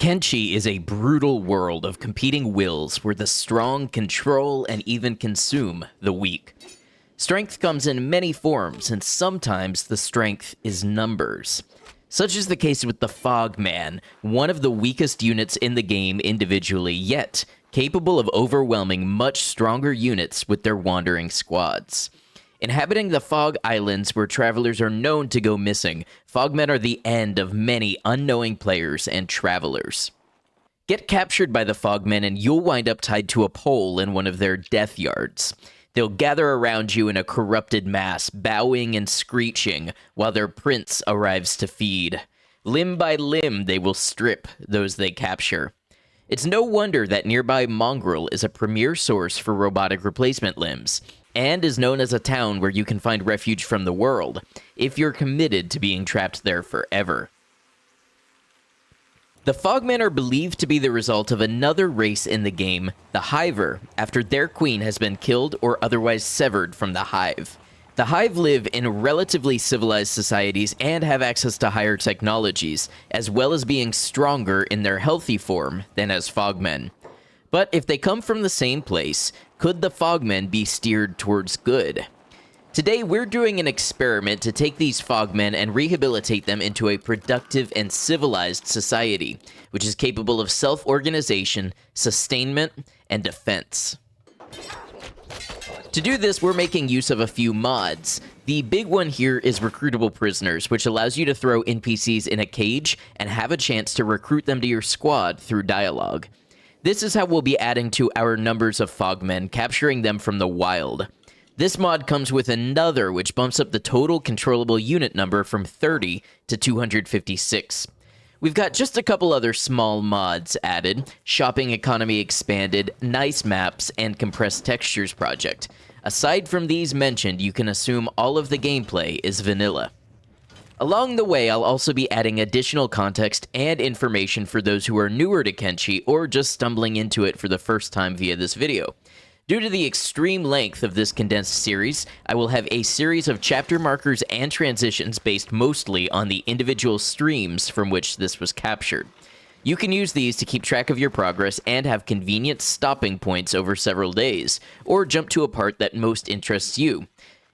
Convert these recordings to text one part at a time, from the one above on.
Kenshi is a brutal world of competing wills where the strong control and even consume the weak. Strength comes in many forms, and sometimes the strength is numbers. Such is the case with the Fogman, one of the weakest units in the game individually, yet capable of overwhelming much stronger units with their wandering squads. Inhabiting the Fog Islands where travelers are known to go missing, Fogmen are the end of many unknowing players and travelers. Get captured by the Fogmen and you'll wind up tied to a pole in one of their death yards. They'll gather around you in a corrupted mass, bowing and screeching, while their prince arrives to feed. Limb by limb, they will strip those they capture. It's no wonder that nearby Mongrel is a premier source for robotic replacement limbs, and is known as a town where you can find refuge from the world, if you're committed to being trapped there forever. The Fogmen are believed to be the result of another race in the game, the Hiver, after their queen has been killed or otherwise severed from the Hive. The Hive live in relatively civilized societies and have access to higher technologies, as well as being stronger in their healthy form than as Fogmen. But if they come from the same place, could the Fogmen be steered towards good? Today, we're doing an experiment to take these Fogmen and rehabilitate them into a productive and civilized society, which is capable of self-organization, sustainment, and defense. To do this, we're making use of a few mods. The big one here is Recruitable Prisoners, which allows you to throw NPCs in a cage and have a chance to recruit them to your squad through dialogue. This is how we'll be adding to our numbers of Fogmen, capturing them from the wild. This mod comes with another, which bumps up the total controllable unit number from 30 to 256. We've got just a couple other small mods added: Shopping Economy Expanded, Nice Maps, and Compressed Textures project. Aside from these mentioned, you can assume all of the gameplay is vanilla. Along the way, I'll also be adding additional context and information for those who are newer to Kenshi or just stumbling into it for the first time via this video. Due to the extreme length of this condensed series, I will have a series of chapter markers and transitions based mostly on the individual streams from which this was captured. You can use these to keep track of your progress and have convenient stopping points over several days, or jump to a part that most interests you.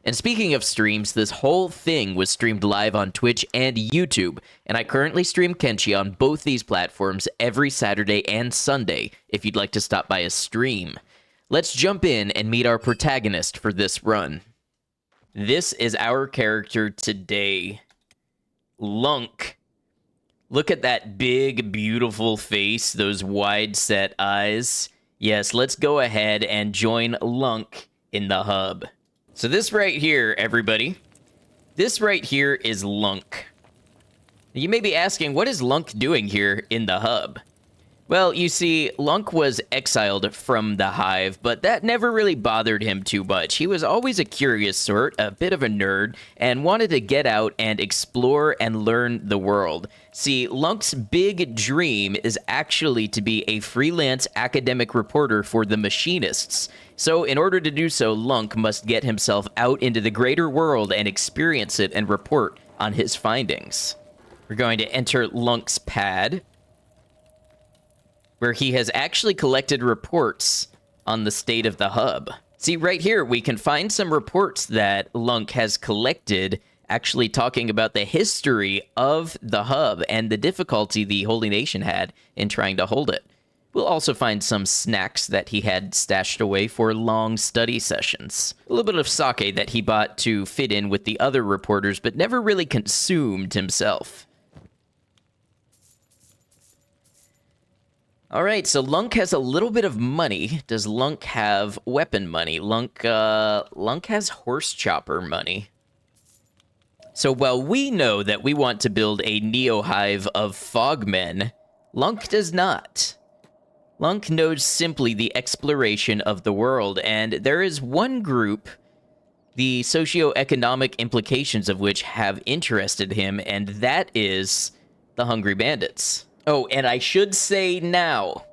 And speaking of streams, this whole thing was streamed live on Twitch and YouTube, and I currently stream Kenshi on both these platforms every Saturday and Sunday if you'd like to stop by a stream. Let's jump in and meet our protagonist for this run. This is our character today, Lunk. Look at that big, beautiful face, those wide-set eyes. Yes, let's go ahead and join Lunk in the hub. So this right here, everybody, this right here is Lunk. You may be asking, what is Lunk doing here in the hub? Well, you see, Lunk was exiled from the Hive, but that never really bothered him too much. He was always a curious sort, a bit of a nerd, and wanted to get out and explore and learn the world. See, Lunk's big dream is actually to be a freelance academic reporter for the Machinists. So in order to do so, Lunk must get himself out into the greater world and experience it and report on his findings. We're going to enter Lunk's pad, where he has actually collected reports on the state of the hub. See, right here, we can find some reports that Lunk has collected, actually talking about the history of the hub and the difficulty the Holy Nation had in trying to hold it. We'll also find some snacks that he had stashed away for long study sessions. A little bit of sake that he bought to fit in with the other reporters, but never really consumed himself. All right, so Lunk has a little bit of money. Does Lunk have weapon money? Lunk has horse chopper money. So while we know that we want to build a neo-hive of Fogmen, Lunk does not. Lunk knows simply the exploration of the world, and there is one group, the socio-economic implications of which have interested him, and that is the Hungry Bandits. Oh, and I should say now,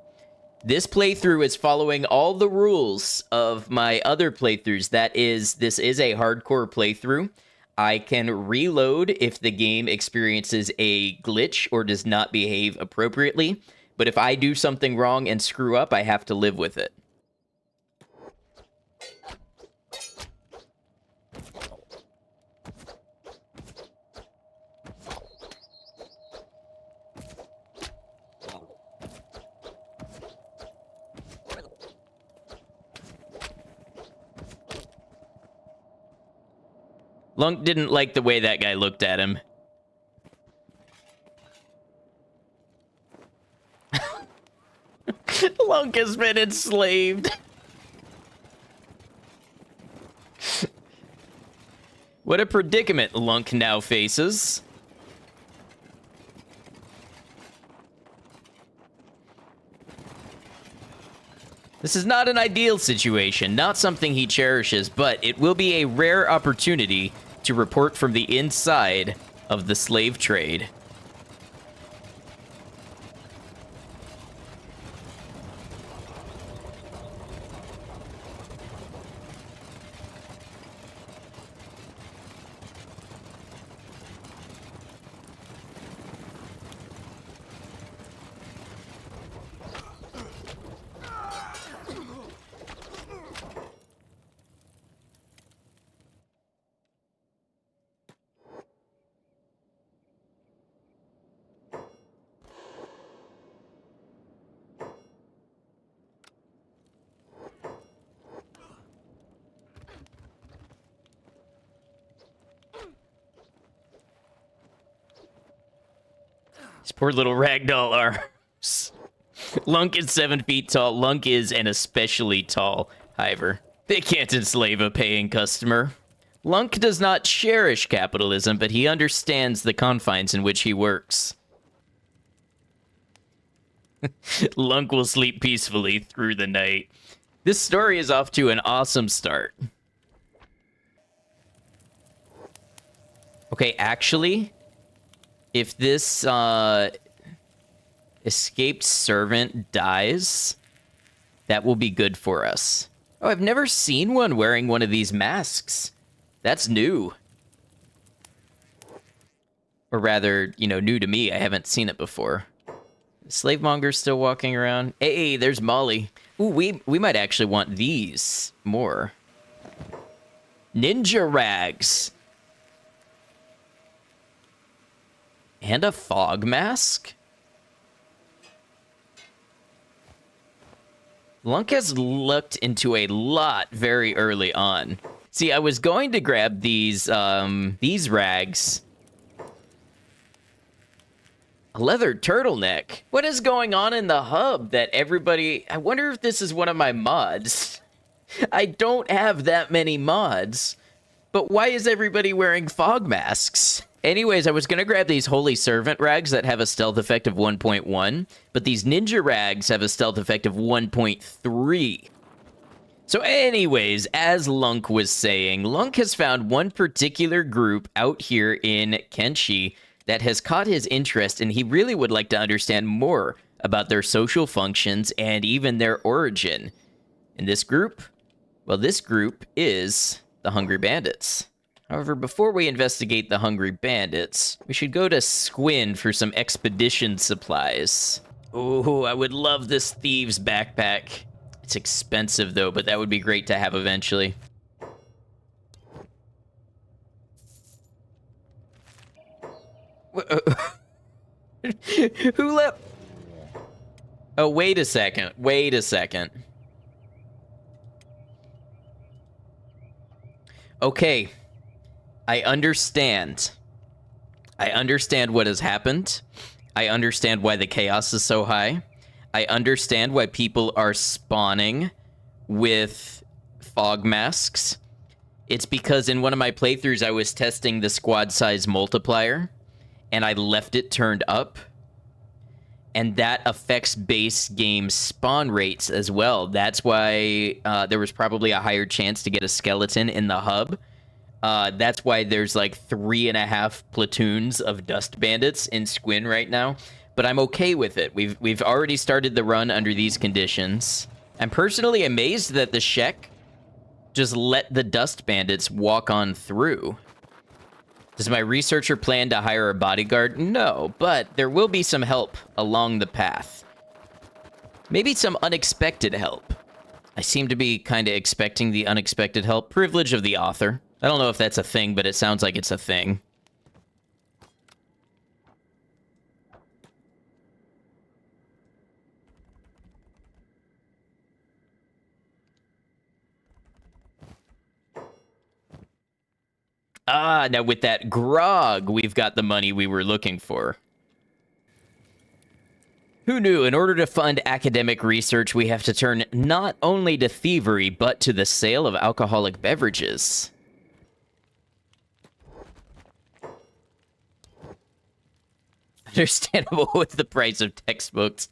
this playthrough is following all the rules of my other playthroughs. That is, this is a hardcore playthrough. I can reload if the game experiences a glitch or does not behave appropriately, But if I do something wrong and screw up, I have to live with it. Lunk didn't like the way that guy looked at him. Lunk has been enslaved. What a predicament Lunk now faces. This is not an ideal situation, not something he cherishes, but it will be a rare opportunity to report from the inside of the slave trade. These poor little ragdoll arms. Lunk is 7 feet tall. Lunk is an especially tall hiver. They can't enslave a paying customer. Lunk does not cherish capitalism, but he understands the confines in which he works. Lunk will sleep peacefully through the night. This story is off to an awesome start. Okay, actually, if this escaped servant dies, that will be good for us. Oh, I've never seen one wearing one of these masks. That's new. Or rather, you know, new to me. I haven't seen it before. Slave monger's still walking around. Hey, there's Molly. Ooh, we might actually want these more. Ninja rags. And a fog mask? Lunk has looked into a lot very early on. See, I was going to grab these rags. A leather turtleneck? What is going on in the hub that everybody... I wonder if this is one of my mods. I don't have that many mods. But why is everybody wearing fog masks? Anyways, I was going to grab these Holy Servant rags that have a stealth effect of 1.1, but these Ninja rags have a stealth effect of 1.3. So anyways, as Lunk was saying, Lunk has found one particular group out here in Kenshi that has caught his interest, and he really would like to understand more about their social functions and even their origin. And this group? Well, this group is the Hungry Bandits. However, before we investigate the Hungry Bandits, we should go to Squin for some expedition supplies. Oh, I would love this thieves backpack. It's expensive, though, but that would be great to have eventually. Who left? Oh, wait a second. Wait a second. Okay. I understand. I understand what has happened. I understand why the chaos is so high. I understand why people are spawning with fog masks. It's because in one of my playthroughs, I was testing the squad size multiplier, and I left it turned up. And that affects base game spawn rates as well. That's why there was probably a higher chance to get a skeleton in the hub. That's why there's like 3.5 platoons of dust bandits in Squin right now. But I'm okay with it. We've already started the run under these conditions. I'm personally amazed that the Shek just let the dust bandits walk on through. Does my researcher plan to hire a bodyguard? No, but there will be some help along the path. Maybe some unexpected help. I seem to be kind of expecting the unexpected help. Privilege of the author. I don't know if that's a thing, but it sounds like it's a thing. Ah, now with that grog, we've got the money we were looking for. Who knew? In order to fund academic research, we have to turn not only to thievery, but to the sale of alcoholic beverages. Understandable with the price of textbooks.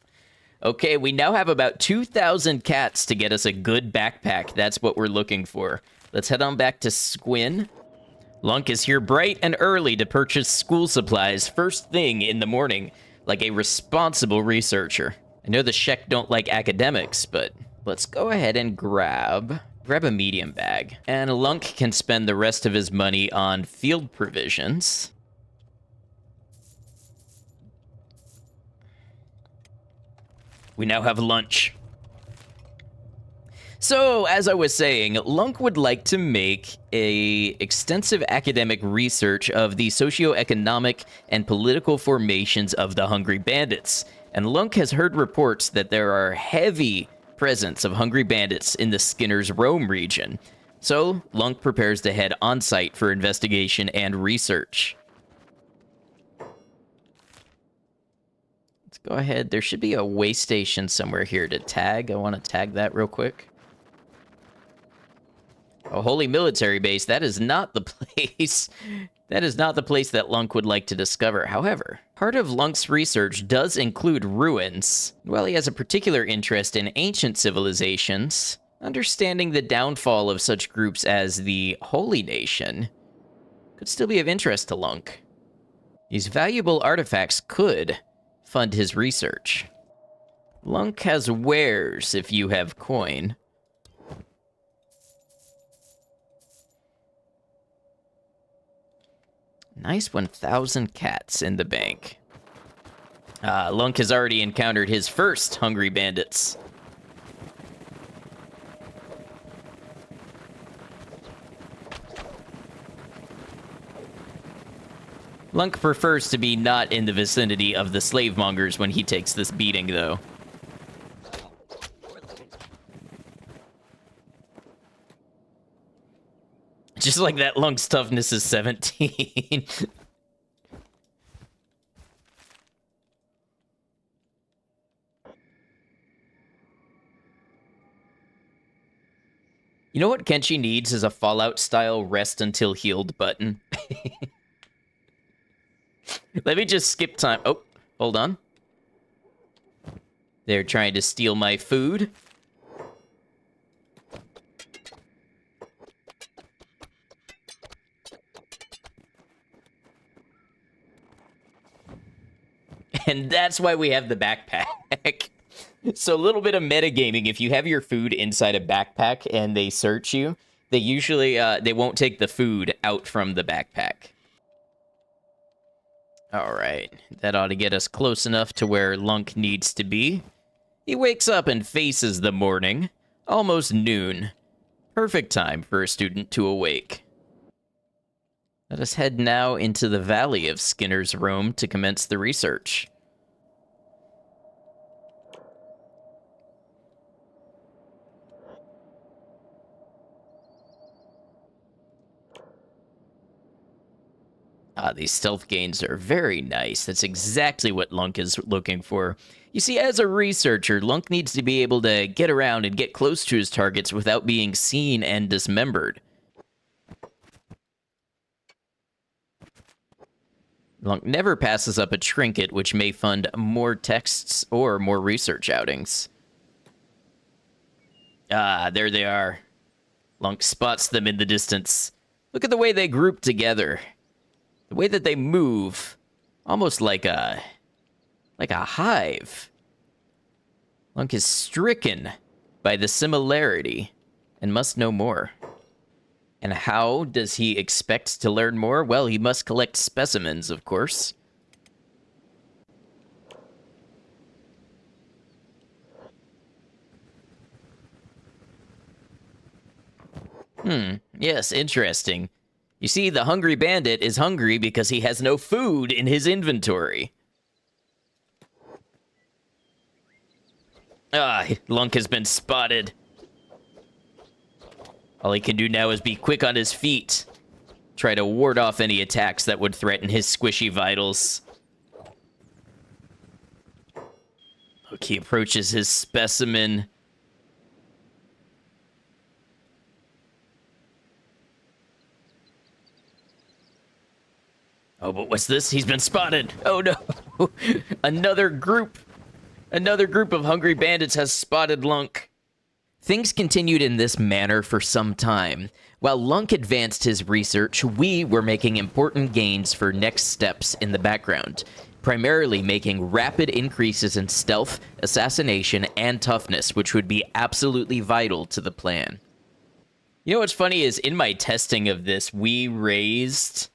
Okay, we now have about 2,000 cats to get us a good backpack. That's what we're looking for. Let's head on back to Squin. Lunk is here bright and early to purchase school supplies first thing in the morning, like a responsible researcher. I know the Shek don't like academics, but let's go ahead and grab a medium bag. And Lunk can spend the rest of his money on field provisions. We now have lunch. So, as I was saying, Lunk would like to make a extensive academic research of the socioeconomic and political formations of the Hungry Bandits. And Lunk has heard reports that there are heavy presence of Hungry Bandits in the Skinner's Rome region. So, Lunk prepares to head on-site for investigation and research. Let's go ahead. There should be a way station somewhere here to tag. I want to tag that real quick. A holy military base, that is not the place. That is not the place that Lunk would like to discover. However, part of Lunk's research does include ruins. While he has a particular interest in ancient civilizations, understanding the downfall of such groups as the Holy Nation could still be of interest to Lunk. These valuable artifacts could fund his research. Lunk has wares if you have coin. Nice 1,000 cats in the bank. Lunk has already encountered his first Hungry Bandits. Lunk prefers to be not in the vicinity of the slave mongers when he takes this beating, though. Just like that, Lunk's toughness is 17. You know what Kenshi needs is a Fallout-style rest until healed button. Let me just skip time. Oh, hold on. They're trying to steal my food. And that's why we have the backpack. So a little bit of metagaming. If you have your food inside a backpack and they search you, they usually, they won't take the food out from the backpack. Alright, that ought to get us close enough to where Lunk needs to be. He wakes up and faces the morning. Almost noon. Perfect time for a student to awake. Let us head now into the valley of Skinner's Rome to commence the research. These stealth gains are very nice. That's exactly what Lunk is looking for. You see, as a researcher, Lunk needs to be able to get around and get close to his targets without being seen and dismembered. Lunk never passes up a trinket which may fund more texts or more research outings. There they are. Lunk spots them in the distance. Look at the way they group together. The way that they move, almost like a hive. Lunk is stricken by the similarity and must know more. And how does he expect to learn more? Well, he must collect specimens, of course. Yes, interesting. You see, the hungry bandit is hungry because he has no food in his inventory. Ah, Lunk has been spotted. All he can do now is be quick on his feet. Try to ward off any attacks that would threaten his squishy vitals. Look, he approaches his specimen. Oh, but what's this? He's been spotted. Oh, no. Another group of hungry bandits has spotted Lunk. Things continued in this manner for some time. While Lunk advanced his research, we were making important gains for next steps in the background, primarily making rapid increases in stealth, assassination, and toughness, which would be absolutely vital to the plan. You know what's funny is in my testing of this, we raised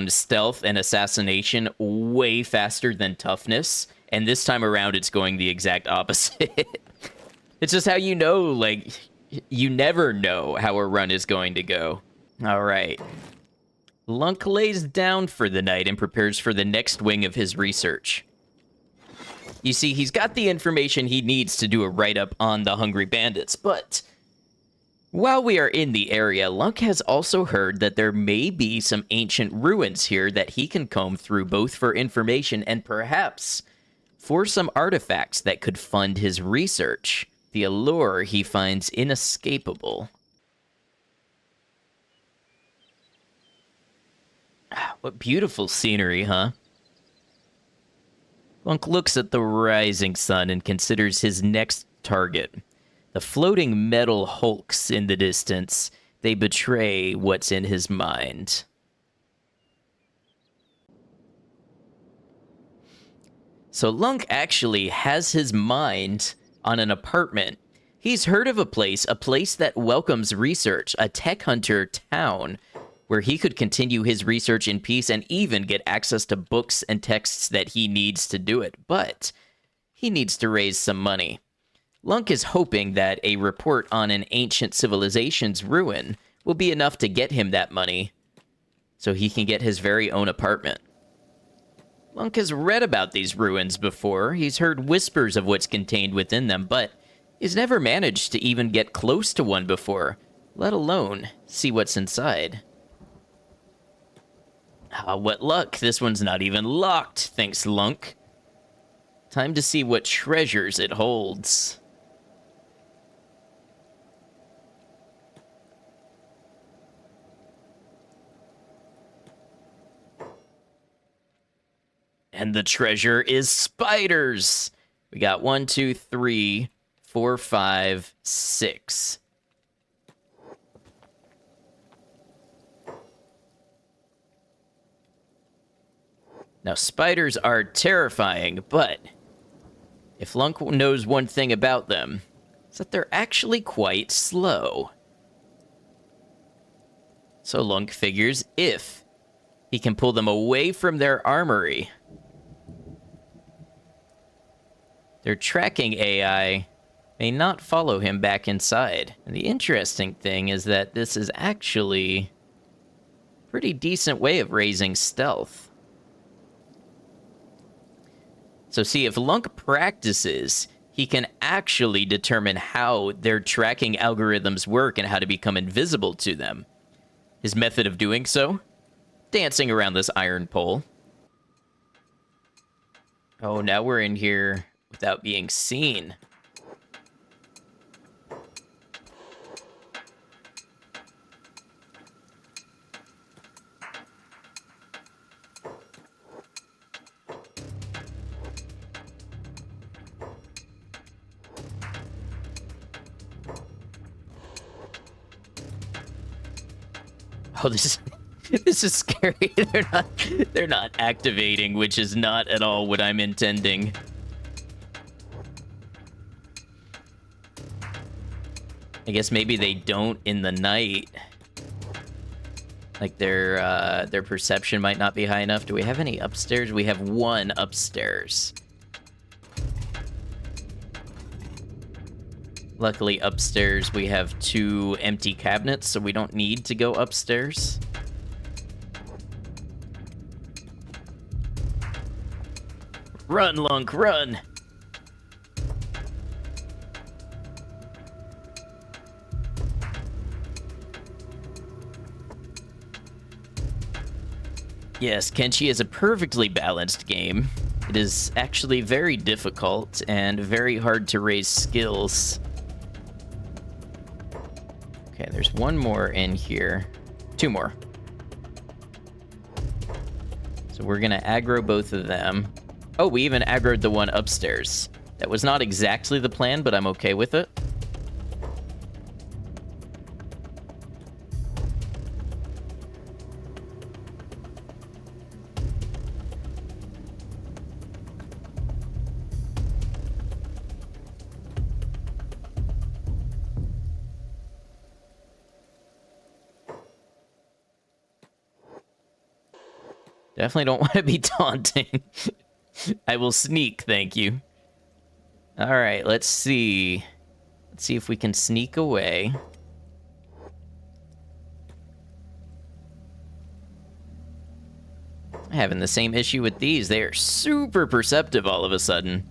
stealth and assassination way faster than toughness, and this time around it's going the exact opposite. It's just how you know, like, you never know how a run is going to go. All right. Lunk lays down for the night and prepares for the next wing of his research. You see, he's got the information he needs to do a write-up on the Hungry Bandits, but while we are in the area, Lunk has also heard that there may be some ancient ruins here that he can comb through both for information and perhaps for some artifacts that could fund his research. The allure he finds inescapable. What beautiful scenery, huh? Lunk looks at the rising sun and considers his next target. The floating metal hulks in the distance, they betray what's in his mind. So Lunk actually has his mind on an apartment. He's heard of a place that welcomes research, a tech hunter town, where he could continue his research in peace and even get access to books and texts that he needs to do it. But he needs to raise some money. Lunk is hoping that a report on an ancient civilization's ruin will be enough to get him that money so he can get his very own apartment. Lunk has read about these ruins before. He's heard whispers of what's contained within them, but he's never managed to even get close to one before, let alone see what's inside. Ah, what luck. This one's not even locked, thinks Lunk. Time to see what treasures it holds. And the treasure is spiders. We got 1, 2, 3, 4, 5, 6. Now, spiders are terrifying, but if Lunk knows one thing about them, it's that they're actually quite slow. So Lunk figures if he can pull them away from their armory, their tracking AI may not follow him back inside. And the interesting thing is that this is actually a pretty decent way of raising stealth. So see, if Lunk practices, he can actually determine how their tracking algorithms work and how to become invisible to them. His method of doing so? Dancing around this iron pole. Oh, now we're in here without being seen. Oh, this is scary. They're not activating, which is not at all what I'm intending. I guess maybe they don't in the night. Like their perception might not be high enough. Do we have any upstairs? We have one upstairs. Luckily, upstairs we have 2 empty cabinets, so we don't need to go upstairs. Run, Lunk, run! Yes, Kenshi is a perfectly balanced game. It is actually very difficult and very hard to raise skills. Okay, there's 1 more in here. 2 more. So we're gonna aggro both of them. Oh, we even aggroed the one upstairs. That was not exactly the plan, but I'm okay with it. Definitely don't want to be taunting. I will sneak, thank you. All right, let's see. Let's see if we can sneak away. Having the same issue with these. They are super perceptive all of a sudden.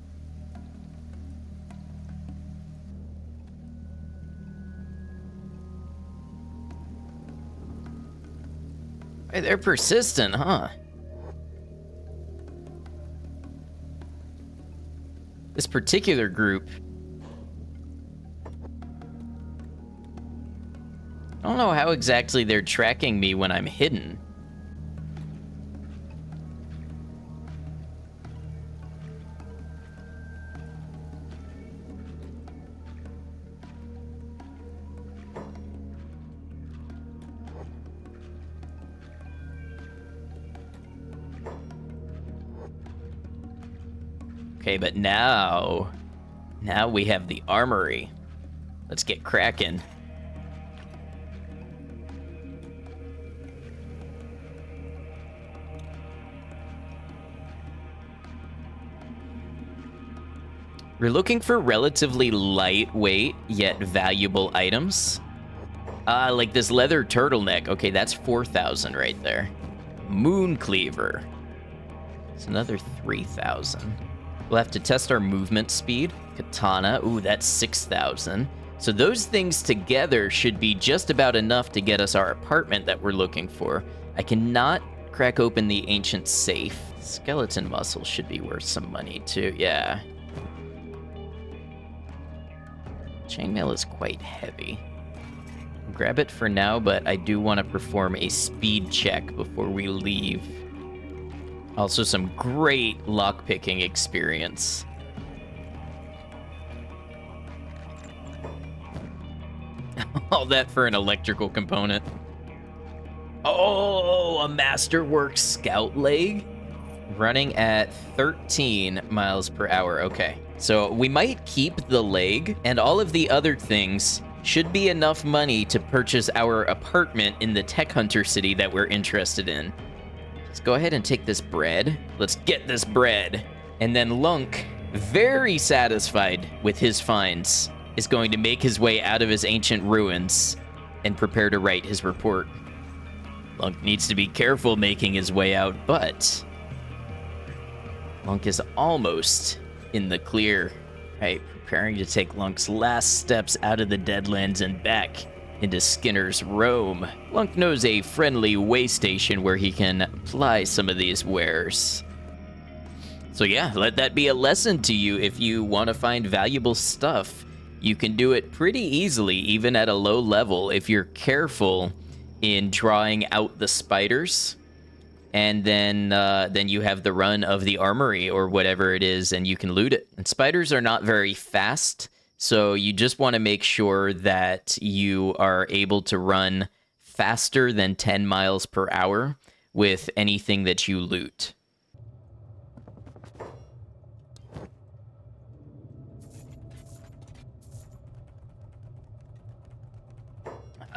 Hey, they're persistent, huh? This particular group, I don't know how exactly they're tracking me when I'm hidden. Okay, but now we have the armory. Let's get cracking. We're looking for relatively lightweight yet valuable items. Like this leather turtleneck. Okay, that's 4,000 right there. Moon cleaver. It's another 3,000. We'll have to test our movement speed. Katana, ooh, that's 6,000. So those things together should be just about enough to get us our apartment that we're looking for. I cannot crack open the ancient safe. Skeleton muscle should be worth some money too, yeah. Chainmail is quite heavy. I'll grab it for now, but I do want to perform a speed check before we leave. Also, some great lockpicking experience. All that for an electrical component. Oh, a Masterworks Scout Leg? Running at 13 miles per hour. Okay, so we might keep the leg, and all of the other things should be enough money to purchase our apartment in the Tech Hunter city that we're interested in. Let's go ahead and take this bread. Let's get this bread. And then Lunk, very satisfied with his finds, is going to make his way out of his ancient ruins and prepare to write his report. Lunk needs to be careful making his way out, but Lunk is almost in the clear. Right, preparing to take Lunk's last steps out of the Deadlands and back into Skinner's Rome. Lunk knows a friendly way station where he can apply some of these wares. So yeah, let that be a lesson to you. If you want to find valuable stuff, you can do it pretty easily, even at a low level, if you're careful in drawing out the spiders. And then you have the run of the armory or whatever it is, and you can loot it. And spiders are not very fast, so you just want to make sure that you are able to run faster than 10 miles per hour with anything that you loot.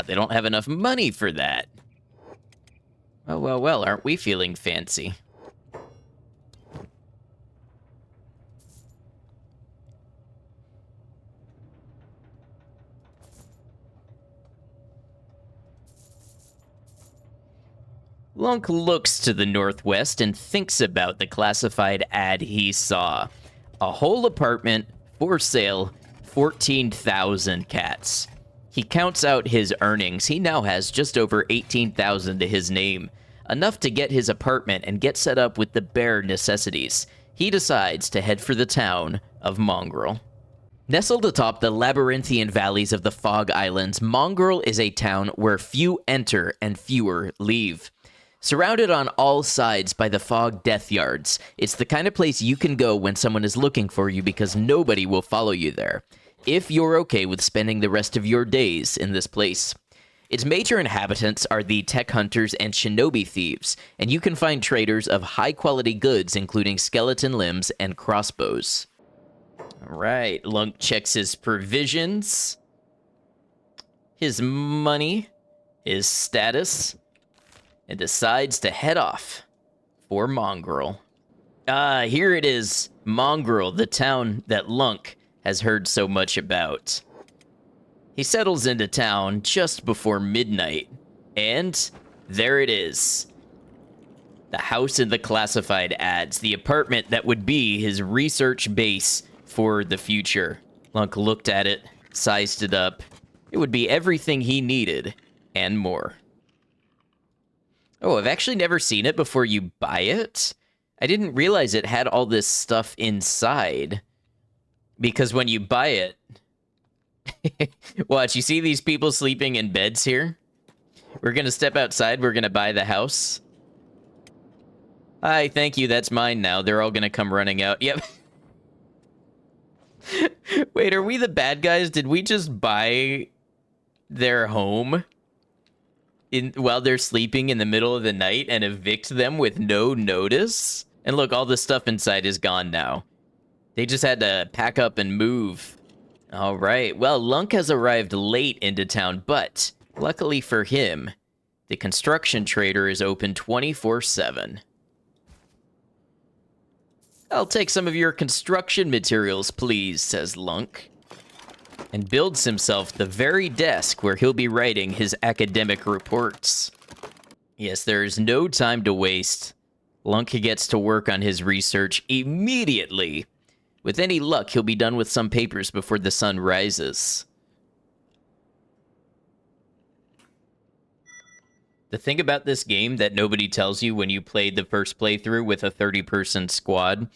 They don't have enough money for that. Well, well, well, aren't we feeling fancy? Lunk looks to the northwest and thinks about the classified ad he saw. A whole apartment, for sale, 14,000 cats. He counts out his earnings. He now has just over 18,000 to his name, enough to get his apartment and get set up with the bare necessities. He decides to head for the town of Mongrel. Nestled atop the labyrinthian valleys of the Fog Islands, Mongrel is a town where few enter and fewer leave. Surrounded on all sides by the fog death yards, it's the kind of place you can go when someone is looking for you because nobody will follow you there, if you're okay with spending the rest of your days in this place. Its major inhabitants are the tech hunters and shinobi thieves, and you can find traders of high-quality goods including skeleton limbs and crossbows. Alright, Lunk checks his provisions, his money, his status, and decides to head off for Mongrel. Here it is, Mongrel, the town that Lunk has heard so much about. He settles into town just before midnight, and there it is. The house in the classified ads, the apartment that would be his research base for the future. Lunk looked at it, sized it up. It would be everything he needed, and more. Oh, I've actually never seen it before you buy it. I didn't realize it had all this stuff inside. Because when you buy it... Watch, you see these people sleeping in beds here? We're gonna step outside, we're gonna buy the house. Hi, thank you, that's mine now. They're all gonna come running out. Yep. Wait, are we the bad guys? Did we just buy their home while they're sleeping in the middle of the night and evict them with no notice? And look, all the stuff inside is gone now. They just had to pack up and move. All right, well, Lunk has arrived late into town, but luckily for him, the construction trader is open 24/7. I'll take some of your construction materials, please, says Lunk, and builds himself the very desk where he'll be writing his academic reports. Yes, there is no time to waste. Lunk gets to work on his research immediately. With any luck, he'll be done with some papers before the sun rises. The thing about this game that nobody tells you when you played the first playthrough with a 30-person squad,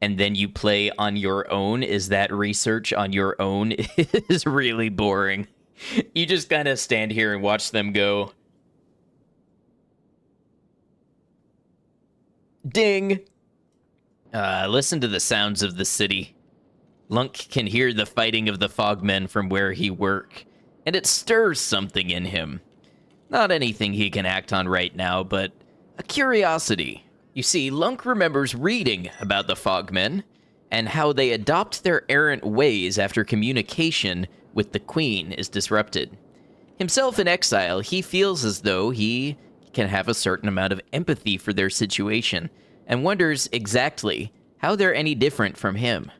and then you play on your own, is that research on your own is really boring. You just kind of stand here and watch them go. Ding! Listen to the sounds of the city. Lunk can hear the fighting of the Fogmen from where he works, and it stirs something in him. Not anything he can act on right now, but a curiosity. You see, Lunk remembers reading about the Fogmen, and how they adopt their errant ways after communication with the Queen is disrupted. Himself in exile, he feels as though he can have a certain amount of empathy for their situation, and wonders exactly how they're any different from him,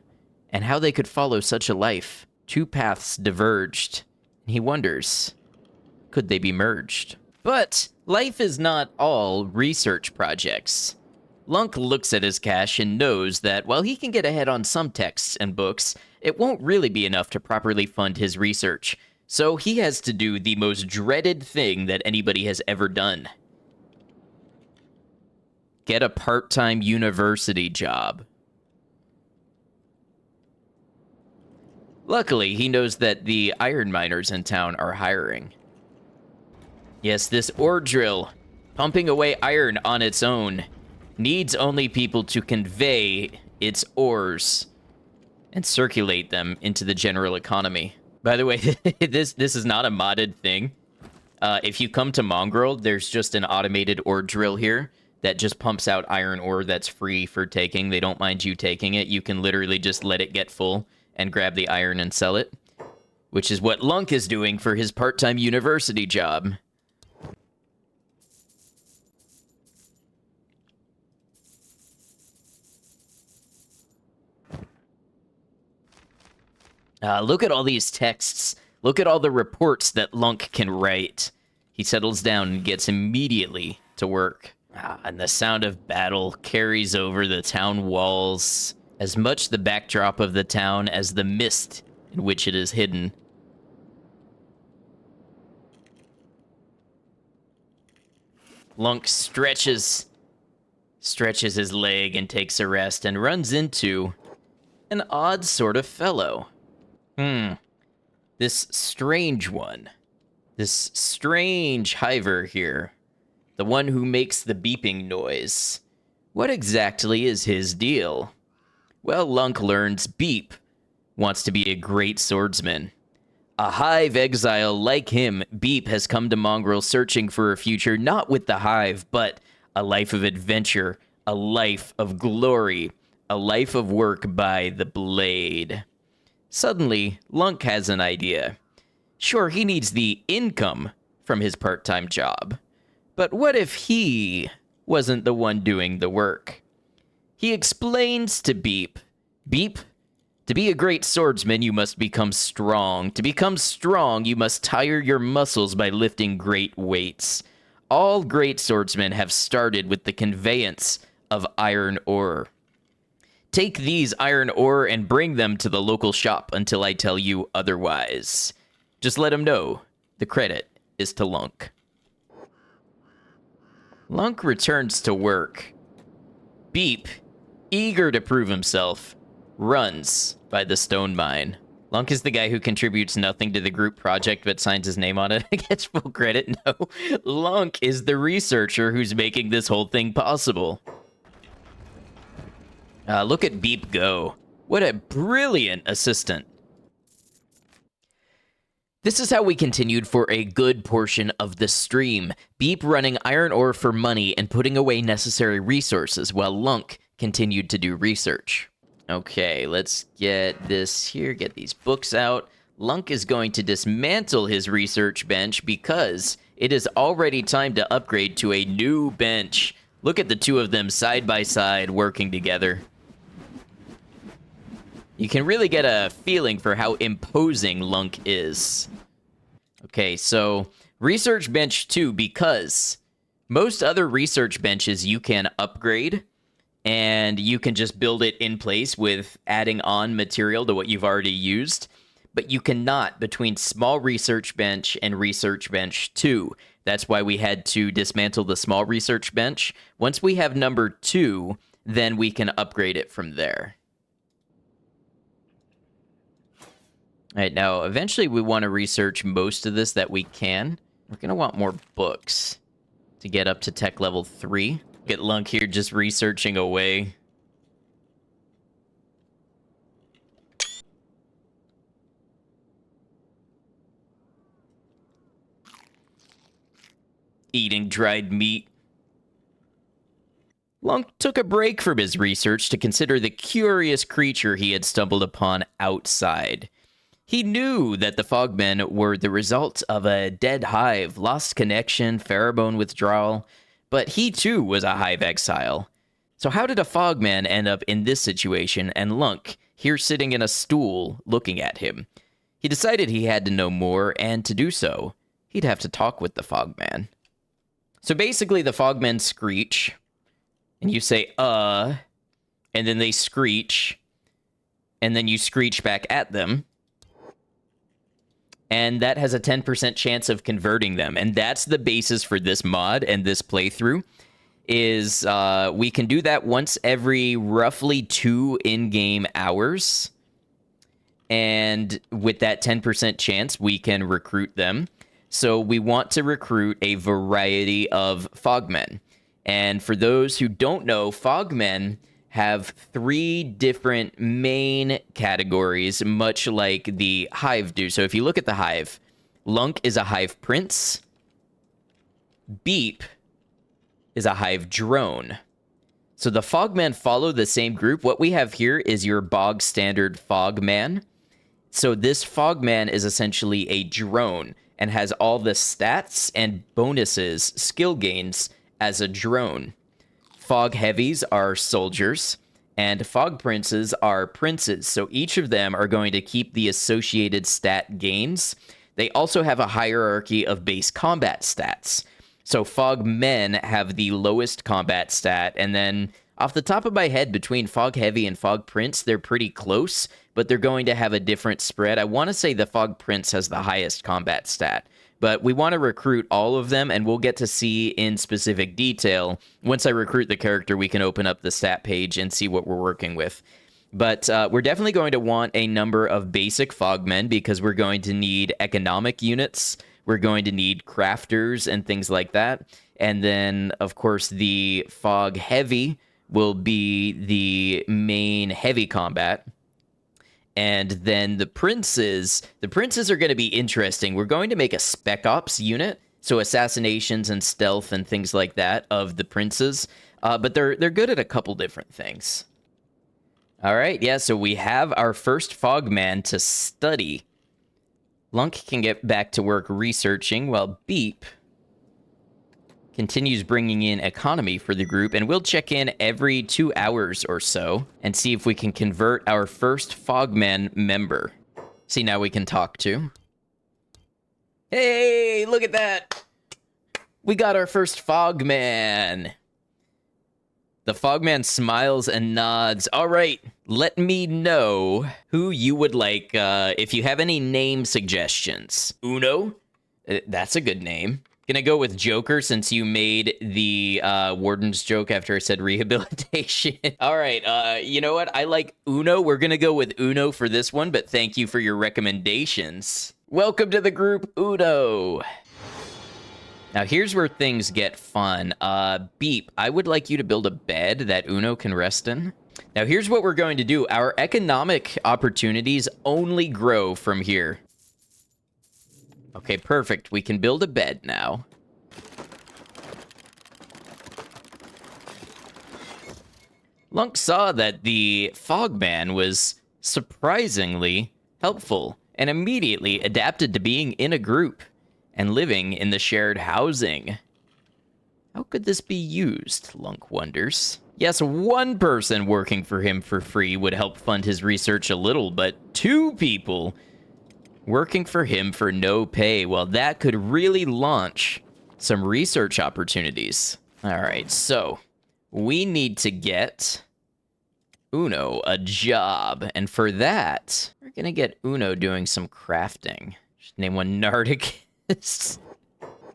and how they could follow such a life. Two paths diverged, and he wonders, could they be merged? But life is not all research projects. Lunk looks at his cash and knows that while he can get ahead on some texts and books, it won't really be enough to properly fund his research. So he has to do the most dreaded thing that anybody has ever done. Get a part-time university job. Luckily, he knows that the iron miners in town are hiring. Yes, this ore drill, pumping away iron on its own, needs only people to convey its ores and circulate them into the general economy. By the way, this is not a modded thing. If you come to Mongrel, there's just an automated ore drill here that just pumps out iron ore that's free for taking. They don't mind you taking it. You can literally just let it get full and grab the iron and sell it, which is what Lunk is doing for his part-time university job. Look at all these texts. Look at all the reports that Lunk can write. He settles down and gets immediately to work. And the sound of battle carries over the town walls, as much the backdrop of the town as the mist in which it is hidden. Lunk stretches his leg and takes a rest and runs into an odd sort of fellow. This strange one. This strange hiver here. The one who makes the beeping noise. What exactly is his deal? Well, Lunk learns Beep wants to be a great swordsman. A Hive exile like him, Beep has come to Mongrel searching for a future not with the Hive, but a life of adventure, a life of glory, a life of work by the blade. Suddenly, Lunk has an idea. Sure, he needs the income from his part-time job, but what if he wasn't the one doing the work? He explains to Beep, Beep, to be a great swordsman, you must become strong. To become strong, you must tire your muscles by lifting great weights. All great swordsmen have started with the conveyance of iron ore. Take these iron ore and bring them to the local shop until I tell you otherwise. Just let him know. The credit is to Lunk. Lunk returns to work. Beep, eager to prove himself, runs by the stone mine. Lunk is the guy who contributes nothing to the group project but signs his name on it and gets full credit. No, Lunk is the researcher who's making this whole thing possible. Look at Beep go. What a brilliant assistant. This is how we continued for a good portion of the stream. Beep running iron ore for money and putting away necessary resources while Lunk continued to do research. Okay, let's get this here, get these books out. Lunk is going to dismantle his research bench because it is already time to upgrade to a new bench. Look at the two of them side by side working together. You can really get a feeling for how imposing Lunk is. Okay, so research bench 2, because most other research benches you can upgrade and you can just build it in place with adding on material to what you've already used, but you cannot between small research bench and research bench 2. That's why we had to dismantle the small research bench. Once we have number 2, then we can upgrade it from there. All right, now, eventually we want to research most of this that we can. We're going to want more books to get up to tech level 3. Get Lunk here just researching away. Eating dried meat. Lunk took a break from his research to consider the curious creature he had stumbled upon outside. He knew that the Fogmen were the result of a dead hive, lost connection, pheromone withdrawal, but he too was a hive exile. So how did a Fogman end up in this situation and Lunk here sitting in a stool looking at him? He decided he had to know more, and to do so, he'd have to talk with the Fogman. So basically the Fogmen screech, and you say, and then they screech, and then you screech back at them. And that has a 10% chance of converting them. And that's the basis for this mod and this playthrough, is we can do that once every roughly 2 in-game hours. And with that 10% chance, we can recruit them. So we want to recruit a variety of Fogmen. And for those who don't know, Fogmen have 3 different main categories, much like the Hive do. So if you look at the Hive, Lunk is a Hive Prince. Beep is a Hive Drone. So the Fogmen follow the same group. What we have here is your bog standard Fogman. So this Fogman is essentially a drone and has all the stats and bonuses, skill gains as a drone. Fog Heavies are soldiers, and Fog Princes are princes, so each of them are going to keep the associated stat gains. They also have a hierarchy of base combat stats. So Fogmen have the lowest combat stat, and then off the top of my head, between Fog Heavy and Fog Prince, they're pretty close, but they're going to have a different spread. I want to say the Fog Prince has the highest combat stat, but we want to recruit all of them, and we'll get to see in specific detail. Once I recruit the character, we can open up the stat page and see what we're working with. But we're definitely going to want a number of basic Fogmen because we're going to need economic units. We're going to need crafters and things like that. And then, of course, the Fog Heavy will be the main heavy combat. And then the princes are going to be interesting. We're going to make a spec ops unit, so assassinations and stealth and things like that of the princes. But they're good at a couple different things. All right, yeah, so we have our first Fogman to study. Lunk can get back to work researching while Beep continues bringing in economy for the group, and we'll check in every 2 hours or so and see if we can convert our first Fogman member. See, now we can talk to. Hey, look at that! We got our first Fogman! The Fogman smiles and nods. All right, let me know who you would like, if you have any name suggestions. Uno? That's a good name. Gonna go with Joker since you made the Warden's joke after I said rehabilitation. All right, you know what? I like Uno. We're gonna go with Uno for this one, but thank you for your recommendations. Welcome to the group, Uno. Now, here's where things get fun. Beep, I would like you to build a bed that Uno can rest in. Now, here's what we're going to do. Our economic opportunities only grow from here. Okay, perfect. We can build a bed now. Lunk saw that the Fogman was surprisingly helpful and immediately adapted to being in a group and living in the shared housing. How could this be used, Lunk wonders. Yes, one person working for him for free would help fund his research a little, but 2 people working for him for no pay, well, that could really launch some research opportunities. All right, so we need to get Uno a job, and for that, we're gonna get Uno doing some crafting. Just name one Nardic.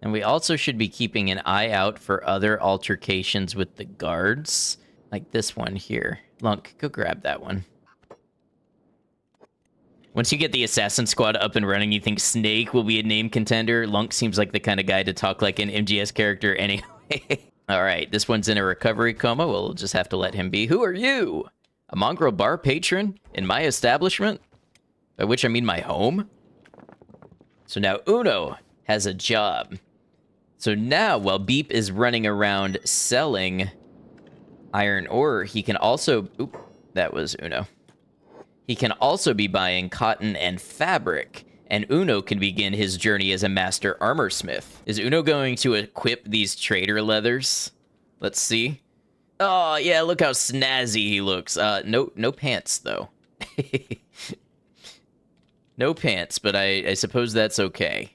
And we also should be keeping an eye out for other altercations with the guards, like this one here. Lunk, go grab that one. Once you get the assassin squad up and running, you think Snake will be a name contender? Lunk seems like the kind of guy to talk like an MGS character anyway. All right, this one's in a recovery coma. We'll just have to let him be. Who are you? A Mongrel bar patron in my establishment? By which I mean my home? So now Uno has a job. So now, while Beep is running around selling iron ore, he can also... Oop, that was Uno. He can also be buying cotton and fabric, and Uno can begin his journey as a master armor smith. Is Uno going to equip these trader leathers? Let's see. Oh, yeah, look how snazzy he looks. No pants, though. No pants, but I suppose that's okay.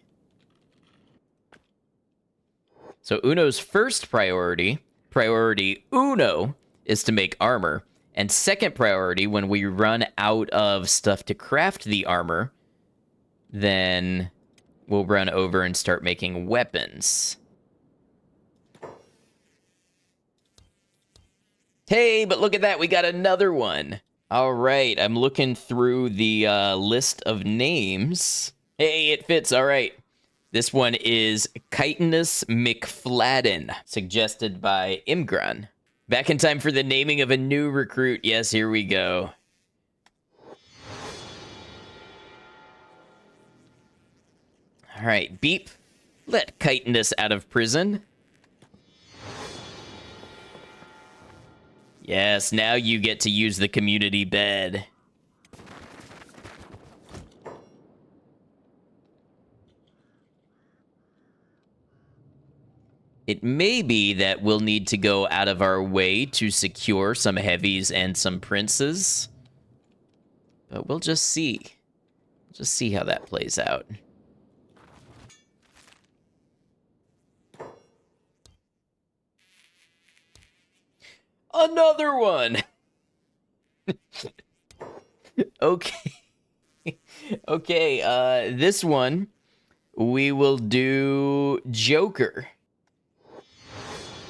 So Uno's first priority Uno, is to make armor. And second priority, when we run out of stuff to craft the armor, then we'll run over and start making weapons. Hey, but look at that, we got another one. All right, I'm looking through the list of names. Hey, it fits, all right. This one is Chitinus McFladden, suggested by Imgran. Back in time for the naming of a new recruit. Yes, here we go. All right, Beep, let Chitinus out of prison. Yes, now you get to use the community bed. It may be that we'll need to go out of our way to secure some heavies and some princes. But we'll just see. Just see how that plays out. Another one! Okay. Okay, this one, we will do Joker.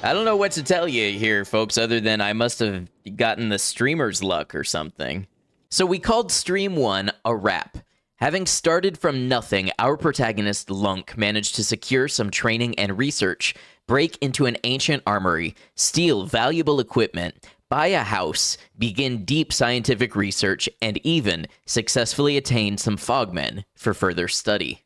I don't know what to tell you here, folks, other than I must have gotten the streamer's luck or something. So we called Stream 1 a wrap. Having started from nothing, our protagonist, Lunk, managed to secure some training and research, break into an ancient armory, steal valuable equipment, buy a house, begin deep scientific research, and even successfully attain some Fogmen for further study.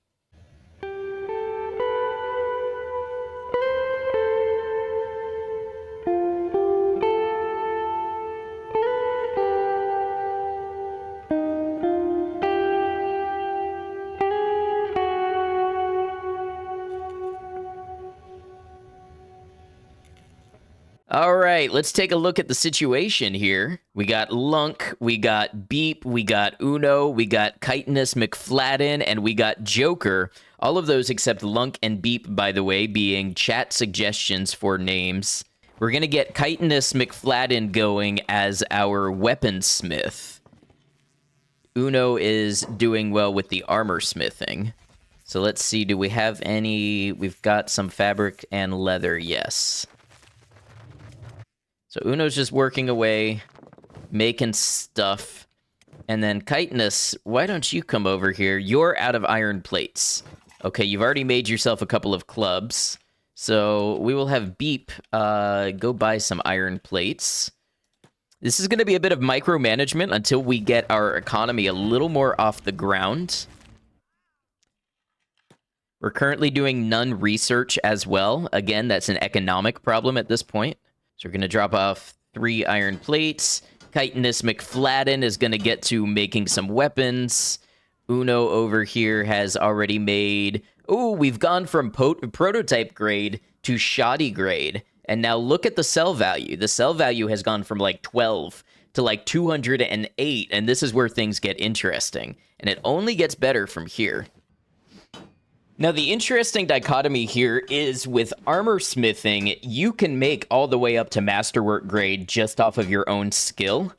All right, let's take a look at the situation here. We got Lunk, we got Beep, we got Uno, we got Chitinous McFladden, and we got Joker. All of those except Lunk and Beep, by the way, being chat suggestions for names. We're going to get Chitinous McFladden going as our weaponsmith. Uno is doing well with the armor smithing. So let's see, do we have any... We've got some fabric and leather, yes. So Uno's just working away, making stuff. And then Chitinous, why don't you come over here? You're out of iron plates. Okay, you've already made yourself a couple of clubs. So we will have Beep go buy some iron plates. This is going to be a bit of micromanagement until we get our economy a little more off the ground. We're currently doing none research as well. Again, that's an economic problem at this point. So we're going to drop off 3 iron plates. Chitinous McFladden is going to get to making some weapons. Uno over here has already made... Oh, we've gone from prototype grade to shoddy grade. And now look at the sell value. The sell value has gone from like 12 to like 208. And this is where things get interesting. And it only gets better from here. Now, the interesting dichotomy here is with armor smithing, you can make all the way up to masterwork grade just off of your own skill.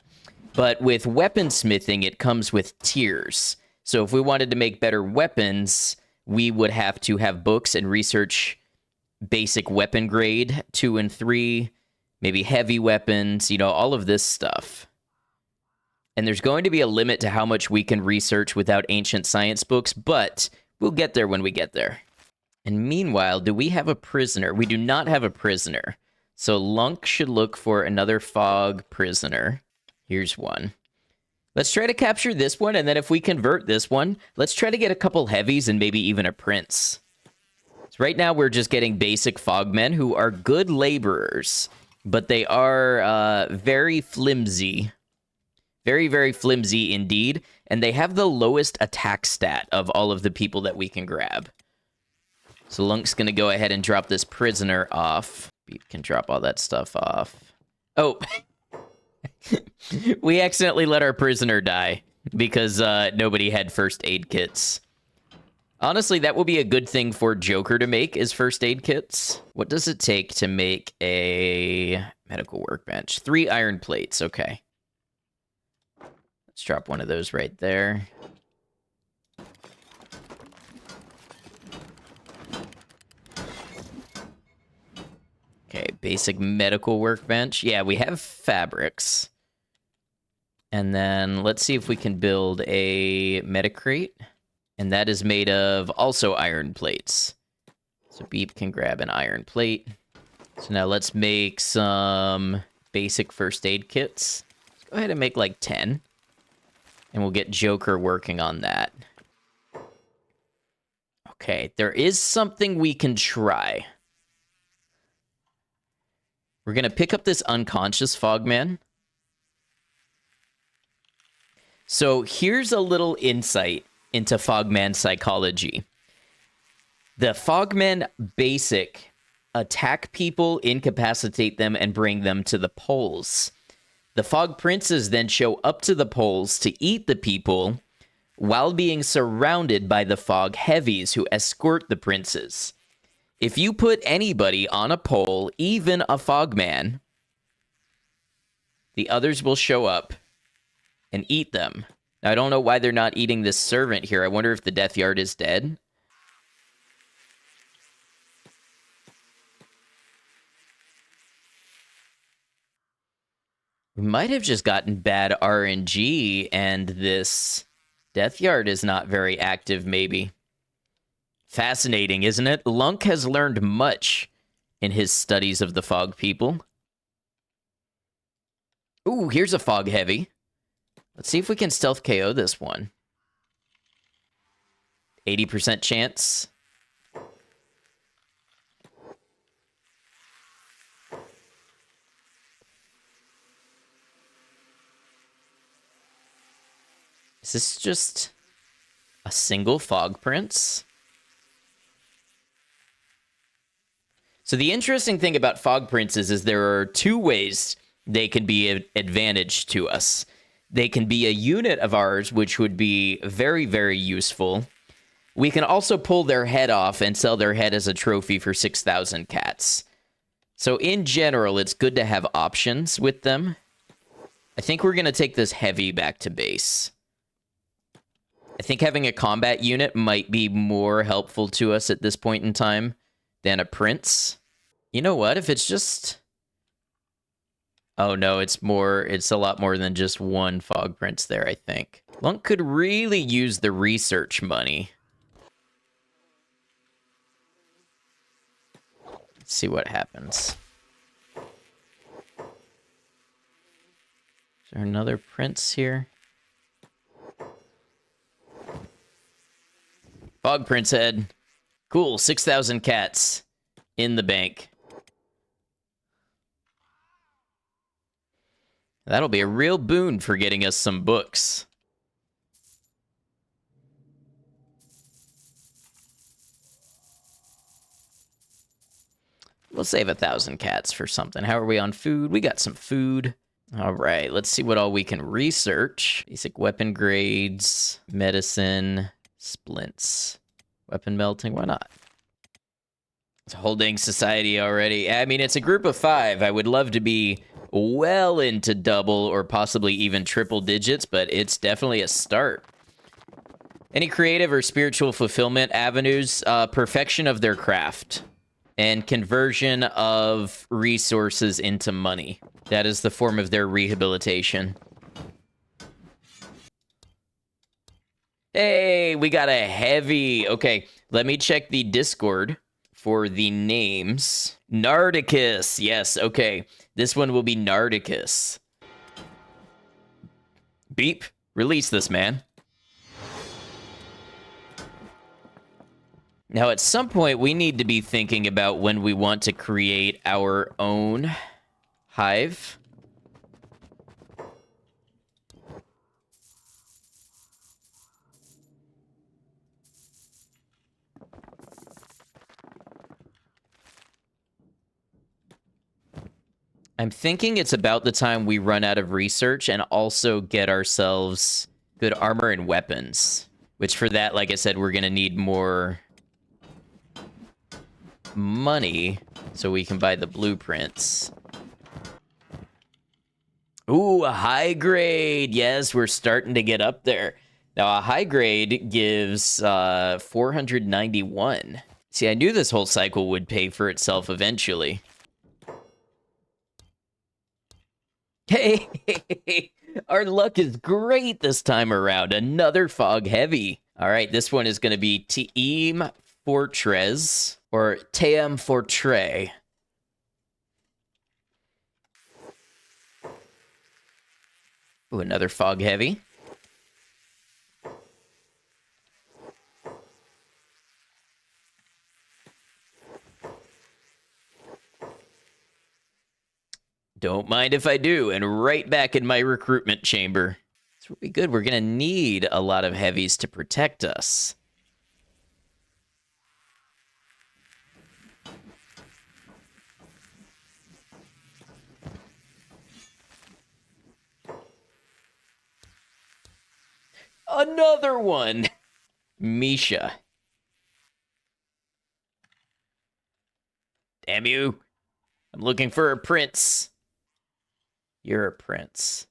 But with weaponsmithing, it comes with tiers. So if we wanted to make better weapons, we would have to have books and research basic weapon grade 2 and 3, maybe heavy weapons, you know, all of this stuff. And there's going to be a limit to how much we can research without ancient science books, but... we'll get there when we get there. And meanwhile, do we have a prisoner? We do not have a prisoner. So Lunk should look for another fog prisoner. Here's one. Let's try to capture this one, and then if we convert this one, let's try to get a couple heavies and maybe even a prince. So right now, we're just getting basic fogmen who are good laborers, but they are very flimsy. Very, very flimsy indeed. And they have the lowest attack stat of all of the people that we can grab. So Lunk's going to go ahead and drop this prisoner off. Beep can drop all that stuff off. Oh. We accidentally let our prisoner die because nobody had first aid kits. Honestly, that will be a good thing for Joker to make, is first aid kits. What does it take to make a medical workbench? 3 iron plates, okay. Let's drop one of those right there. Okay, basic medical workbench. Yeah, we have fabrics. And then let's see if we can build a metacrate. And that is made of also iron plates. So Beep can grab an iron plate. So now let's make some basic first aid kits. Let's go ahead and make like 10. And we'll get Joker working on that. Okay, there is something we can try. We're going to pick up this unconscious Fogman. So here's a little insight into Fogman psychology. The Fogmen basic attack people, incapacitate them, and bring them to the poles. The Fog Princes then show up to the poles to eat the people while being surrounded by the Fog Heavies who escort the princes. If you put anybody on a pole, even a Fogman, the others will show up and eat them. Now, I don't know why they're not eating this servant here. I wonder if the death yard is dead. We might have just gotten bad RNG, and this death yard is not very active, maybe. Fascinating, isn't it? Lunk has learned much in his studies of the fog people. Ooh, here's a fog heavy. Let's see if we can stealth KO this one. 80% chance. Is this just a single fog prince? So the interesting thing about fog princes is there are two ways they can be an advantage to us. They can be a unit of ours, which would be very, very useful. We can also pull their head off and sell their head as a trophy for 6,000 cats. So in general, it's good to have options with them. I think we're going to take this heavy back to base. I think having a combat unit might be more helpful to us at this point in time than a prince. You know what? If it's just... Oh no, it's a lot more than just one fog prince there, I think. Lunk could really use the research money. Let's see what happens. Is there another prince here? Fog prince head. Cool, 6,000 cats in the bank. That'll be a real boon for getting us some books. We'll save 1,000 cats for something. How are we on food? We got some food. All right, let's see what all we can research. Basic weapon grades, medicine, splints, weapon melting. Why not? It's a whole dang society already. I mean, it's a group of 5. I would love to be well into double or possibly even triple digits, but it's definitely a start. Any creative or spiritual fulfillment avenues? Perfection of their craft and conversion of resources into money. That is the form of their rehabilitation. Hey, we got a heavy. Okay, let me check the Discord for the names. Nardicus. Yes, okay. This one will be Nardicus. Beep. Release this man. Now, at some point, we need to be thinking about when we want to create our own hive. I'm thinking it's about the time we run out of research and also get ourselves good armor and weapons. Which for that, like I said, we're going to need more money so we can buy the blueprints. Ooh, a high grade. Yes, we're starting to get up there. Now, a high grade gives 491. See, I knew this whole cycle would pay for itself eventually. Hey, our luck is great this time around. Another fog heavy. All right, this one is going to be Team Fortress or Team Fortre. Ooh, another fog heavy. Don't mind if I do, and right back in my recruitment chamber. This will be good. We're going to need a lot of heavies to protect us. Another one! Misha. Damn you. I'm looking for a prince. You're a prince.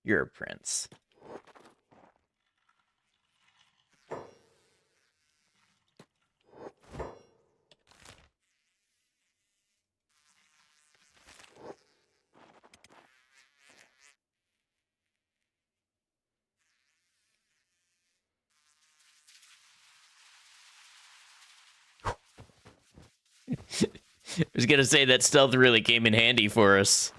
You're a prince. I was gonna say that stealth really came in handy for us.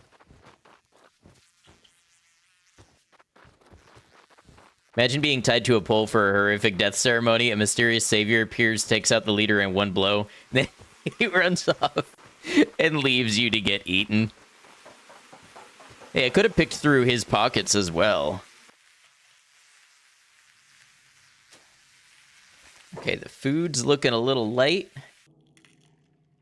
Imagine being tied to a pole for a horrific death ceremony. A mysterious savior appears, takes out the leader in one blow. Then he runs off and leaves you to get eaten. Hey, I could have picked through his pockets as well. Okay, the food's looking a little light.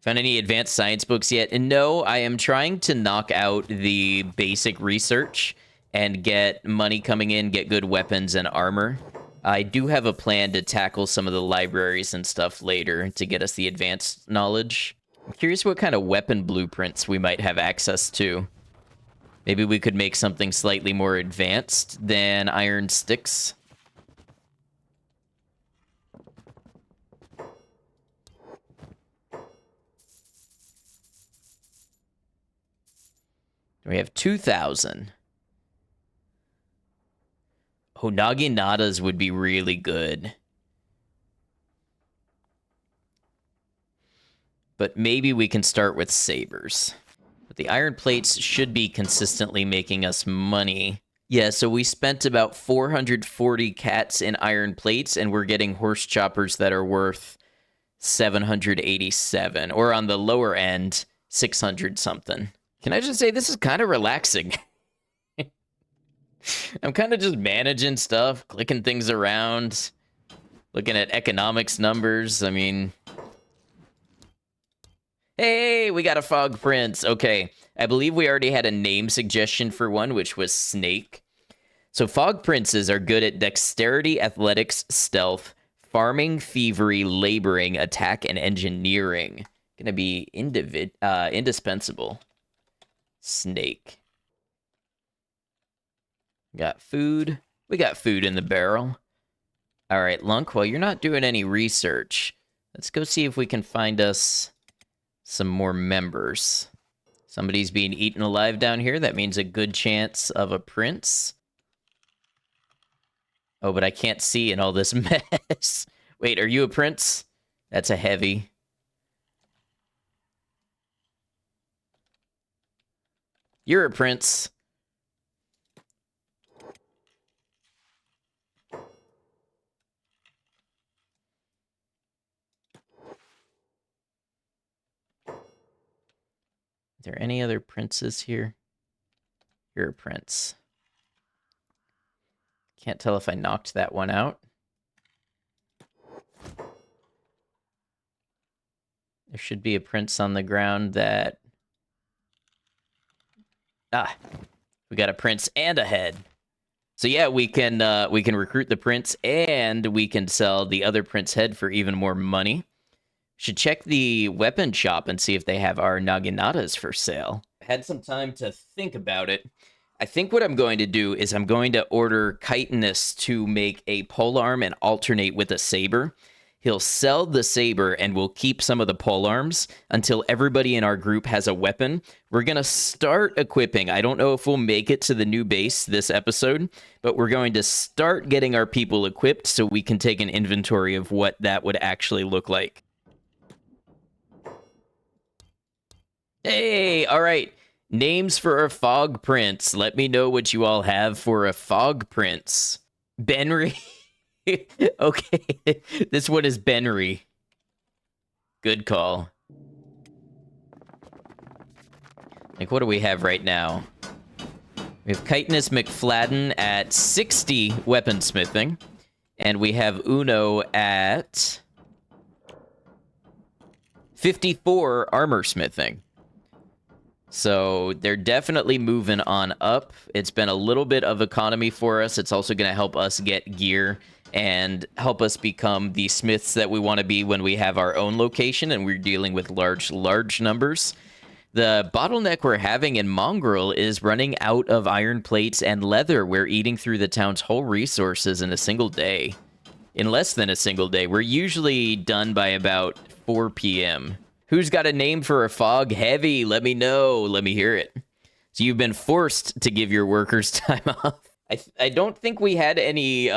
Found any advanced science books yet? And no, I am trying to knock out the basic research and get money coming in, get good weapons and armor. I do have a plan to tackle some of the libraries and stuff later to get us the advanced knowledge. I'm curious what kind of weapon blueprints we might have access to. Maybe we could make something slightly more advanced than iron sticks. We have 2,000. Oh, Naginatas would be really good. But maybe we can start with sabers. But the iron plates should be consistently making us money. Yeah, so we spent about 440 cats in iron plates, and we're getting horse choppers that are worth 787. Or on the lower end, 600 something. Can I just say this is kind of relaxing? I'm kind of just managing stuff, clicking things around, looking at economics numbers. I mean, hey, we got a fog prince. Okay, I believe we already had a name suggestion for one, which was Snake. So fog princes are good at dexterity, athletics, stealth, farming, thievery, laboring, attack, and engineering. Gonna be indispensable. Snake. Got food. We got food in the barrel. All right, Lunk, well, you're not doing any research. Let's go see if we can find us some more members. Somebody's being eaten alive down here. That means a good chance of a prince. Oh, but I can't see in all this mess. Wait, are you a prince? That's a heavy. You're a prince. Are there any other princes here? You're a prince. Can't tell if I knocked that one out. There should be a prince on the ground that... Ah, we got a prince and a head. So yeah, we can recruit the prince and we can sell the other prince head for even more money. Should check the weapon shop and see if they have our Naginatas for sale. I had some time to think about it. I think what I'm going to do is I'm going to order Chitinous to make a polearm and alternate with a saber. He'll sell the saber and we'll keep some of the polearms until everybody in our group has a weapon. We're going to start equipping. I don't know if we'll make it to the new base this episode, but we're going to start getting our people equipped so we can take an inventory of what that would actually look like. Hey, all right. Names for a fog prince. Let me know what you all have for a fog prince. Benry. Okay, this one is Benry. Good call. Like, what do we have right now? We have Chitinous McFladden at 60 weaponsmithing. And we have Uno at 54 armor smithing. So they're definitely moving on up. It's been a little bit of economy for us. It's also going to help us get gear and help us become the smiths that we want to be when we have our own location and we're dealing with large numbers. The bottleneck we're having in Mongrel is running out of iron plates and leather. We're eating through the town's whole resources in a single day. In less than a single day. We're usually done by about 4 p.m. Who's got a name for a fog heavy? Let me know. Let me hear it. So you've been forced to give your workers time off. I don't think we had any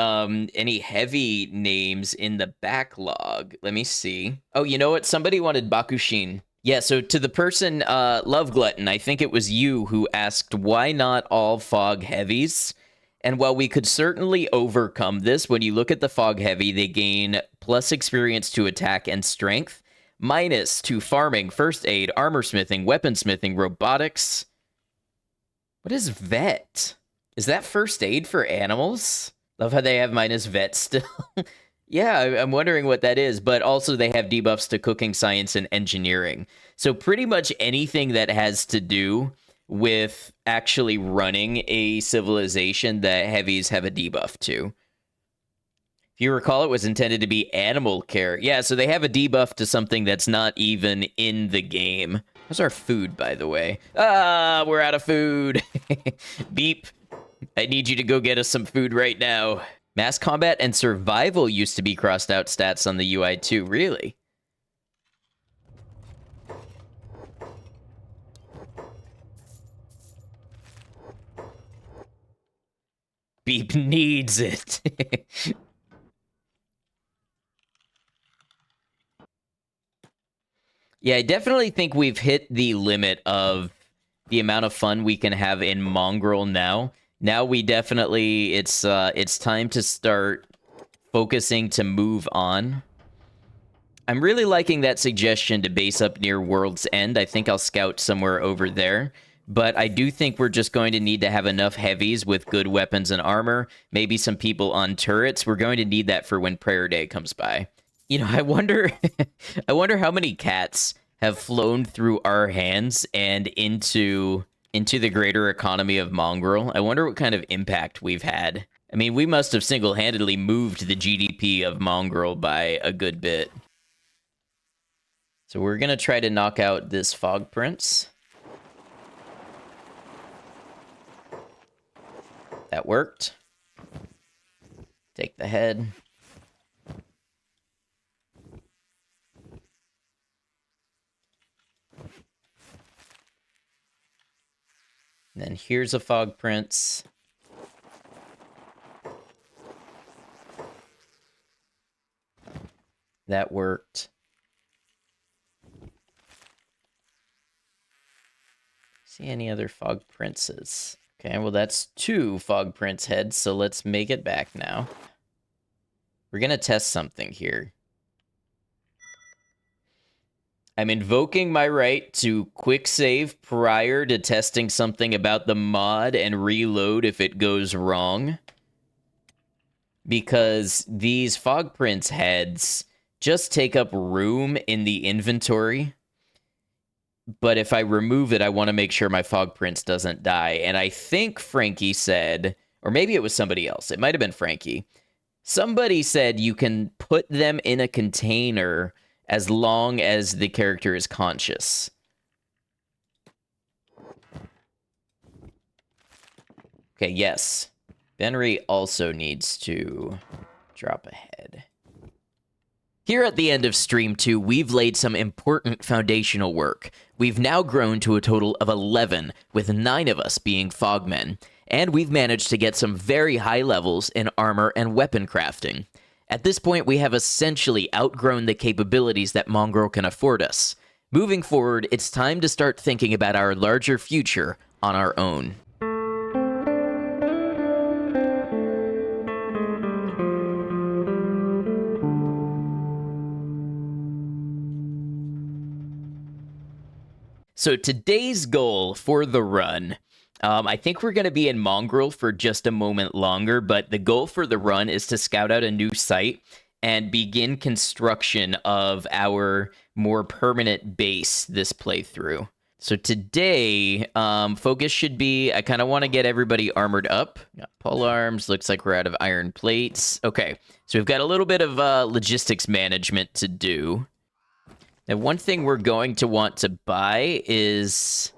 heavy names in the backlog. Let me see. Oh, you know what? Somebody wanted Bakushin. Yeah, so to the person, Love Glutton, I think it was you who asked, why not all fog heavies? And while we could certainly overcome this, when you look at the fog heavy, they gain plus experience to attack and strength, minus to farming, first aid, armor smithing, weaponsmithing, robotics. What is vet? Is that first aid for animals? Love how they have minus vet still. Yeah, I'm wondering what that is, but also they have debuffs to cooking, science, and engineering. So pretty much anything that has to do with actually running a civilization, the heavies have a debuff to. If you recall, it was intended to be animal care. Yeah, so they have a debuff to something that's not even in the game. How's our food, by the way? Ah, we're out of food. Beep. I need you to go get us some food right now. Mass combat and survival used to be crossed out stats on the UI too. Really? Beep needs it. Yeah, I definitely think we've hit the limit of the amount of fun we can have in Mongrel now. Now we definitely, it's time to start focusing to move on. I'm really liking that suggestion to base up near World's End. I think I'll scout somewhere over there. But I do think we're just going to need to have enough heavies with good weapons and armor. Maybe some people on turrets. We're going to need that for when Prayer Day comes by. You know, I wonder I wonder how many cats have flown through our hands and into the greater economy of Mongrel. I wonder what kind of impact we've had. I mean, we must have single-handedly moved the GDP of Mongrel by a good bit. So we're going to try to knock out this Fog Prince. That worked. Take the head. And then here's a Fog Prince. That worked. See any other Fog Princes? Okay, well that's 2 Fog Prince heads, so let's make it back now. We're gonna test something here. I'm invoking my right to quick save prior to testing something about the mod and reload if it goes wrong. Because these Fog Prince heads just take up room in the inventory. But if I remove it, I want to make sure my Fog Prince doesn't die. And I think Frankie said, or maybe it was somebody else. It might have been Frankie. Somebody said you can put them in a container as long as the character is conscious. Okay, yes. Benry also needs to drop a head. Here at the end of Stream 2, we've laid some important foundational work. We've now grown to a total of 11, with 9 of us being Fogmen, and we've managed to get some very high levels in armor and weapon crafting. At this point, we have essentially outgrown the capabilities that Mongrel can afford us. Moving forward, it's time to start thinking about our larger future on our own. So today's goal for the run, I think we're going to be in Mongrel for just a moment longer, but the goal for the run is to scout out a new site and begin construction of our more permanent base this playthrough. So today, focus should be, I kind of want to get everybody armored up. Got pole arms, looks like we're out of iron plates. Okay, so we've got a little bit of logistics management to do. Now, one thing we're going to want to buy is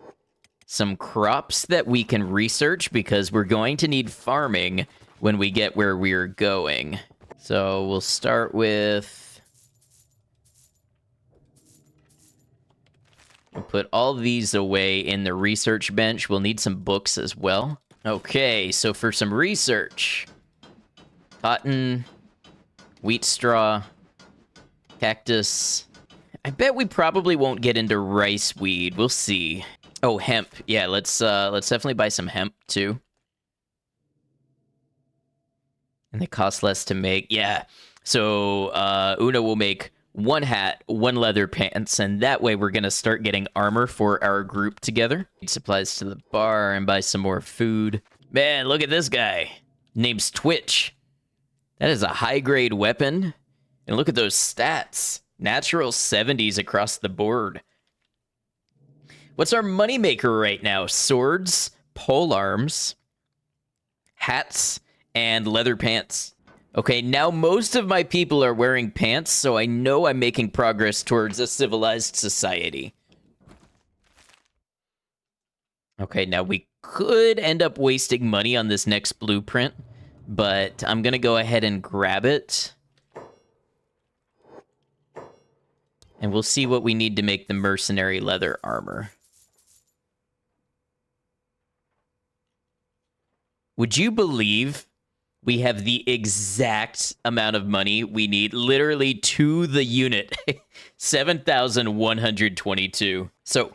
some crops that we can research because we're going to need farming when we get where we're going. So we'll start with... We'll put all these away in the research bench. We'll need some books as well. Okay, so for some research. Cotton, wheat straw, cactus. I bet we probably won't get into rice weed. We'll see. Oh, hemp. Yeah, let's definitely buy some hemp too. And they cost less to make. Yeah. So Una will make one hat, one leather pants, and that way we're going to start getting armor for our group together. Need supplies to the bar and buy some more food. Man, look at this guy. Name's Twitch. That is a high-grade weapon. And look at those stats. Natural 70s across the board. What's our moneymaker right now? Swords, pole arms, hats, and leather pants. Okay, now most of my people are wearing pants, so I know I'm making progress towards a civilized society. Okay, now we could end up wasting money on this next blueprint, but I'm gonna go ahead and grab it. And we'll see what we need to make the mercenary leather armor. Would you believe we have the exact amount of money we need, literally to the unit? 7,122. So,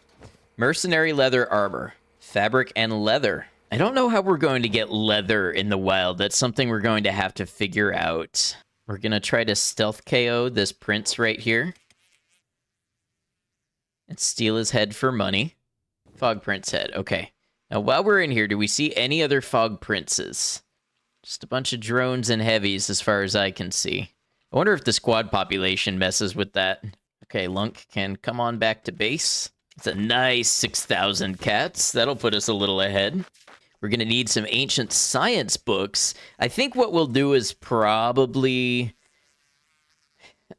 mercenary leather armor, fabric and leather. I don't know how we're going to get leather in the wild. That's something we're going to have to figure out. We're going to try to stealth KO this prince right here. And steal his head for money. Fog Prince head. Okay. Now, while we're in here, do we see any other Fog Princes? Just a bunch of drones and heavies as far as I can see. I wonder if the squad population messes with that. Okay, Lunk can come on back to base. It's a nice 6,000 cats. That'll put us a little ahead. We're going to need some ancient science books. I think what we'll do is probably...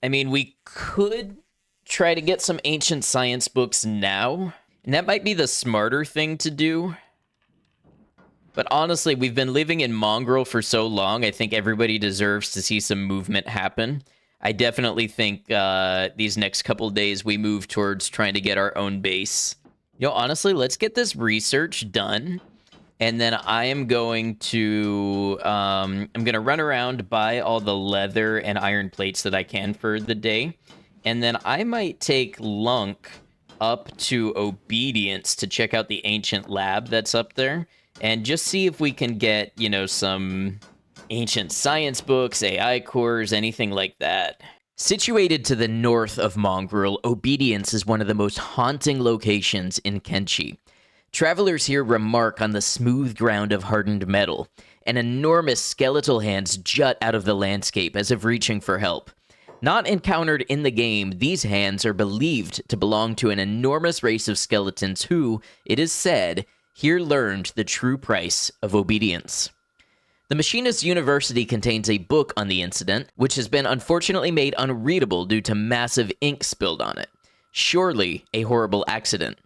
I mean, we could try to get some ancient science books now. And that might be the smarter thing to do. But honestly, we've been living in Mongrel for so long, I think everybody deserves to see some movement happen. I definitely think these next couple days we move towards trying to get our own base. You know, honestly, let's get this research done. And then I am going to run around, buy all the leather and iron plates that I can for the day. And then I might take Lunk up to Obedience to check out the ancient lab that's up there. And just see if we can get, you know, some ancient science books, AI cores, anything like that. Situated to the north of Mongrel, Obedience is one of the most haunting locations in Kenshi. Travelers here remark on the smooth ground of hardened metal, and enormous skeletal hands jut out of the landscape as if reaching for help. Not encountered in the game, these hands are believed to belong to an enormous race of skeletons who, it is said, here learned the true price of obedience. The Machinist University contains a book on the incident, which has been unfortunately made unreadable due to massive ink spilled on it. Surely a horrible accident.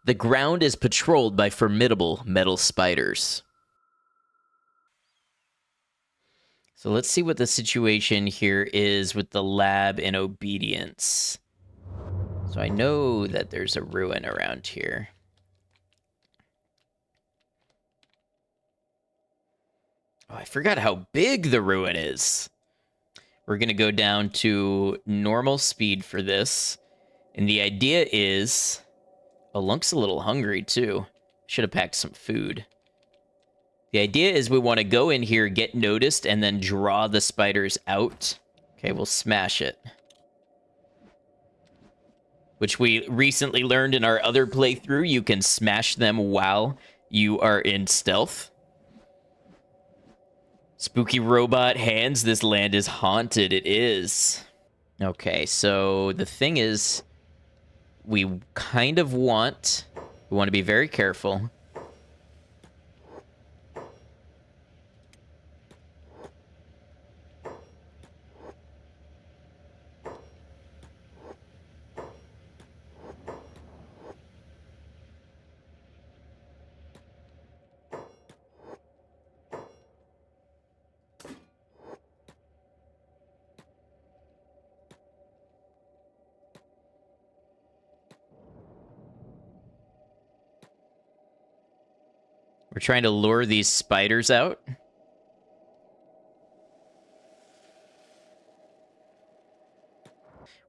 The ground is patrolled by formidable metal spiders. So let's see what the situation here is with the lab and Obedience. So I know that there's a ruin around here. Oh, I forgot how big the ruin is. We're going to go down to normal speed for this. And the idea is... Oh, Lunk's a little hungry, too. Should have packed some food. The idea is we want to go in here, get noticed, and then draw the spiders out. Okay, we'll smash it. Which we recently learned in our other playthrough. You can smash them while you are in stealth. Spooky robot hands. This land is haunted. It is. Okay, so the thing is, we kind of want We want to be very careful. We're trying to lure these spiders out.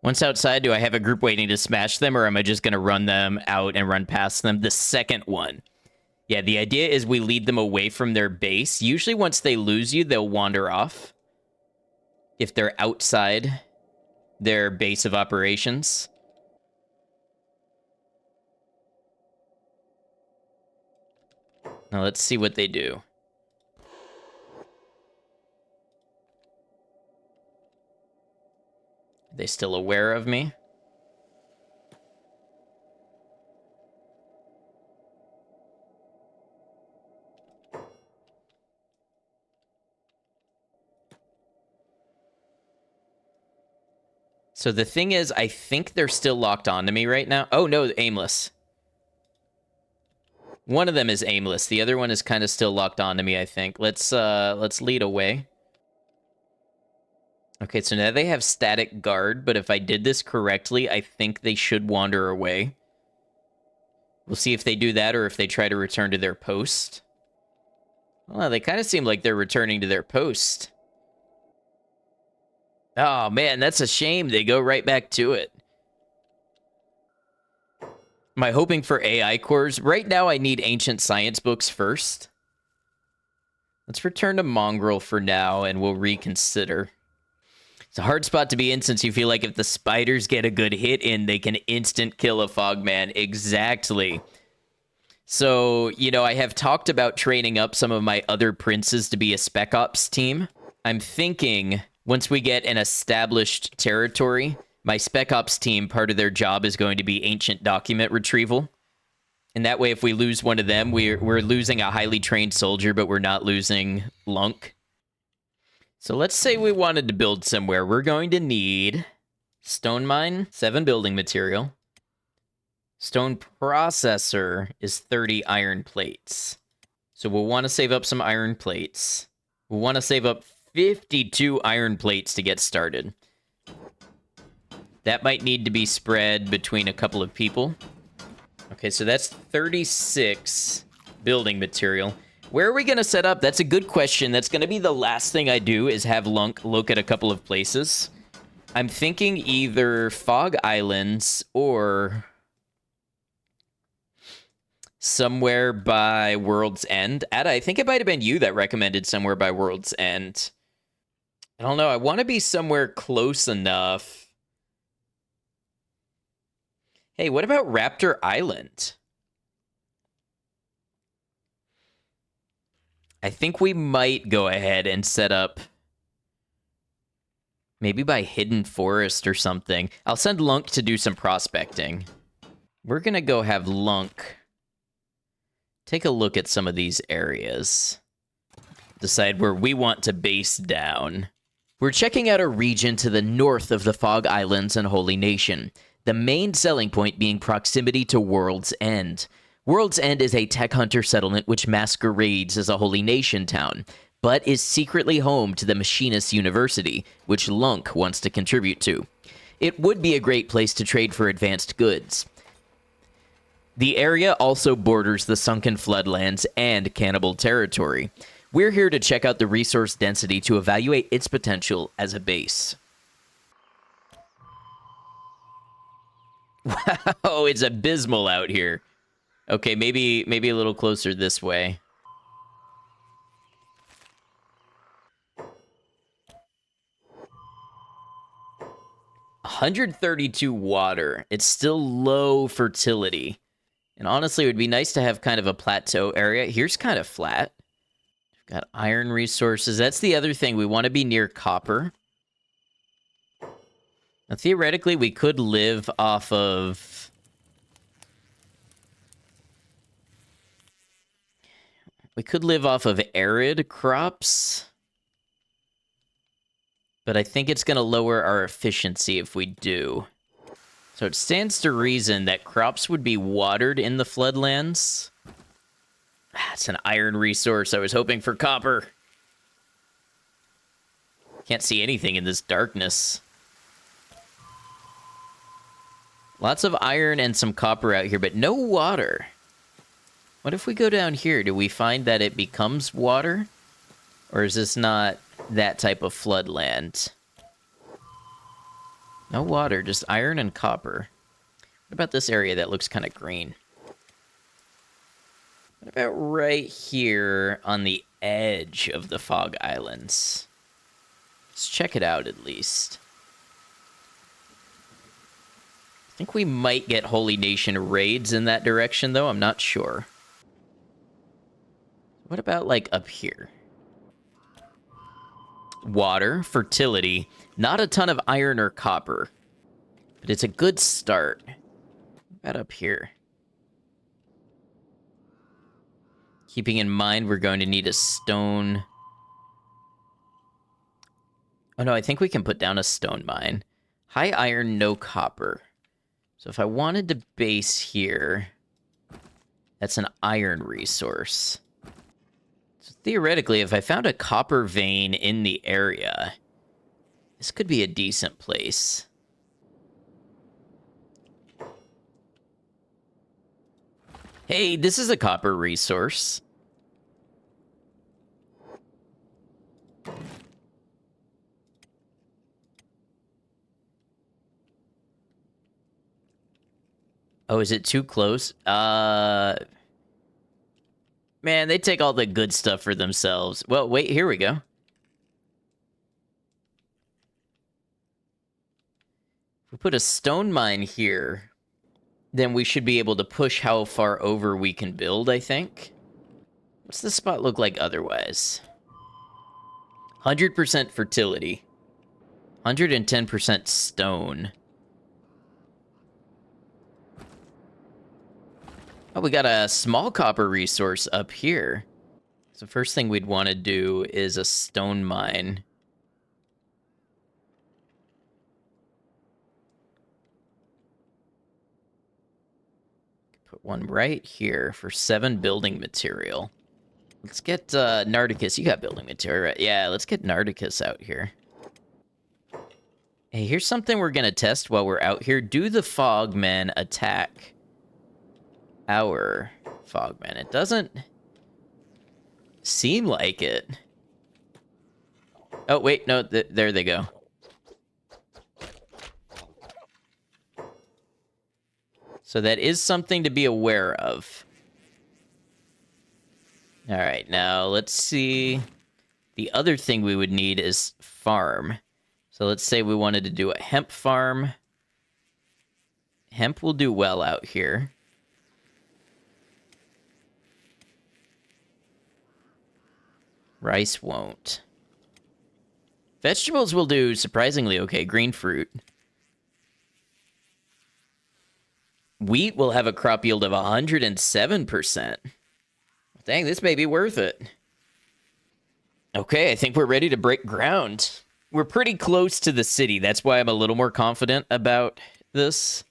Once outside, do I have a group waiting to smash them, or am I just going to run them out and run past them? The second one. Yeah, the idea is we lead them away from their base. Usually once they lose you, they'll wander off. If they're outside their base of operations. Now let's see what they do. Are they still aware of me? So the thing is, I think they're still locked onto me right now. Oh, no, aimless. One of them is aimless. The other one is kind of still locked onto me, I think. Let's lead away. Okay, so now they have static guard, but if I did this correctly, I think they should wander away. We'll see if they do that or if they try to return to their post. Well, they kind of seem like they're returning to their post. Oh, man, that's a shame. They go right back to it. Am I hoping for AI cores? Right now, I need ancient science books first. Let's return to Mongrel for now, and we'll reconsider. It's a hard spot to be in since you feel like if the spiders get a good hit in, they can instant kill a Fogman. Exactly. So, you know, I have talked about training up some of my other princes to be a spec ops team. I'm thinking once we get an established territory, my spec ops team, part of their job is going to be ancient document retrieval. And that way, if we lose one of them, we're losing a highly trained soldier, but we're not losing Lunk. So let's say we wanted to build somewhere. We're going to need stone mine, 7 building material. Stone processor is 30 iron plates. So we'll want to save up some iron plates. We'll want to save up 52 iron plates to get started. That might need to be spread between a couple of people. Okay, so that's 36 building material. Where are we going to set up? That's a good question. That's going to be the last thing I do is have Lunk look at a couple of places. I'm thinking either Fog Islands or somewhere by World's End. Ada, I think it might have been you that recommended somewhere by World's End. I don't know. I want to be somewhere close enough. Hey, what about Raptor Island? I think we might go ahead and set up maybe by Hidden Forest or something. I'll send Lunk to do some prospecting. We're going to go have Lunk take a look at some of these areas. Decide where we want to base down. We're checking out a region to the north of the Fog Islands and Holy Nation. The main selling point being proximity to World's End. World's End is a tech hunter settlement which masquerades as a Holy Nation town, but is secretly home to the Machinist University, which Lunk wants to contribute to. It would be a great place to trade for advanced goods. The area also borders the sunken floodlands and cannibal territory. We're here to check out the resource density to evaluate its potential as a base. Wow, it's abysmal out here. Okay, maybe a little closer this way. $132 water. It's still low fertility. And honestly, it would be nice to have kind of a plateau area. Here's kind of flat. We've got iron resources. That's the other thing. We want to be near copper. Now, theoretically, we could live off of We could live off of arid crops, but I think it's going to lower our efficiency if we do. So it stands to reason that crops would be watered in the floodlands. It's an iron resource. I was hoping for copper. Can't see anything in this darkness. Lots of iron and some copper out here, but no water. What if we go down here? Do we find that it becomes water? Or is this not that type of floodland? No water, just iron and copper. What about this area that looks kind of green? What about right here on the edge of the Fog Islands? Let's check it out at least. I think we might get Holy Nation raids in that direction, though. I'm not sure. What about, like, up here? Water, fertility, not a ton of iron or copper, but it's a good start. What about up here? Keeping in mind we're going to need a stone. Oh no, I think we can put down a stone mine. High iron, no copper. So if I wanted to base here, that's an iron resource. So theoretically, if I found a copper vein in the area, this could be a decent place. Hey, this is a copper resource. Oh, is it too close? Man, they take all the good stuff for themselves. Well, wait, here we go. If we put a stone mine here, then we should be able to push how far over we can build, I think. What's the spot look like otherwise? 100% fertility. 110% stone. Oh, we got a small copper resource up here. So first thing we'd want to do is a stone mine. Put one right here for 7 building material. Let's get Nardicus. You got building material, right? Yeah, let's get Nardicus out here. Hey, here's something we're going to test while we're out here. Do the Fogmen attack our Fogmen? It doesn't seem like it. Oh, wait, no, there they go. So that is something to be aware of. All right, now let's see. The other thing we would need is farm. So let's say we wanted to do a hemp farm. Hemp will do well out here. Rice won't. Vegetables will do surprisingly okay. Green fruit. Wheat will have a crop yield of 107%. Dang, this may be worth it. Okay, I think we're ready to break ground. We're pretty close to the city. That's why I'm a little more confident about this.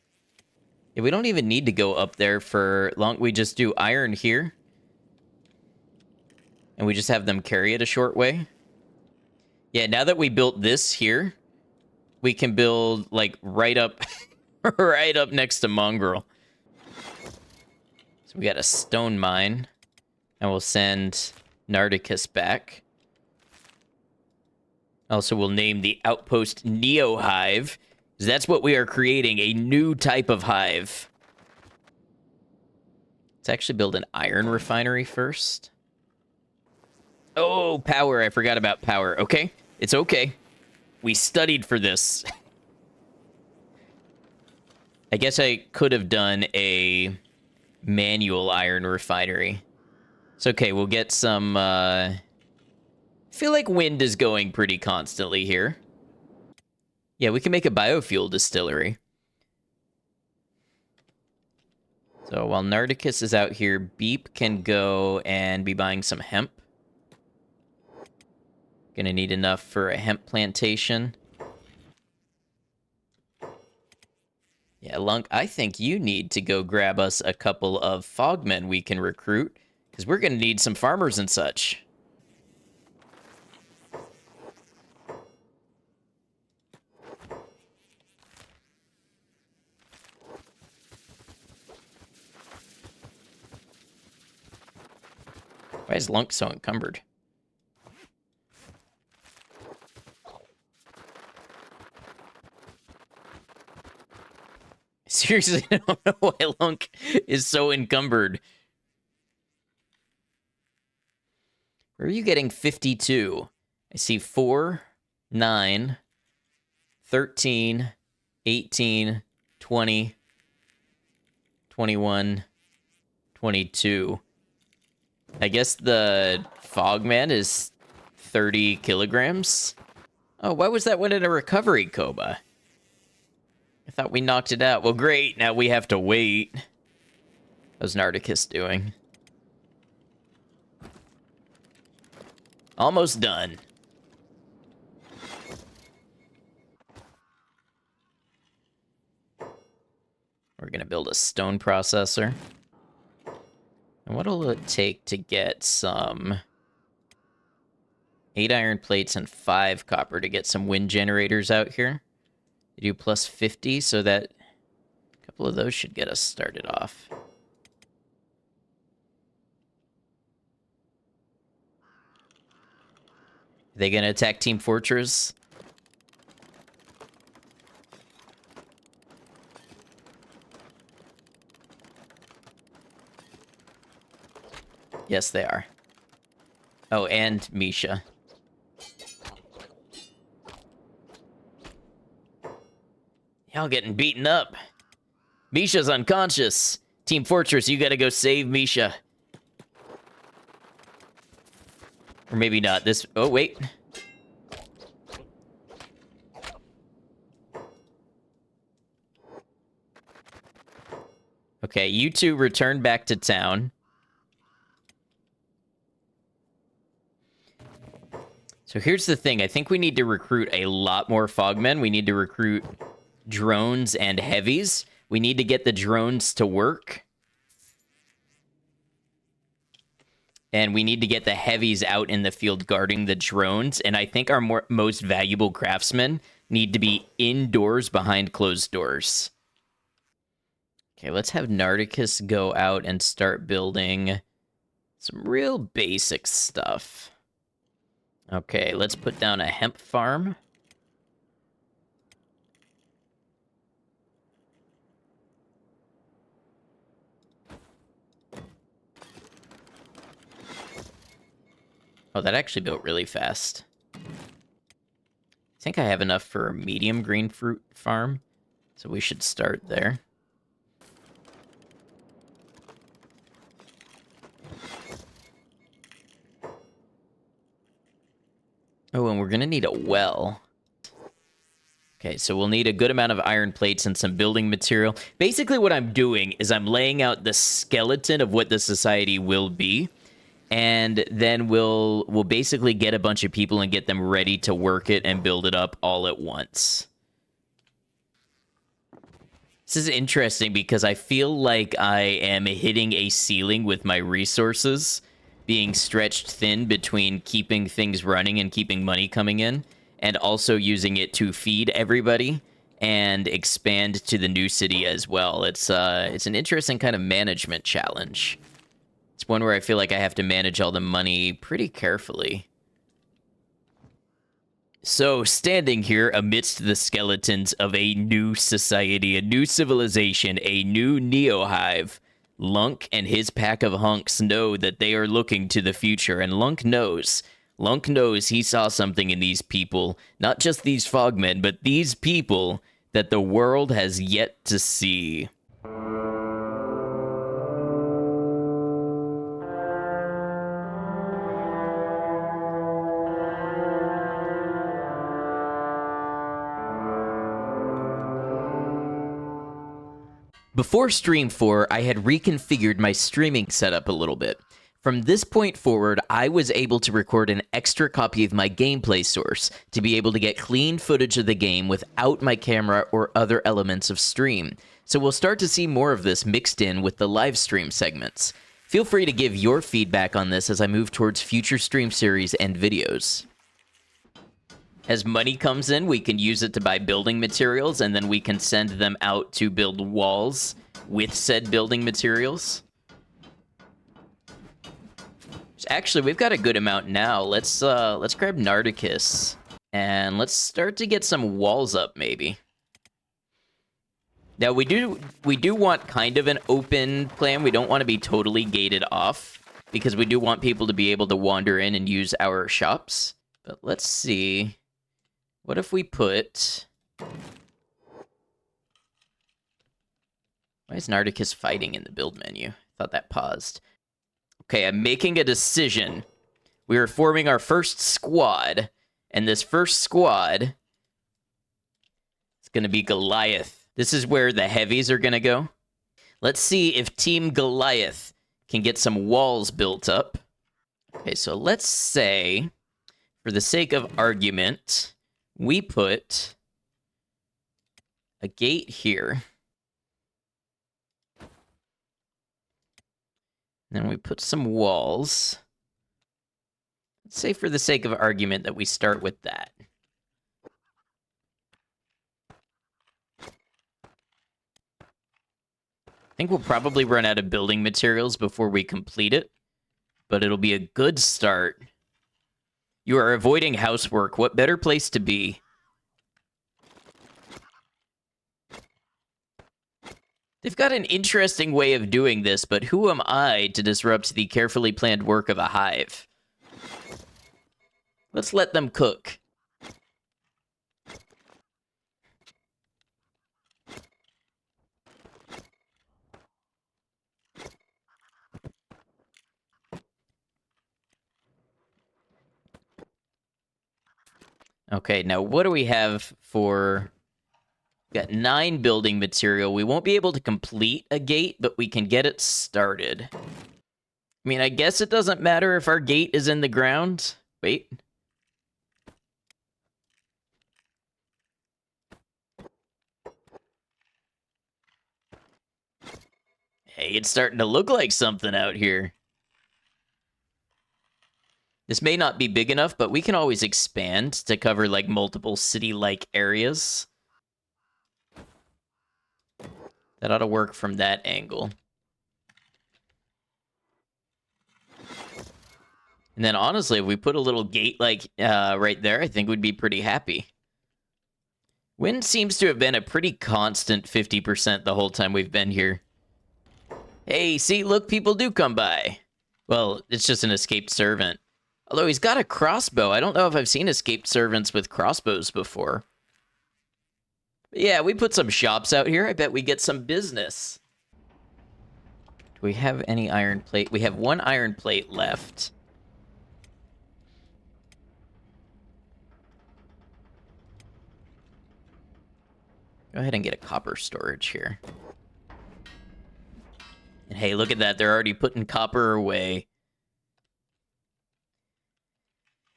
Yeah, we don't even need to go up there for long. We just do iron here. And we just have them carry it a short way. Yeah, now that we built this here, we can build, like, right up right up next to Mongrel. So we got a stone mine. And we'll send Nardicus back. Also, we'll name the outpost Neo Hive. Because that's what we are creating, a new type of hive. Let's actually build an iron refinery first. Oh, power. I forgot about power. Okay, it's okay. We studied for this. I guess I could have done a manual iron refinery. It's okay, we'll get some, I feel like wind is going pretty constantly here. Yeah, we can make a biofuel distillery. So while Nardicus is out here, Beep can go and be buying some hemp. Gonna need enough for a hemp plantation. Yeah, Lunk, I think you need to go grab us a couple of Fogmen we can recruit, because we're gonna need some farmers and such. Why is Lunk so encumbered? Seriously, I don't know why Lunk is so encumbered. Where are you getting 52? I see 4, 9, 13, 18, 20, 21, 22. I guess the Fogman is 30 kilograms. Oh, why was that one in a recovery coma? I thought we knocked it out. Well, great. Now we have to wait. How's Nardicus doing? Almost done. We're going to build a stone processor. And what will it take to get some 8 iron plates and 5 copper to get some wind generators out here? They do plus 50, so that a couple of those should get us started off. Are they going to attack Team Fortress? Yes, they are. Oh, and Misha. Y'all getting beaten up. Misha's unconscious. Team Fortress, you gotta go save Misha. Or maybe not. This... Oh, wait. Okay, you two return back to town. So here's the thing. I think we need to recruit a lot more Fogmen. We need to recruit drones and heavies. We need to get the drones to work. And we need to get the heavies out in the field guarding the drones. And I think our most valuable craftsmen need to be indoors behind closed doors. Okay, let's have Nardicus go out and start building some real basic stuff. Okay, let's put down a hemp farm. Oh, that actually built really fast. I think I have enough for a medium green fruit farm, so we should start there. Oh, and we're gonna need a well. Okay, so we'll need a good amount of iron plates and some building material. Basically what I'm doing is I'm laying out the skeleton of what the society will be, and then we'll basically get a bunch of people and get them ready to work it and build it up all at once. This is interesting because I feel like I am hitting a ceiling with my resources, being stretched thin between keeping things running and keeping money coming in, and also using it to feed everybody and expand to the new city as well. It's an interesting kind of management challenge. It's one where I feel like I have to manage all the money pretty carefully. So, standing here amidst the skeletons of a new society, a new civilization, a new Neo-Hive, Lunk and his pack of hunks know that they are looking to the future, and Lunk knows. Lunk knows he saw something in these people, not just these Fogmen, but these people that the world has yet to see. Before Stream 4, I had reconfigured my streaming setup a little bit. From this point forward, I was able to record an extra copy of my gameplay source to be able to get clean footage of the game without my camera or other elements of stream. So we'll start to see more of this mixed in with the live stream segments. Feel free to give your feedback on this as I move towards future stream series and videos. As money comes in, we can use it to buy building materials, and then we can send them out to build walls with said building materials. Actually, we've got a good amount now. Let's grab Nardicus, and let's start to get some walls up, maybe. Now, we do want kind of an open plan. We don't want to be totally gated off, because we do want people to be able to wander in and use our shops. But let's see. What if we put... Why is Nardicus fighting in the build menu? I thought that paused. Okay, I'm making a decision. We are forming our first squad, and this first squad is going to be Goliath. This is where the heavies are going to go. Let's see if Team Goliath can get some walls built up. Okay, so let's say, for the sake of argument, we put a gate here. Then we put some walls. Let's say for the sake of argument that we start with that. I think we'll probably run out of building materials before we complete it, but it'll be a good start. You are avoiding housework. What better place to be? They've got an interesting way of doing this, but who am I to disrupt the carefully planned work of a hive? Let's let them cook. Okay, now what do we have for... We got 9 building material. We won't be able to complete a gate, but we can get it started. I mean, I guess it doesn't matter if our gate is in the ground. Wait. Hey, it's starting to look like something out here. This may not be big enough, but we can always expand to cover, like, multiple city-like areas. That ought to work from that angle. And then, honestly, if we put a little gate, like, right there, I think we'd be pretty happy. Wind seems to have been a pretty constant 50% the whole time we've been here. Hey, see, look, people do come by. Well, it's just an escaped servant. Although he's got a crossbow. I don't know if I've seen escaped servants with crossbows before. But yeah, we put some shops out here. I bet we get some business. Do we have any iron plate? We have 1 iron plate left. Go ahead and get a copper storage here. And hey, look at that. They're already putting copper away.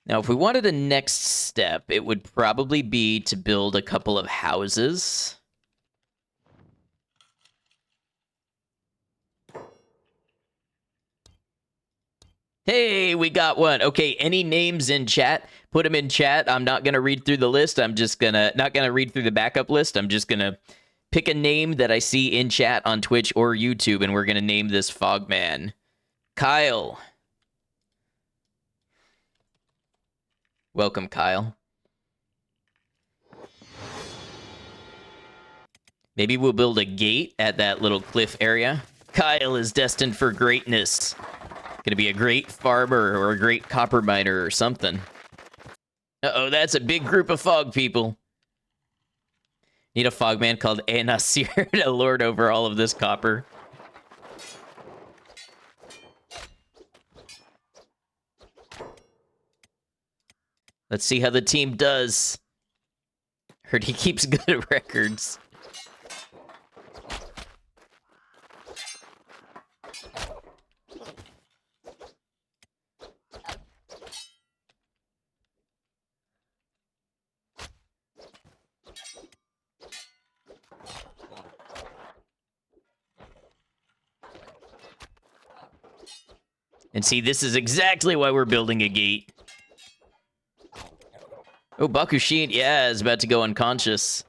Now, if we wanted a next step, it would probably be to build a couple of houses. Hey, we got one. Okay, any names in chat? Put them in chat. I'm not going to read through the list. I'm just not going to read through the backup list. I'm just going to pick a name that I see in chat on Twitch or YouTube, and we're going to name this Fogman. Kyle. Welcome, Kyle. Maybe we'll build a gate at that little cliff area. Kyle is destined for greatness. Gonna be a great farmer or a great copper miner or something. Uh-oh, that's a big group of fog people. Need a fogman called Enasir to lord over all of this copper. Let's see how the team does. Heard he keeps good records. And see, this is exactly why we're building a gate. Oh, Bakushin, yeah, is about to go unconscious.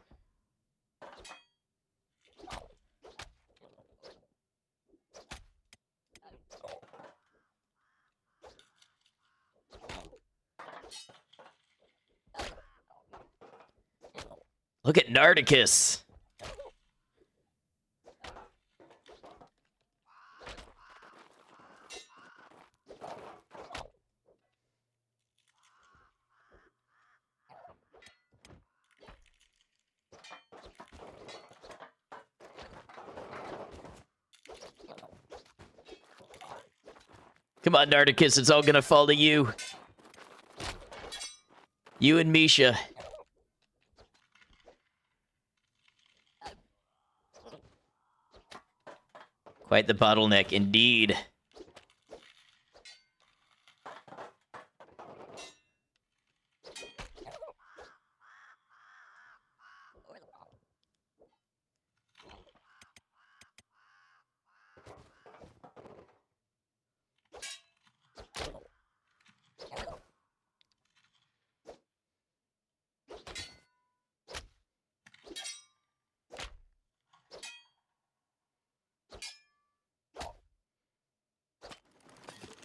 Look at Nardicus. Come on, Nardicus, it's all gonna fall to you. You and Misha. Quite the bottleneck, indeed.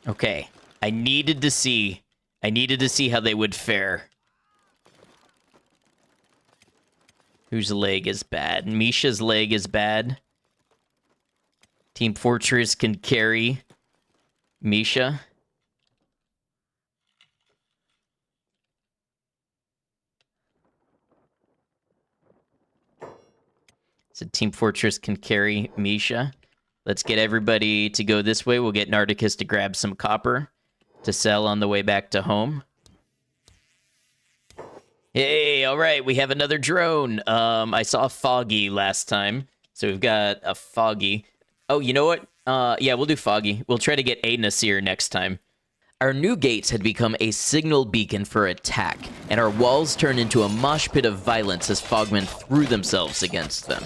Okay, I needed to see how they would fare. Whose leg is bad? Misha's leg is bad. Team Fortress can carry Misha. So Team Fortress can carry Misha. Let's get everybody to go this way. We'll get Nardicus to grab some copper to sell on the way back to home. Hey, all right, we have another drone. I saw Foggy last time, so we've got a Foggy. Oh, you know what? Yeah, we'll do Foggy. We'll try to get a Nasir next time. Our new gates had become a signal beacon for attack, and our walls turned into a mosh pit of violence as Fogmen threw themselves against them.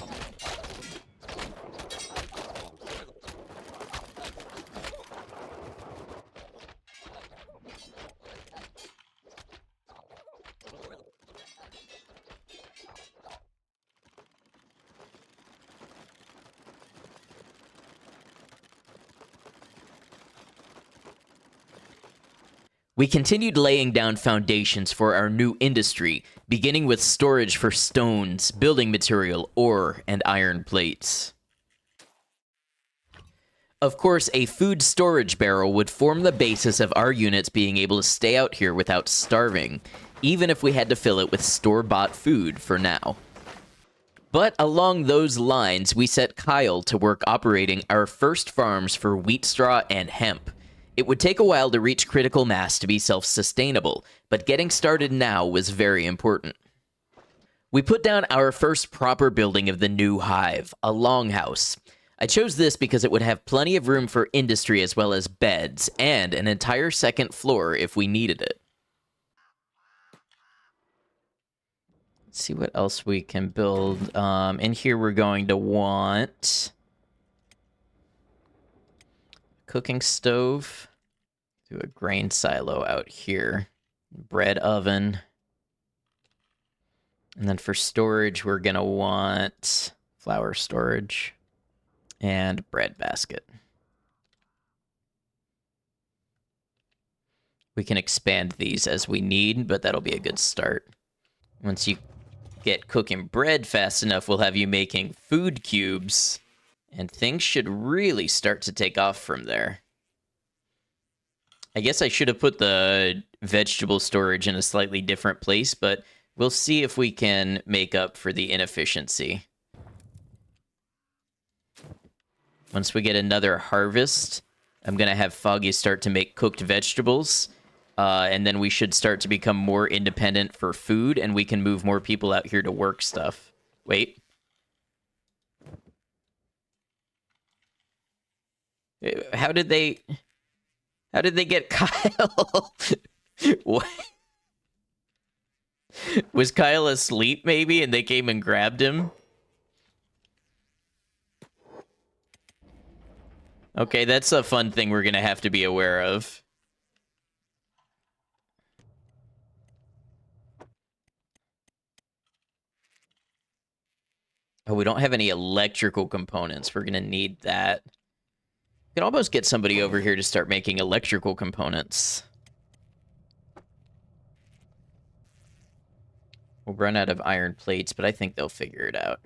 We continued laying down foundations for our new industry, beginning with storage for stones, building material, ore, and iron plates. Of course, a food storage barrel would form the basis of our units being able to stay out here without starving, even if we had to fill it with store-bought food for now. But along those lines, we set Kyle to work operating our first farms for wheat straw and hemp. It would take a while to reach critical mass to be self-sustainable, but getting started now was very important. We put down our first proper building of the new hive, a longhouse. I chose this because it would have plenty of room for industry as well as beds, and an entire second floor if we needed it. Let's see what else we can build. In here we're going to want cooking stove. Do a grain silo out here. Bread oven. And then for storage, we're going to want flour storage and bread basket. We can expand these as we need, but that'll be a good start. Once you get cooking bread fast enough, we'll have you making food cubes. And things should really start to take off from there. I guess I should have put the vegetable storage in a slightly different place, but we'll see if we can make up for the inefficiency. Once we get another harvest, I'm going to have Foggy start to make cooked vegetables, and then we should start to become more independent for food, and we can move more people out here to work stuff. Wait. How did they get Kyle? What? Was Kyle asleep, maybe, and they came and grabbed him? Okay, that's a fun thing we're gonna have to be aware of. Oh, we don't have any electrical components. We're gonna need that. We can almost get somebody over here to start making electrical components. We'll run out of iron plates, but I think they'll figure it out.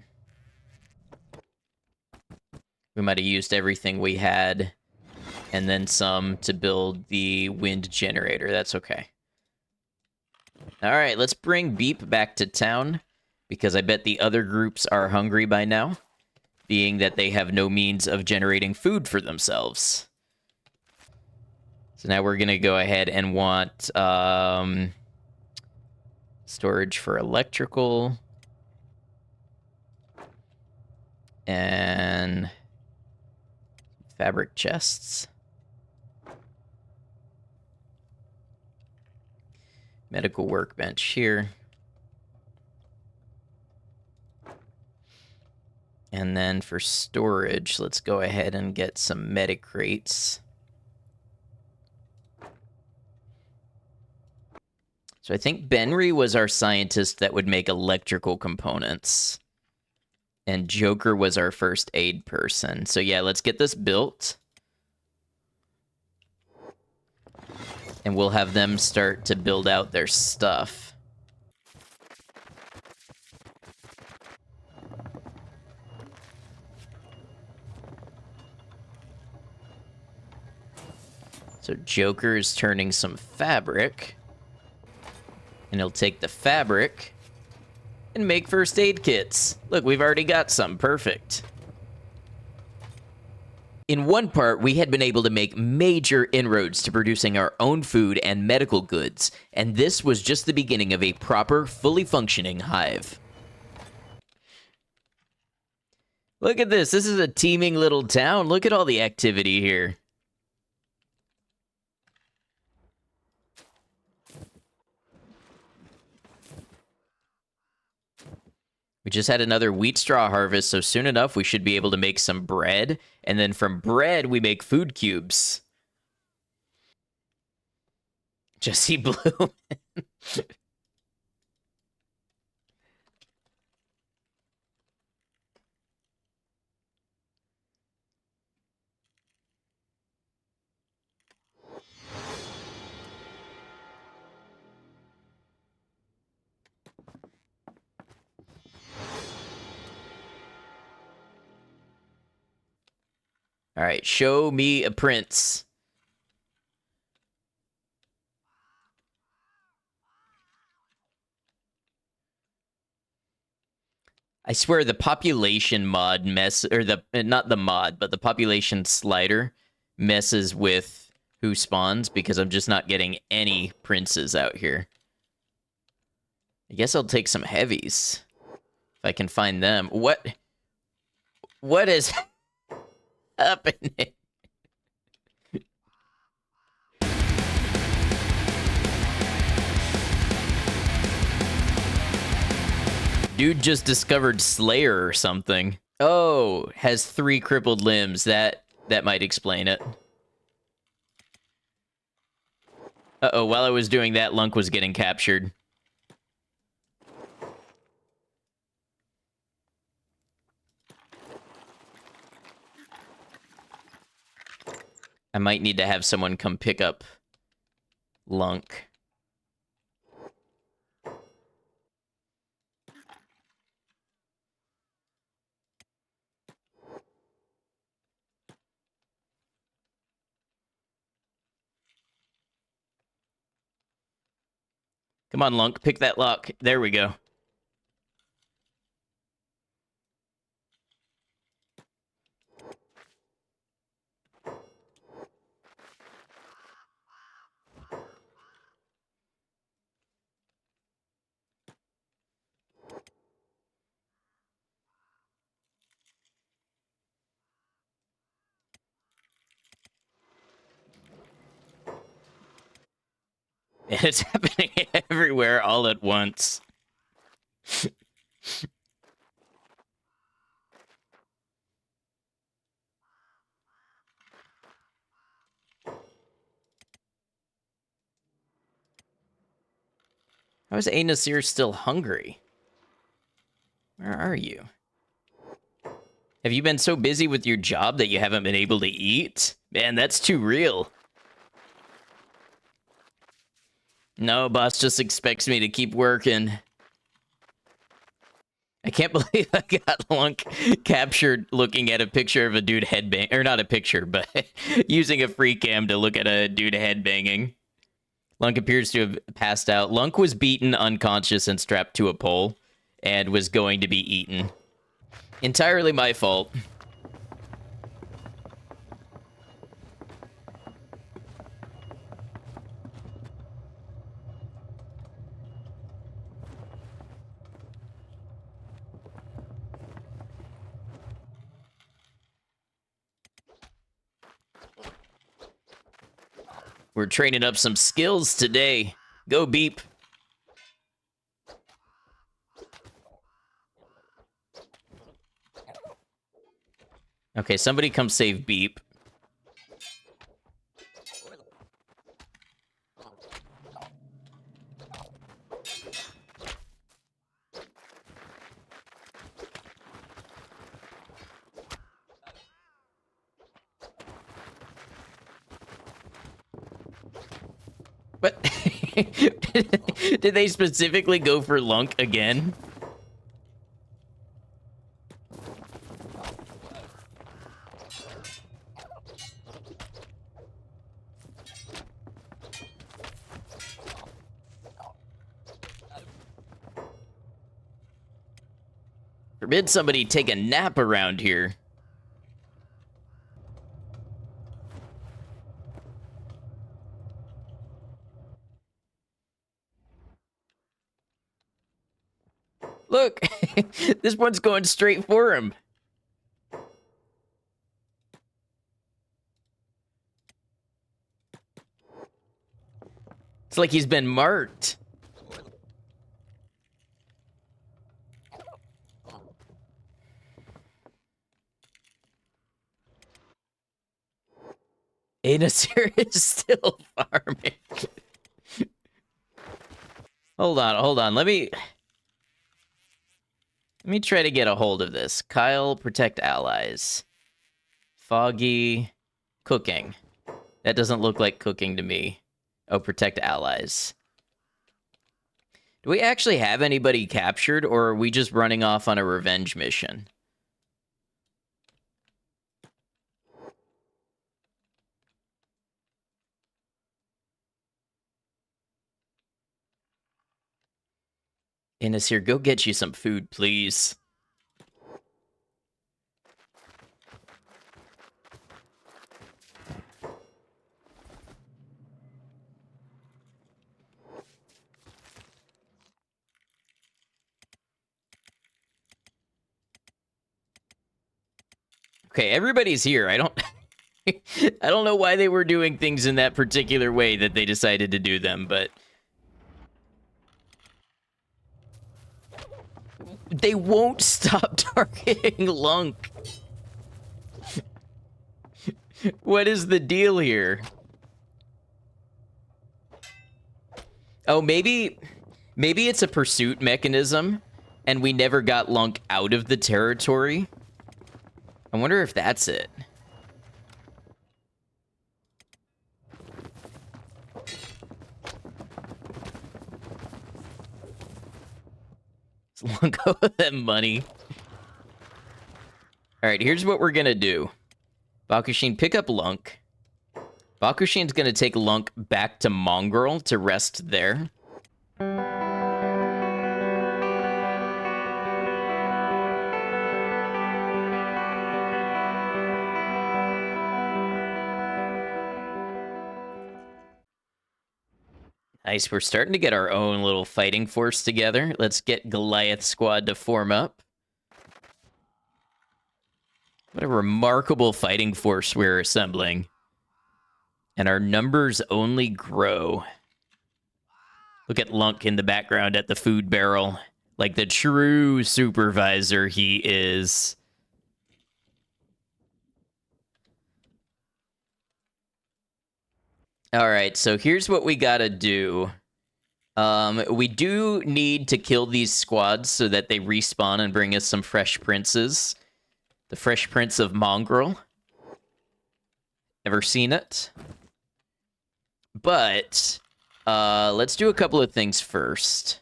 We might have used everything we had and then some to build the wind generator. That's okay. All right, let's bring Beep back to town because I bet the other groups are hungry by now, being that they have no means of generating food for themselves. So now we're going to go ahead and want storage for electrical and fabric chests. Medical workbench here. And then for storage, let's go ahead and get some medic crates. So I think Benry was our scientist that would make electrical components. And Joker was our first aid person. So yeah, let's get this built. And we'll have them start to build out their stuff. So Joker is turning some fabric. And he'll take the fabric and make first aid kits. Look, we've already got some. Perfect. In one part, we had been able to make major inroads to producing our own food and medical goods, and this was just the beginning of a proper, fully functioning hive. Look at this. This is a teeming little town. Look at all the activity here. We just had another wheat straw harvest, so soon enough we should be able to make some bread, and then from bread we make food cubes. Jesse Bloom. All right, show me a prince. I swear the population mod mess, or the, not the mod, but the population slider messes with who spawns because I'm just not getting any princes out here. I guess I'll take some heavies if I can find them. What is happening? Dude just discovered Slayer or something. Oh, has 3 crippled limbs. That might explain it. Uh-oh, while I was doing that, Lunk was getting captured. I might need to have someone come pick up Lunk. Come on, Lunk, pick that lock. There we go. And it's happening everywhere all at once. How is A. Nasir still hungry? Where are you? Have you been so busy with your job that you haven't been able to eat? Man, that's too real. No, boss just expects me to keep working. I can't believe I got Lunk captured looking at a picture of a dude headbang, or not a picture, but using a free cam to look at a dude headbanging. Lunk appears to have passed out. Lunk was beaten unconscious and strapped to a pole and was going to be eaten. Entirely my fault. We're training up some skills today. Go Beep. Okay, somebody come save Beep. What? Did they specifically go for Lunk again? Forbid somebody take a nap around here. Look, this one's going straight for him. It's like he's been marked. Anasir is still farming. Hold on. Let me try to get a hold of this. Kyle, protect allies. Foggy, cooking. That doesn't look like cooking to me. Oh, protect allies. Do we actually have anybody captured, or are we just running off on a revenge mission? Innes here, go get you some food, please. Okay, everybody's here. I don't know why they were doing things in that particular way that they decided to do them, but they won't stop targeting Lunk. What is the deal here? Oh, maybe it's a pursuit mechanism, and we never got Lunk out of the territory. I wonder if that's it. Lunk owe them money. All right, here's what we're gonna do. Bakushin, pick up Lunk. Bakushin's gonna take Lunk back to Mongrel to rest there. Nice, we're starting to get our own little fighting force together. Let's get Goliath Squad to form up. What a remarkable fighting force we're assembling. And our numbers only grow. Look at Lunk in the background at the food barrel. Like the true supervisor he is. All right, so here's what we gotta do. We do need to kill these squads so that they respawn and bring us some fresh princes. The Fresh Prince of Mongrel. Ever seen it? But let's do a couple of things first.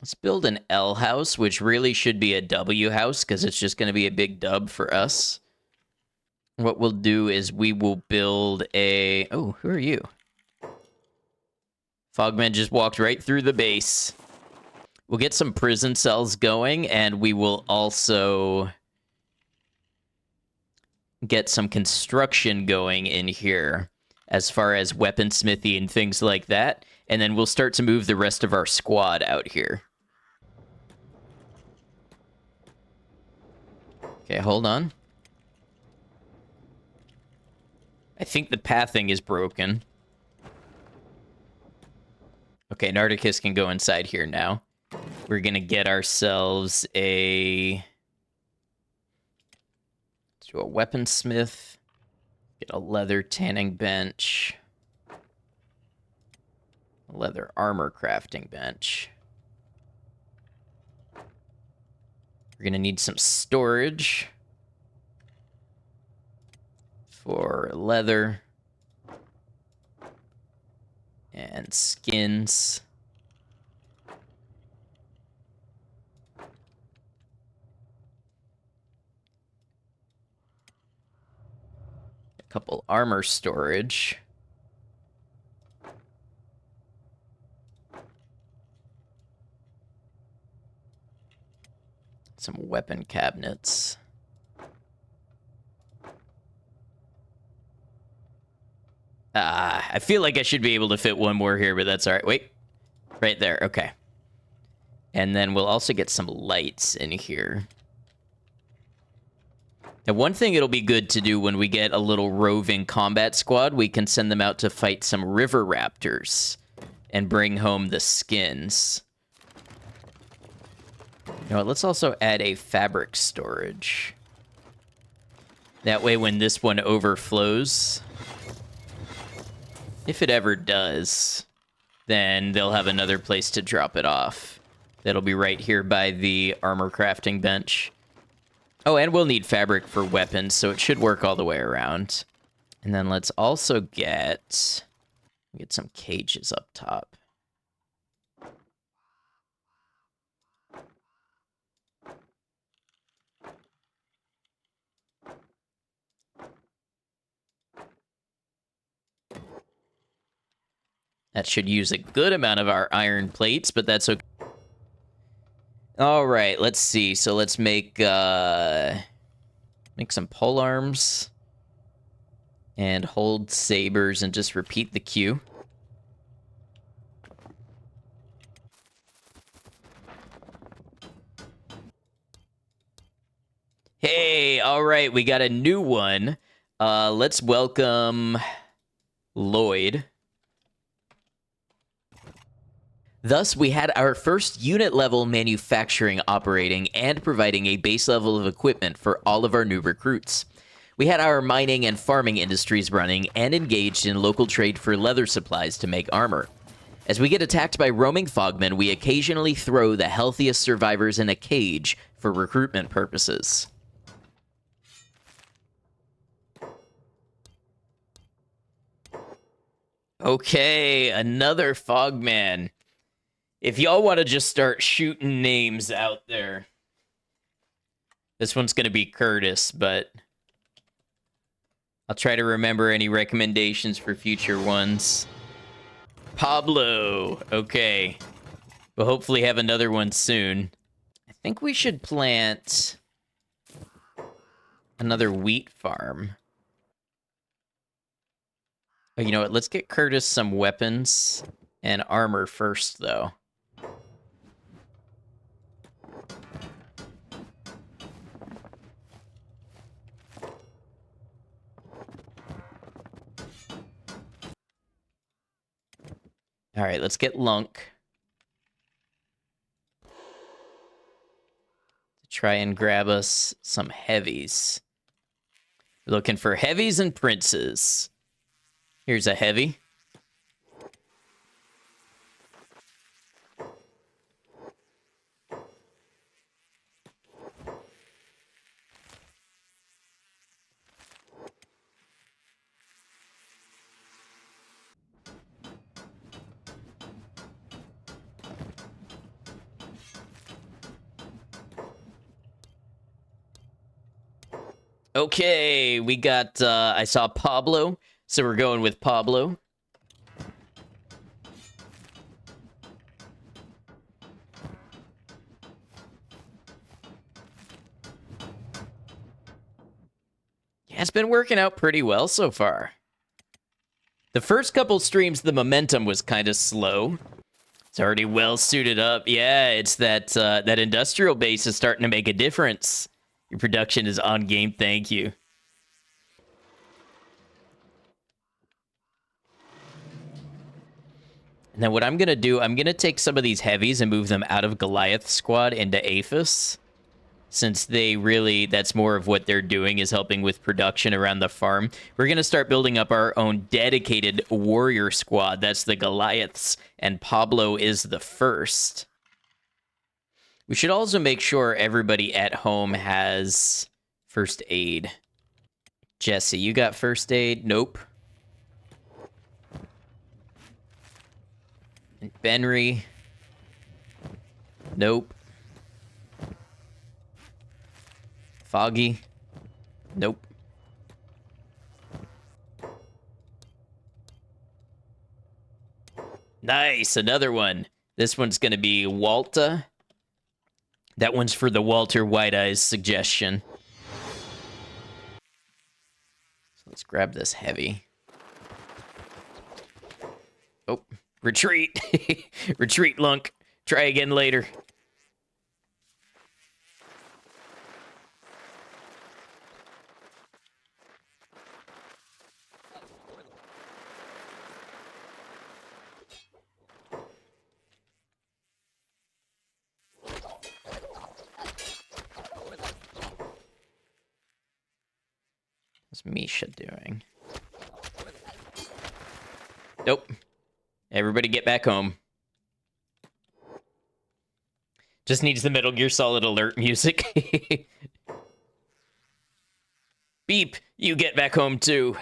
Let's build an L house, which really should be a W house because it's just going to be a big dub for us. What we'll do is we will build a... Oh, who are you? Fogman just walked right through the base. We'll get some prison cells going, and we will also get some construction going in here as far as weaponsmithy and things like that. And then we'll start to move the rest of our squad out here. Okay, hold on. I think the pathing is broken. Okay, Narticus can go inside here now. We're gonna get ourselves a... Let's do a weaponsmith. Get a leather tanning bench. A leather armor crafting bench. We're gonna need some storage for leather and skins. A couple armor storage. Some weapon cabinets. I feel like I should be able to fit one more here, but that's all right. Wait. Right there. Okay. And then we'll also get some lights in here. Now, one thing it'll be good to do when we get a little roving combat squad, we can send them out to fight some river raptors and bring home the skins. You know what, let's also add a fabric storage. That way when this one overflows, if it ever does, then they'll have another place to drop it off. That'll be right here by the armor crafting bench. Oh, and we'll need fabric for weapons, so it should work all the way around. And then let's also get some cages up top. That should use a good amount of our iron plates, but that's okay. All right, let's see. So let's make some pole arms and hold sabers and just repeat the queue. Hey, all right, we got a new one. Let's welcome Lloyd. Thus, we had our first unit-level manufacturing operating and providing a base level of equipment for all of our new recruits. We had our mining and farming industries running and engaged in local trade for leather supplies to make armor. As we get attacked by roaming Fogmen, we occasionally throw the healthiest survivors in a cage for recruitment purposes. Okay, another Fogman. If y'all want to just start shooting names out there, this one's going to be Curtis, but I'll try to remember any recommendations for future ones. Pablo. Okay. We'll hopefully have another one soon. I think we should plant another wheat farm. Oh, you know what? Let's get Curtis some weapons and armor first, though. All right, let's get Lunk. Try and grab us some heavies. We're looking for heavies and princes. Here's a heavy. Okay, we got, I saw Pablo, so we're going with Pablo. Yeah, it's been working out pretty well so far. The first couple streams, the momentum was kind of slow. It's already well suited up. Yeah, it's that that industrial base is starting to make a difference. Your production is on game. Thank you. Now, what I'm going to do, I'm going to take some of these heavies and move them out of Goliath squad into Aphis. Since they really, that's more of what they're doing, is helping with production around the farm. We're going to start building up our own dedicated warrior squad. That's the Goliaths, and Pablo is the first. We should also make sure everybody at home has first aid. Jesse, you got first aid? Nope. Benry? Nope. Foggy? Nope. Nice, another one. This one's going to be Walta. That one's for the Walter White Eyes suggestion. So let's grab this heavy. Oh, retreat. Retreat, Lunk. Try again later. What's Misha doing? Nope. Everybody get back home. Just needs the Metal Gear Solid alert music. Beep, you get back home too.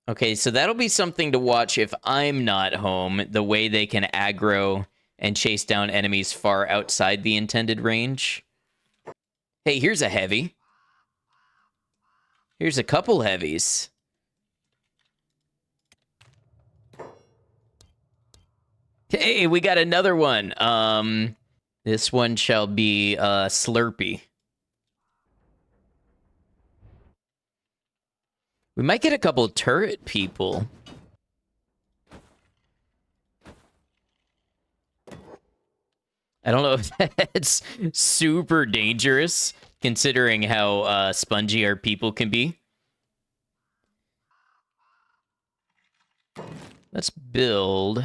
Okay, so that'll be something to watch if I'm not home, the way they can aggro and chase down enemies far outside the intended range. Hey, here's a heavy. Here's a couple heavies. Hey, we got another one. This one shall be Slurpee. We might get a couple turret people. I don't know if that's super dangerous, considering how spongy our people can be. Let's build.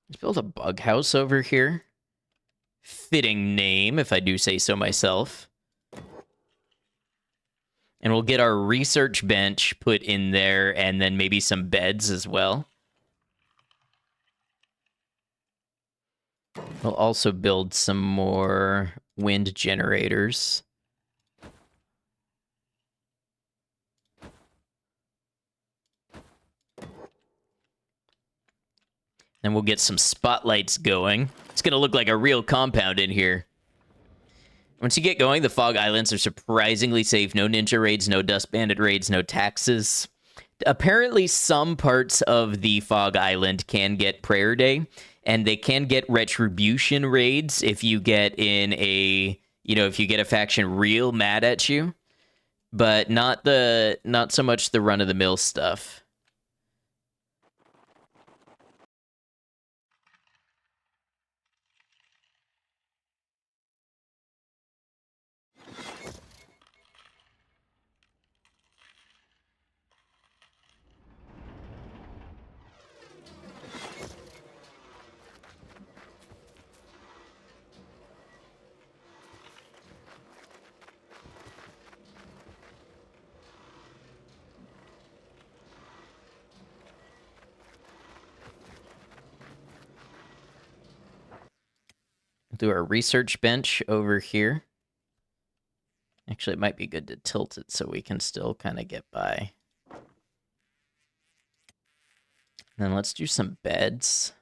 Let's build a bug house over here. Fitting name, if I do say so myself. And we'll get our research bench put in there, and then maybe some beds as well. We'll also build some more wind generators. And we'll get some spotlights going. It's going to look like a real compound in here. Once you get going, the Fog Islands are surprisingly safe. No ninja raids, no dust bandit raids, no taxes. Apparently, some parts of the Fog Island can get Prayer Day, and they can get Retribution raids if you get in a, if you get a faction real mad at you. But not so much the run-of-the-mill stuff. Do our research bench over here. Actually, Actually, it might be good to tilt it so we can still kind of get by. Then let's do some beds.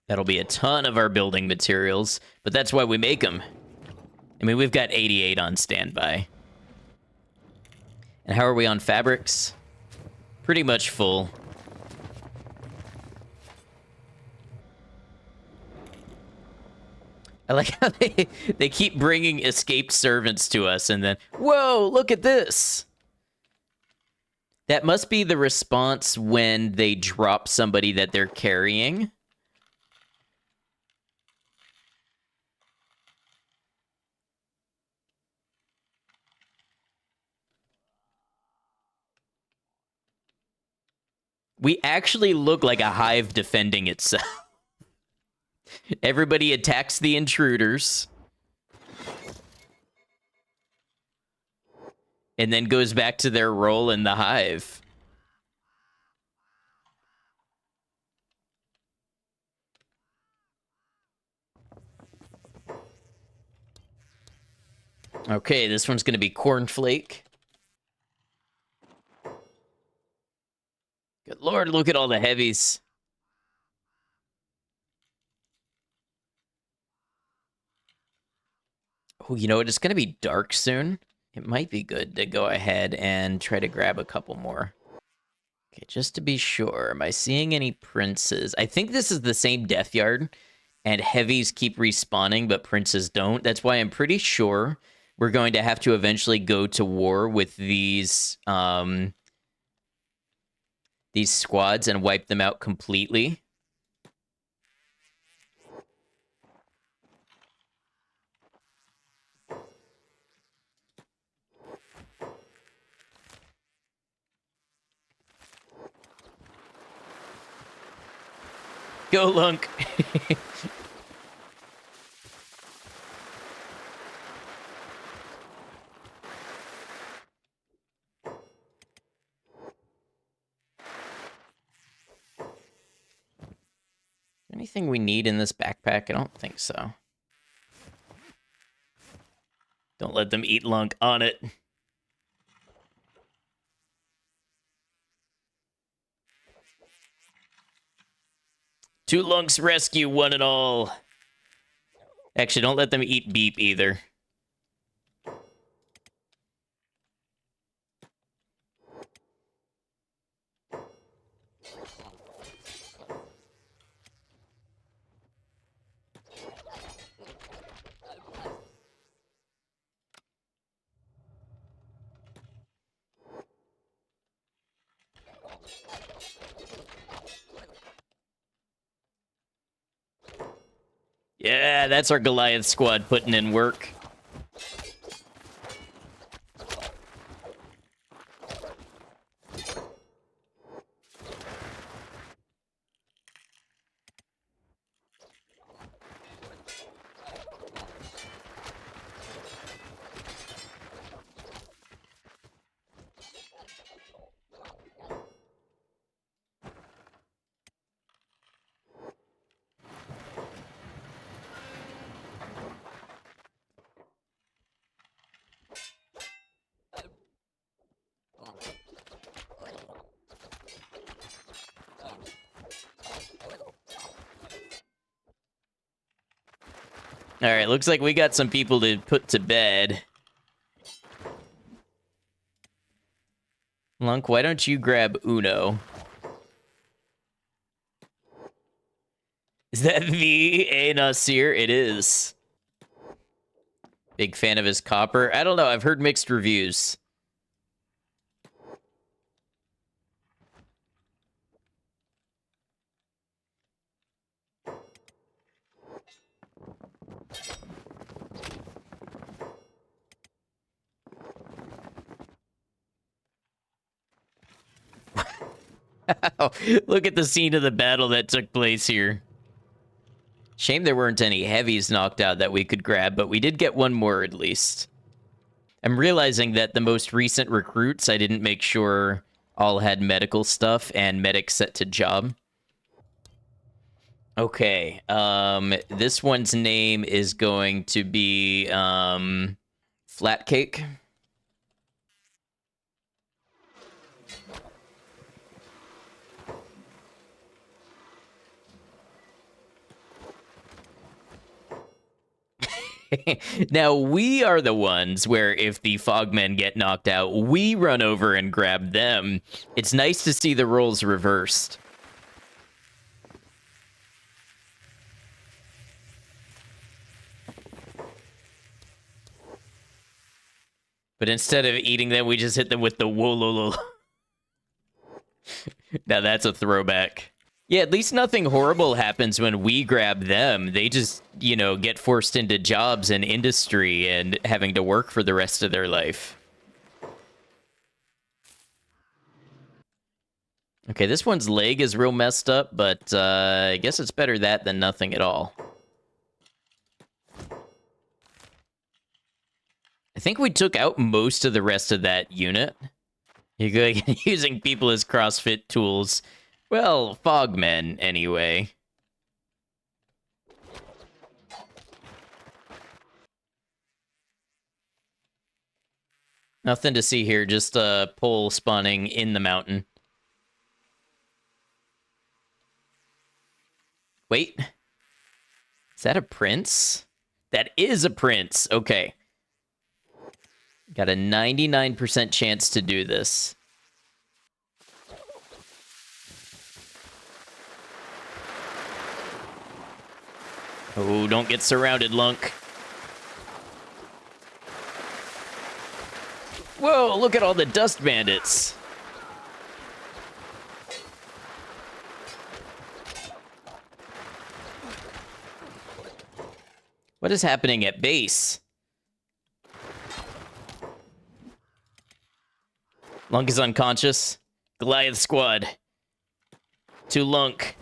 That'll be a ton of our building materials, but that's why we make them. I mean, we've got 88 on standby. And how are we on fabrics? Pretty much full. I like how they keep bringing escaped servants to us and then, whoa, look at this. That must be the response when they drop somebody that they're carrying. We actually look like a hive defending itself. Everybody attacks the intruders. And then goes back to their role in the hive. Okay, this one's going to be cornflake. Good lord, look at all the heavies. Oh, you know what? It's going to be dark soon. It might be good to go ahead and try to grab a couple more. Okay, just to be sure, am I seeing any princes? I think this is the same death yard, and heavies keep respawning, but princes don't. That's why I'm pretty sure we're going to have to eventually go to war with these squads and wipe them out completely. Go, Lunk! Anything we need in this backpack? I don't think so. Don't let them eat Lunk on it. Two Lunks rescue one and all. Actually, don't let them eat Beep either. Yeah, that's our Goliath squad putting in work. All right, looks like we got some people to put to bed. Lunk, why don't you grab Uno? Is that V.A. Nasir? It is. Big fan of his copper. I don't know. I've heard mixed reviews. Look at the scene of the battle that took place here. Shame there weren't any heavies knocked out that we could grab, but we did get one more at least. I'm realizing that the most recent recruits, I didn't make sure all had medical stuff and medics set to job. Okay, this one's name is going to be, Flat Cake. Now, we are the ones where if the Fogmen get knocked out, we run over and grab them. It's nice to see the roles reversed. But instead of eating them, we just hit them with the wolololo. Now that's a throwback. Yeah, at least nothing horrible happens when we grab them. They just, you know, get forced into jobs and industry and having to work for the rest of their life. Okay, this one's leg is real messed up, but I guess it's better that than nothing at all. I think we took out most of the rest of that unit. You're using people as CrossFit tools. Well, Fogmen, anyway. Nothing to see here, just a pole spawning in the mountain. Wait. Is that a prince? That is a prince. Okay. Got a 99% chance to do this. Oh, don't get surrounded, Lunk. Whoa, look at all the dust bandits. What is happening at base? Lunk is unconscious. Goliath squad. To Lunk.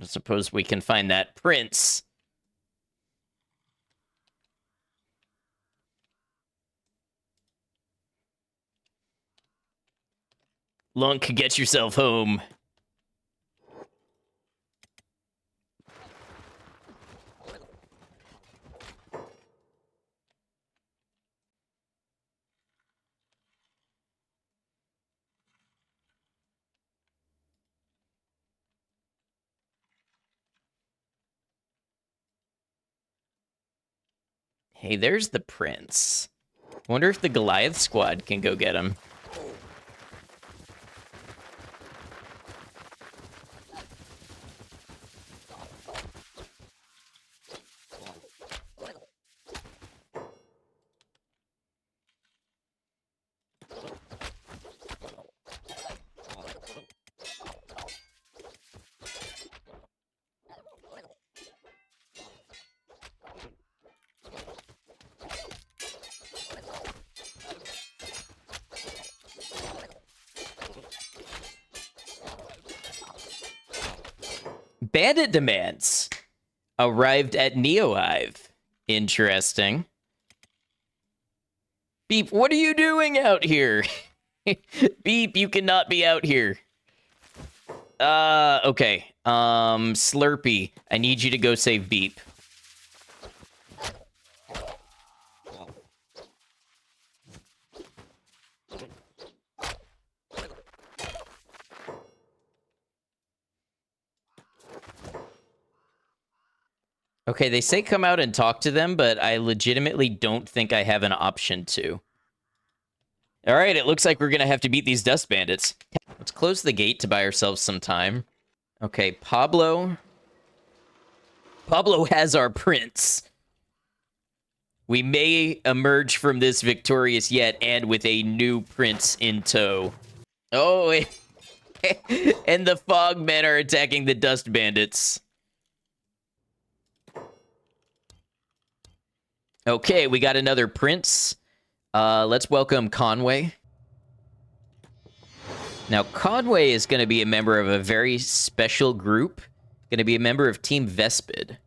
I suppose we can find that prince. Lunk, get yourself home. Hey, there's the prince. Wonder if the Goliath squad can go get him. Bandit demands arrived at Hive. Interesting. Beep, what are you doing out here? Beep, you cannot be out here. Okay. Slurpee, I need you to go save Beep. Okay, they say come out and talk to them, but I legitimately don't think I have an option to. All right, it looks like we're going to have to beat these dust bandits. Let's close the gate to buy ourselves some time. Okay, Pablo. Pablo has our prince. We may emerge from this victorious yet and with a new prince in tow. Oh, and the Fogmen are attacking the dust bandits. Okay, we got another prince. Let's welcome Conway. Now, Conway is going to be a member of a very special group. Going to be a member of Team Vespid.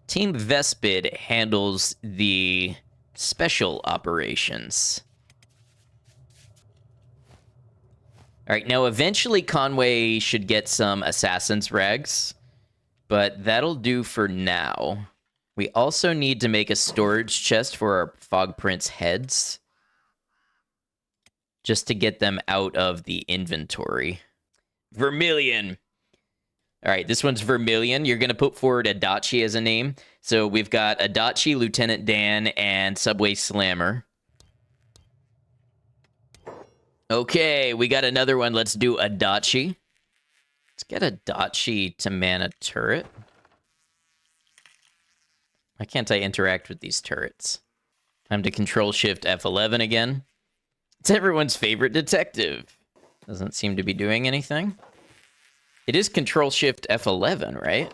Team Vespid handles the special operations. All right, now eventually Conway should get some assassin's rags, but that'll do for now. We also need to make a storage chest for our Fog Prince heads, just to get them out of the inventory. Vermilion. All right, this one's Vermilion. You're going to put forward Adachi as a name. So we've got Adachi, Lieutenant Dan, and Subway Slammer. Okay, we got another one. Let's do Adachi. Let's get Adachi to man a turret. Why can't I interact with these turrets? Time to Control-Shift F11 again. It's everyone's favorite detective. Doesn't seem to be doing anything. It is Control-Shift F11, right?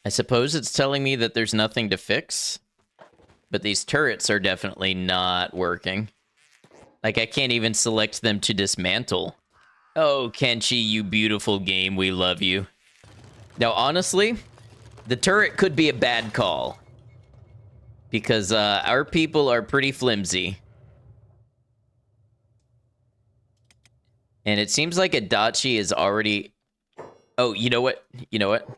I suppose it's telling me that there's nothing to fix. But these turrets are definitely not working. Like, I can't even select them to dismantle. Oh, Kenshi, you beautiful game. We love you. Now, honestly, the turret could be a bad call. Because our people are pretty flimsy. And it seems like Adachi is already... Oh, you know what? You know what?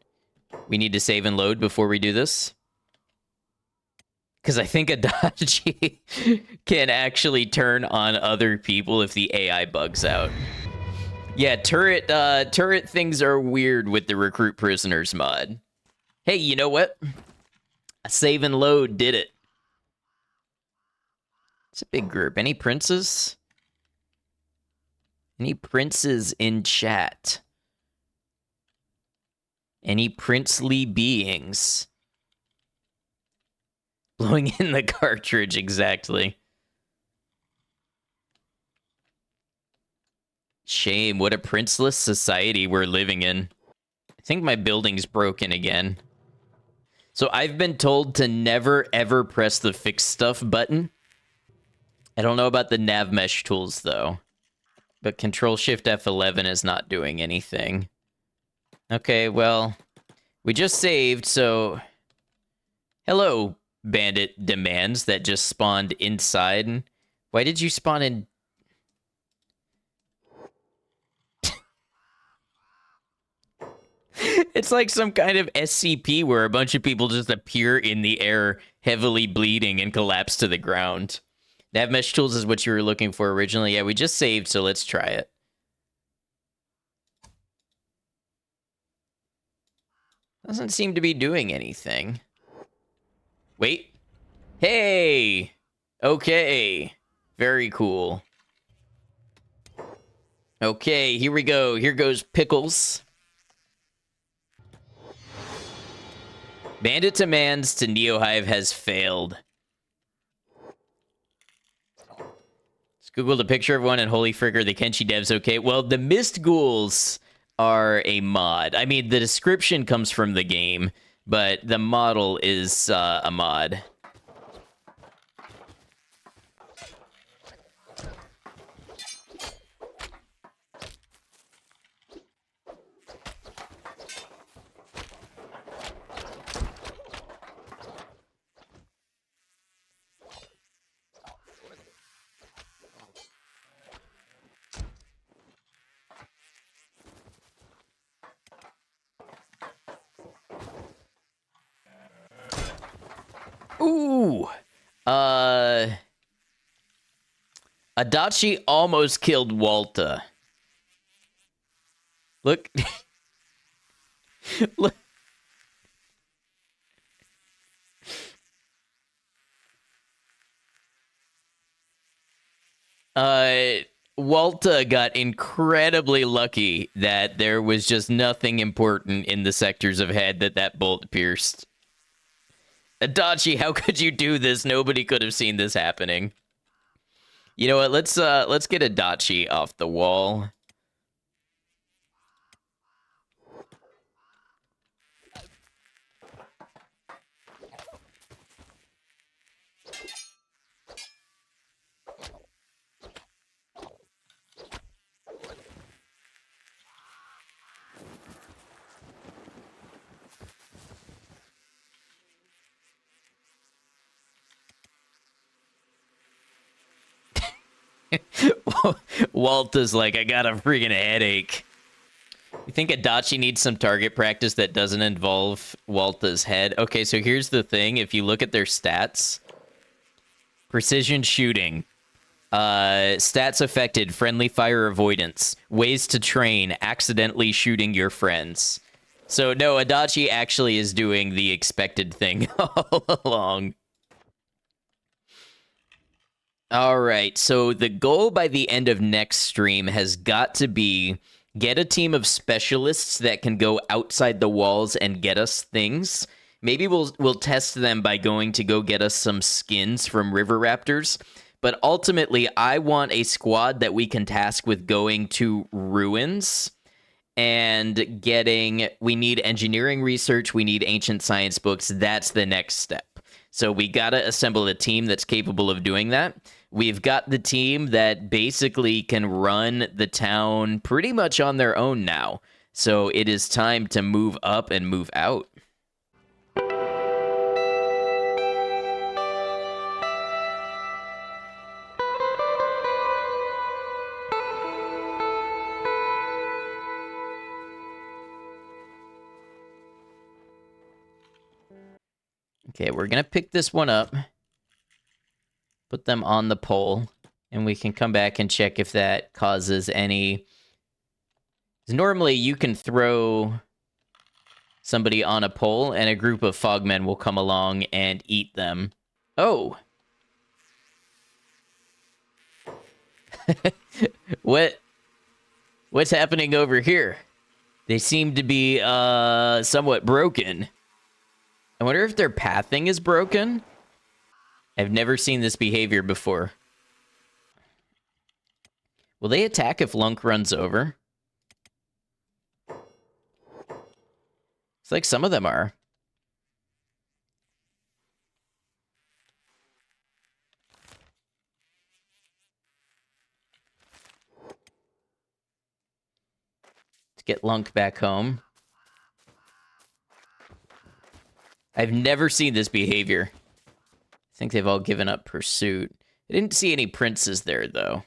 We need to save and load before we do this. Because I think Adachi can actually turn on other people if the AI bugs out. Yeah, turret things are weird with the Recruit Prisoners mod. Hey, you know what? A save and load did it. It's a big group. Any princes? Any princes in chat? Any princely beings? Blowing in the cartridge, exactly. Shame, what a princeless society we're living in. I think my building's broken again. So I've been told to never, ever press the fix stuff button. I don't know about the nav mesh tools, though. But Control-Shift F11 is not doing anything. Okay, well, we just saved, so... Hello, bandit demands that just spawned inside. Why did you spawn in... It's like some kind of SCP where a bunch of people just appear in the air, heavily bleeding, and collapse to the ground. Nav mesh tools is what you were looking for originally. Yeah, we just saved, so let's try it. Doesn't seem to be doing anything. Wait. Hey! Okay. Very cool. Okay, here we go. Here goes Pickles. Bandit demands to Neo Hive has failed. Just Googled a picture of one and holy fricker, the Kenshi devs okay. Well, the Mist Ghouls are a mod. I mean, the description comes from the game, but the model is a mod. Ooh. Adachi almost killed Walta. Look. Look. Walta got incredibly lucky that there was just nothing important in the sectors of head that bolt pierced. Adachi, how could you do this? Nobody could have seen this happening. You know what? Let's get Adachi off the wall. Walt is like, I got a freaking headache. You think Adachi needs some target practice that doesn't involve Walta's head? Okay, so here's the thing. If you look at their stats, precision shooting, stats affected, friendly fire avoidance, ways to train, accidentally shooting your friends. So no, Adachi actually is doing the expected thing all along. All right, so the goal by the end of next stream has got to be get a team of specialists that can go outside the walls and get us things. Maybe we'll test them by going to go get us some skins from River Raptors. But ultimately, I want a squad that we can task with going to ruins and getting. We need engineering research, we need ancient science books. That's the next step. So we got to assemble a team that's capable of doing that. We've got the team that basically can run the town pretty much on their own now. So it is time to move up and move out. Okay, we're going to pick this one up. Put them on the pole. And we can come back and check if that causes any... Normally, you can throw somebody on a pole, and a group of fogmen will come along and eat them. Oh! What's happening over here? They seem to be, somewhat broken. I wonder if their pathing is broken? I've never seen this behavior before. Will they attack if Lunk runs over? It's like some of them are. Let's get Lunk back home. I've never seen this behavior. I think they've all given up pursuit. I didn't see any princes there, though.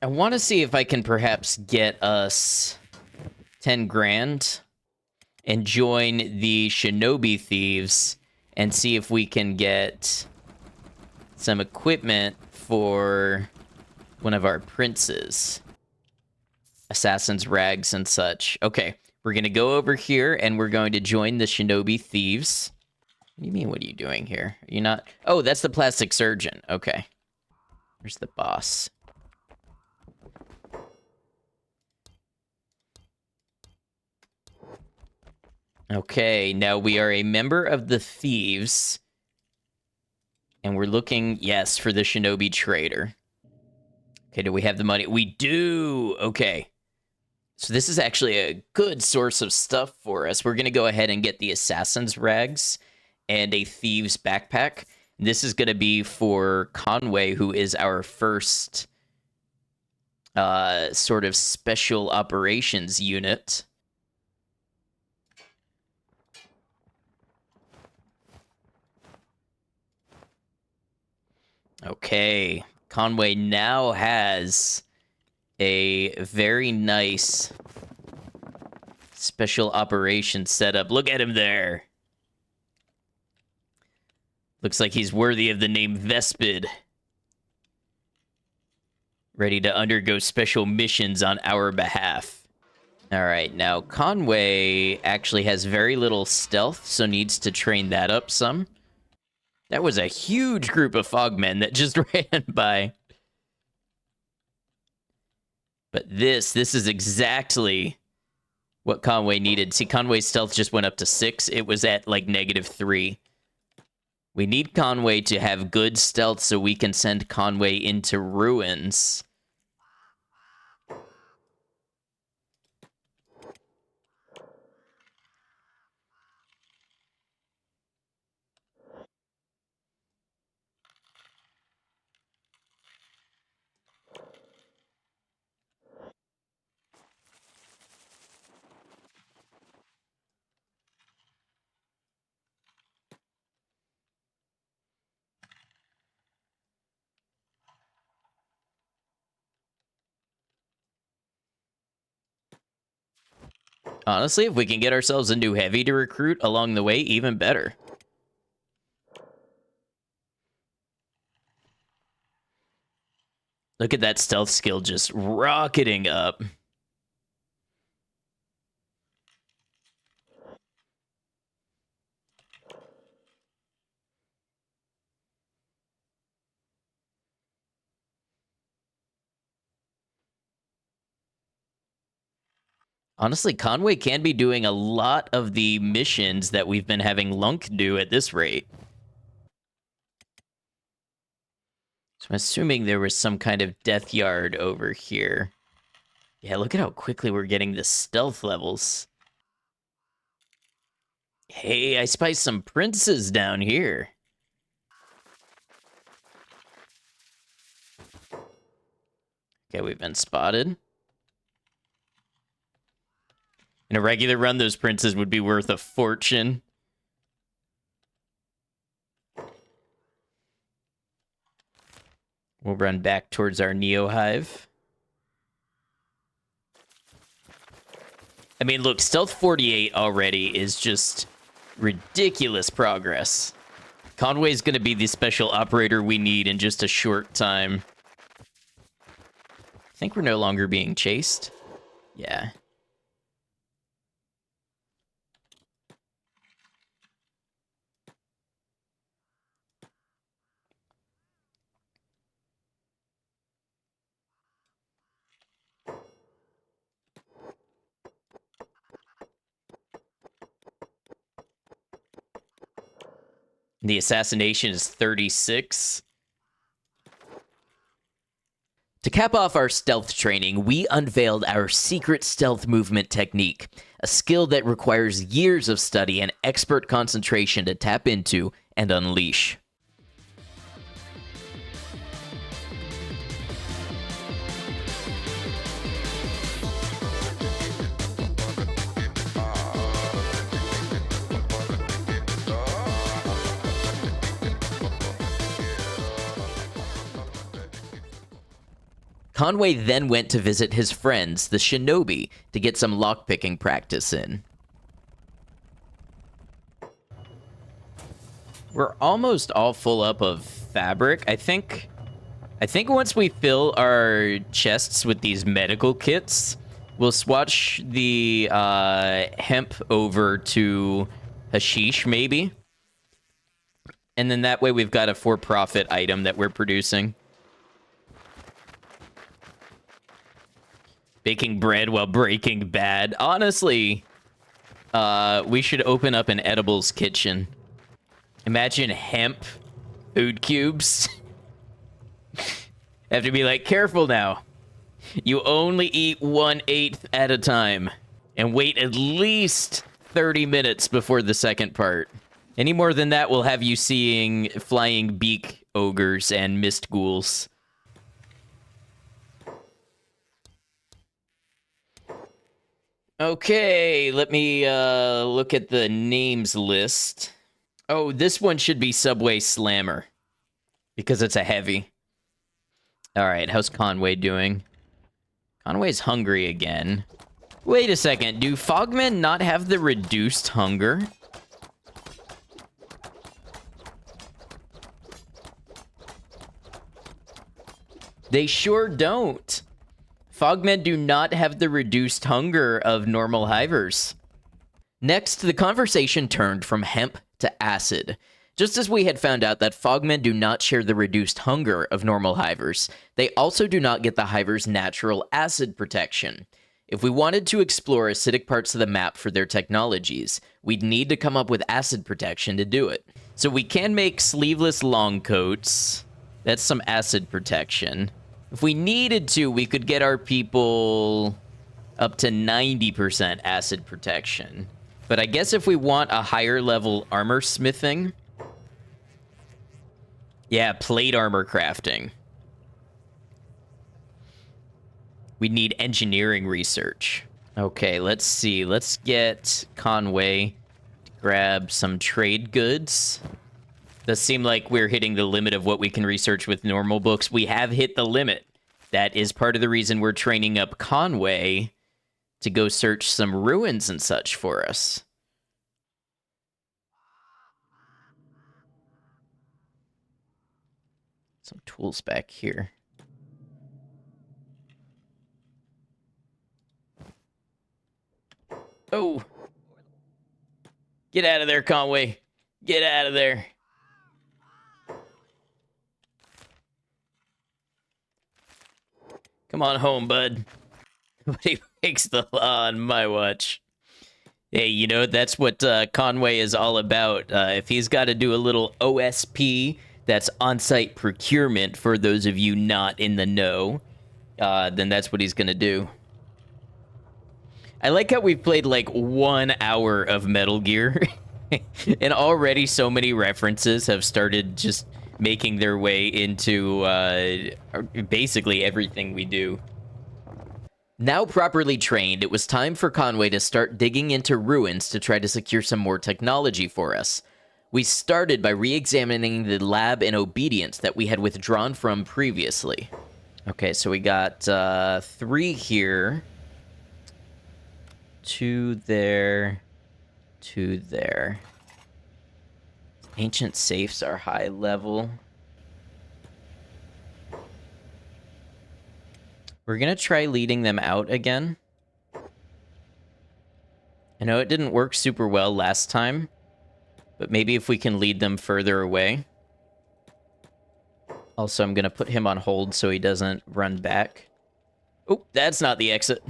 I want to see if I can perhaps get us 10 grand and join the shinobi thieves and see if we can get some equipment for one of our princes. Assassin's rags and such. Okay, we're going to go over here and we're going to join the shinobi thieves. What do you mean, what are you doing here? Are you not... Oh, that's the plastic surgeon. Okay. Where's the boss? Okay, now we are a member of the thieves. And we're looking, yes, for the shinobi trader. Okay, do we have the money? We do! Okay. So this is actually a good source of stuff for us. We're going to go ahead and get the assassin's rags and a thieves backpack. This is going to be for Conway, who is our first sort of special operations unit. Okay, Conway now has a very nice special operations setup. Look at him there. Looks like he's worthy of the name Vespid. Ready to undergo special missions on our behalf. All right, now Conway actually has very little stealth, so needs to train that up some. That was a huge group of fogmen that just ran by. But this is exactly what Conway needed. See, Conway's stealth just went up to 6. It was at, like, -3. We need Conway to have good stealth so we can send Conway into ruins. Honestly, if we can get ourselves a new heavy to recruit along the way, even better. Look at that stealth skill just rocketing up. Honestly, Conway can be doing a lot of the missions that we've been having Lunk do at this rate. So I'm assuming there was some kind of death yard over here. Yeah, look at how quickly we're getting the stealth levels. Hey, I spy some princes down here. Okay, we've been spotted. In a regular run, those princes would be worth a fortune. We'll run back towards our Neo Hive. I mean, look, Stealth 48 already is just ridiculous progress. Conway's going to be the special operator we need in just a short time. I think we're no longer being chased. Yeah. The assassination is 36. To cap off our stealth training, we unveiled our secret stealth movement technique, a skill that requires years of study and expert concentration to tap into and unleash. Conway then went to visit his friends, the Shinobi, to get some lockpicking practice in. We're almost all full up of fabric. I think once we fill our chests with these medical kits, we'll swatch the hemp over to hashish, maybe. And then that way we've got a for-profit item that we're producing. Baking bread while breaking bad. Honestly, we should open up an edibles kitchen. Imagine hemp food cubes. Have to be like, careful now. You only eat 1/8 at a time. And wait at least 30 minutes before the second part. Any more than that will have you seeing flying beak ogres and mist ghouls. Okay, let me look at the names list. Oh, this one should be Subway Slammer. Because it's a heavy. Alright, how's Conway doing? Conway's hungry again. Wait a second, do Fogmen not have the reduced hunger? They sure don't. Fogmen do not have the reduced hunger of normal hivers. Next, the conversation turned from hemp to acid. Just as we had found out that Fogmen do not share the reduced hunger of normal hivers, they also do not get the hivers' natural acid protection. If we wanted to explore acidic parts of the map for their technologies, we'd need to come up with acid protection to do it. So we can make sleeveless long coats. That's some acid protection. If we needed to, we could get our people up to 90% acid protection. But I guess if we want a higher level armor smithing... Yeah, plate armor crafting. We need engineering research. Okay, let's see. Let's get Conway to grab some trade goods. Does seem like we're hitting the limit of what we can research with normal books. We have hit the limit. That is part of the reason we're training up Conway to go search some ruins and such for us. Some tools back here. Oh! Get out of there, Conway! Get out of there! Come on home, bud. Nobody breaks the law on my watch. Hey, you know, that's what Conway is all about. If he's got to do a little OSP, that's on-site procurement, for those of you not in the know, then that's what he's going to do. I like how we've played like 1 hour of Metal Gear, and already so many references have started just making their way into basically everything we do. Now properly trained, it was time for Conway to start digging into ruins to try to secure some more technology for us. We started by re-examining the lab in Obedience that we had withdrawn from previously. Okay, so we got 3 here. 2 there. 2 there. Ancient safes are high level. We're gonna try leading them out again. I know it didn't work super well last time, but maybe if we can lead them further away. Also, I'm gonna put him on hold so he doesn't run back. Oh, that's not the exit.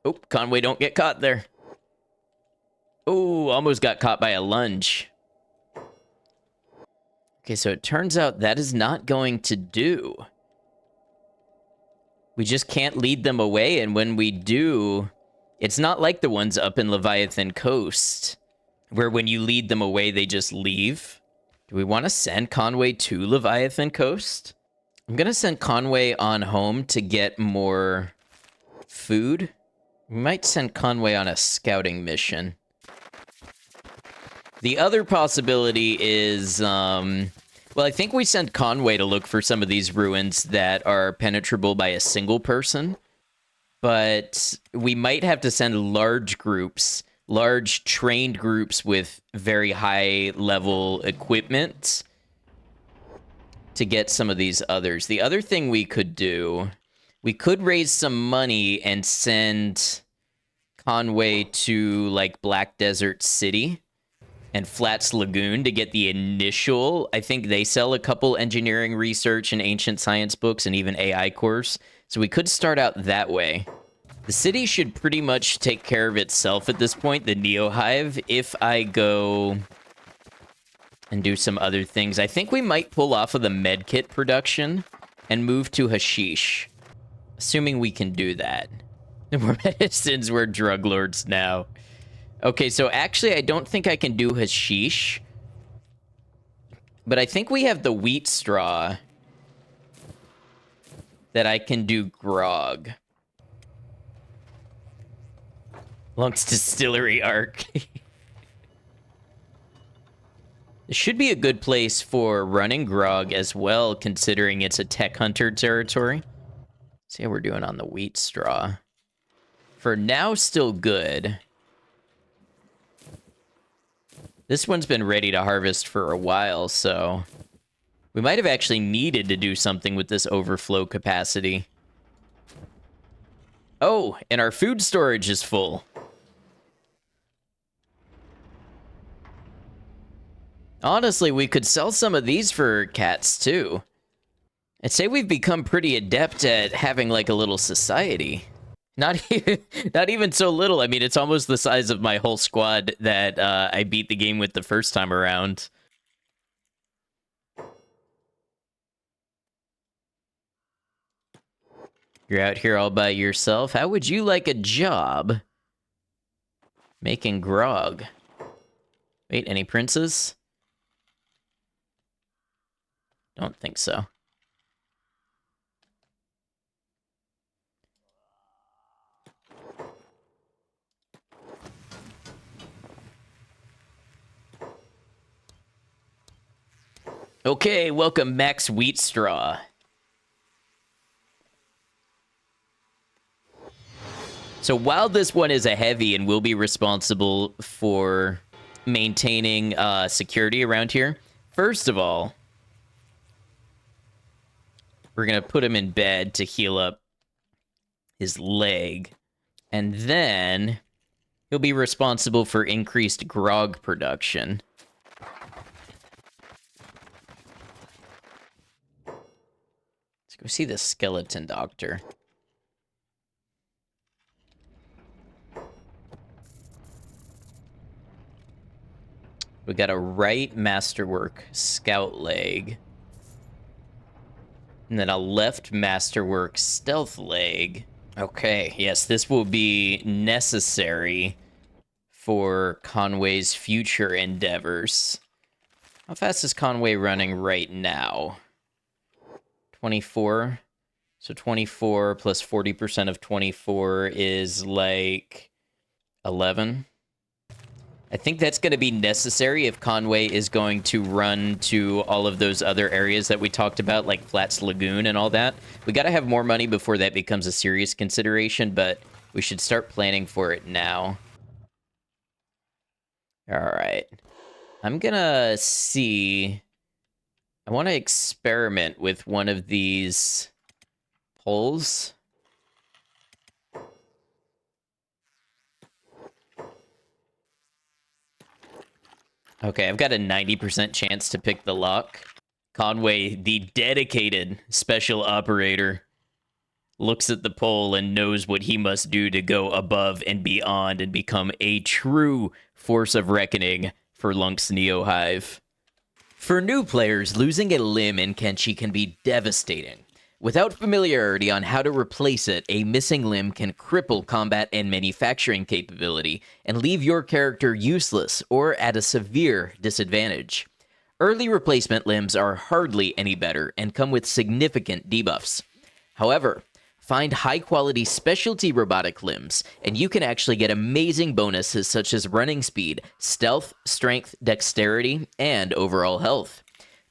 Oh, Conway, don't get caught there. Oh, almost got caught by a lunge. Okay, so it turns out that is not going to do. We just can't lead them away, and when we do, it's not like the ones up in Leviathan Coast, where when you lead them away, they just leave. Do we want to send Conway to Leviathan Coast? I'm going to send Conway on home to get more food. We might send Conway on a scouting mission. The other possibility is, well, I think we send Conway to look for some of these ruins that are penetrable by a single person. But we might have to send large groups, large trained groups with very high level equipment to get some of these others. The other thing we could do, we could raise some money and send Conway to like Black Desert City and Flats Lagoon to get the initial. I think they sell a couple engineering research and ancient science books and even AI cores. So we could start out that way. The city should pretty much take care of itself at this point, the Neo Hive, if I go and do some other things. I think we might pull off of the medkit production and move to hashish, assuming we can do that. We're medicines, we're drug lords now. Okay, so actually I don't think I can do hashish, but I think we have the wheat straw that I can do grog. Lunk's distillery arc. This should be a good place for running grog as well, considering it's a tech hunter territory. See how we're doing on the wheat straw. For now, still good. This one's been ready to harvest for a while, so we might have actually needed to do something with this overflow capacity. Oh, and our food storage is full. Honestly, we could sell some of these for cats, too. I'd say we've become pretty adept at having, like, a little society. Not even so little. I mean, it's almost the size of my whole squad that I beat the game with the first time around. You're out here all by yourself. How would you like a job making grog? Wait, any princes? Don't think so. Okay, welcome Max Wheatstraw. So while this one is a heavy and will be responsible for maintaining security around here, first of all, we're going to put him in bed to heal up his leg. And then he'll be responsible for increased grog production. Let's go see the skeleton doctor. We got a right masterwork scout leg. And then a left masterwork stealth leg. Okay, yes, this will be necessary for Conway's future endeavors. How fast is Conway running right now? 24. So 24 plus 40% of 24 is like 11. I think that's going to be necessary if Conway is going to run to all of those other areas that we talked about, like Flats Lagoon and all that. We got to have more money before that becomes a serious consideration, but we should start planning for it now. All right. I'm going to see... I want to experiment with one of these poles. Okay, I've got a 90% chance to pick the lock. Conway, the dedicated special operator, looks at the pole and knows what he must do to go above and beyond and become a true force of reckoning for Lunk's Neo Hive. For new players, losing a limb in Kenshi can be devastating. Without familiarity on how to replace it, a missing limb can cripple combat and manufacturing capability and leave your character useless or at a severe disadvantage. Early replacement limbs are hardly any better and come with significant debuffs. However, find high-quality specialty robotic limbs, and you can actually get amazing bonuses such as running speed, stealth, strength, dexterity, and overall health.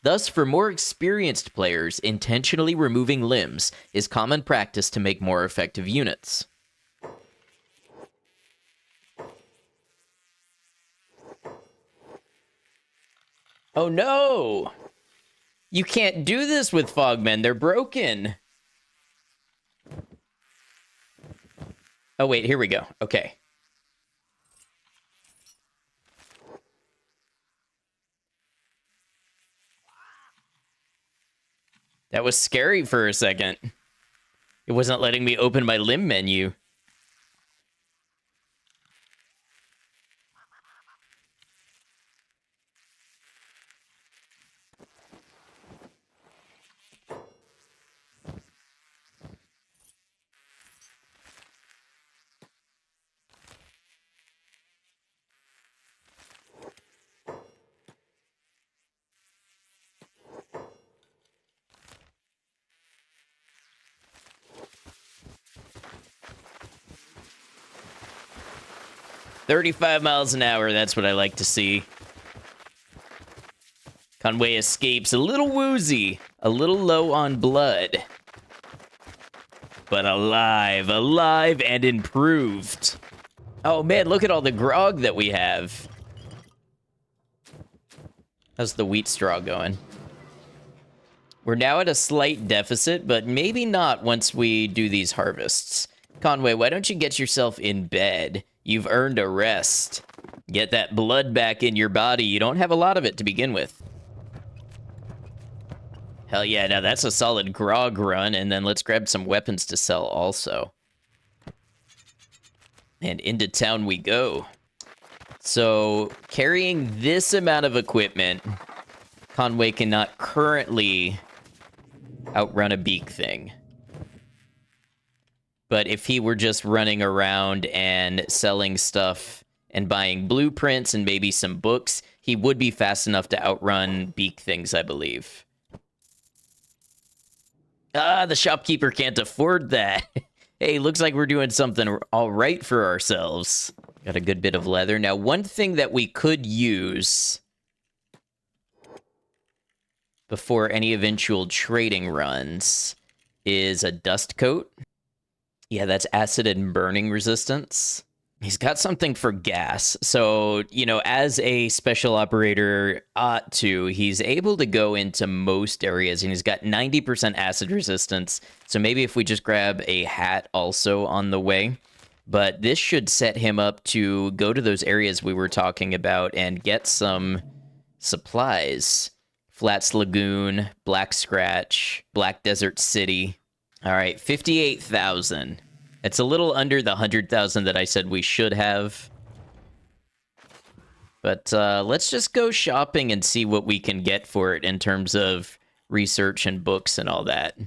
Thus, for more experienced players, intentionally removing limbs is common practice to make more effective units. Oh no! You can't do this with Fogmen, they're broken! Oh wait, here we go. Okay. That was scary for a second. It wasn't letting me open my limb menu. "35 miles an hour, that's what I like to see." Conway escapes a little woozy, a little low on blood. But alive and improved. Oh man, look at all the grog that we have. How's the wheat straw going? We're now at a slight deficit, but maybe not once we do these harvests. Conway, why don't you get yourself in bed? You've earned a rest. Get that blood back in your body. You don't have a lot of it to begin with. Hell yeah, now that's a solid grog run, and then let's grab some weapons to sell also. And into town we go. So, carrying this amount of equipment, Conway cannot currently outrun a beak thing. But if he were just running around and selling stuff and buying blueprints and maybe some books, he would be fast enough to outrun beak things, I believe. Ah, the shopkeeper can't afford that. Hey, looks like we're doing something all right for ourselves. Got a good bit of leather. Now, one thing that we could use before any eventual trading runs is a dust coat. Yeah, that's acid and burning resistance. He's got something for gas. So, as a special operator ought to, he's able to go into most areas, and he's got 90% acid resistance. So maybe if we just grab a hat also on the way. But this should set him up to go to those areas we were talking about and get some supplies. Flats Lagoon, Black Scratch, Black Desert City. All right, 58,000. It's a little under the 100,000 that I said we should have. But let's just go shopping and see what we can get for it in terms of research and books and all that.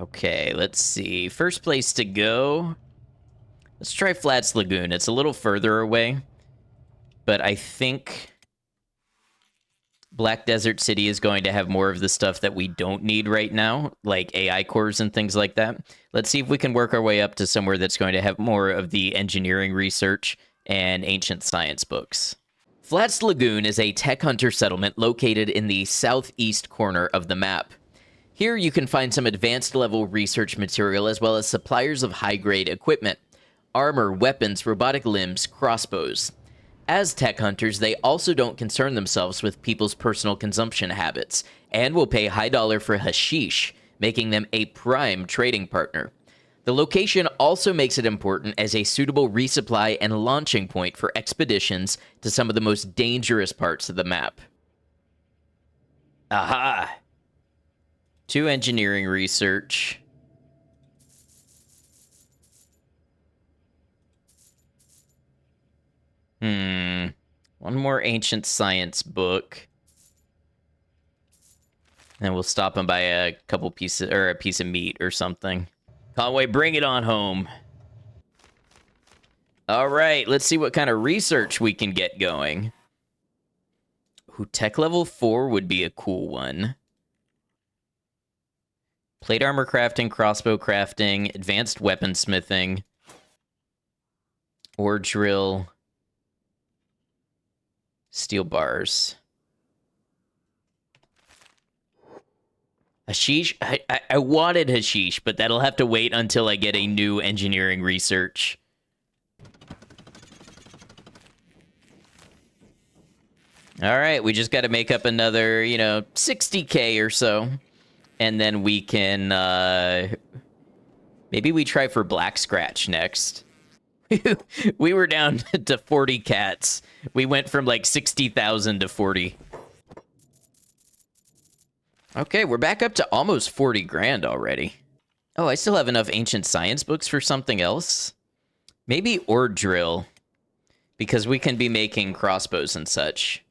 Okay, let's see. First place to go. Let's try Flats Lagoon. It's a little further away. But I think Black Desert City is going to have more of the stuff that we don't need right now, like AI cores and things like that. Let's see if we can work our way up to somewhere that's going to have more of the engineering research and ancient science books. Flats Lagoon is a tech hunter settlement located in the southeast corner of the map. Here you can find some advanced level research material as well as suppliers of high-grade equipment, armor, weapons, robotic limbs, crossbows. As tech hunters, they also don't concern themselves with people's personal consumption habits, and will pay high dollar for hashish, making them a prime trading partner. The location also makes it important as a suitable resupply and launching point for expeditions to some of the most dangerous parts of the map. Aha! 2 engineering research. One more ancient science book. And we'll stop and buy a couple pieces, or a piece of meat or something. Conway, bring it on home. All right, let's see what kind of research we can get going. Ooh, tech level 4 would be a cool one. Plate armor crafting, crossbow crafting, advanced weaponsmithing, ore drill, steel bars. Hashish? I wanted hashish, but that'll have to wait until I get a new engineering research. All right, we just got to make up another, 60K or so. And then we can, maybe we try for Black Scratch next. We were down to 40 cats. We went from like 60,000 to 40. Okay, we're back up to almost 40 grand already. Oh, I still have enough ancient science books for something else. Maybe ore drill, because we can be making crossbows and such.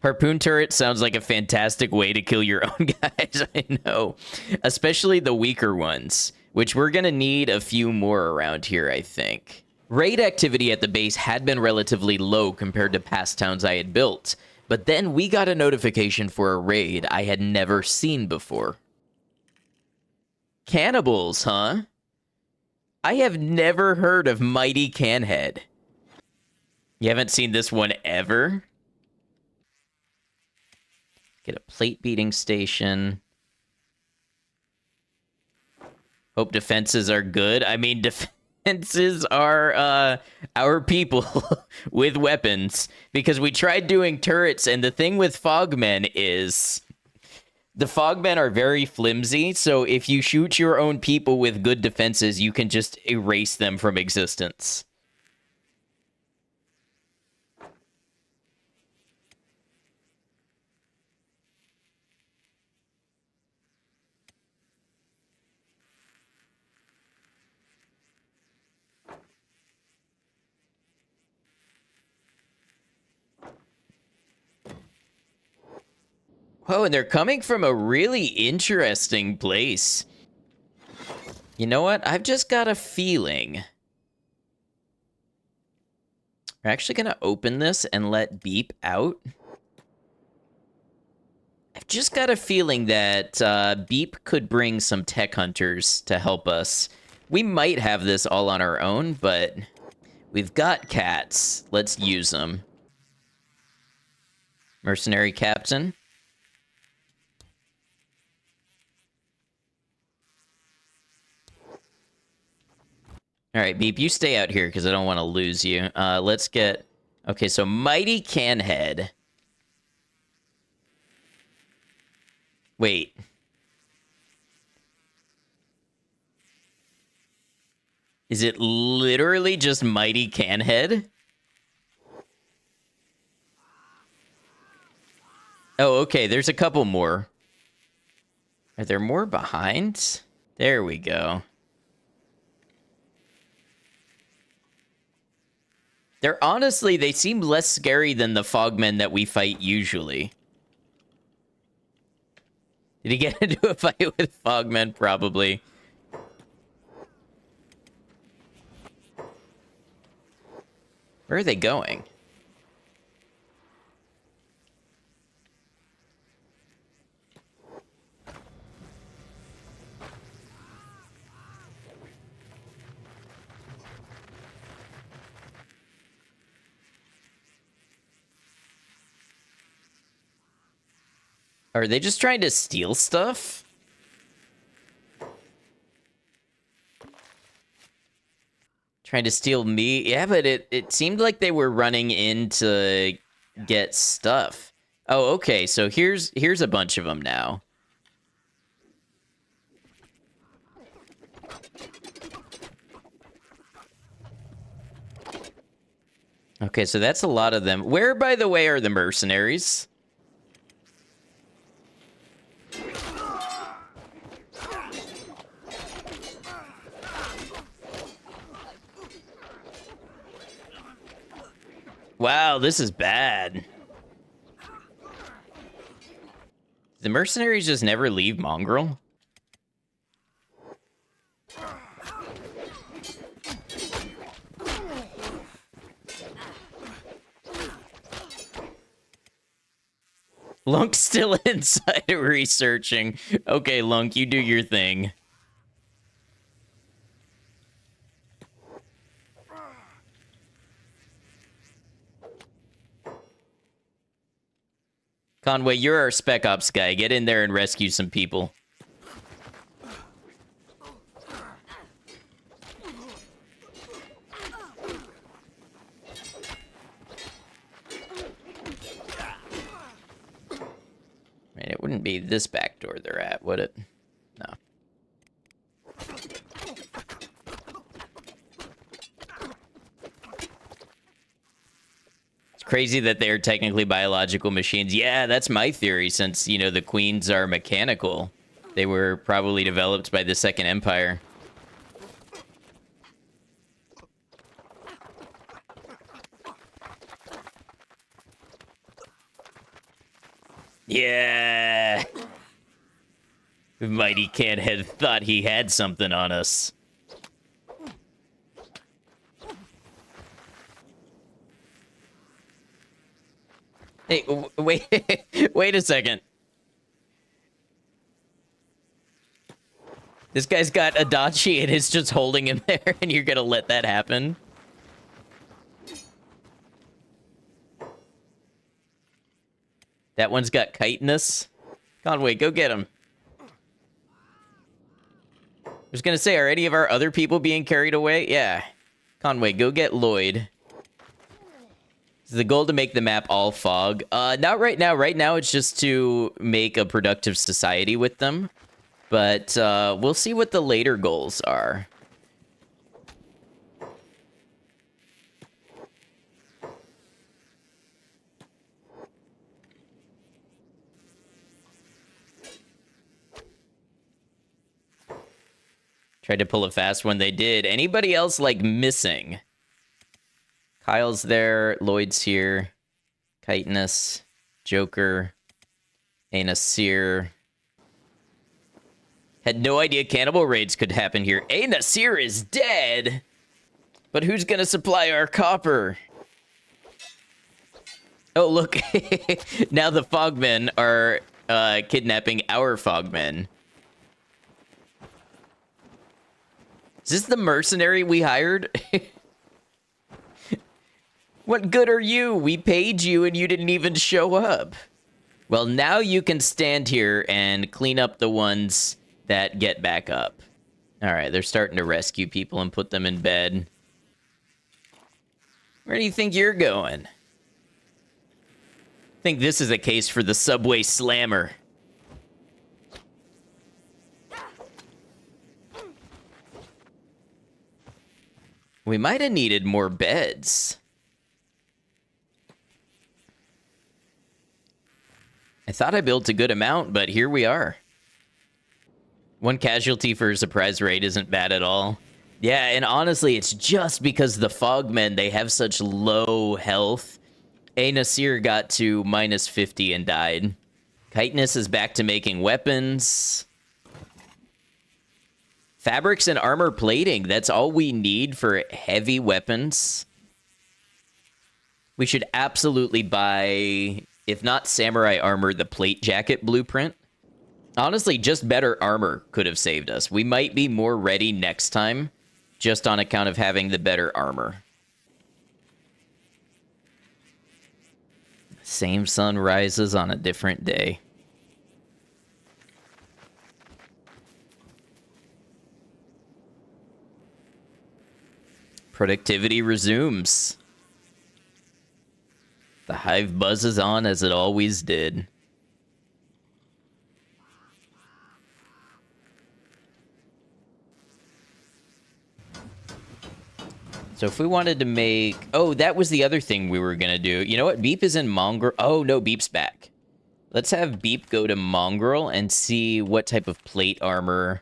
Harpoon turret sounds like a fantastic way to kill your own guys, I know. Especially the weaker ones, which we're going to need a few more around here, I think. Raid activity at the base had been relatively low compared to past towns I had built, but then we got a notification for a raid I had never seen before. Cannibals, huh? I have never heard of Mighty Canhead. You haven't seen this one ever? Get a plate beating station. Hope defenses are good. I mean, defenses are our people with weapons. Because we tried doing turrets, and the thing with Fogmen is the Fogmen are very flimsy, so if you shoot your own people with good defenses, you can just erase them from existence. Oh, and they're coming from a really interesting place. You know what? I've just got a feeling. We're actually going to open this and let Beep out. I've just got a feeling that Beep could bring some tech hunters to help us. We might have this all on our own, but we've got cats. Let's use them. Mercenary captain. All right, Beep, you stay out here because I don't want to lose you. Let's get... Okay, so Mighty Canhead. Wait. Is it literally just Mighty Canhead? Oh, okay, there's a couple more. Are there more behind? There we go. They're honestly, they seem less scary than the Fogmen that we fight usually. Did he get into a fight with Fogmen? Probably. Where are they going? Are they just trying to steal stuff? Trying to steal me? Yeah, but it seemed like they were running in to get stuff. Oh, okay, so here's a bunch of them now. Okay, so that's a lot of them. Where, by the way, are the mercenaries? Wow, this is bad. The mercenaries just never leave Mongrel? Lunk's still inside researching. Okay, Lunk, you do your thing. Conway, you're our Spec Ops guy. Get in there and rescue some people. I mean, it wouldn't be this back door they're at, would it? No. Crazy that they're technically biological machines. Yeah, that's my theory, since, you know, the queens are mechanical. They were probably developed by the Second Empire. Yeah! Mighty Canhead thought he had something on us. Hey, wait, wait a second. This guy's got Adachi and is just holding him there, and you're gonna let that happen? That one's got chitinous. Conway, go get him. I was gonna say, are any of our other people being carried away? Yeah. Conway, go get Lloyd. Is the goal to make the map all fog? Not right now. Right now, it's just to make a productive society with them. But we'll see what the later goals are. Tried to pull a fast one. They did. Anybody else, like, missing? Kyle's there. Lloyd's here. Chitinous. Joker. Nasir. Had no idea cannibal raids could happen here. Nasir is dead! But who's gonna supply our copper? Oh, look. Now the Fogmen are kidnapping our Fogmen. Is this the mercenary we hired? What good are you? We paid you and you didn't even show up. Well, now you can stand here and clean up the ones that get back up. Alright, they're starting to rescue people and put them in bed. Where do you think you're going? I think this is a case for the subway slammer. We might have needed more beds. I thought I built a good amount, but here we are. One casualty for a surprise raid isn't bad at all. Yeah, and honestly, it's just because the Fogmen, they have such low health. A Nasir got to minus 50 and died. Chitinous is back to making weapons. Fabrics and armor plating, that's all we need for heavy weapons. We should absolutely buy, if not samurai armor, the plate jacket blueprint. Honestly, just better armor could have saved us. We might be more ready next time, just on account of having the better armor. Same sun rises on a different day. Productivity resumes. The hive buzzes on as it always did. So if we wanted to make... Oh, that was the other thing we were going to do. You know what? Beep is in Mongrel. Oh, no, Beep's back. Let's have Beep go to Mongrel and see what type of plate armor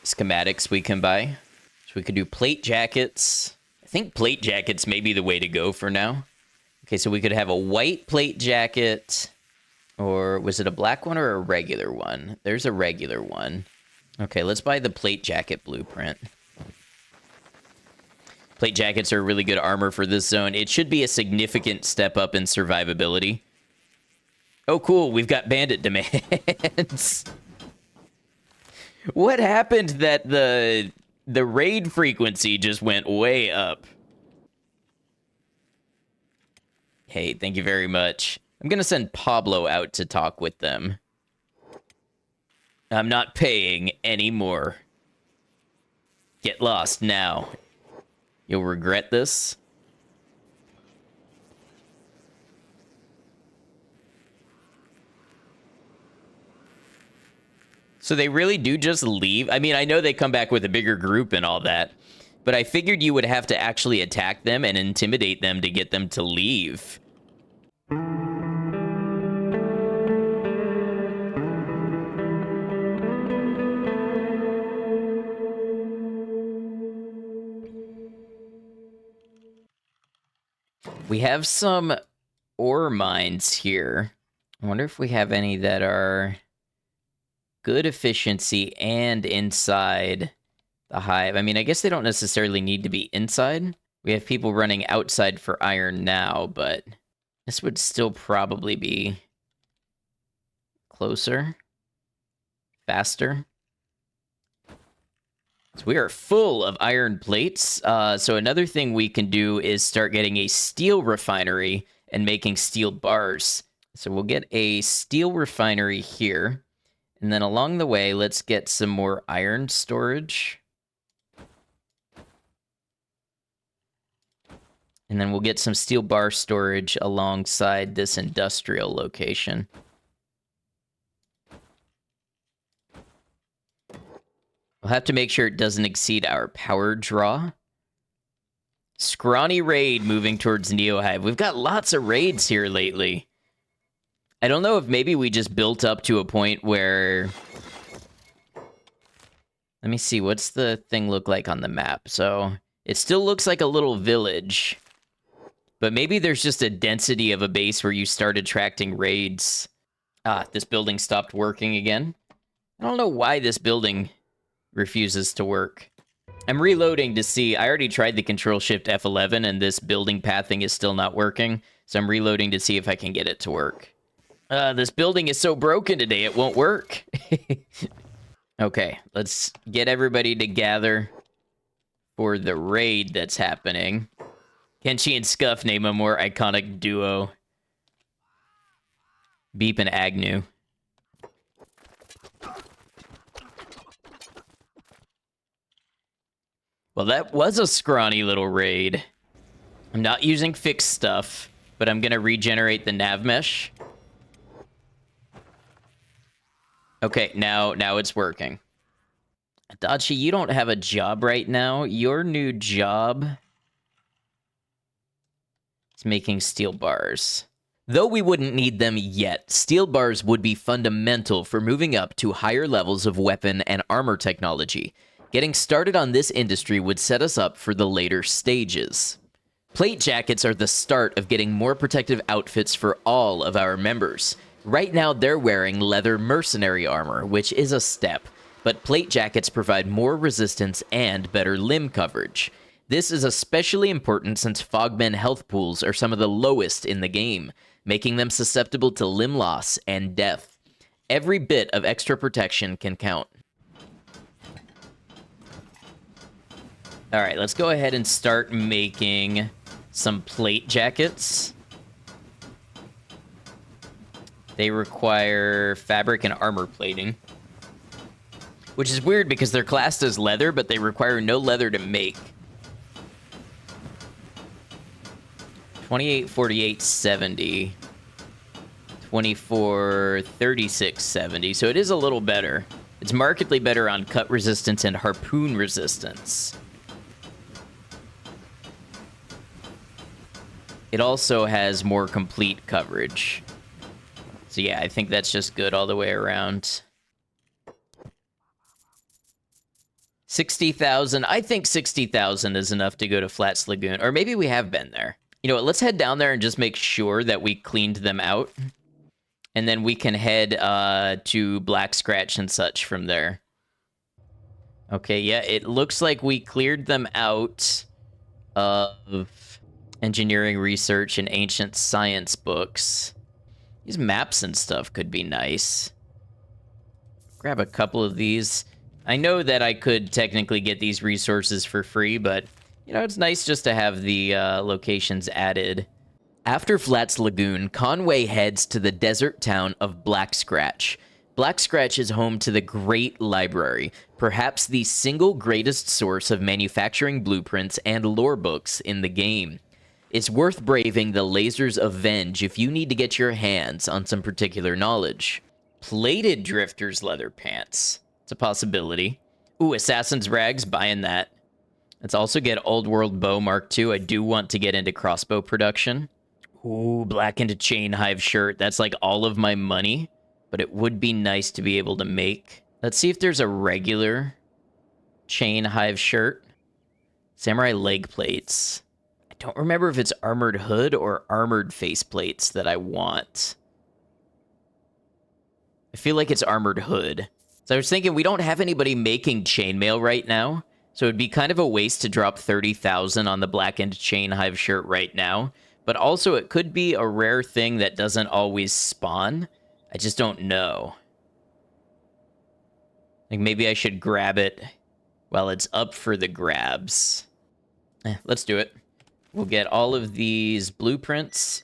schematics we can buy. So we could do plate jackets. I think plate jackets may be the way to go for now. Okay, so we could have a white plate jacket. Or was it a black one or a regular one? There's a regular one. Okay, let's buy the plate jacket blueprint. Plate jackets are really good armor for this zone. It should be a significant step up in survivability. Oh, cool. We've got bandit demands. What happened that the raid frequency just went way up? Hey, thank you very much. I'm going to send Pablo out to talk with them. I'm not paying anymore. Get lost now. You'll regret this. So they really do just leave? I mean, I know they come back with a bigger group and all that, but I figured you would have to actually attack them and intimidate them to get them to leave. We have some ore mines here. I wonder if we have any that are good efficiency and inside the hive. I mean, I guess they don't necessarily need to be inside. We have people running outside for iron now, but this would still probably be closer, faster. So we are full of iron plates. So another thing we can do is start getting a steel refinery and making steel bars. So we'll get a steel refinery here. And then along the way, let's get some more iron storage. And then we'll get some steel bar storage alongside this industrial location. We'll have to make sure it doesn't exceed our power draw. Scrawny raid moving towards Neohive. We've got lots of raids here lately. I don't know if maybe we just built up to a point where... Let me see, what's the thing look like on the map? So, it still looks like a little village. But maybe there's just a density of a base where you start attracting raids. Ah, this building stopped working again. I don't know why this building refuses to work. I'm reloading to see. I already tried the Control-Shift F11 and this building pathing is still not working. So I'm reloading to see if I can get it to work. This building is so broken today, it won't work. Okay, let's get everybody to gather for the raid that's happening. Kenshi and Scuff name a more iconic duo. Beep and Agnew. Well, that was a scrawny little raid. I'm not using fixed stuff, but I'm going to regenerate the nav mesh. Okay, now it's working. Adachi, you don't have a job right now. Your new job is making steel bars. Though we wouldn't need them yet, steel bars would be fundamental for moving up to higher levels of weapon and armor technology. Getting started on this industry would set us up for the later stages. Plate jackets are the start of getting more protective outfits for all of our members. Right now they're wearing leather mercenary armor, which is a step, but plate jackets provide more resistance and better limb coverage. This is especially important since Fogmen health pools are some of the lowest in the game, making them susceptible to limb loss and death. Every bit of extra protection can count. Alright, let's go ahead and start making some plate jackets. They require fabric and armor plating. Which is weird because they're classed as leather, but they require no leather to make. 28, 48, 70. 24, 36, 70. So it is a little better. It's markedly better on cut resistance and harpoon resistance. It also has more complete coverage. So yeah, I think that's just good all the way around. 60,000. I think 60,000 is enough to go to Flats Lagoon. Or maybe we have been there. You know what, let's head down there and just make sure that we cleaned them out. And then we can head to Black Scratch and such from there. Okay, yeah, it looks like we cleared them out of engineering research and ancient science books. These maps and stuff could be nice. Grab a couple of these. I know that I could technically get these resources for free, but, you know, it's nice just to have the locations added. After Flats Lagoon, Conway heads to the desert town of Black Scratch. Black Scratch is home to the Great Library, perhaps the single greatest source of manufacturing blueprints and lore books in the game. It's worth braving the lasers of Venge if you need to get your hands on some particular knowledge. Plated Drifter's leather pants. It's a possibility. Ooh, Assassin's Rags, buying that. Let's also get Old World Bow Mark II. I do want to get into crossbow production. Ooh, blackened chain hive shirt. That's like all of my money, but it would be nice to be able to make. Let's see if there's a regular chain hive shirt. Samurai leg plates. I don't remember if it's armored hood or armored face plates that I want. I feel like it's armored hood. So I was thinking we don't have anybody making chainmail right now, so it'd be kind of a waste to drop 30,000 on the blackened chain hive shirt right now. But also it could be a rare thing that doesn't always spawn. I just don't know. Like maybe I should grab it while it's up for the grabs. Let's do it. We'll get all of these blueprints.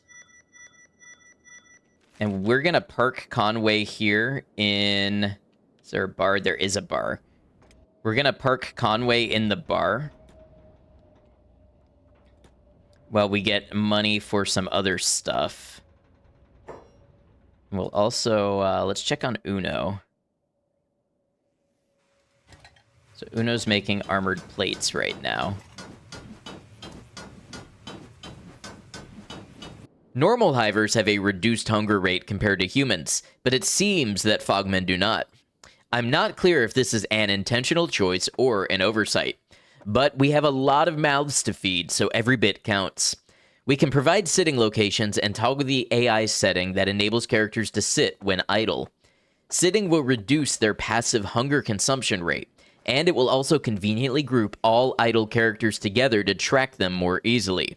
And we're going to park Conway here in... Is there a bar? There is a bar. We're going to park Conway in the bar. While we get money for some other stuff. We'll also... let's check on Uno. So Uno's making armored plates right now. Normal hivers have a reduced hunger rate compared to humans, but it seems that Fogmen do not. I'm not clear if this is an intentional choice or an oversight, but we have a lot of mouths to feed, so every bit counts. We can provide sitting locations and toggle the AI setting that enables characters to sit when idle. Sitting will reduce their passive hunger consumption rate, and it will also conveniently group all idle characters together to track them more easily.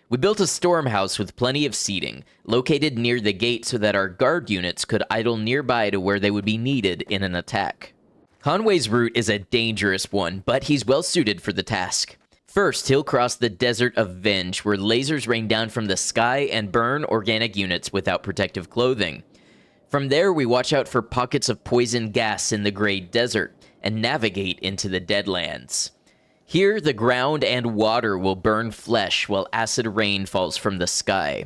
We built a storm house with plenty of seating, located near the gate so that our guard units could idle nearby to where they would be needed in an attack. Conway's route is a dangerous one, but he's well suited for the task. First, he'll cross the Desert of Venge, where lasers rain down from the sky and burn organic units without protective clothing. From there, we watch out for pockets of poison gas in the Great Desert, and navigate into the Deadlands. Here, the ground and water will burn flesh while acid rain falls from the sky.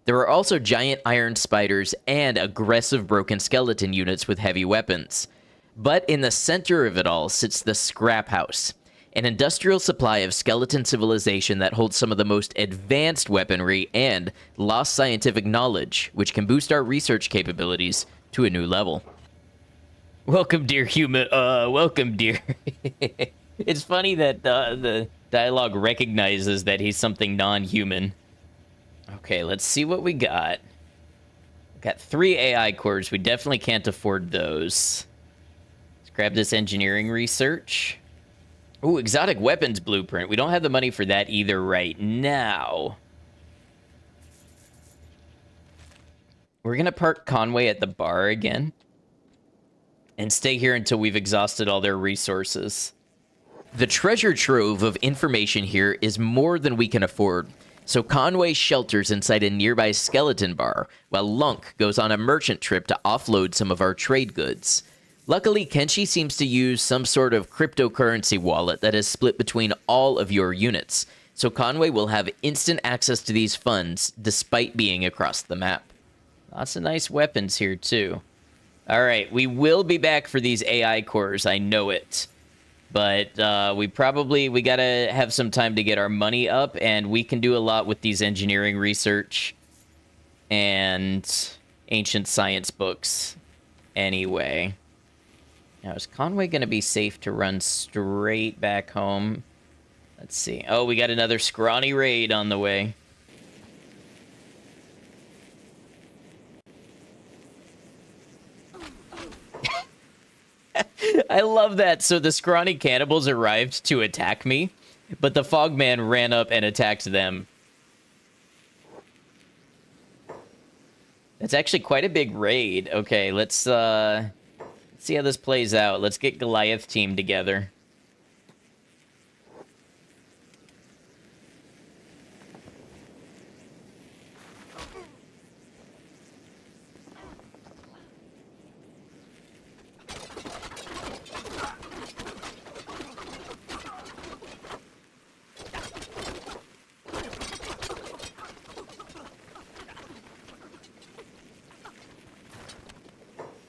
There are also giant iron spiders and aggressive broken skeleton units with heavy weapons. But in the center of it all sits the Scrap House, an industrial supply of skeleton civilization that holds some of the most advanced weaponry and lost scientific knowledge, which can boost our research capabilities to a new level. Welcome, dear human. Welcome, dear. It's funny that the dialogue recognizes that he's something non-human. Okay, let's see what we got. Got 3 AI cores. We definitely can't afford those. Let's grab this engineering research. Ooh, exotic weapons blueprint. We don't have the money for that either right now. We're going to park Conway at the bar again and stay here until we've exhausted all their resources. The treasure trove of information here is more than we can afford, so Conway shelters inside a nearby skeleton bar, while Lunk goes on a merchant trip to offload some of our trade goods. Luckily, Kenshi seems to use some sort of cryptocurrency wallet that is split between all of your units, so Conway will have instant access to these funds despite being across the map. Lots of nice weapons here, too. Alright, we will be back for these AI cores, I know it. But we gotta have some time to get our money up, and we can do a lot with these engineering research and ancient science books anyway. Now, is Conway gonna be safe to run straight back home? Let's see. Oh, we got another scrawny raid on the way. I love that. So the scrawny cannibals arrived to attack me, but the Fogman ran up and attacked them. That's actually quite a big raid. Okay, let's see how this plays out. Let's get Goliath team together.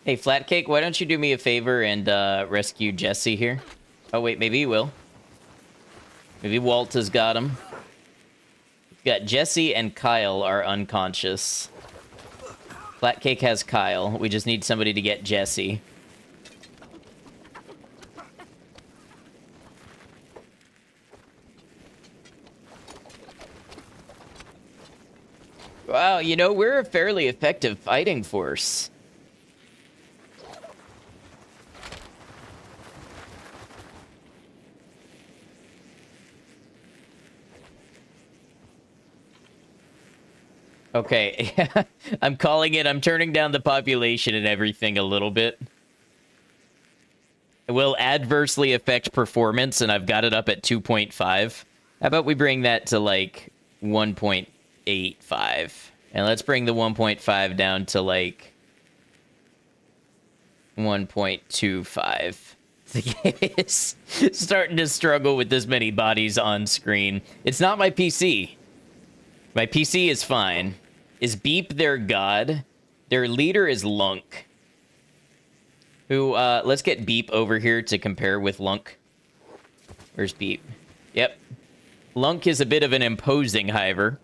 Hey, Flatcake, why don't you do me a favor and rescue Jesse here? Oh, wait, maybe he will. Maybe Walt has got him. We've got Jesse and Kyle are unconscious. Flatcake has Kyle. We just need somebody to get Jesse. Wow, you know, we're a fairly effective fighting force. Okay, I'm calling it. I'm turning down the population and everything a little bit. It will adversely affect performance, and I've got it up at 2.5. How about we bring that to, like, 1.85? And let's bring the 1.5 down to, like, 1.25. The game is starting to struggle with this many bodies on screen. It's not my PC. My PC is fine. Is Beep their god? Their leader is Lunk. Who, let's get Beep over here to compare with Lunk. Where's Beep? Yep. Lunk is a bit of an imposing hiver.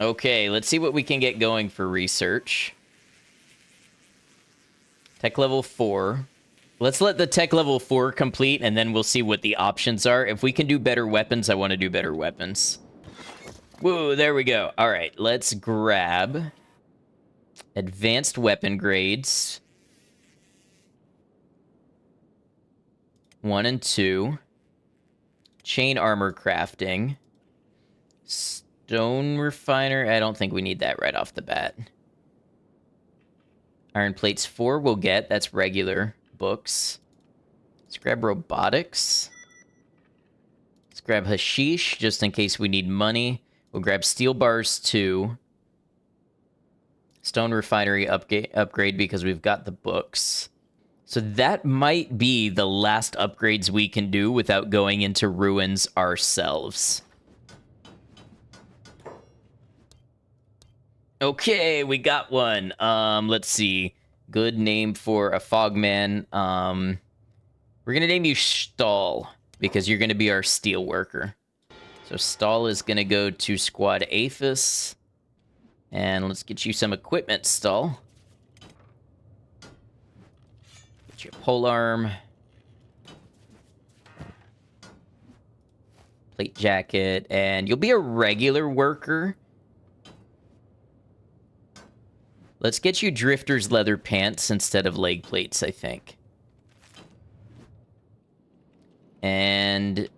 Okay, let's see what we can get going for research. Tech level 4. Let's let the tech level 4 complete, and then we'll see what the options are. If we can do better weapons, I want to do better weapons. Whoa, there we go. All right, let's grab advanced weapon grades. 1 and 2. Chain armor crafting. Stone refiner. I don't think we need that right off the bat. Iron plates 4 we'll get. That's regular books. Let's grab robotics. Let's grab hashish, just in case we need money. We'll grab steel bars 2. Stone refinery upgrade because we've got the books. So that might be the last upgrades we can do without going into ruins ourselves. Okay, we got one. Let's see. Good name for a Fogman. We're gonna name you Stall because you're gonna be our steel worker. So Stall is gonna go to Squad Aphis. And let's get you some equipment, Stall. Get you a polearm. Plate jacket. And you'll be a regular worker. Let's get you Drifter's leather pants instead of leg plates, I think. And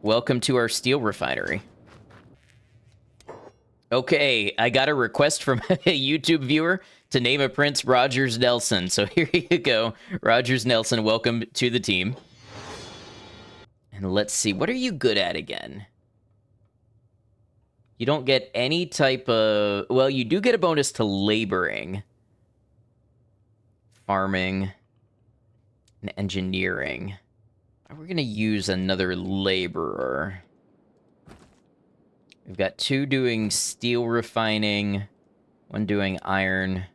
welcome to our steel refinery. Okay, I got a request from a YouTube viewer to name a prince Rogers Nelson. So here you go. Rogers Nelson, welcome to the team. And let's see, what are you good at again? You don't get any type of... Well, you do get a bonus to laboring. Farming. And engineering. We're going to use another laborer. We've got 2 doing steel refining. 1 doing iron.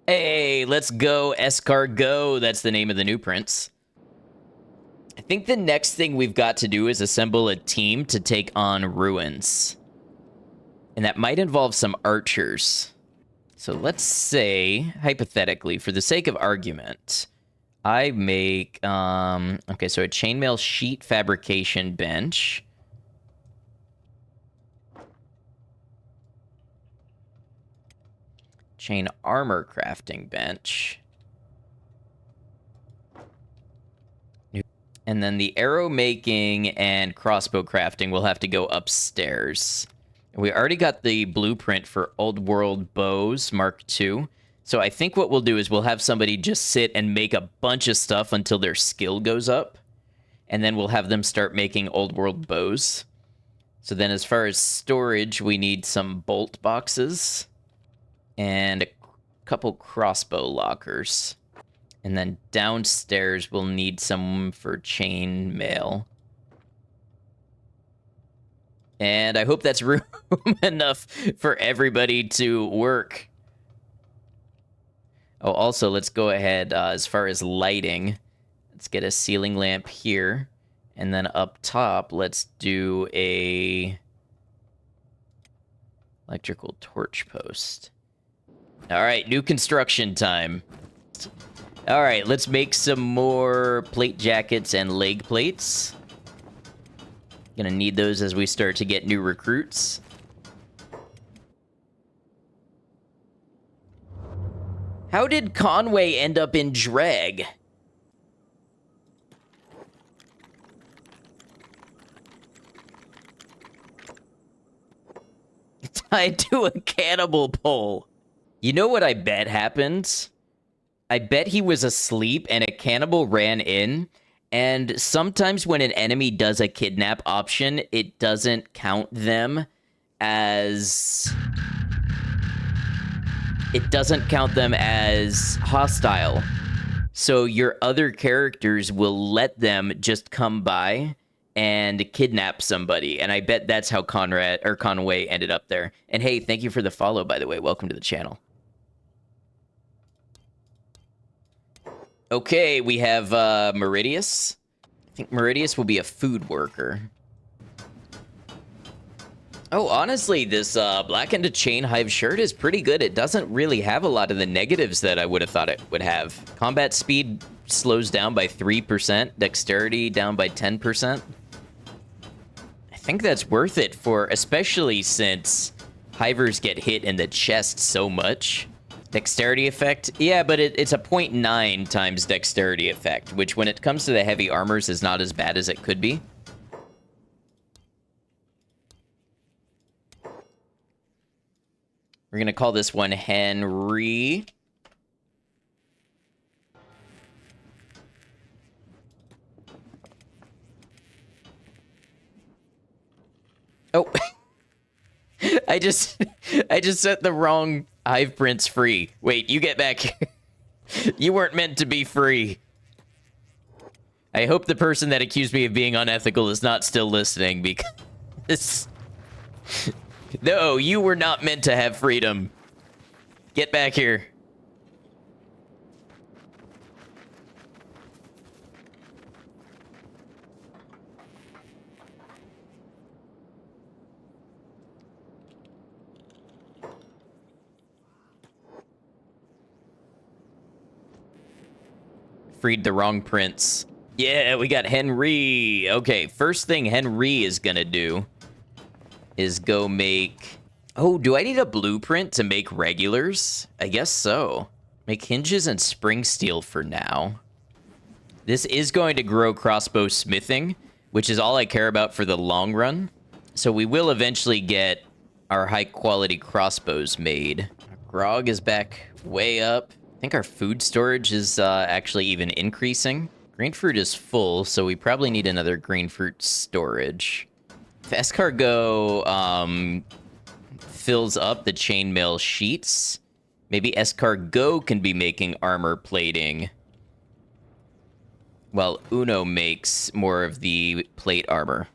Hey, let's go, Escargot. That's the name of the new prince. I think the next thing we've got to do is assemble a team to take on ruins. And that might involve some archers. So let's say, hypothetically, for the sake of argument, I make, okay, so a chainmail sheet fabrication bench. Chain armor crafting bench. And then the arrow making and crossbow crafting will have to go upstairs. We already got the blueprint for Old World Bows Mark II. So I think what we'll do is we'll have somebody just sit and make a bunch of stuff until their skill goes up. And then we'll have them start making Old World Bows. So then as far as storage, we need some bolt boxes. And a couple crossbow lockers. And then downstairs, we'll need some for chain mail. And I hope that's room enough for everybody to work. Oh, also, let's go ahead, as far as lighting. Let's get a ceiling lamp here. And then up top, let's do a electrical torch post. All right, new construction time. All right, let's make some more plate jackets and leg plates. Gonna need those as we start to get new recruits. How did Conway end up in drag? Tied to a cannibal pole. You know what I bet happened? I bet he was asleep and a cannibal ran in. And sometimes when an enemy does a kidnap option, it doesn't count them as... It doesn't count them as hostile. So your other characters will let them just come by and kidnap somebody. And I bet that's how Conway ended up there. And hey, thank you for the follow, by the way. Welcome to the channel. Okay, we have Meridius. I think Meridius will be a food worker. Oh, honestly, this blackened chain hive shirt is pretty good. It doesn't really have a lot of the negatives that I would have thought it would have. Combat speed slows down by 3%. Dexterity down by 10%. I think that's worth it for, especially since hivers get hit in the chest so much. Dexterity effect? Yeah, but it's a 0.9 times dexterity effect, which when it comes to the heavy armors is not as bad as it could be. We're going to call this one Henry. Oh. I just set the wrong Hive Prince free. Wait, you get back here. You weren't meant to be free. I hope the person that accused me of being unethical is not still listening, because... No, you were not meant to have freedom. Get back here. Freed the wrong prince. Yeah, we got Henry. Okay, first thing Henry is gonna do is go make... Oh, do I need a blueprint to make regulars? I guess so. Make hinges and spring steel for now. This is going to grow crossbow smithing, which is all I care about for the long run. So we will eventually get our high-quality crossbows made. Grog is back way up. I think our food storage is actually even increasing. Green fruit is full, so we probably need another green fruit storage. If escargot fills up the chainmail sheets, maybe escargot can be making armor plating, while Uno makes more of the plate armor.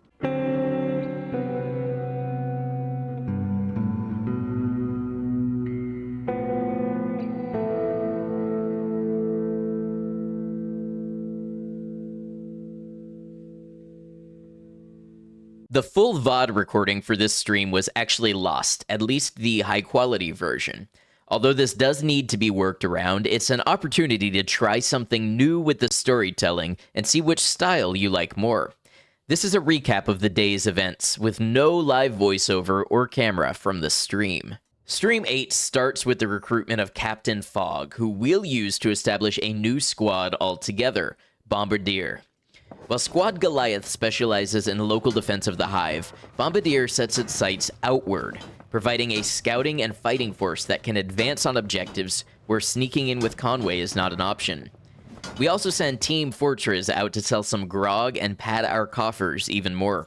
The full VOD recording for this stream was actually lost, at least the high-quality version. Although this does need to be worked around, it's an opportunity to try something new with the storytelling and see which style you like more. This is a recap of the day's events, with no live voiceover or camera from the stream. Stream 8 starts with the recruitment of Captain Fog, who we'll use to establish a new squad altogether, Bombardier. While Squad Goliath specializes in local defense of the Hive, Bombardier sets its sights outward, providing a scouting and fighting force that can advance on objectives where sneaking in with Conway is not an option. We also send Team Fortress out to sell some grog and pad our coffers even more.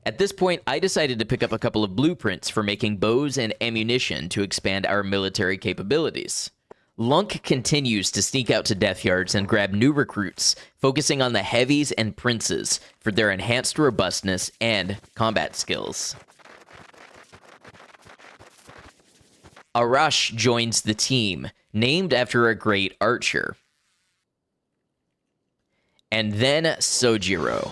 At this point, I decided to pick up a couple of blueprints for making bows and ammunition to expand our military capabilities. Lunk continues to sneak out to death yards and grab new recruits, focusing on the heavies and princes for their enhanced robustness and combat skills. Arash joins the team, named after a great archer. And then Sojiro.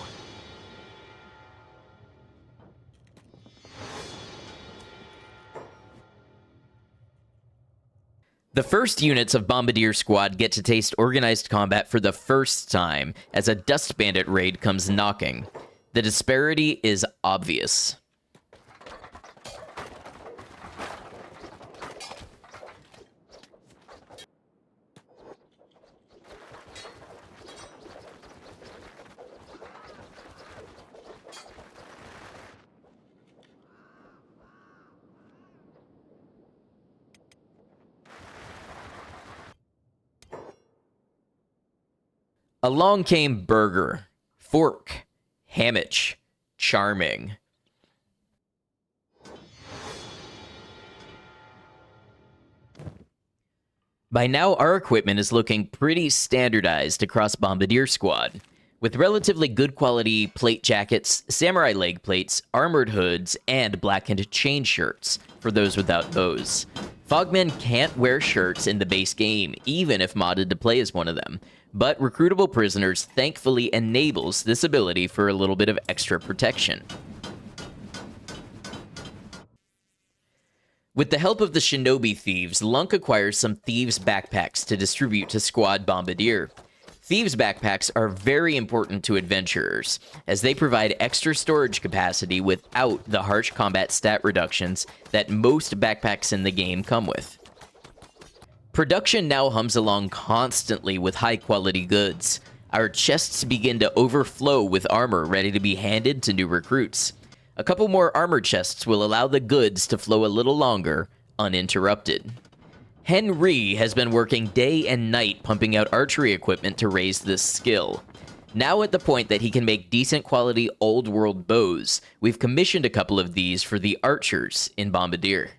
The first units of Bombardier Squad get to taste organized combat for the first time as a Dust Bandit raid comes knocking. The disparity is obvious. Along came Burger, Fork, Hamich, Charming. By now, our equipment is looking pretty standardized across Bombardier Squad, with relatively good quality plate jackets, samurai leg plates, armored hoods, and blackened chain shirts for those without bows. Fogmen can't wear shirts in the base game, even if modded to play as one of them, but Recruitable Prisoners thankfully enables this ability for a little bit of extra protection. With the help of the Shinobi Thieves, Lunk acquires some Thieves backpacks to distribute to Squad Bombardier. Thieves backpacks are very important to adventurers, as they provide extra storage capacity without the harsh combat stat reductions that most backpacks in the game come with. Production now hums along constantly with high-quality goods. Our chests begin to overflow with armor ready to be handed to new recruits. A couple more armor chests will allow the goods to flow a little longer, uninterrupted. Henry has been working day and night pumping out archery equipment to raise this skill. Now at the point that he can make decent quality old-world bows, we've commissioned a couple of these for the archers in Bombardier.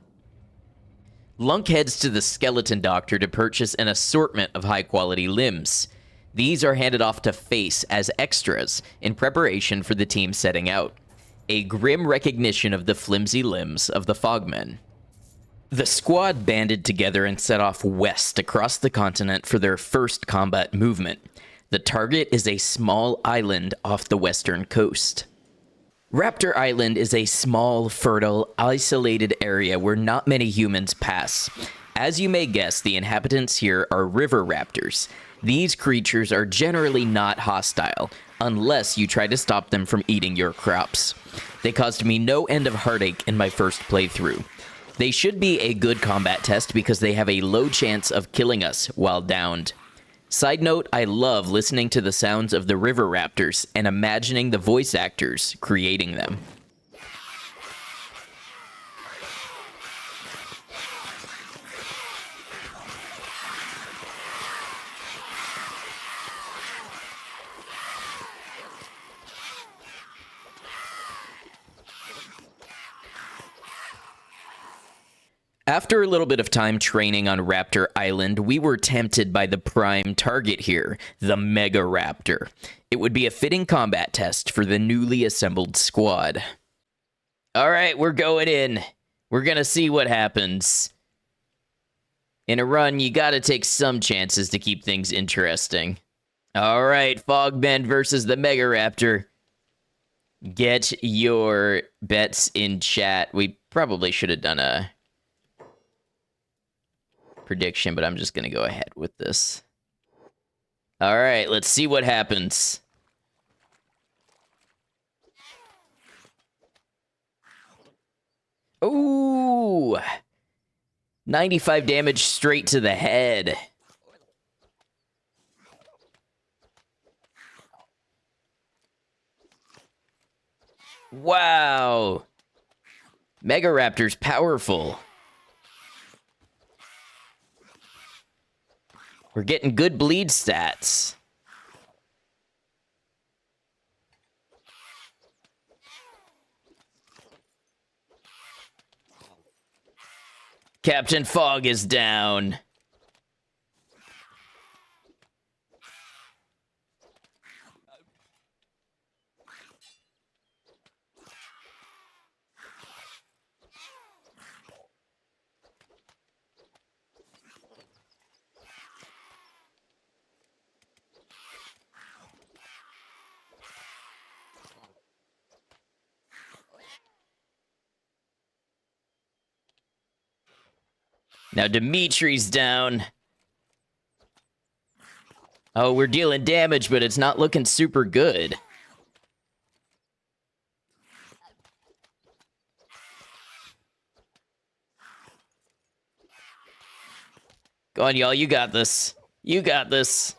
Lunk heads to the skeleton doctor to purchase an assortment of high-quality limbs. These are handed off to Face as extras in preparation for the team setting out. A grim recognition of the flimsy limbs of the Fogmen. The squad banded together and set off west across the continent for their first combat movement. The target is a small island off the western coast. Raptor Island is a small, fertile, isolated area where not many humans pass. As you may guess, the inhabitants here are river raptors. These creatures are generally not hostile, unless you try to stop them from eating your crops. They caused me no end of heartache in my first playthrough. They should be a good combat test because they have a low chance of killing us while downed. Side note, I love listening to the sounds of the river raptors and imagining the voice actors creating them. After a little bit of time training on Raptor Island, we were tempted by the prime target here, the Mega Raptor. It would be a fitting combat test for the newly assembled squad. Alright, we're going in. We're gonna see what happens. In a run, you gotta take some chances to keep things interesting. Alright, Fogmen versus the Mega Raptor. Get your bets in chat. We probably should have done a prediction, but I'm just going to go ahead with this. All right, let's see what happens. Ooh! 95 damage straight to the head. Wow! Mega Raptor's powerful. We're getting good bleed stats. Captain Fog is down. Now Dimitri's down. Oh, we're dealing damage, but it's not looking super good. Go on, y'all. You got this. You got this.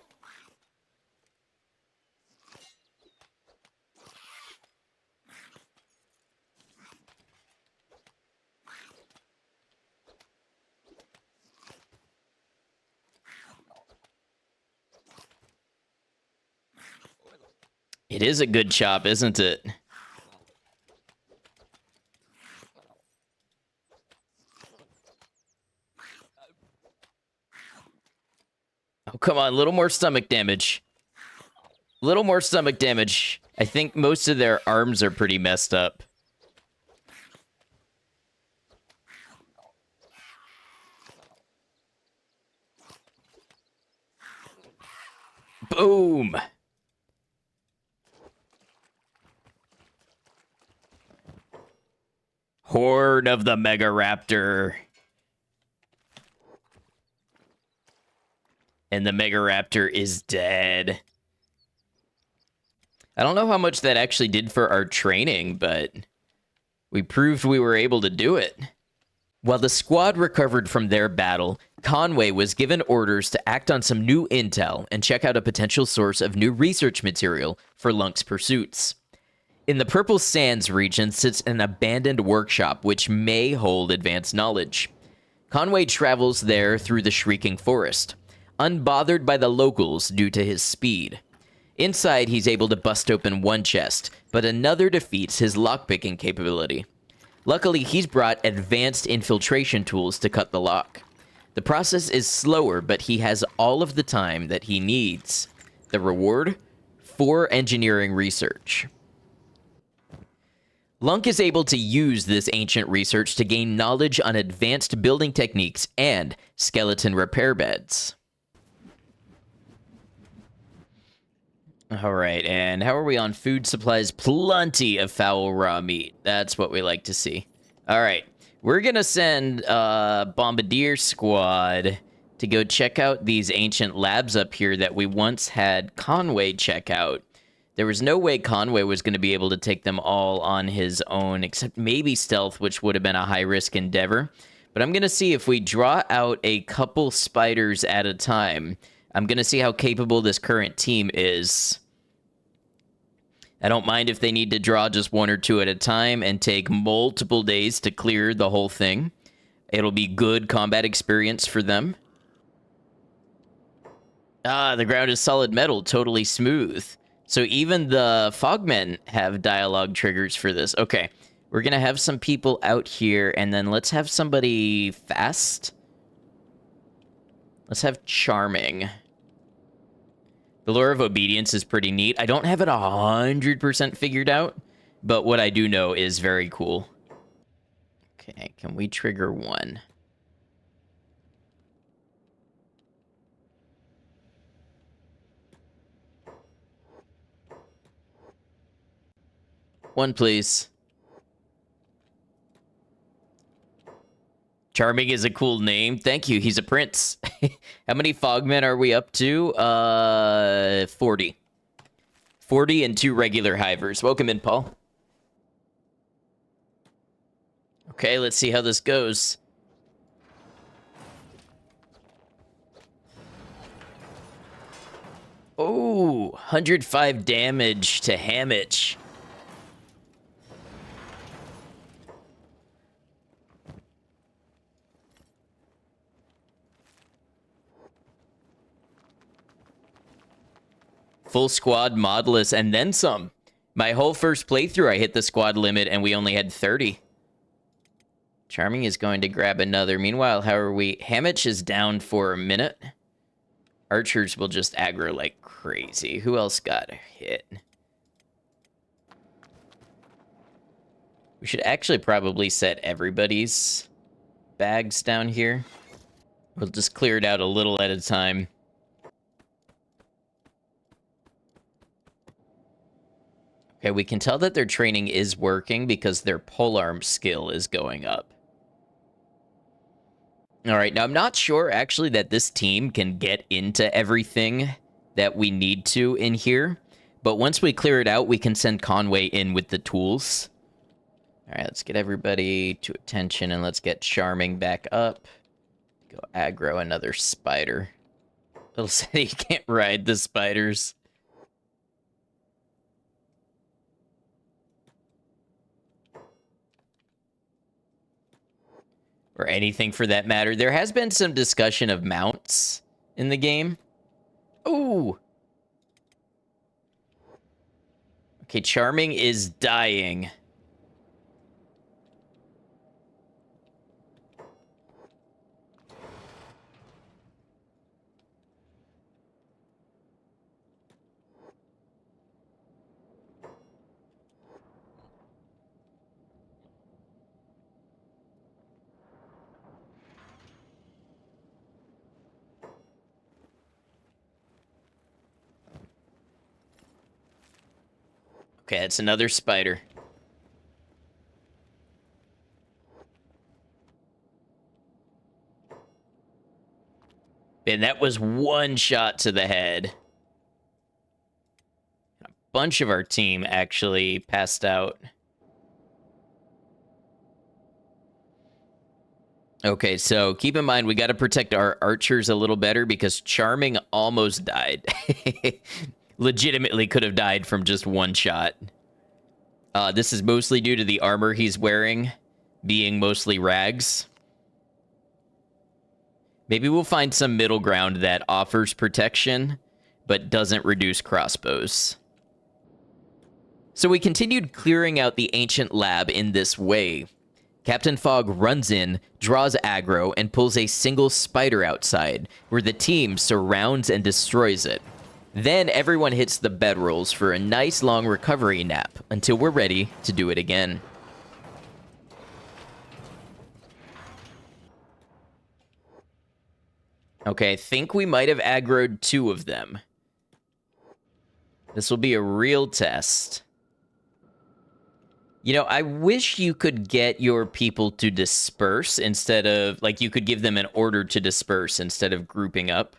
It is a good chop, isn't it? Oh, come on, a little more stomach damage. A little more stomach damage. I think most of their arms are pretty messed up. Boom! Horde of the Mega Raptor. And the Mega Raptor is dead. I don't know how much that actually did for our training, but we proved we were able to do it. While the squad recovered from their battle, Conway was given orders to act on some new intel and check out a potential source of new research material for Lunk's pursuits. In the Purple Sands region sits an abandoned workshop which may hold advanced knowledge. Conway travels there through the Shrieking Forest, unbothered by the locals due to his speed. Inside, he's able to bust open one chest, but another defeats his lockpicking capability. Luckily, he's brought advanced infiltration tools to cut the lock. The process is slower, but he has all of the time that he needs. The reward? 4 engineering research. Lunk is able to use this ancient research to gain knowledge on advanced building techniques and skeleton repair beds. All right, and how are we on food supplies? Plenty of foul raw meat. That's what we like to see. All right, we're going to send Bombardier squad to go check out these ancient labs up here that we once had Conway check out. There was no way Conway was going to be able to take them all on his own, except maybe stealth, which would have been a high-risk endeavor. But I'm going to see if we draw out a couple spiders at a time. I'm going to see how capable this current team is. I don't mind if they need to draw just 1 or 2 at a time and take multiple days to clear the whole thing. It'll be good combat experience for them. Ah, the ground is solid metal, totally smooth. So even the Fogmen have dialogue triggers for this. Okay, we're going to have some people out here, and then let's have somebody fast. Let's have charming. The lure of obedience is pretty neat. I don't have it 100% figured out, but what I do know is very cool. Okay, can we trigger 1? One, please. Charming is a cool name. Thank you. He's a prince. How many Fogmen are we up to? 40. 40 and 2 regular hivers. Welcome in, Paul. Okay, let's see how this goes. Oh, 105 damage to Hamich. Full squad, modless, and then some. My whole first playthrough, I hit the squad limit, and we only had 30. Charming is going to grab another. Meanwhile, how are we? Hamich is down for a minute. Archers will just aggro like crazy. Who else got hit? We should actually probably set everybody's bags down here. We'll just clear it out a little at a time. Okay, we can tell that their training is working because their polearm skill is going up. All right, now I'm not sure actually that this team can get into everything that we need to in here, but once we clear it out, we can send Conway in with the tools. All right, let's get everybody to attention and let's get Charming back up. Go aggro another spider. Little said he can't ride the spiders. Or anything for that matter. There has been some discussion of mounts in the game. Ooh. Okay, Charming is dying. Okay, it's another spider. Man, that was one shot to the head. A bunch of our team actually passed out. Okay, so keep in mind we got to protect our archers a little better because Charming almost died. Legitimately could have died from just one shot. This is mostly due to the armor he's wearing being mostly rags. Maybe we'll find some middle ground that offers protection, but doesn't reduce crossbows. So we continued clearing out the ancient lab in this way. Captain Fog runs in, draws aggro, and pulls a single spider outside, where the team surrounds and destroys it. Then everyone hits the bedrolls for a nice long recovery nap until we're ready to do it again. Okay, I think we might have aggroed 2 of them. This will be a real test. You know, I wish you could get your people to disperse instead of, like, you could give them an order to disperse instead of grouping up.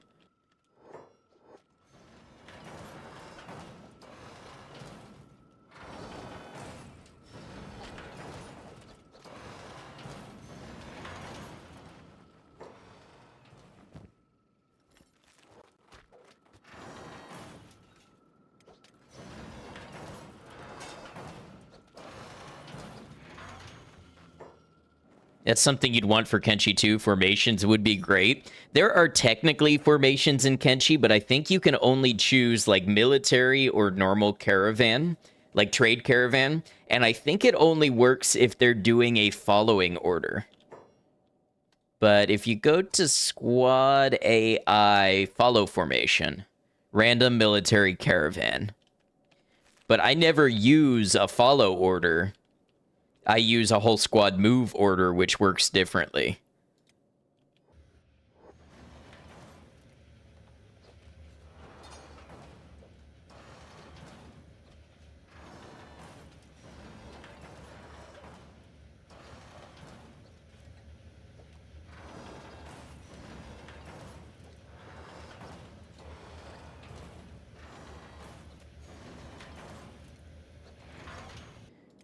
That's something you'd want for Kenshi too. Formations would be great. There are technically formations in Kenshi, but I think you can only choose like military or normal caravan, like trade caravan. And I think it only works if they're doing a following order. But if you go to squad AI follow formation, random military caravan. But I never use a follow order. I use a whole squad move order, which works differently.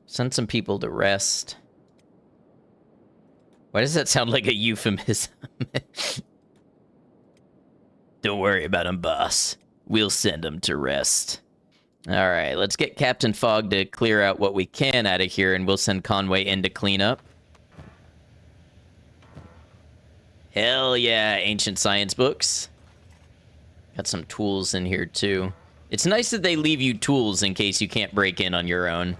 Send some people to rest. Why does that sound like a euphemism? Don't worry about him, boss. We'll send him to rest. All right, let's get Captain Fog to clear out what we can out of here, and we'll send Conway in to clean up. Hell yeah, ancient science books. Got some tools in here, too. It's nice that they leave you tools in case you can't break in on your own.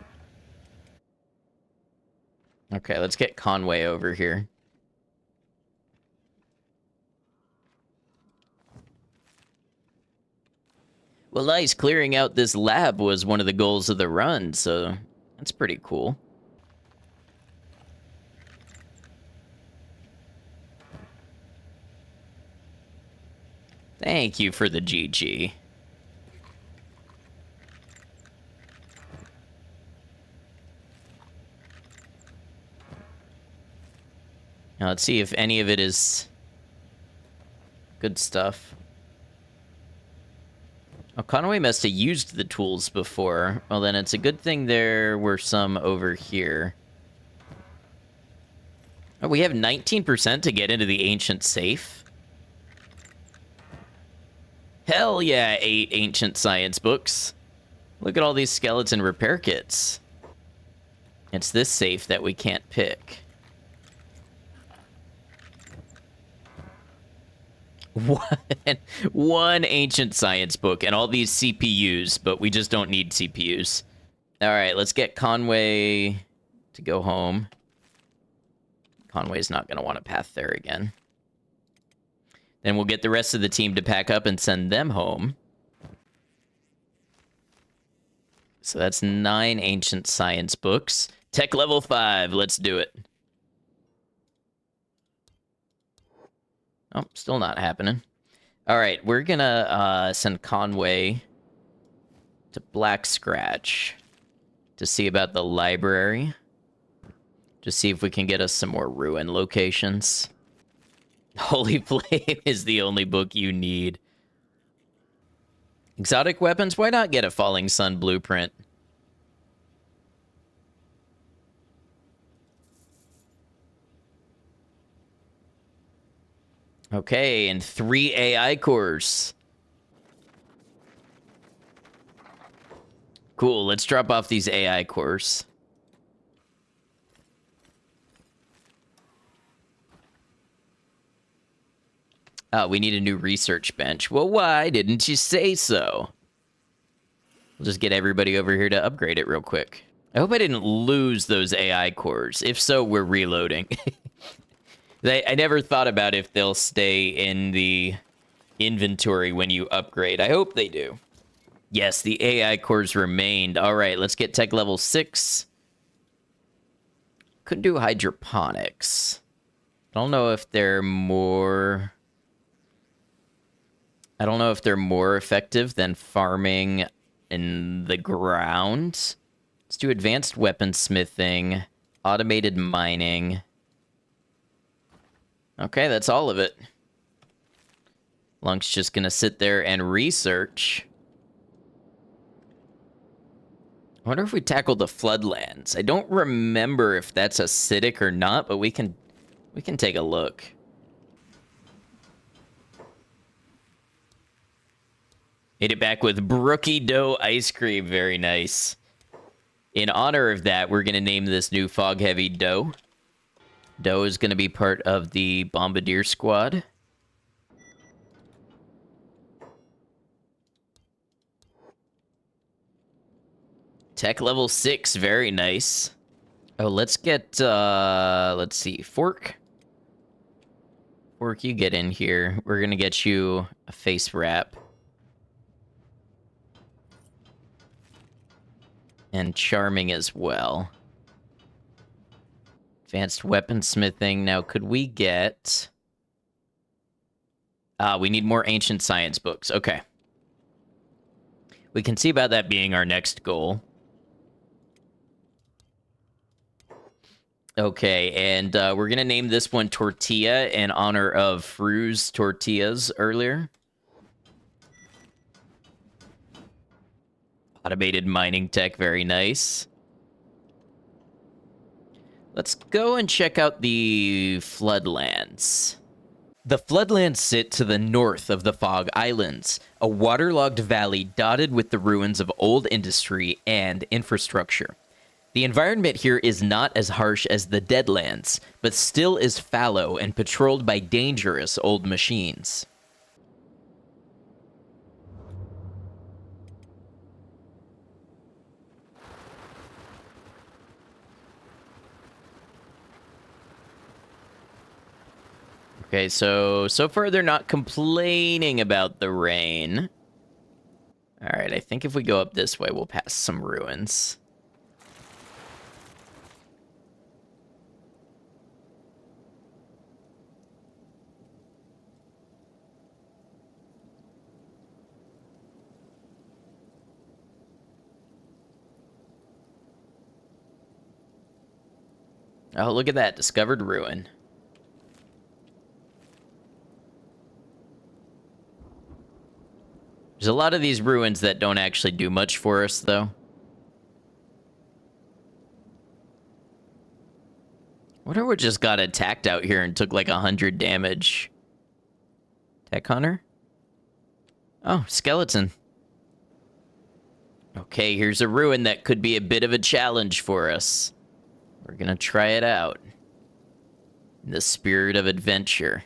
Okay, let's get Conway over here. Well, nice. Clearing out this lab was one of the goals of the run, so that's pretty cool. Thank you for the GG. Now, let's see if any of it is good stuff. Oh, Conway must have used the tools before. Well, then it's a good thing there were some over here. Oh, we have 19% to get into the ancient safe. Hell yeah, 8 ancient science books. Look at all these skeleton repair kits. It's this safe that we can't pick. One ancient science book and all these CPUs, but we just don't need CPUs. All right, let's get Conway to go home. Conway's not going to want to path there again. Then we'll get the rest of the team to pack up and send them home. So that's 9 ancient science books. Tech level 5, let's do it. Oh, still not happening. All right, we're gonna send Conway to Black Scratch to see about the library. Just see if we can get us some more ruin locations. Holy Flame is the only book you need. Exotic weapons? Why not get a Falling Sun blueprint? Okay, and 3 AI cores. Cool, let's drop off these AI cores. Oh, we need a new research bench. Well, why didn't you say so? We'll just get everybody over here to upgrade it real quick. I hope I didn't lose those AI cores. If so, we're reloading. I never thought about if they'll stay in the inventory when you upgrade. I hope they do. Yes, the AI cores remained. All right, let's get tech level 6. Could do hydroponics. I don't know if they're more... I don't know if they're more effective than farming in the ground. Let's do advanced weaponsmithing, automated mining. Okay, that's all of it. Lunk's just gonna sit there and research. I wonder if we tackled the floodlands. I don't remember if that's acidic or not, but we can take a look. Hit it back with Brookie Dough ice cream. Very nice. In honor of that, we're going to name this new Fog Heavy Dough. Dough is going to be part of the Bombardier squad. Tech level 6. Very nice. Oh, let's get, let's see. Fork. Fork, you get in here. We're going to get you a face wrap. And charming as well. Advanced weaponsmithing. Now, could we get... we need more ancient science books. Okay. We can see about that being our next goal. Okay, and we're going to name this one Tortilla in honor of Fru's tortillas earlier. Automated mining tech, very nice. Let's go and check out the Floodlands. The Floodlands sit to the north of the Fog Islands, a waterlogged valley dotted with the ruins of old industry and infrastructure. The environment here is not as harsh as the Deadlands, but still is fallow and patrolled by dangerous old machines. Okay, so far they're not complaining about the rain. All right, I think if we go up this way, we'll pass some ruins. Oh, look at that, discovered ruin. There's a lot of these ruins that don't actually do much for us, though. Wonder what just got attacked out here and took like 100 damage. Tech Hunter? Oh, skeleton. Okay, here's a ruin that could be a bit of a challenge for us. We're gonna try it out. In the spirit of adventure.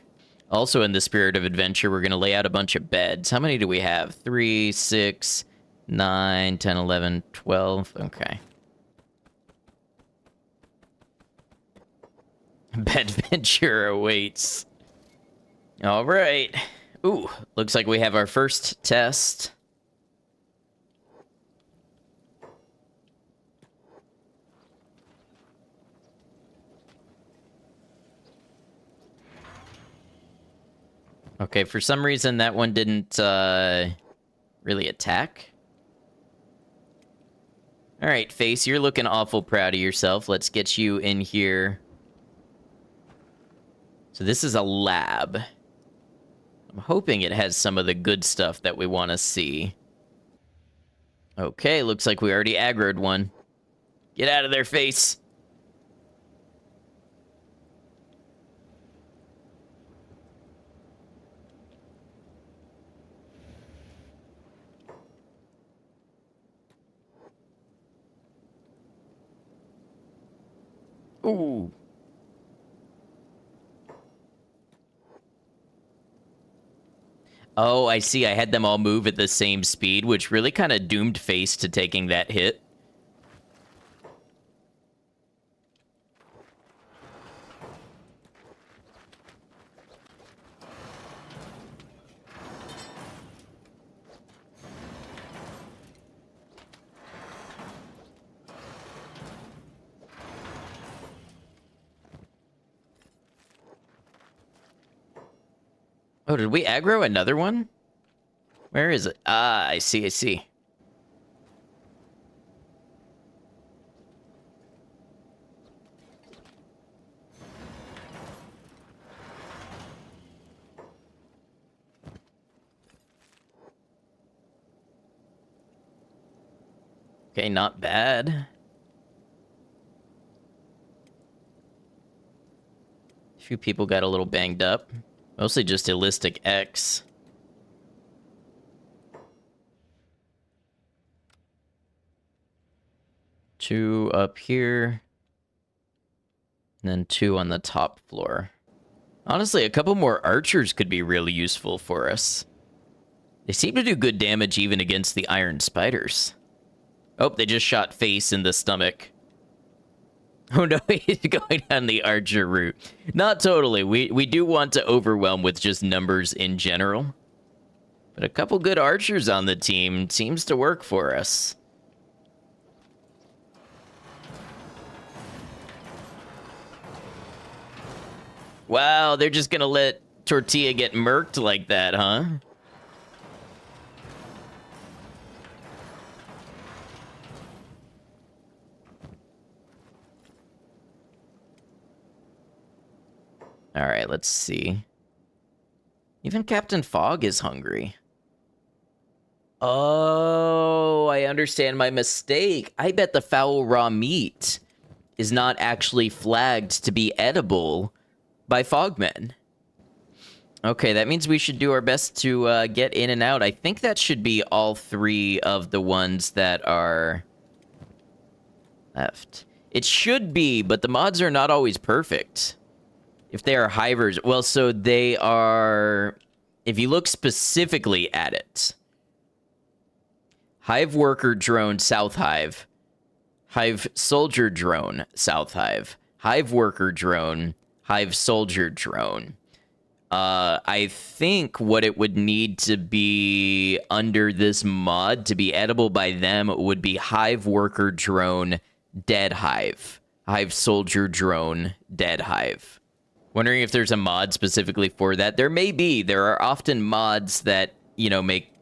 Also in the spirit of adventure, we're gonna lay out a bunch of beds. How many do we have? 3, 6, 9, 10, 11, 12. Okay. Bedventure awaits. All right. Ooh, looks like we have our first test. Okay, for some reason that one didn't really attack. All right, Face, you're looking awful proud of yourself. Let's get you in here. So this is a lab. I'm hoping it has some of the good stuff that we want to see. Okay, looks like we already aggroed one. Get out of there, Face. Ooh. Oh, I see. I had them all move at the same speed, which really kind of doomed Face to taking that hit. Oh, did we aggro another one? Where is it? Ah, I see, I see. Okay, not bad. A few people got a little banged up. Mostly just Illistic X. Two up here. And then two on the top floor. Honestly, a couple more archers could be really useful for us. They seem to do good damage even against the iron spiders. Oh, they just shot Face in the stomach. Oh no, he's going down the archer route. Not totally. We do want to overwhelm with just numbers in general. But a couple good archers on the team seems to work for us. Wow, they're just gonna let Tortilla get murked like that, huh? All right, let's see. Even Captain Fog is hungry. Oh, I understand my mistake. I bet the foul raw meat is not actually flagged to be edible by Fogmen. Okay, that means we should do our best to get in and out. I think that should be all three of the ones that are left. It should be, but the mods are not always perfect. If they are hivers, well, so they are... If you look specifically at it, Hive Worker Drone South Hive, Hive Soldier Drone South Hive, Hive Worker Drone, Hive Soldier Drone. I think what it would need to be under this mod to be edible by them would be Hive Worker Drone Dead Hive, Hive Soldier Drone Dead Hive. Wondering if there's a mod specifically for that. There may be. There are often mods that, you know, make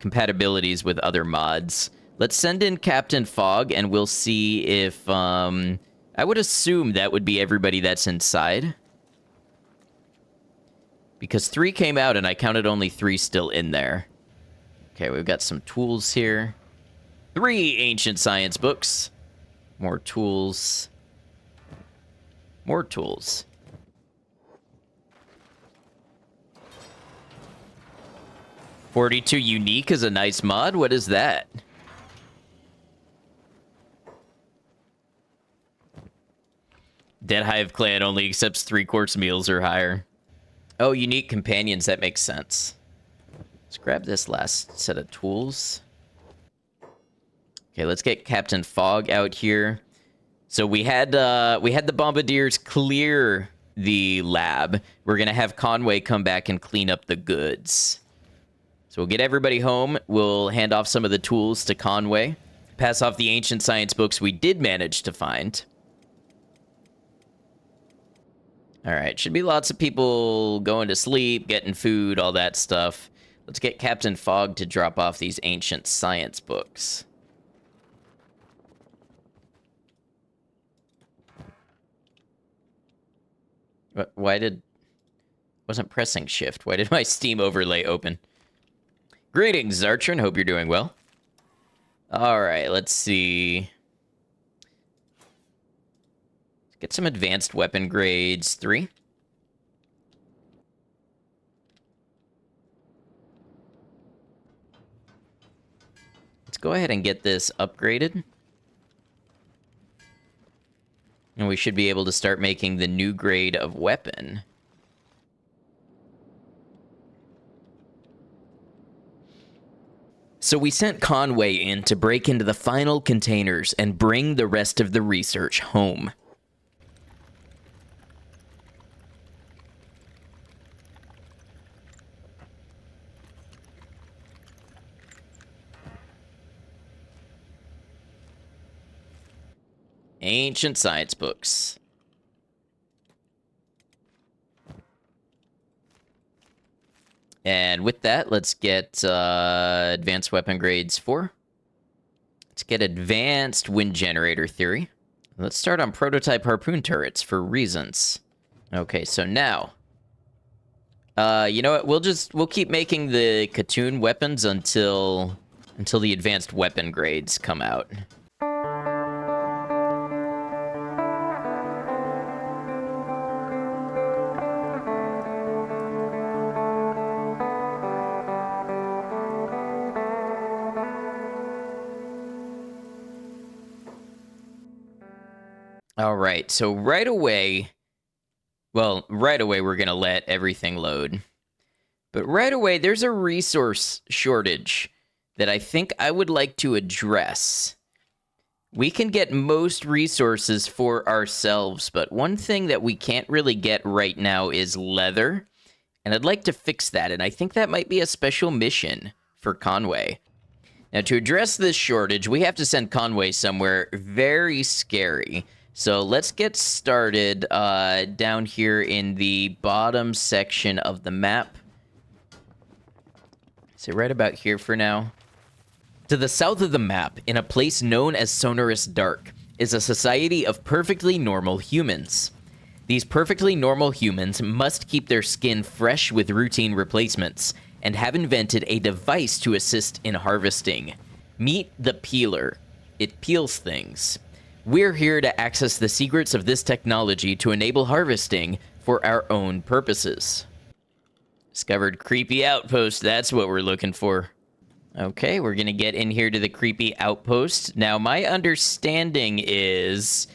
compatibilities with other mods. Let's send in Captain Fog, and we'll see if, I would assume that would be everybody that's inside. Because 3 came out, and I counted only 3 still in there. Okay, we've got some tools here. 3 ancient science books. More tools. More tools. 42 unique is a nice mod. What is that? Dead Hive clan only accepts 3-course meals or higher. Oh, unique companions. That makes sense. Let's grab this last set of tools. Okay, let's get Captain Fog out here. So we had the Bombardiers clear the lab. We're gonna have Conway come back and clean up the goods. So we'll get everybody home. We'll hand off some of the tools to Conway. Pass off the ancient science books we did manage to find. All right, should be lots of people going to sleep, getting food, all that stuff. Let's get Captain Fog to drop off these ancient science books. Why did... Wasn't pressing shift. Why did my Steam overlay open? Greetings, Zartron. Hope you're doing well. All right, let's see. Let's get some advanced weapon grades 3. Let's go ahead and get this upgraded. And we should be able to start making the new grade of weapon. So we sent Conway in to break into the final containers and bring the rest of the research home. Ancient science books. And with that, let's get advanced weapon grades 4. Let's get advanced wind generator theory. Let's start on prototype harpoon turrets for reasons. Okay, so now, you know what? We'll keep making the Katoon weapons until the advanced weapon grades come out. All right, so right away we're going to let everything load. But right away, there's a resource shortage that I think I would like to address. We can get most resources for ourselves, but one thing that we can't really get right now is leather. And I'd like to fix that, and I think that might be a special mission for Conway. Now, to address this shortage, we have to send Conway somewhere very scary. So let's get started down here in the bottom section of the map. So right about here for now. To the south of the map, in a place known as Sonorous Dark, is a society of perfectly normal humans. These perfectly normal humans must keep their skin fresh with routine replacements, and have invented a device to assist in harvesting. Meet the Peeler. It peels things. We're here to access the secrets of this technology to enable harvesting for our own purposes. Discovered creepy outpost, that's what we're looking for. Okay, we're gonna get in here to the creepy outpost. Now, my understanding is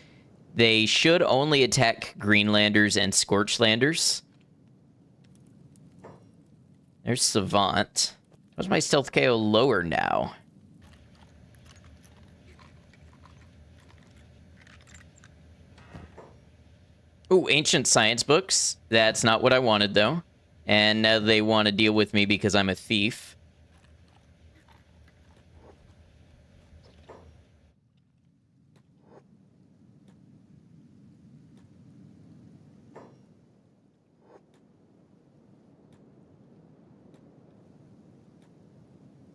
they should only attack Greenlanders and Scorchlanders. There's Savant. Why's my stealth KO lower now? Ooh, ancient science books. That's not what I wanted, though. And now they want to deal with me because I'm a thief.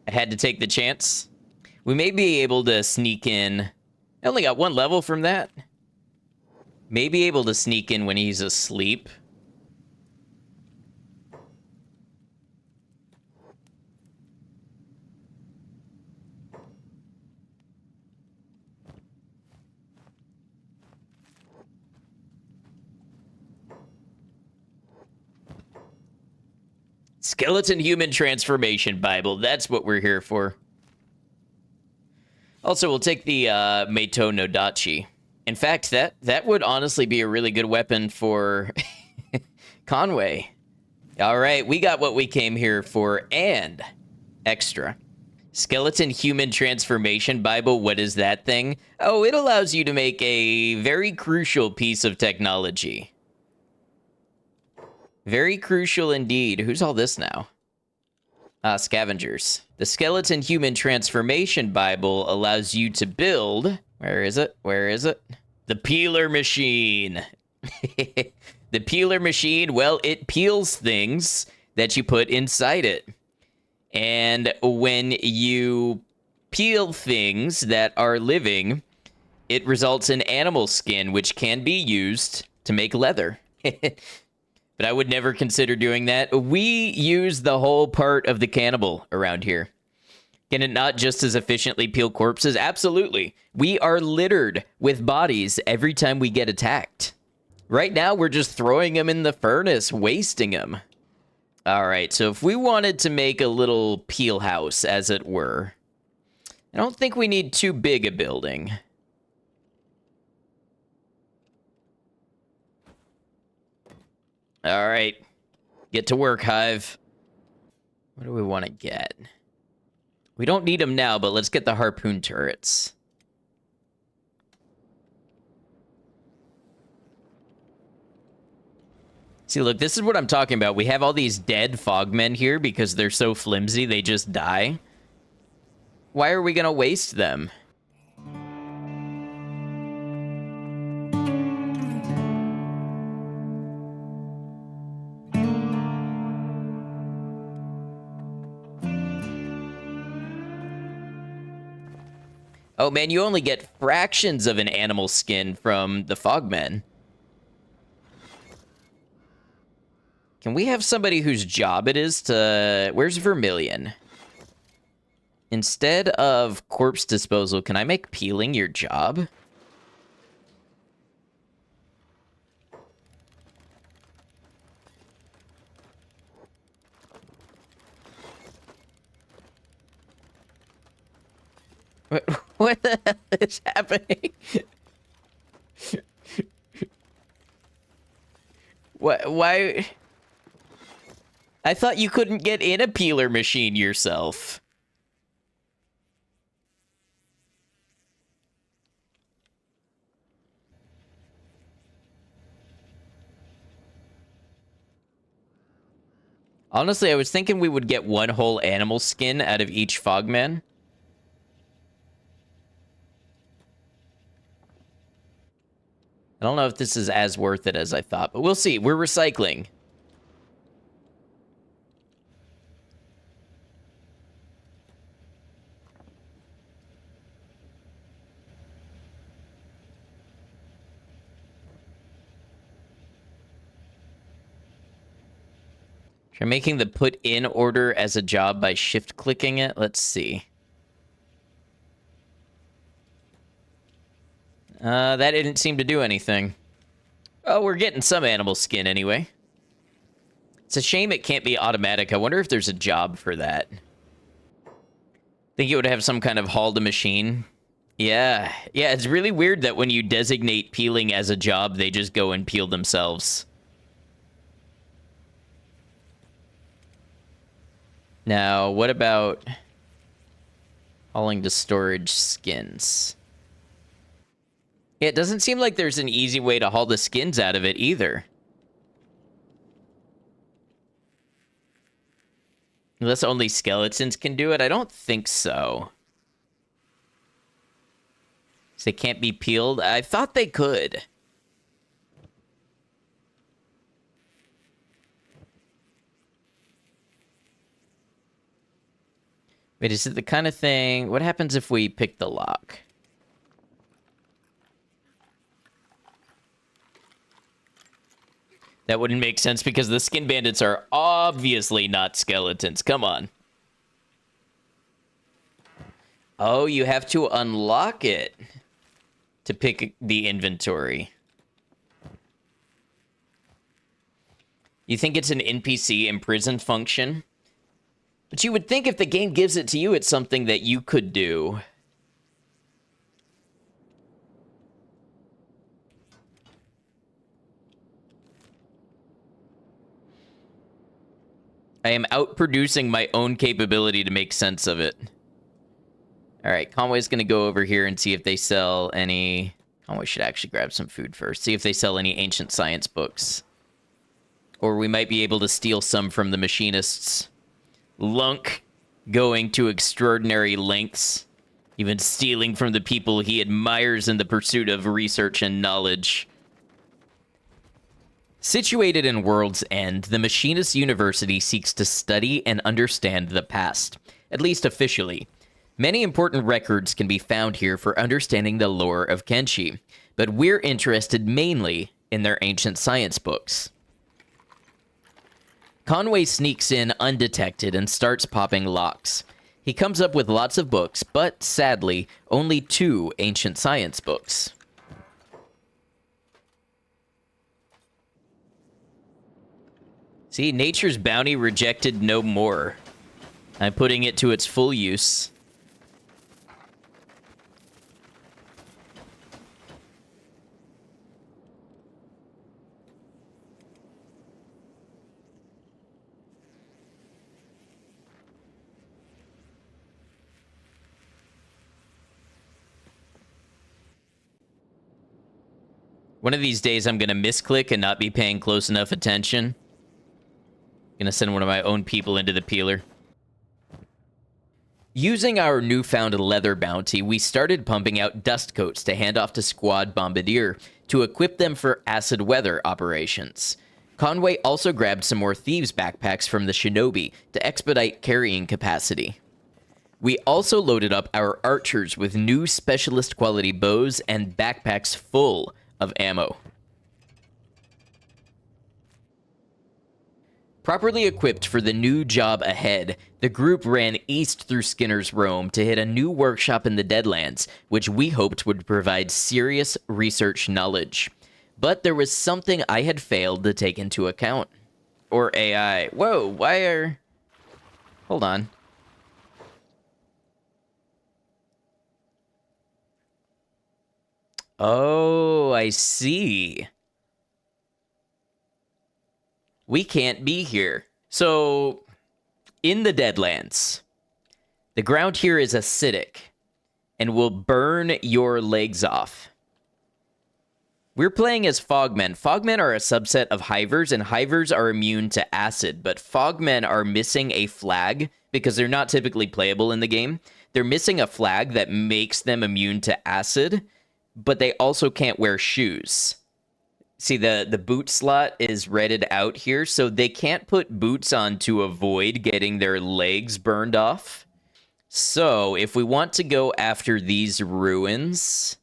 I had to take the chance. We may be able to sneak in. I only got one level from that. May be able to sneak in when he's asleep. Skeleton Human Transformation Bible. That's what we're here for. Also, we'll take the Meito no Dachi. In fact, that would honestly be a really good weapon for Conway. All right, we got what we came here for and extra. Skeleton Human Transformation Bible, what is that thing? Oh, it allows you to make a very crucial piece of technology. Very crucial indeed. Who's all this now? Scavengers. The Skeleton Human Transformation Bible allows you to build... Where is it? Where is it? The Peeler Machine. The Peeler Machine, well, it peels things that you put inside it. And when you peel things that are living, it results in animal skin, which can be used to make leather. But I would never consider doing that. We use the whole part of the cannibal around here. Can it not just as efficiently peel corpses? Absolutely. We are littered with bodies every time we get attacked. Right now, we're just throwing them in the furnace, wasting them. All right, so if we wanted to make a little peel house, as it were, I don't think we need too big a building. All right, get to work, Hive. What do we want to get? We don't need them now, but let's get the harpoon turrets. See, look, this is what I'm talking about. We have all these dead Fogmen here because they're so flimsy, they just die. Why are we going to waste them? Oh man, you only get fractions of an animal skin from the Fogmen. Can we have somebody whose job it is to... Where's Vermilion? Instead of corpse disposal, can I make peeling your job? What the hell is happening? What? Why? I thought you couldn't get in a peeler machine yourself. Honestly, I was thinking we would get one whole animal skin out of each Fogman. I don't know if this is as worth it as I thought, but we'll see. We're recycling. Try making the put in order as a job by shift clicking it. Let's see. That didn't seem to do anything. Oh, we're getting some animal skin anyway. It's a shame it can't be automatic. I wonder if there's a job for that. Think it would have some kind of haul to machine. Yeah, it's really weird that when you designate peeling as a job, they just go and peel themselves. Now, what about hauling to storage skins? It doesn't seem like there's an easy way to haul the skins out of it either. Unless only skeletons can do it? I don't think so. So they can't be peeled? I thought they could. Wait, is it the kind of thing... What happens if we pick the lock? That wouldn't make sense because the skin bandits are obviously not skeletons. Come on. Oh, you have to unlock it to pick the inventory. You think it's an NPC imprisoned function? But you would think if the game gives it to you, it's something that you could do. I am outproducing my own capability to make sense of it. All right, Conway's going to go over here and see if they sell any... Conway should actually grab some food first. See if they sell any ancient science books. Or we might be able to steal some from the machinists. Lunk going to extraordinary lengths, even stealing from the people he admires in the pursuit of research and knowledge. Situated in World's End, the Machinist University seeks to study and understand the past, at least officially. Many important records can be found here for understanding the lore of Kenshi, but we're interested mainly in their ancient science books. Conway sneaks in undetected and starts popping locks. He comes up with lots of books, but sadly, only 2 ancient science books. See, nature's bounty rejected no more. I'm putting it to its full use. One of these days, I'm going to misclick and not be paying close enough attention. I'm going to send one of my own people into the peeler. Using our newfound leather bounty, we started pumping out dust coats to hand off to Squad Bombardier to equip them for acid weather operations. Conway also grabbed some more thieves' backpacks from the shinobi to expedite carrying capacity. We also loaded up our archers with new specialist quality bows and backpacks full of ammo. Properly equipped for the new job ahead, the group ran east through Skinner's Roam to hit a new workshop in the Deadlands, which we hoped would provide serious research knowledge. But there was something I had failed to take into account. Or AI. Whoa, why are... Hold on. Oh, I see. We can't be here. So, in the Deadlands, the ground here is acidic and will burn your legs off. We're playing as Fogmen. Fogmen are a subset of hivers, and hivers are immune to acid, but Fogmen are missing a flag because they're not typically playable in the game. They're missing a flag that makes them immune to acid, but they also can't wear shoes. See, the boot slot is redded out here, so they can't put boots on to avoid getting their legs burned off. So, if we want to go after these ruins,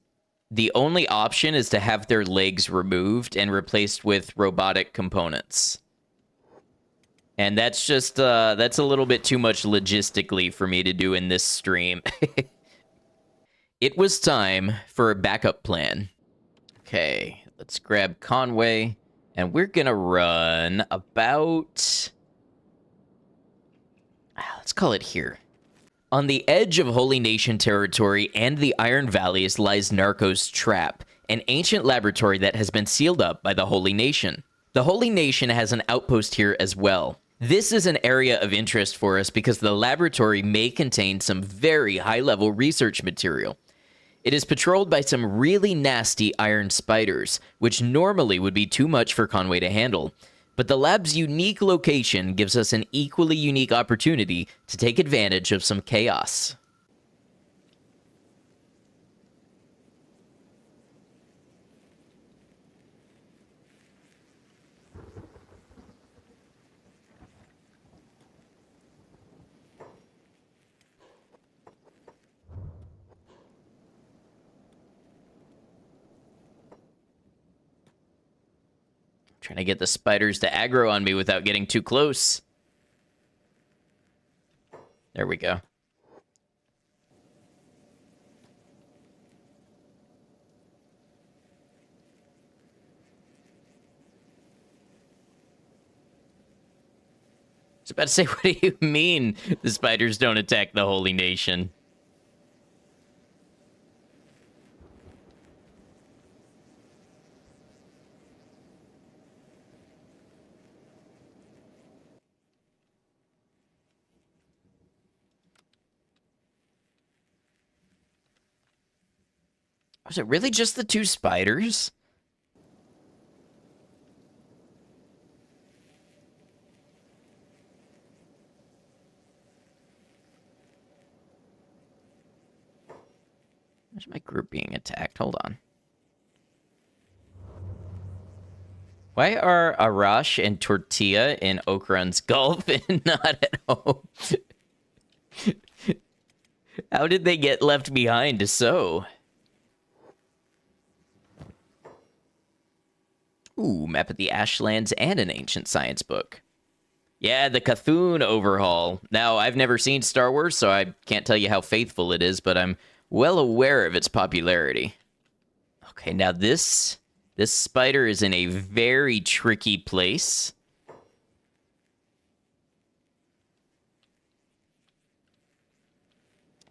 the only option is to have their legs removed and replaced with robotic components. And that's just, that's a little bit too much logistically for me to do in this stream. It was time for a backup plan. Okay, let's grab Conway, and we're gonna run about... let's call it here. On the edge of Holy Nation territory and the Iron Valleys lies Narco's Trap, an ancient laboratory that has been sealed up by the Holy Nation. The Holy Nation has an outpost here as well. This is an area of interest for us because the laboratory may contain some very high-level research material. It is patrolled by some really nasty iron spiders, which normally would be too much for Conway to handle. But the lab's unique location gives us an equally unique opportunity to take advantage of some chaos. Trying to get the spiders to aggro on me without getting too close. There we go. I was about to say, what do you mean the spiders don't attack the Holy Nation? Was it really just the two spiders? There's my group being attacked. Hold on. Why are Arash and Tortilla in Okran's Gulf and not at home? How did they get left behind so? Ooh, map of the Ashlands and an ancient science book. Yeah, the Cthulhu overhaul. Now, I've never seen Star Wars, so I can't tell you how faithful it is, but I'm well aware of its popularity. Okay, now this spider is in a very tricky place.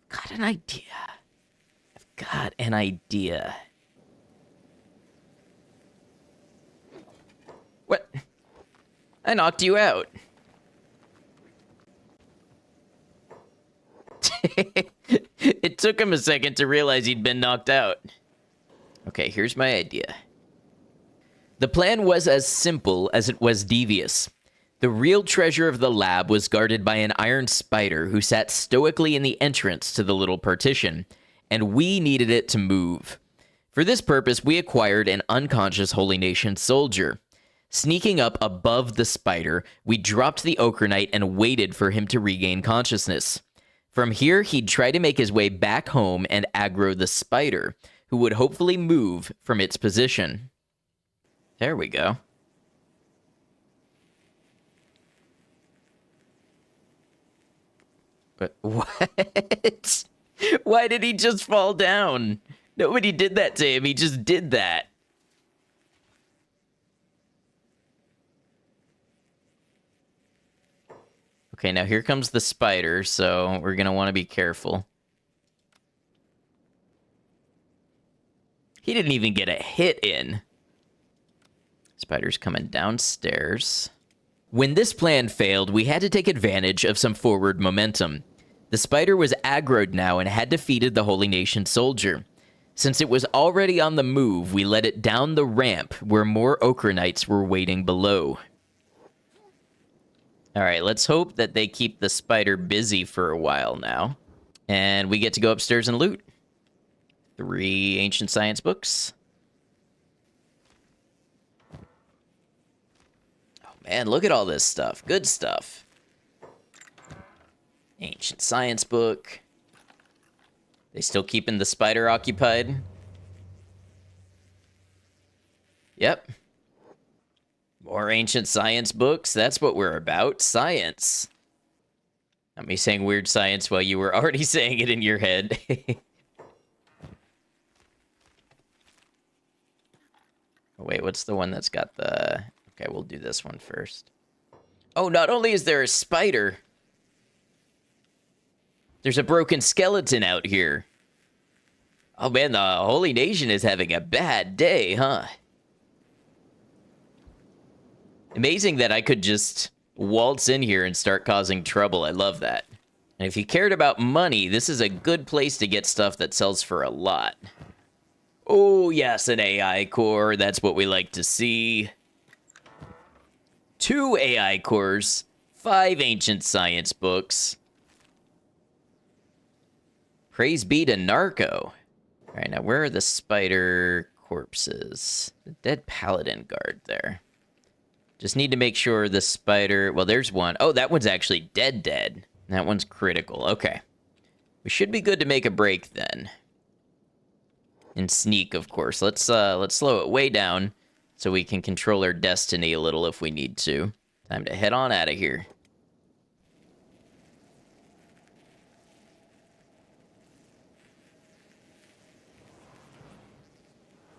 Got an idea. I've got an idea. What? I knocked you out. It took him a second to realize he'd been knocked out. Okay, here's my idea. The plan was as simple as it was devious. The real treasure of the lab was guarded by an iron spider who sat stoically in the entrance to the little partition, and we needed it to move. For this purpose, we acquired an unconscious Holy Nation soldier. Sneaking up above the spider, we dropped the Ochre Knight and waited for him to regain consciousness. From here, he'd try to make his way back home and aggro the spider, who would hopefully move from its position. There we go. But what? Why did he just fall down? Nobody did that to him. He just did that. Okay, now here comes the spider, so we're going to want to be careful. He didn't even get a hit in. Spider's coming downstairs. When this plan failed, we had to take advantage of some forward momentum. The spider was aggroed now and had defeated the Holy Nation soldier. Since it was already on the move, we led it down the ramp where more Ochre Knights were waiting below. All right, let's hope that they keep the spider busy for a while now. And we get to go upstairs and loot. 3 ancient science books. Oh man, look at all this stuff. Good stuff. Ancient science book. They still keeping the spider occupied? Yep. More ancient science books. That's what we're about. Science. Not me saying weird science while you were already saying it in your head. Oh, wait, what's the one that's got the... Okay, we'll do this one first. Oh, not only is there a spider, there's a broken skeleton out here. Oh, man, the Holy Nation is having a bad day, huh? Amazing that I could just waltz in here and start causing trouble. I love that. And if you cared about money, this is a good place to get stuff that sells for a lot. Oh, yes, an AI core. That's what we like to see. 2 AI cores. 5 ancient science books. Praise be to Narco. All right, now where are the spider corpses? The dead paladin guard there. Just need to make sure the spider... Well, there's one. Oh, that one's actually dead. That one's critical. Okay. We should be good to make a break then. And sneak, of course. Let's slow it way down so we can control our destiny a little if we need to. Time to head on out of here.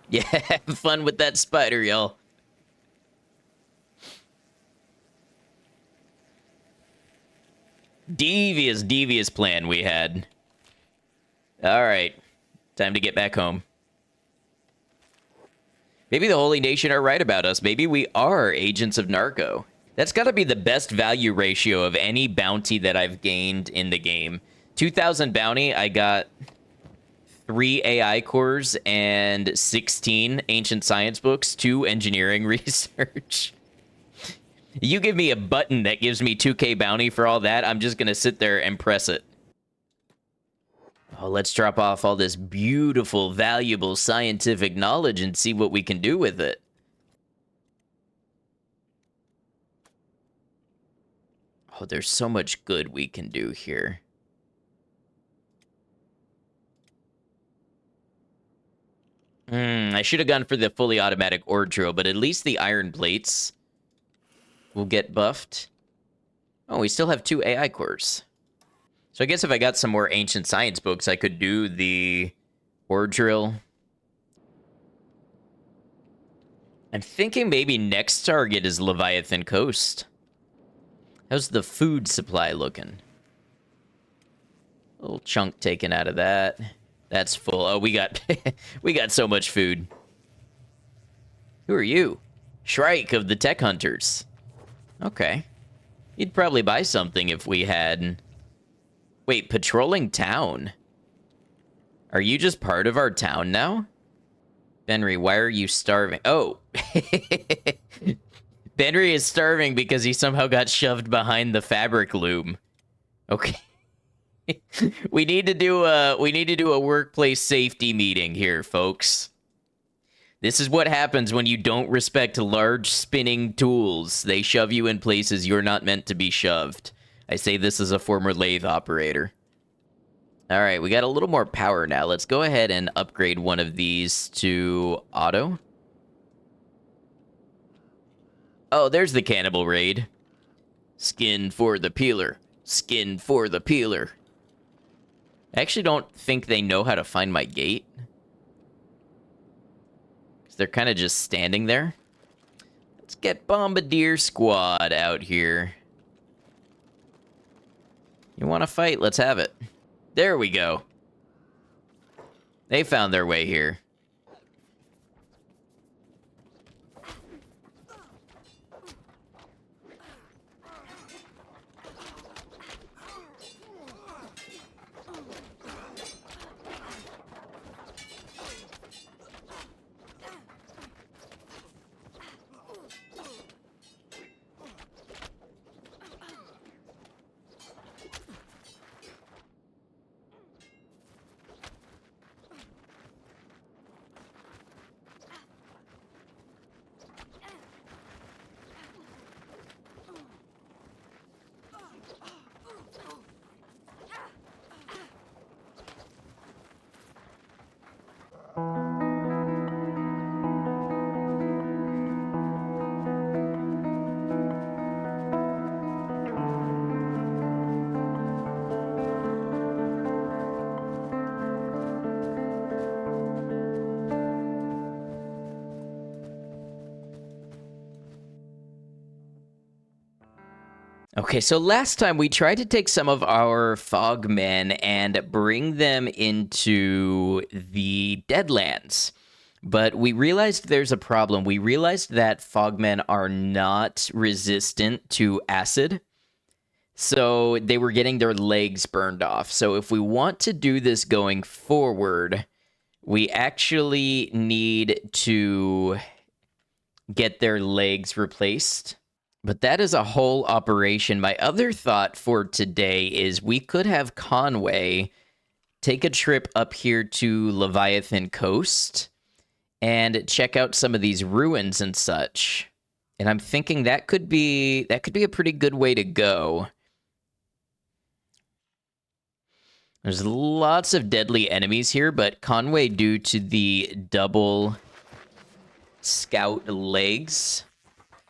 Yeah, have fun with that spider, y'all. Devious plan we had. Alright. Time to get back home. Maybe the Holy Nation are right about us. Maybe we are agents of Narco. That's got to be the best value ratio of any bounty that I've gained in the game. 2,000 bounty, I got 3 AI cores and 16 ancient science books, 2 engineering research. You give me a button that gives me 2K bounty for all that, I'm just going to sit there and press it. Oh, let's drop off all this beautiful, valuable scientific knowledge and see what we can do with it. Oh, there's so much good we can do here. I should have gone for the fully automatic ore drill, but at least the iron plates will get buffed. Oh, we still have 2 AI cores. So I guess if I got some more ancient science books, I could do the ore drill. I'm thinking maybe next target is Leviathan Coast. How's the food supply looking? A little chunk taken out of that. That's full. Oh, we got we got so much food. Who are you? Shrike of the Tech Hunters. Okay. You'd probably buy something if we had... Wait, patrolling town? Are you just part of our town now? Benry, why are you starving? Oh! Benry is starving because he somehow got shoved behind the fabric loom. Okay. we need to do a workplace safety meeting here, folks. This is what happens when you don't respect large spinning tools. They shove you in places you're not meant to be shoved. I say this as a former lathe operator. All right, we got a little more power now. Let's go ahead and upgrade one of these to auto. Oh, there's the cannibal raid. Skin for the peeler. Skin for the peeler. I actually don't think they know how to find my gate. Because they're kind of just standing there. Let's get Bombardier squad out here. You want to fight? Let's have it. There we go. They found their way here. Okay, so last time we tried to take some of our Fogmen and bring them into the Deadlands, but we realized there's a problem. We realized that Fogmen are not resistant to acid, so they were getting their legs burned off. So if we want to do this going forward, we actually need to get their legs replaced. But that is a whole operation. My other thought for today is we could have Conway take a trip up here to Leviathan Coast and check out some of these ruins and such. And I'm thinking that could be a pretty good way to go. There's lots of deadly enemies here, but Conway, due to the double scout legs,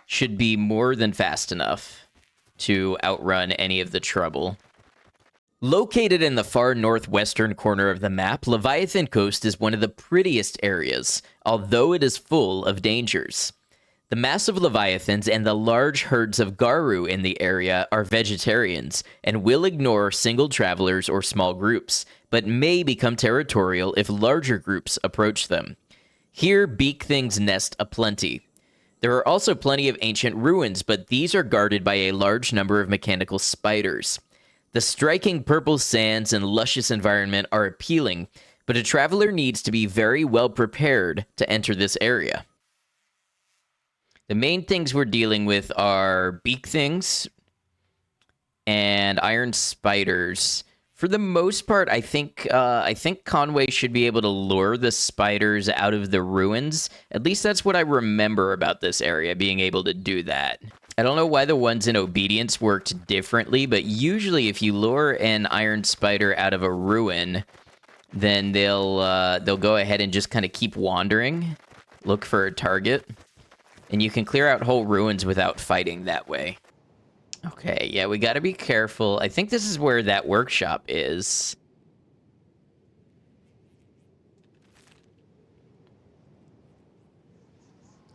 should be more than fast enough to outrun any of the trouble. Located in the far northwestern corner of the map, Leviathan Coast is one of the prettiest areas, although it is full of dangers. The massive leviathans and the large herds of Garu in the area are vegetarians and will ignore single travelers or small groups, but may become territorial if larger groups approach them. Here, beak things nest aplenty. There are also plenty of ancient ruins, but these are guarded by a large number of mechanical spiders. The striking purple sands and luscious environment are appealing, but a traveler needs to be very well prepared to enter this area. The main things we're dealing with are beak things and iron spiders. For the most part, I think Conway should be able to lure the spiders out of the ruins. At least that's what I remember about this area, being able to do that. I don't know why the ones in Obedience worked differently, but usually if you lure an iron spider out of a ruin, then they'll go ahead and just kind of keep wandering, look for a target, and you can clear out whole ruins without fighting that way. Okay, yeah, we gotta be careful. I think this is where that workshop is.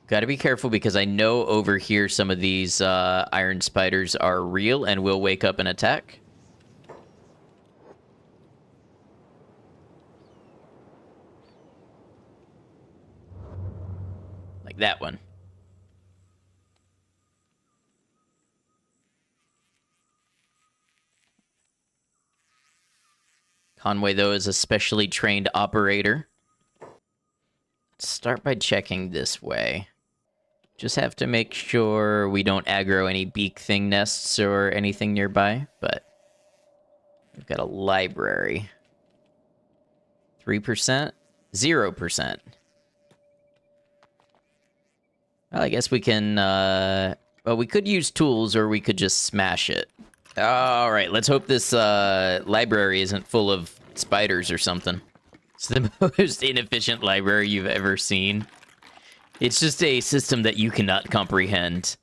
Gotta be careful because I know over here some of these iron spiders are real and will wake up and attack. Like that one. Conway, though, is a specially trained operator. Let's start by checking this way. Just have to make sure we don't aggro any beak thing nests or anything nearby, but we've got a library. 3%? 0%. Well, I guess we can, well, we could use tools or we could just smash it. All right, let's hope this library isn't full of spiders or something. It's the most inefficient library you've ever seen. It's just a system that you cannot comprehend.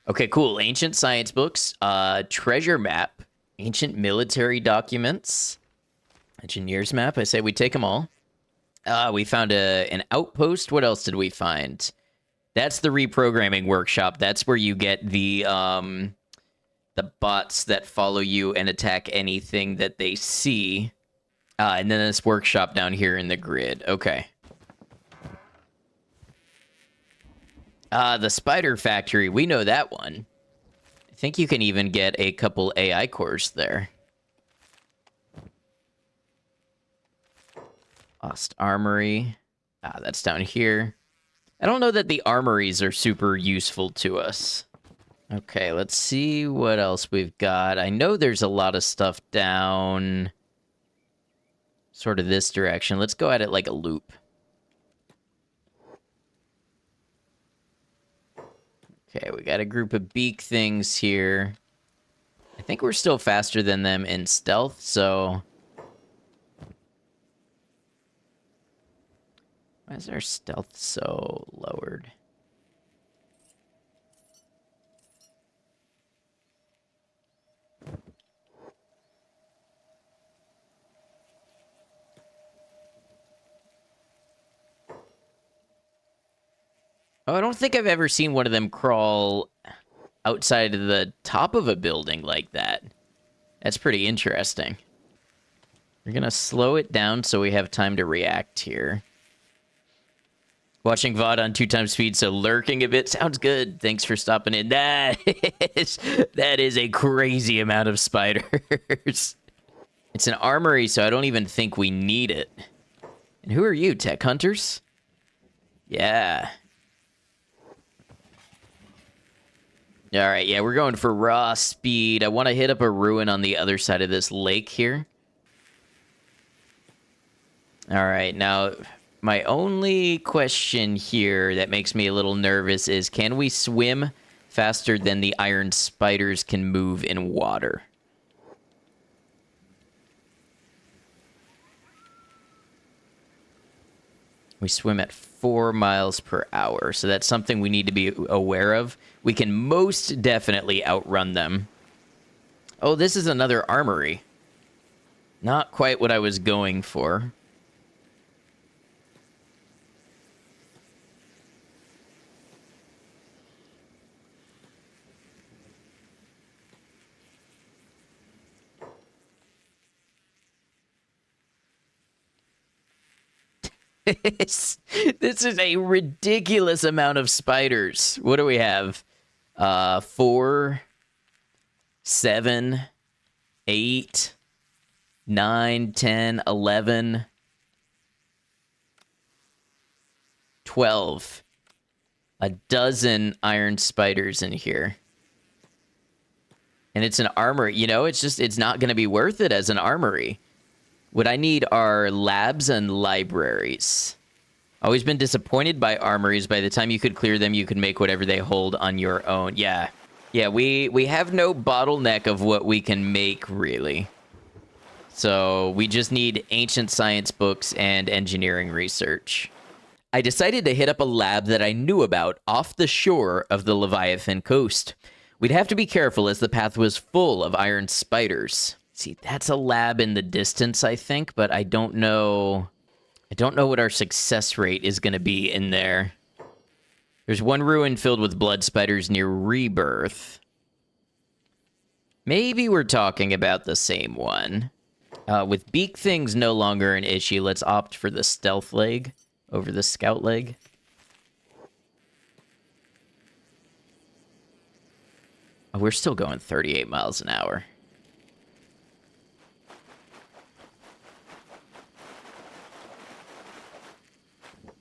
Okay, cool. Ancient science books, treasure map, ancient military documents, engineer's map. I say we take them all. We found an outpost. What else did we find? That's the reprogramming workshop. That's where you get the bots that follow you and attack anything that they see. And then this workshop down here in the grid. Okay. The spider factory. We know that one. I think you can even get a couple AI cores there. Lost Armory. That's down here. I don't know that the armories are super useful to us. Okay, let's see what else we've got. I know there's a lot of stuff down sort of this direction. Let's go at it like a loop. Okay, we got a group of beak things here. I think we're still faster than them in stealth, so... Why is our stealth so lowered? Oh, I don't think I've ever seen one of them crawl outside of the top of a building like that. That's pretty interesting. We're gonna slow it down so we have time to react here. Watching VOD on 2x speed, so lurking a bit sounds good. Thanks for stopping in. That is a crazy amount of spiders. It's an armory, so I don't even think we need it. And who are you, tech hunters? Yeah. All right, yeah, we're going for raw speed. I want to hit up a ruin on the other side of this lake here. All right, now, my only question here that makes me a little nervous is, can we swim faster than the iron spiders can move in water? We swim at 4 miles per hour, so that's something we need to be aware of. We can most definitely outrun them. Oh, this is another armory. Not quite what I was going for. This is a ridiculous amount of spiders. What do we have? 4, 7, 8, 9, 10, 11, 12. A dozen iron spiders in here. And it's an armory. You know, it's not going to be worth it as an armory. What I need are labs and libraries. Always been disappointed by armories. By the time you could clear them, you could make whatever they hold on your own. Yeah. Yeah, we have no bottleneck of what we can make, really. So we just need ancient science books and engineering research. I decided to hit up a lab that I knew about off the shore of the Leviathan coast. We'd have to be careful as the path was full of iron spiders. See, that's a lab in the distance, I think, but I don't know. I don't know what our success rate is going to be in there. There's one ruin filled with blood spiders near Rebirth. Maybe we're talking about the same one. With beak things no longer an issue, let's opt for the stealth leg over the scout leg. Oh, we're still going 38 miles an hour.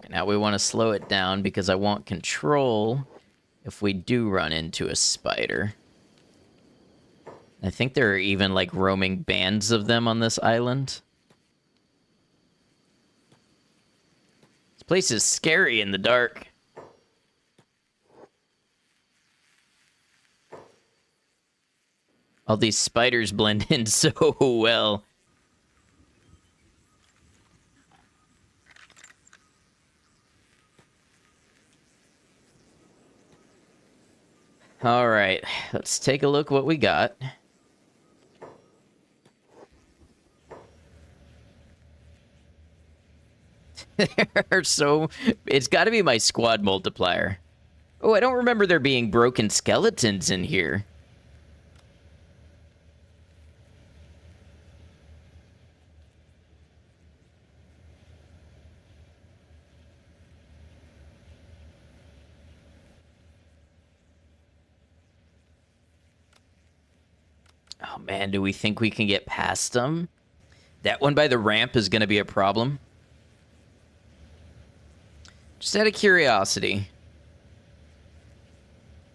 Now we want to slow it down because I want control if we do run into a spider. I think there are even, like, roaming bands of them on this island. This place is scary in the dark. All these spiders blend in so well. All right, let's take a look what we got. So, it's got to be my squad multiplier. Oh, I don't remember there being broken skeletons in here. Oh man, do we think we can get past them? That one by the ramp is going to be a problem. Just out of curiosity.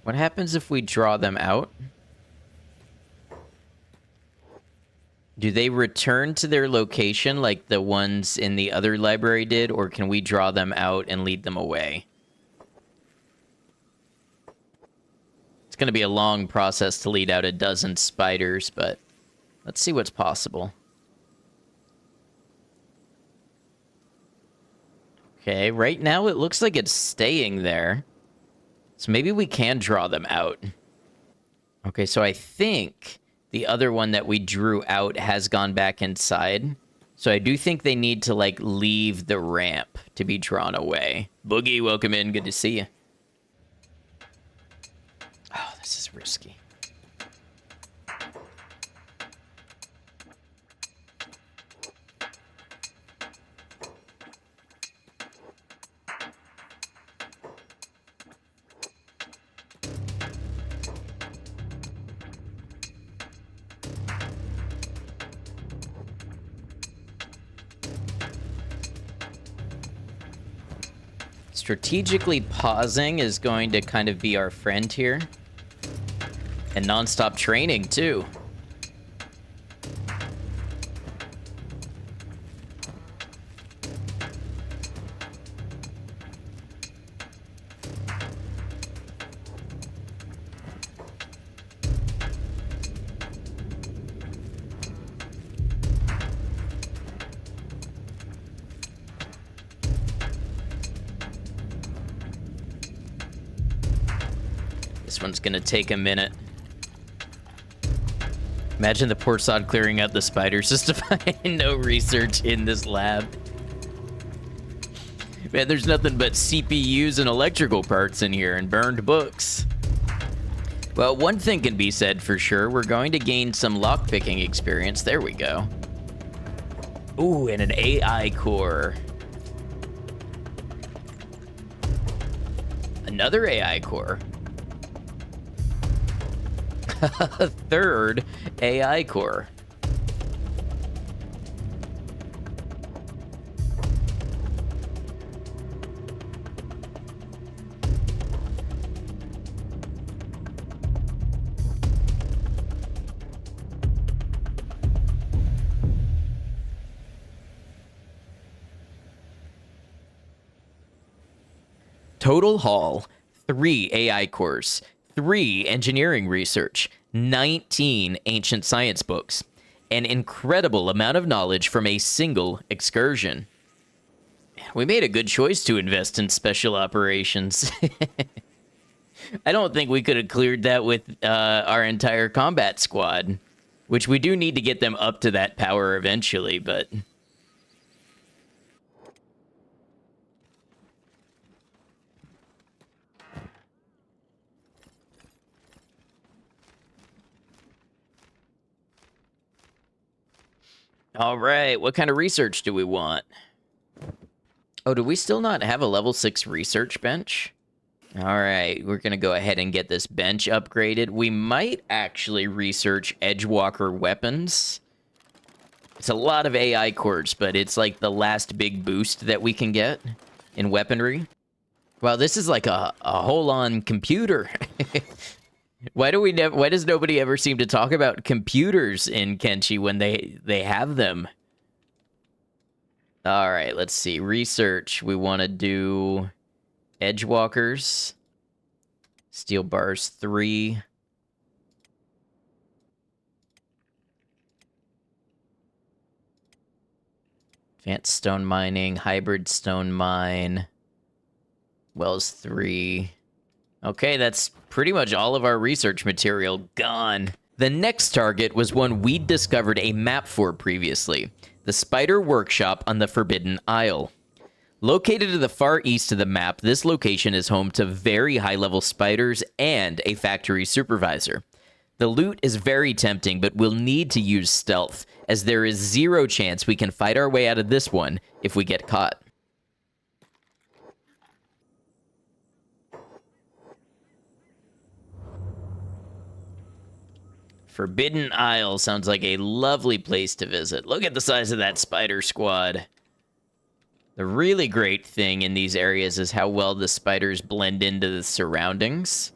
What happens if we draw them out? Do they return to their location like the ones in the other library did, or can we draw them out and lead them away? It's going to be a long process to lead out a dozen spiders, but let's see what's possible. Okay, right now it looks like it's staying there. So maybe we can draw them out. Okay, so I think the other one that we drew out has gone back inside. So I do think they need to, like, leave the ramp to be drawn away. Boogie, welcome in. Good to see you. Oh, this is risky. Strategically pausing is going to kind of be our friend here. And non-stop training, too. This one's gonna take a minute. Imagine the poor sod clearing out the spiders just to find no research in this lab. Man, there's nothing but CPUs and electrical parts in here and burned books. Well, one thing can be said for sure. We're going to gain some lockpicking experience. There we go. Ooh, and an AI core. Another AI core. A third AI core. Total haul, 3 AI cores, 3 engineering research, 19 ancient science books, an incredible amount of knowledge from a single excursion. We made a good choice to invest in special operations. I don't think we could have cleared that with our entire combat squad, which we do need to get them up to that power eventually, but... All right, what kind of research do we want? Oh, do we still not have a level 6 research bench? All right, we're going to go ahead and get this bench upgraded. We might actually research Edgewalker weapons. It's a lot of AI cores, but it's like the last big boost that we can get in weaponry. Wow, this is like a whole-on computer. Why does nobody ever seem to talk about computers in Kenshi when they have them? All right, let's see. Research. We want to do Edgewalkers. Steel bars 3. Advanced stone mining, hybrid stone mine, Wells 3. Okay, that's pretty much all of our research material gone. The next target was one we'd discovered a map for previously, the Spider Workshop on the Forbidden Isle. Located to the far east of the map, this location is home to very high-level spiders and a factory supervisor. The loot is very tempting, but we'll need to use stealth, as there is zero chance we can fight our way out of this one if we get caught. Forbidden Isle sounds like a lovely place to visit. Look at the size of that spider squad. The really great thing in these areas is how well the spiders blend into the surroundings.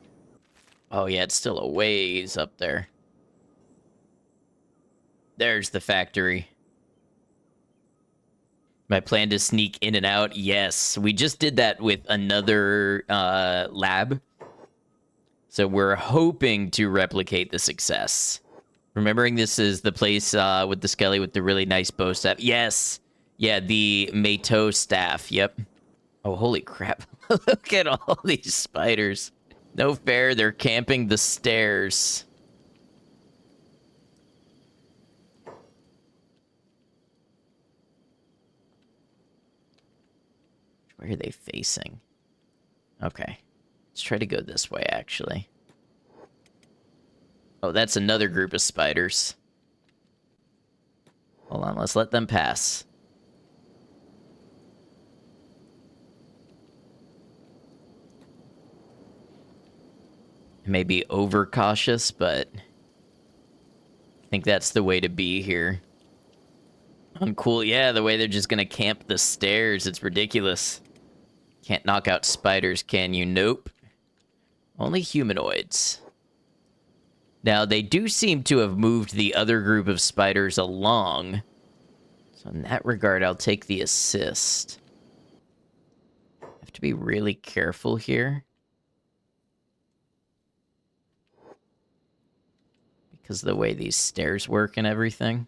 Oh yeah, it's still a ways up there. There's the factory. My plan to sneak in and out? Yes. We just did that with another lab. So we're hoping to replicate the success. Remembering this is the place with the skelly with the really nice bow staff. Yes. Yeah, the Mato staff. Yep. Oh, holy crap. Look at all these spiders. No fair, they're camping the stairs. Where are they facing? Okay. Let's try to go this way, actually. Oh, that's another group of spiders. Hold on, let's let them pass. I may be overcautious, but I think that's the way to be here. Uncool, yeah, the way they're just gonna camp the stairs, it's ridiculous. Can't knock out spiders, can you? Nope. Only humanoids. Now, they do seem to have moved the other group of spiders along. So in that regard, I'll take the assist. Have to be really careful here. Because of the way these stairs work and everything.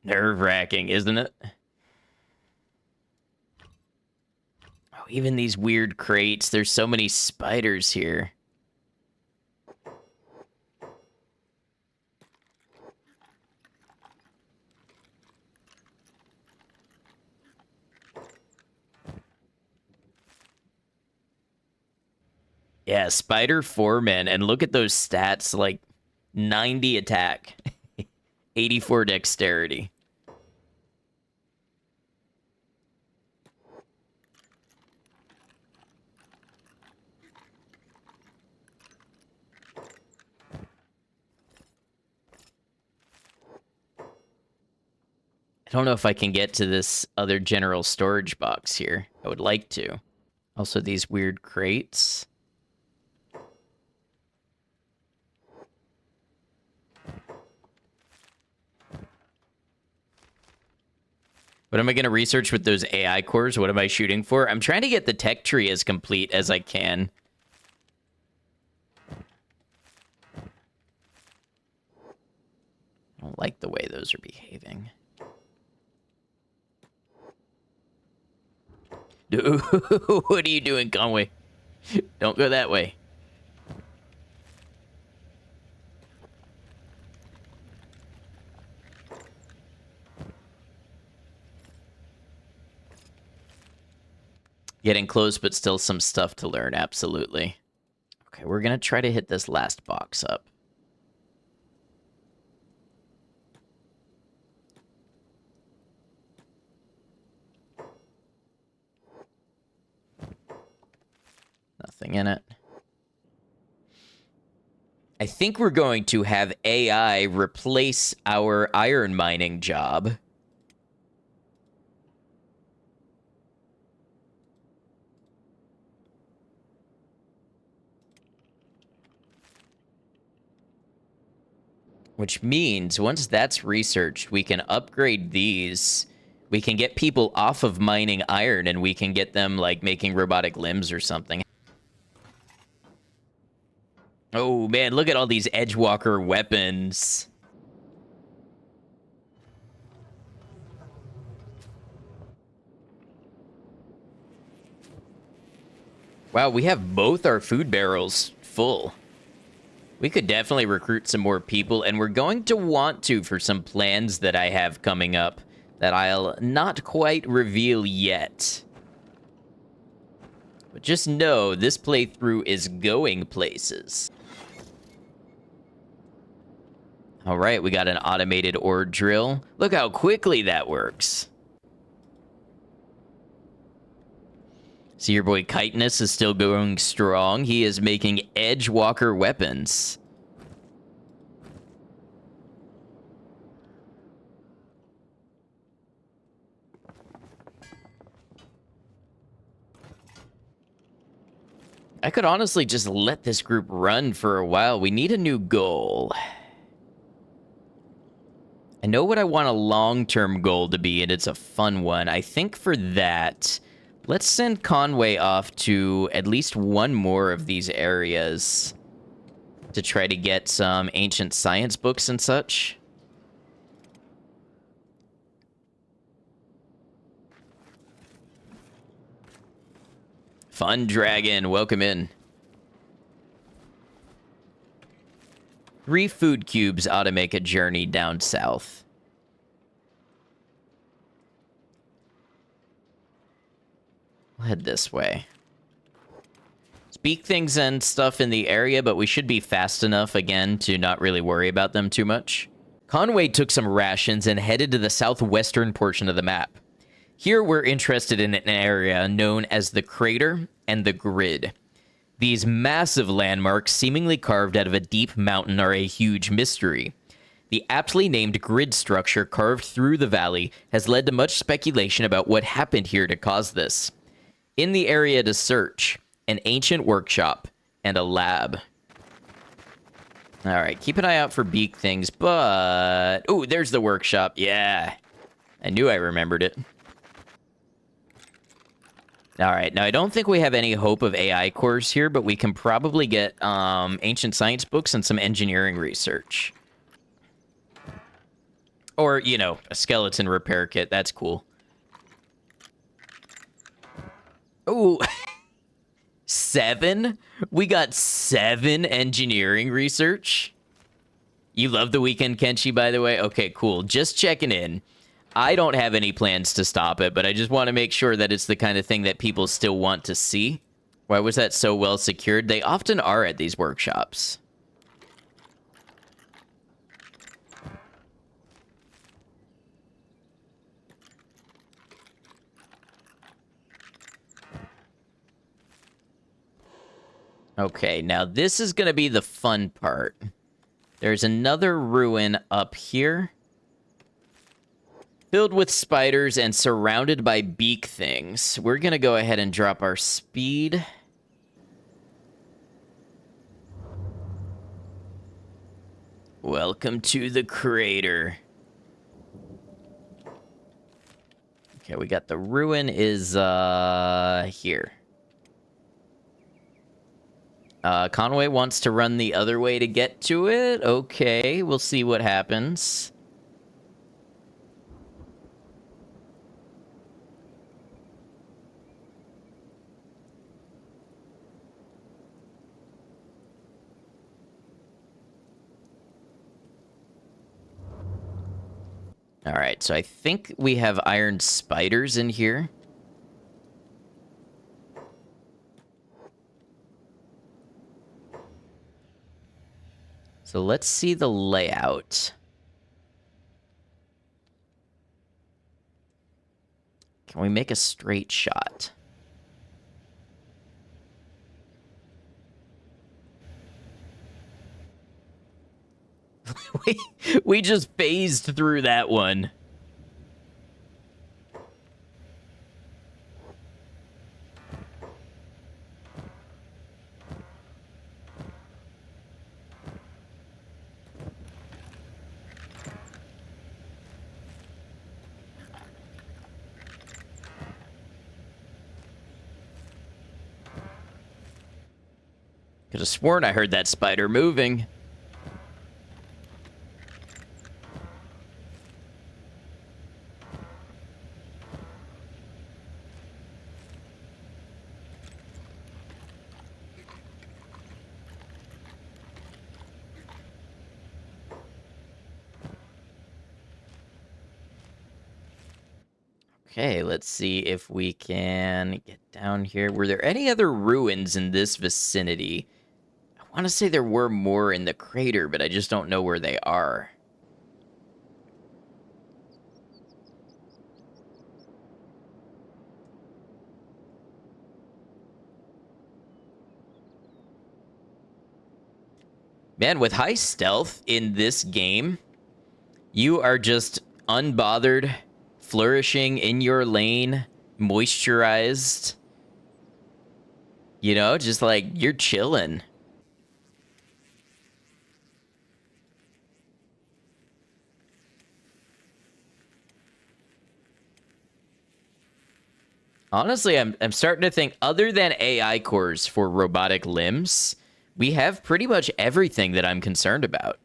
Nerve-wracking, isn't it? Oh, even these weird crates. There's so many spiders here. Yeah, spider foreman. And look at those stats, like 90 attack, 84 dexterity. I don't know if I can get to this other general storage box here. I would like to. Also, these weird crates. What am I going to research with those AI cores? What am I shooting for? I'm trying to get the tech tree as complete as I can. I don't like the way those are behaving. Dude, what are you doing, Conway? Don't go that way. Getting close, but still some stuff to learn, absolutely. Okay, we're going to try to hit this last box up. Nothing in it. I think we're going to have AI replace our iron mining job. Which means once that's researched, we can upgrade these. We can get people off of mining iron and we can get them, like, making robotic limbs or something. Oh, man, look at all these Edgewalker weapons. Wow, we have both our food barrels full. We could definitely recruit some more people, and we're going to want to for some plans that I have coming up that I'll not quite reveal yet. But just know this playthrough is going places. All right, we got an automated ore drill. Look how quickly that works. See, your boy Chitinous is still going strong. He is making Edgewalker weapons. I could honestly just let this group run for a while. We need a new goal. I know what I want a long-term goal to be, and it's a fun one. I think for that, let's send Conway off to at least one more of these areas to try to get some ancient science books and such. Fun Dragon, welcome in. 3 food cubes ought to make a journey down south. We'll head this way. Speak things and stuff in the area, but we should be fast enough, again, to not really worry about them too much. Conway took some rations and headed to the southwestern portion of the map. Here we're interested in an area known as the Crater and the Grid. These massive landmarks, seemingly carved out of a deep mountain, are a huge mystery. The aptly named grid structure carved through the valley has led to much speculation about what happened here to cause this. In the area to search, an ancient workshop and a lab. All right, keep an eye out for beak things, but... Ooh, there's the workshop. Yeah, I knew I remembered it. All right, now I don't think we have any hope of AI cores here, but we can probably get ancient science books and some engineering research. Or, you know, a skeleton repair kit. That's cool. Ooh, 7? We got 7 engineering research. You love the weekend, Kenshi, by the way? Okay, cool. Just checking in. I don't have any plans to stop it, but I just want to make sure that it's the kind of thing that people still want to see. Why was that so well secured? They often are at these workshops. Okay, now this is going to be the fun part. There's another ruin up here. Filled with spiders and surrounded by beak things. We're going to go ahead and drop our speed. Welcome to the crater. Okay, we got the ruin is here. Conway wants to run the other way to get to it. Okay, we'll see what happens. All right, so I think we have iron spiders in here. So let's see the layout. Can we make a straight shot? we just phased through that one. Could have sworn I heard that spider moving. Okay, let's see if we can get down here. Were there any other ruins in this vicinity? I want to say there were more in the crater, but I just don't know where they are. Man, with high stealth in this game, you are just unbothered, flourishing in your lane, moisturized. You know, just like you're chilling. Honestly, I'm starting to think, other than AI cores for robotic limbs, we have pretty much everything that I'm concerned about.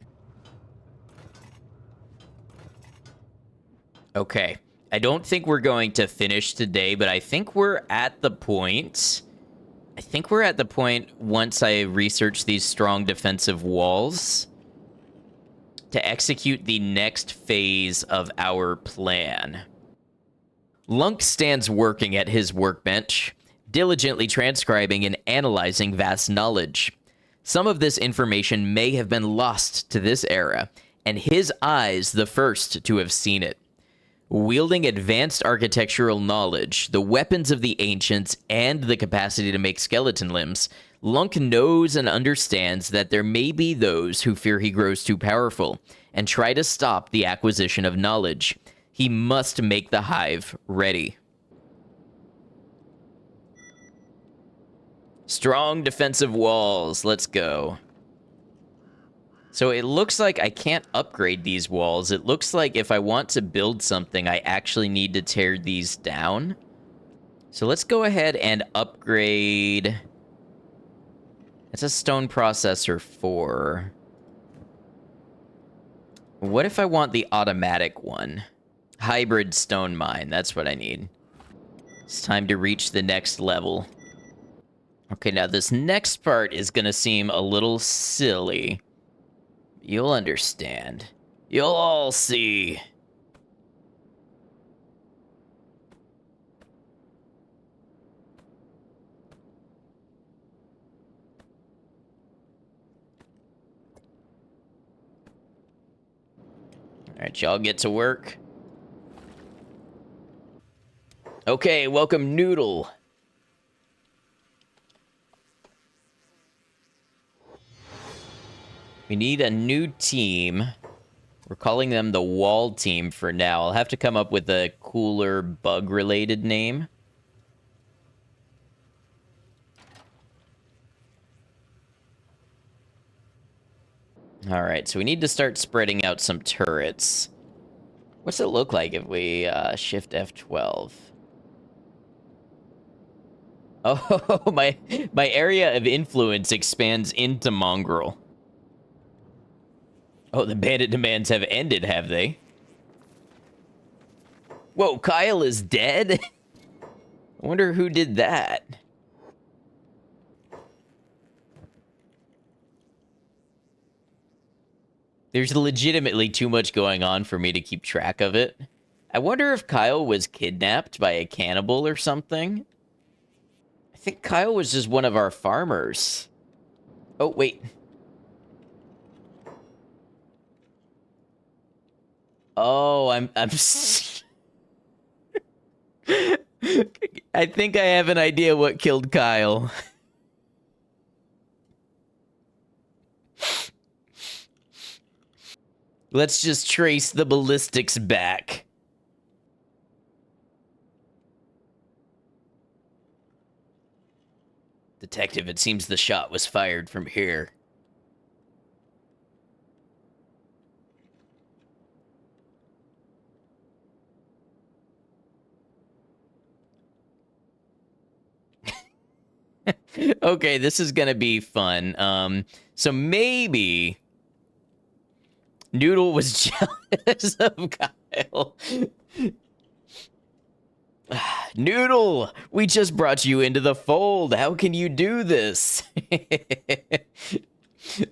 Okay. I don't think we're going to finish today, but I think we're at the point... I think we're at the point, once I research these strong defensive walls, to execute the next phase of our plan. Lunk stands working at his workbench, diligently transcribing and analyzing vast knowledge. Some of this information may have been lost to this era, and his eyes the first to have seen it. Wielding advanced architectural knowledge, the weapons of the ancients, and the capacity to make skeleton limbs, Lunk knows and understands that there may be those who fear he grows too powerful and try to stop the acquisition of knowledge. He must make the Hive ready. Strong defensive walls. Let's go. So it looks like I can't upgrade these walls. It looks like if I want to build something, I actually need to tear these down. So let's go ahead and upgrade. It's a stone processor 4. What if I want the automatic one? Hybrid stone mine, that's what I need. It's time to reach the next level. Okay, now this next part is gonna seem a little silly. You'll understand. You'll all see. Alright, y'all get to work. Okay, welcome Noodle. We need a new team. We're calling them the Wall Team for now. I'll have to come up with a cooler bug-related name. Alright, so we need to start spreading out some turrets. What's it look like if we shift F12? Oh, my area of influence expands into Mongrel. Oh, the bandit demands have ended, have they? Whoa, Kyle is dead? I wonder who did that. There's legitimately too much going on for me to keep track of it. I wonder if Kyle was kidnapped by a cannibal or something. I think Kyle was just one of our farmers. Oh, wait. Oh, I'm I think I have an idea what killed Kyle. Let's just trace the ballistics back. Detective, it seems the shot was fired from here. Okay, this is gonna be fun. So maybe Noodle was jealous of Kyle. Noodle, we just brought you into the fold. How can you do this?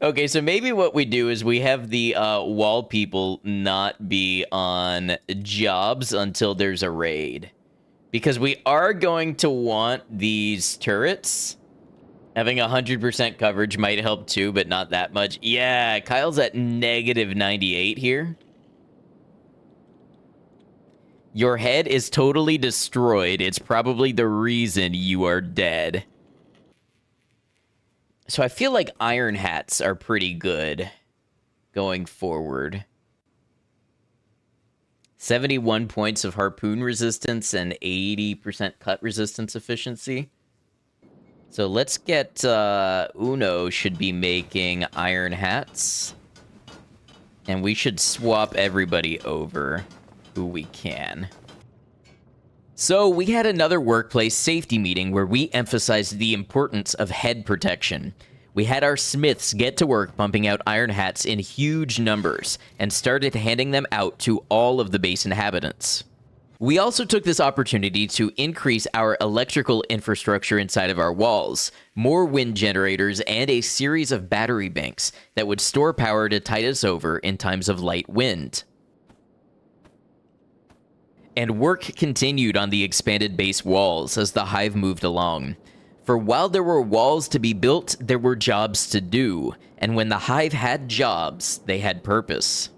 Okay, so maybe what we do is we have the wall people not be on jobs until there's a raid. Because we are going to want these turrets. Having 100% coverage might help too, but not that much. Yeah, Kyle's at negative 98 here. Your head is totally destroyed. It's probably the reason you are dead. So I feel like iron hats are pretty good going forward. 71 points of harpoon resistance and 80% cut resistance efficiency. So let's get Uno should be making iron hats. And we should swap everybody over who we can. So we had another workplace safety meeting where we emphasized the importance of head protection. We had our smiths get to work pumping out iron hats in huge numbers and started handing them out to all of the base inhabitants. We also took this opportunity to increase our electrical infrastructure inside of our walls, more wind generators, and a series of battery banks that would store power to tide us over in times of light wind. And work continued on the expanded base walls as the Hive moved along. For while there were walls to be built, there were jobs to do, and when the Hive had jobs, they had purpose.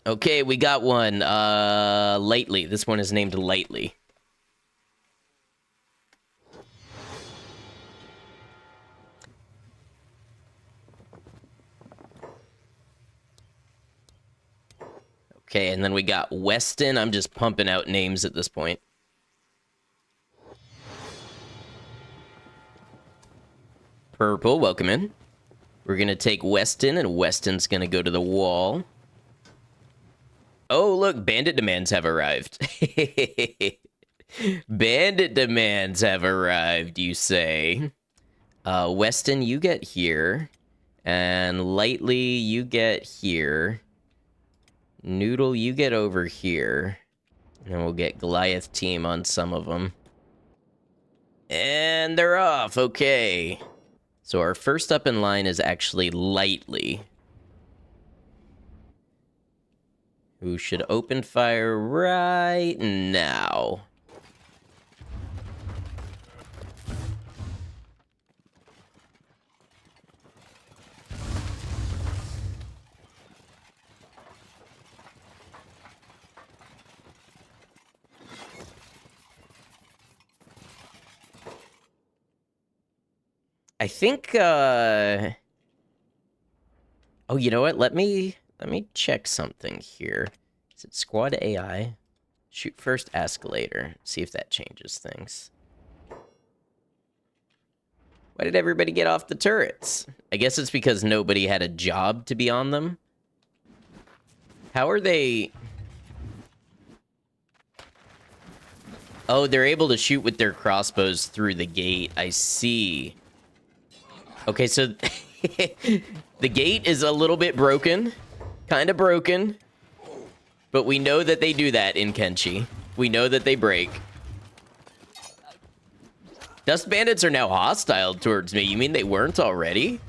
Okay, we got one. Lightly. This one is named Lightly. Okay, and then we got Weston. I'm just pumping out names at this point. Purple, welcome in. We're going to take Weston, and Weston's going to go to the wall. Oh, look, bandit demands have arrived. Bandit demands have arrived, you say. Weston, you get here. And Lightly, you get here. Noodle, you get over here. And we'll get Goliath team on some of them. And they're off, okay. So our first up in line is actually Lightly, who should open fire right now. I think, oh, you know what? Let me check something here. Is it squad AI? Shoot first, ask later. See if that changes things. Why did everybody get off the turrets? I guess it's because nobody had a job to be on them. How are they... Oh, they're able to shoot with their crossbows through the gate. I see. Okay, so the gate is a little bit broken. Kind of broken. But we know that they do that in Kenshi. We know that they break. Dust bandits are now hostile towards me. You mean they weren't already?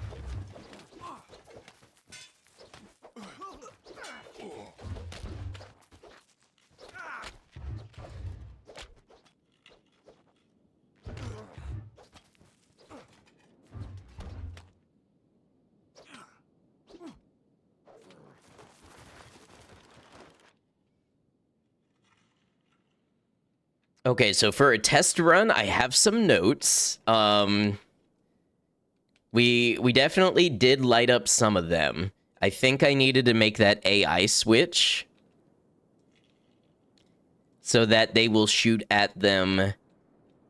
Okay, so for a test run, I have some notes. We definitely did light up some of them. I think I needed to make that AI switch so that they will shoot at them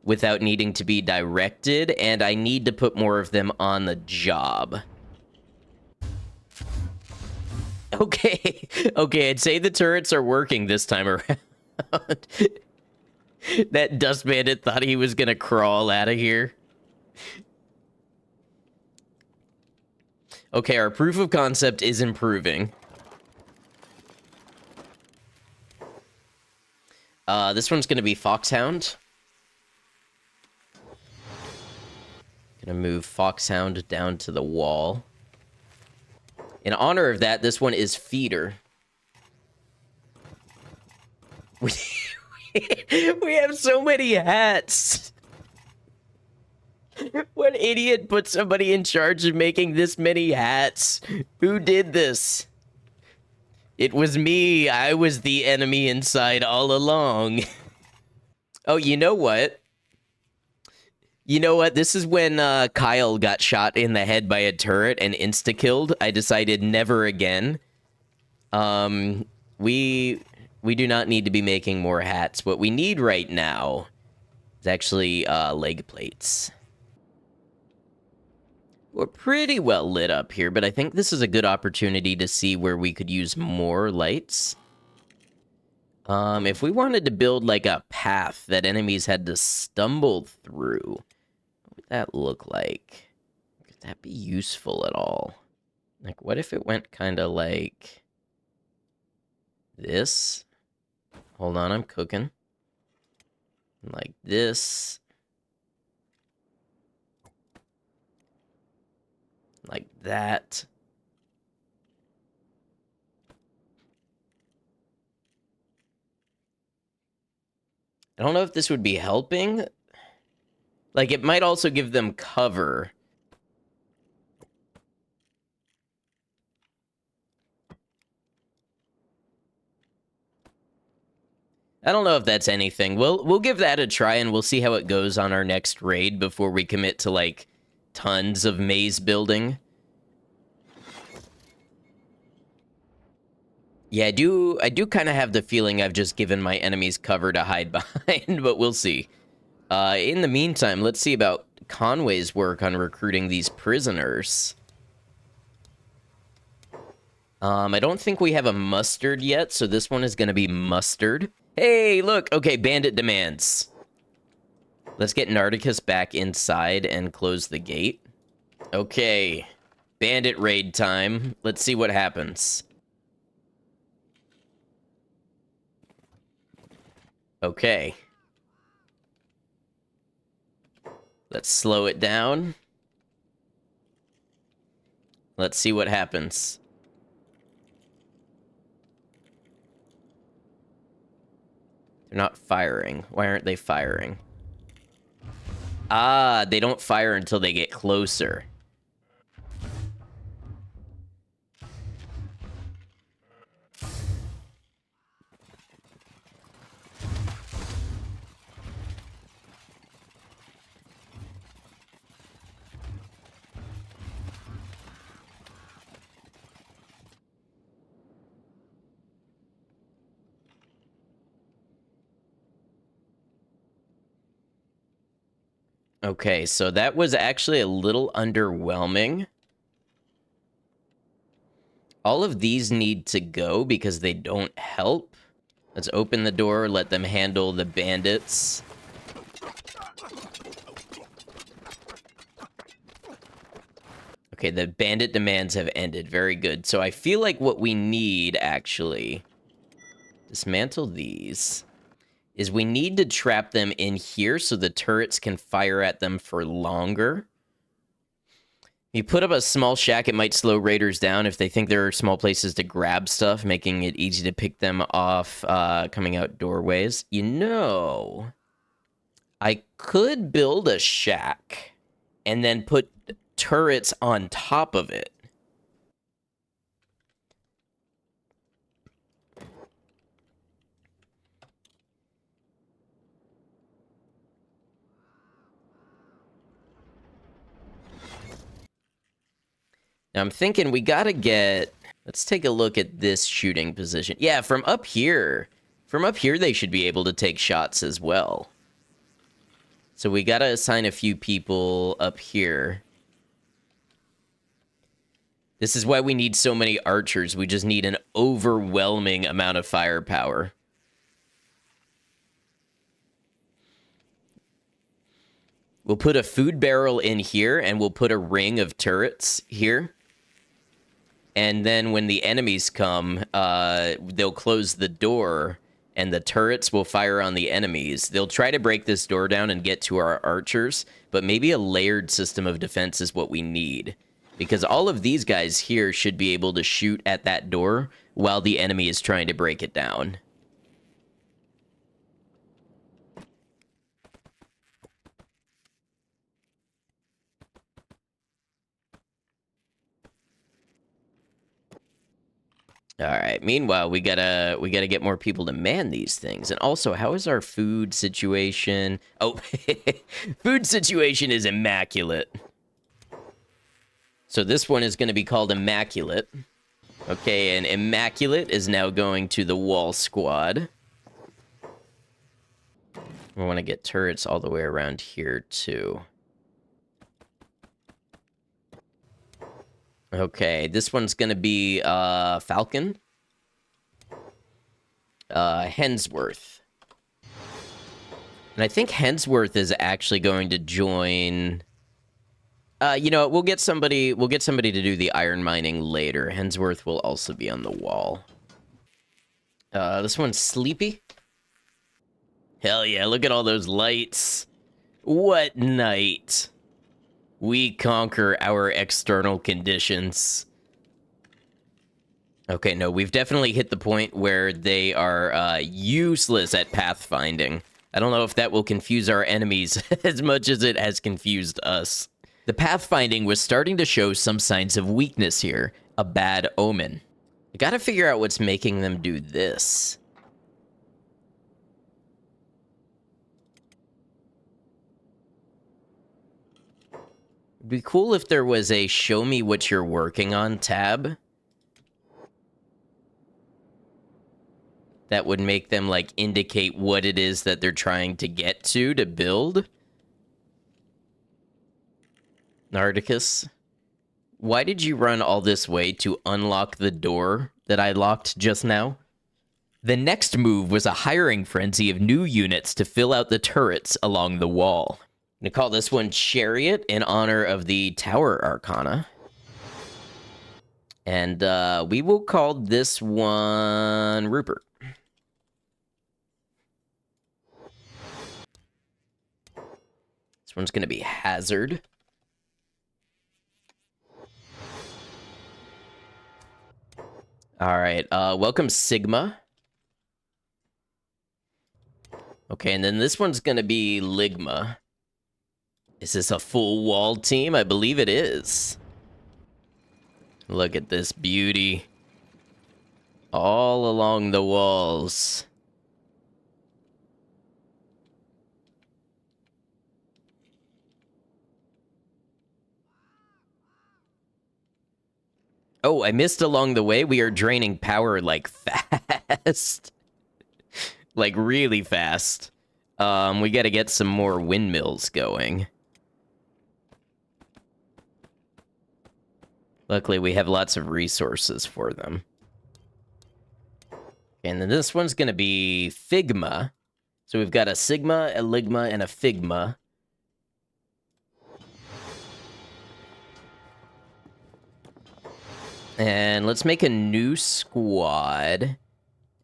without needing to be directed, and I need to put more of them on the job. Okay, okay, I'd say the turrets are working this time around. That dust bandit thought he was gonna crawl out of here. Okay, our proof of concept is improving. This one's gonna be Foxhound. Gonna move Foxhound down to the wall. In honor of that, this one is Feeder. We have so many hats. What idiot put somebody in charge of making this many hats? Who did this? It was me. I was the enemy inside all along. Oh, you know what? You know what? This is when Kyle got shot in the head by a turret and insta-killed. I decided never again. We do not need to be making more hats. What we need right now is actually leg plates. We're pretty well lit up here, but I think this is a good opportunity to see where we could use more lights. If we wanted to build like a path that enemies had to stumble through, what would that look like? Could that be useful at all? Like, what if it went kind of like this? Hold on, I'm cooking. Like this. Like that. I don't know if this would be helping. Like, it might also give them cover. I don't know if that's anything. We'll give that a try, and we'll see how it goes on our next raid before we commit to, like, tons of maze building. Yeah, I do kind of have the feeling I've just given my enemies cover to hide behind, but we'll see. In the meantime, let's see about Conway's work on recruiting these prisoners. I don't think we have a mustard yet, so this one is going to be mustard. Hey, look! Okay, bandit demands. Let's get Nardicus back inside and close the gate. Okay, bandit raid time. Let's see what happens. Okay. Let's slow it down. Let's see what happens. They're not firing. Why aren't they firing? Ah, they don't fire until they get closer. Okay, so that was actually a little underwhelming. All of these need to go because they don't help. Let's open the door, let them handle the bandits. Okay, the bandit demands have ended. Very good. So I feel like what we need, actually, dismantle these, is we need to trap them in here so the turrets can fire at them for longer. You put up a small shack, it might slow raiders down if they think there are small places to grab stuff, making it easy to pick them off coming out doorways. You know, I could build a shack and then put turrets on top of it. Now I'm thinking we gotta get... Let's take a look at this shooting position. Yeah, from up here. From up here, they should be able to take shots as well. So we gotta assign a few people up here. This is why we need so many archers. We just need an overwhelming amount of firepower. We'll put a food barrel in here, and we'll put a ring of turrets here. And then when the enemies come, they'll close the door, and the turrets will fire on the enemies. They'll try to break this door down and get to our archers, but maybe a layered system of defense is what we need. Because all of these guys here should be able to shoot at that door while the enemy is trying to break it down. All right. Meanwhile, we gotta get more people to man these things. And also, how is our food situation? Oh, food situation is immaculate. So this one is going to be called Immaculate. Okay, and Immaculate is now going to the wall squad. We want to get turrets all the way around here, too. Okay, this one's going to be Falcon. Hensworth. And I think Hensworth is actually going to join... you know, we'll get somebody to do the iron mining later. Hensworth will also be on the wall. This one's Sleepy. Hell yeah, look at all those lights. What night? We conquer our external conditions. Okay, no, we've definitely hit the point where they are useless at pathfinding. I don't know if that will confuse our enemies as much as it has confused us. The pathfinding was starting to show some signs of weakness here, a bad omen. I gotta figure out what's making them do this. It'd be cool if there was a show me what you're working on tab. That would make them, like, indicate what it is that they're trying to get to build. Nardicus, why did you run all this way to unlock the door that I locked just now? The next move was a hiring frenzy of new units to fill out the turrets along the wall. I'm going to call this one Chariot in honor of the Tower Arcana. And we will call this one Rupert. This one's going to be Hazard. All right, welcome Sigma. Okay, and then this one's gonna be Ligma. Is this a full wall team? I believe it is. Look at this beauty. All along the walls. Oh, I missed along the way. We are draining power, like, fast. Like, really fast. We gotta get some more windmills going. Luckily, we have lots of resources for them. And then this one's gonna be Figma. So we've got a Sigma, a Ligma, and a Figma. And let's make a new squad.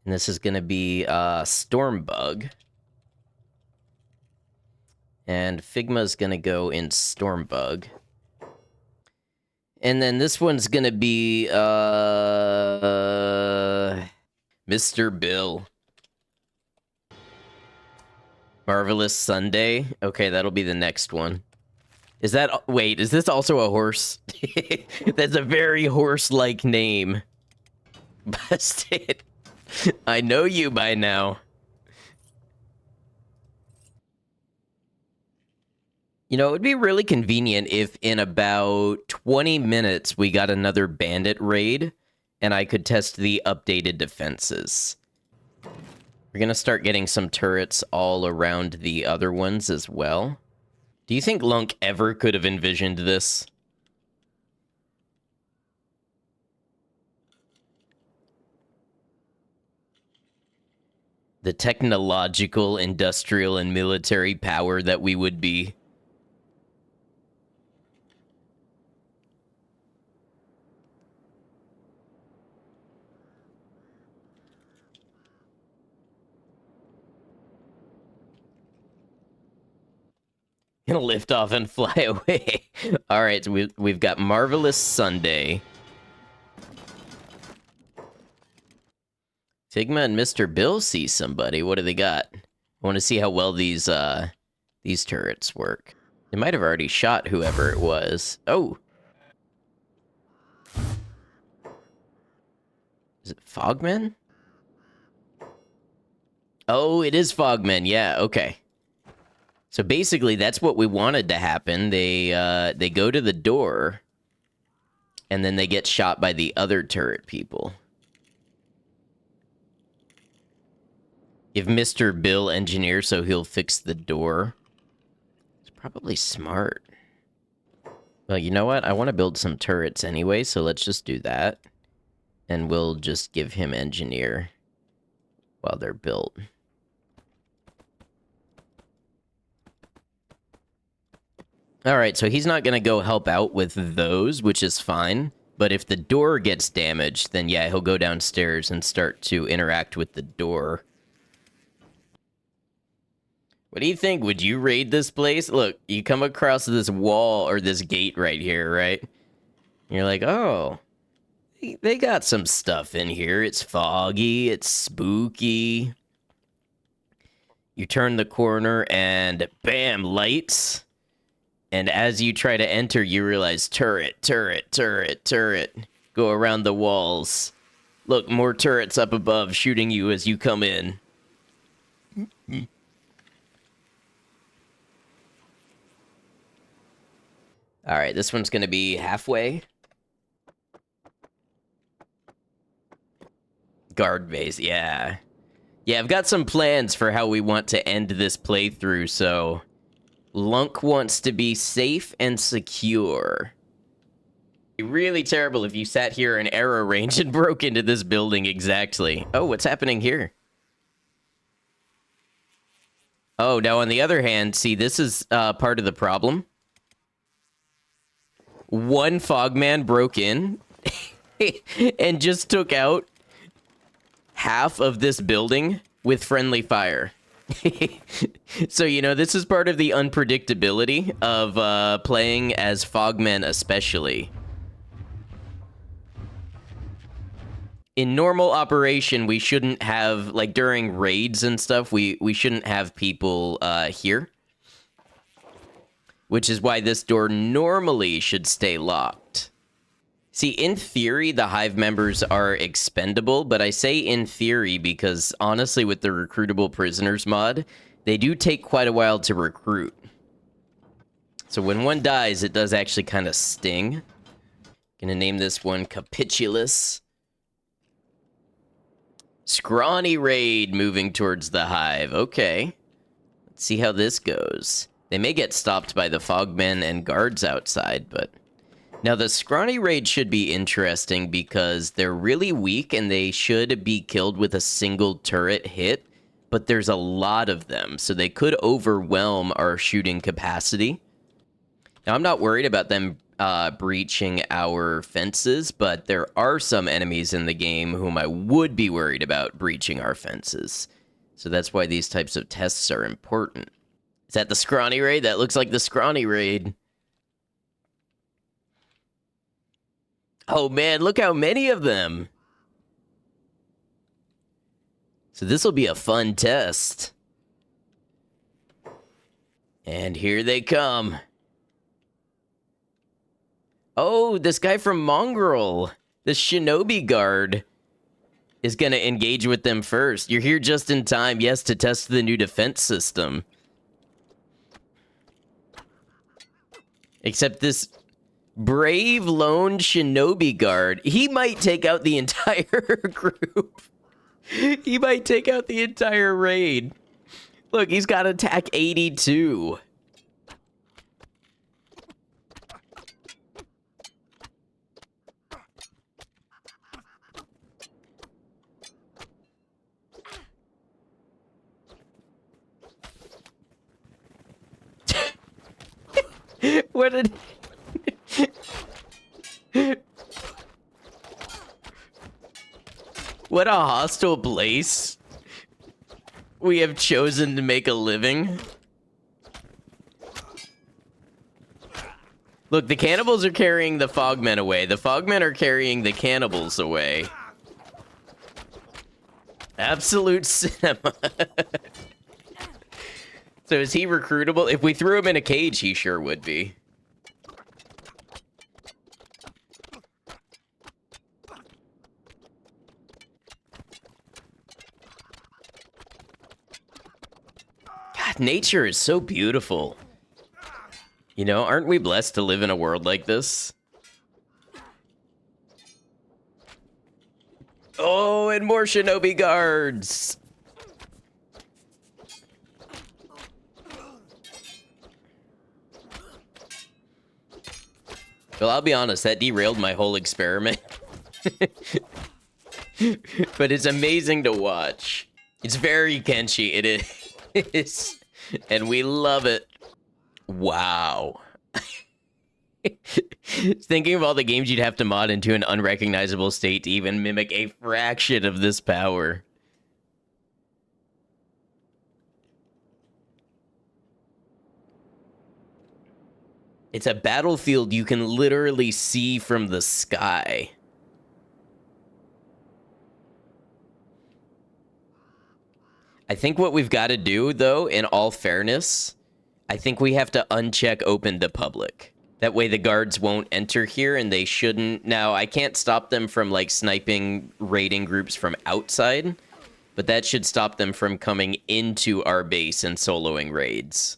And this is going to be Stormbug. And Figma's going to go in Stormbug. And then this one's going to be Mr. Bill. Marvelous Sunday. Okay, that'll be the next one. Is that... Wait, is this also a horse? That's a very horse-like name. Busted. I know you by now. You know, it would be really convenient if in about 20 minutes we got another bandit raid and I could test the updated defenses. We're going to start getting some turrets all around the other ones as well. Do you think Lunk ever could have envisioned this? The technological, industrial, and military power that we would be. Gonna lift off and fly away. All right, so we've got Marvelous Sunday. Figma and Mr. Bill see somebody. What do they got? I want to see how well these turrets work. They might have already shot whoever it was. Oh. Is it Fogmen? Oh, it is Fogmen. Yeah, okay. So basically, that's what we wanted to happen. They go to the door, and then they get shot by the other turret people. Give Mr. Bill engineer so he'll fix the door. It's probably smart. Well, you know what? I want to build some turrets anyway, so let's just do that. And we'll just give him engineer while they're built. All right, so he's not going to go help out with those, which is fine. But if the door gets damaged, then yeah, he'll go downstairs and start to interact with the door. What do you think? Would you raid this place? Look, you come across this wall or this gate right here, right? You're like, oh, they got some stuff in here. It's foggy, it's spooky. You turn the corner and bam, lights. And as you try to enter, you realize turret, turret, turret, turret. Go around the walls. Look, more turrets up above shooting you as you come in. All right, this one's going to be halfway. Guard base, yeah. Yeah, I've got some plans for how we want to end this playthrough, so... Lunk wants to be safe and secure. It'd be really terrible if you sat here in arrow range and broke into this building exactly. Oh, what's happening here? Oh, now on the other hand, see, this is part of the problem. One Fogman broke in and just took out half of this building with friendly fire. So, you know, this is part of the unpredictability of playing as Fogmen especially. In normal operation, we shouldn't have, like, during raids and stuff, we shouldn't have people here. Which is why this door normally should stay locked. See, in theory, the Hive members are expendable, but I say in theory because, honestly, with the Recruitable Prisoners mod, they do take quite a while to recruit. So when one dies, it does actually kind of sting. Gonna name this one Capitulus. Scrawny Raid moving towards the Hive. Okay. Let's see how this goes. They may get stopped by the Fogmen and guards outside, but... Now, the Scrawny Raid should be interesting because they're really weak and they should be killed with a single turret hit, but there's a lot of them, so they could overwhelm our shooting capacity. Now, I'm not worried about them breaching our fences, but there are some enemies in the game whom I would be worried about breaching our fences. So that's why these types of tests are important. Is that the Scrawny Raid? That looks like the Scrawny Raid. Oh man, look how many of them. So this will be a fun test. And here they come. Oh, this guy from Mongrel, the shinobi guard, is going to engage with them first. You're here just in time, yes, to test the new defense system. Except this brave lone shinobi guard, he might take out the entire group. He might take out the entire raid. Look, he's got attack 82. What did... What a hostile place we have chosen to make a living. Look, the cannibals are carrying the Fogmen away. The Fogmen are carrying the cannibals away. Absolute cinema. So is he recruitable? If we threw him in a cage, he sure would be. God, nature is so beautiful. You know, aren't we blessed to live in a world like this? Oh, and more shinobi guards! Well, I'll be honest, that derailed my whole experiment. But it's amazing to watch. It's very Kenshi, it is. And we love it. Wow. Thinking of all the games you'd have to mod into an unrecognizable state to even mimic a fraction of this power. It's a battlefield you can literally see from the sky. I think what we've got to do, though, in all fairness, I think we have to uncheck open to public. That way the guards won't enter here, and they shouldn't. Now, I can't stop them from, like, sniping raiding groups from outside, but that should stop them from coming into our base and soloing raids.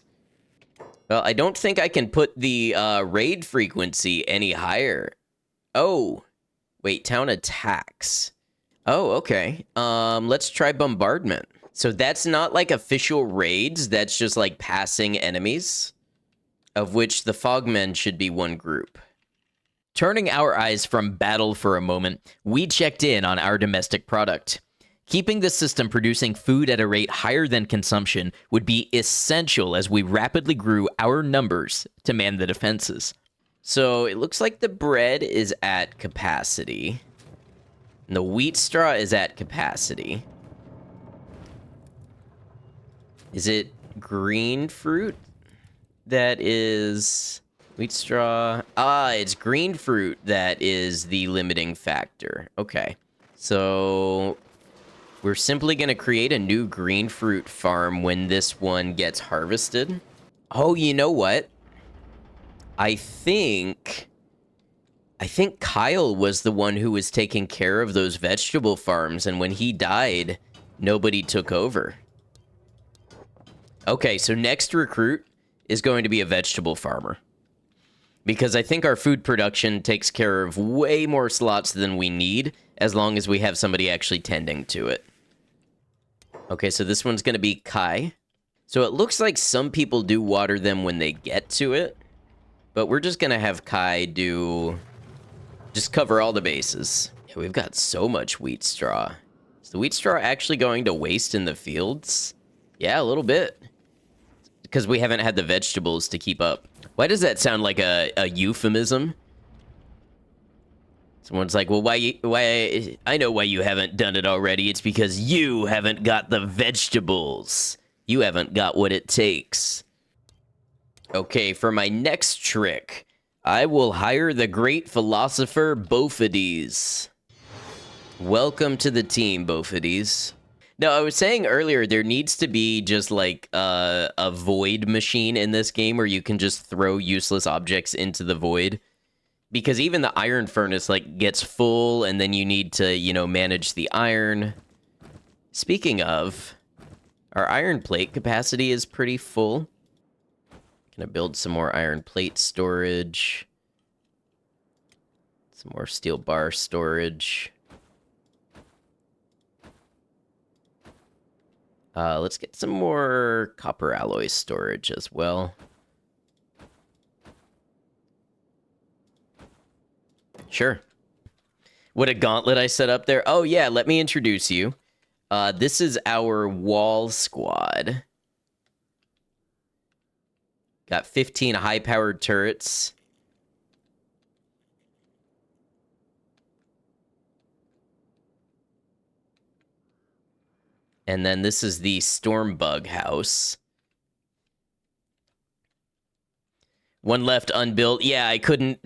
Well, I don't think I can put the raid frequency any higher. Oh, wait, town attacks. Oh, okay. Let's try bombardment. So that's not like official raids, that's just like passing enemies, of which the Fogmen should be one group. Turning our eyes from battle for a moment, we checked in on our domestic product. Keeping the system producing food at a rate higher than consumption would be essential as we rapidly grew our numbers to man the defenses. So it looks like the bread is at capacity, and the wheat straw is at capacity. Is it green fruit that is wheat straw? Ah, it's green fruit that is the limiting factor. Okay, so we're simply going to create a new green fruit farm when this one gets harvested. Oh, you know what? I think Kyle was the one who was taking care of those vegetable farms, and when he died, nobody took over. Okay, so next recruit is going to be a vegetable farmer. Because I think our food production takes care of way more slots than we need, as long as we have somebody actually tending to it. Okay, so this one's going to be Kai. So it looks like some people do water them when they get to it, but we're just going to have Kai just cover all the bases. Yeah, we've got so much wheat straw. Is the wheat straw actually going to waste in the fields? Yeah, a little bit. Because we haven't had the vegetables to keep up. Why does that sound like a euphemism? Someone's like, well, why? I know why you haven't done it already. It's because you haven't got the vegetables. You haven't got what it takes. Okay, for my next trick, I will hire the great philosopher Bofides. Welcome to the team, Bofides. No, I was saying earlier, there needs to be just like a void machine in this game where you can just throw useless objects into the void. Because even the iron furnace like gets full and then you need to, you know, manage the iron. Speaking of, our iron plate capacity is pretty full. Gonna build some more iron plate storage. Some more steel bar storage. Let's get some more copper alloy storage as well. Sure. What a gauntlet I set up there. Oh, yeah, let me introduce you. This is our wall squad. Got 15 high-powered turrets. And then this is the Stormbug house. One left unbuilt. Yeah, I couldn't...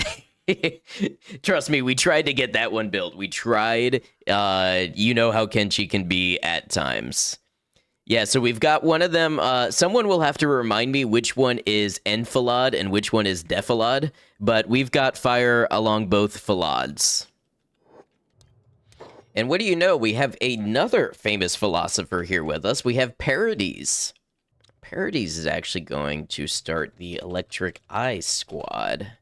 Trust me, we tried to get that one built. We tried. You know how Kenshi can be at times. Yeah, so we've got one of them. Someone will have to remind me which one is enfilade and which one is defilade. But we've got fire along both philades. And what do you know? We have another famous philosopher here with us. We have Parades. Parades is actually going to start the Electric Eye Squad.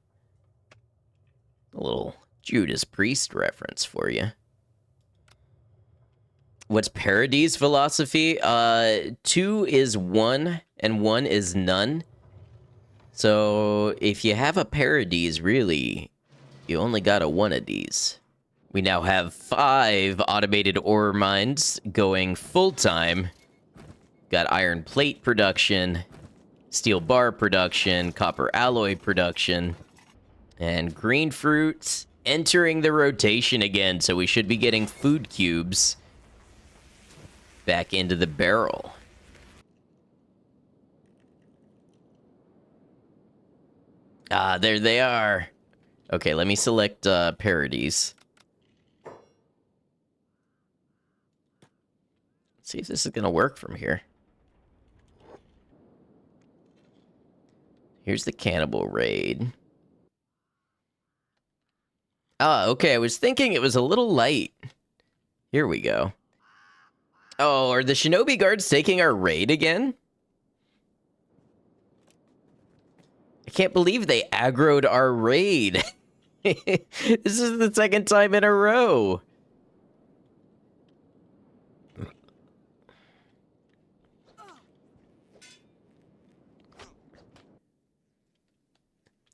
A little Judas Priest reference for you. What's Parades' philosophy? 2 is 1 and 1 is none. So if you have a Parades, really, you only got a one of these. We now have 5 automated ore mines going full-time. Got iron plate production, steel bar production, copper alloy production, and green fruits entering the rotation again, so we should be getting food cubes back into the barrel. Ah, there they are. Okay, let me select Parades. See if this is gonna work from here. Here's the cannibal raid. Ah, okay, I was thinking it was a little light. Here we go. Oh, are the shinobi guards taking our raid again? I can't believe they aggroed our raid. This is the second time in a row.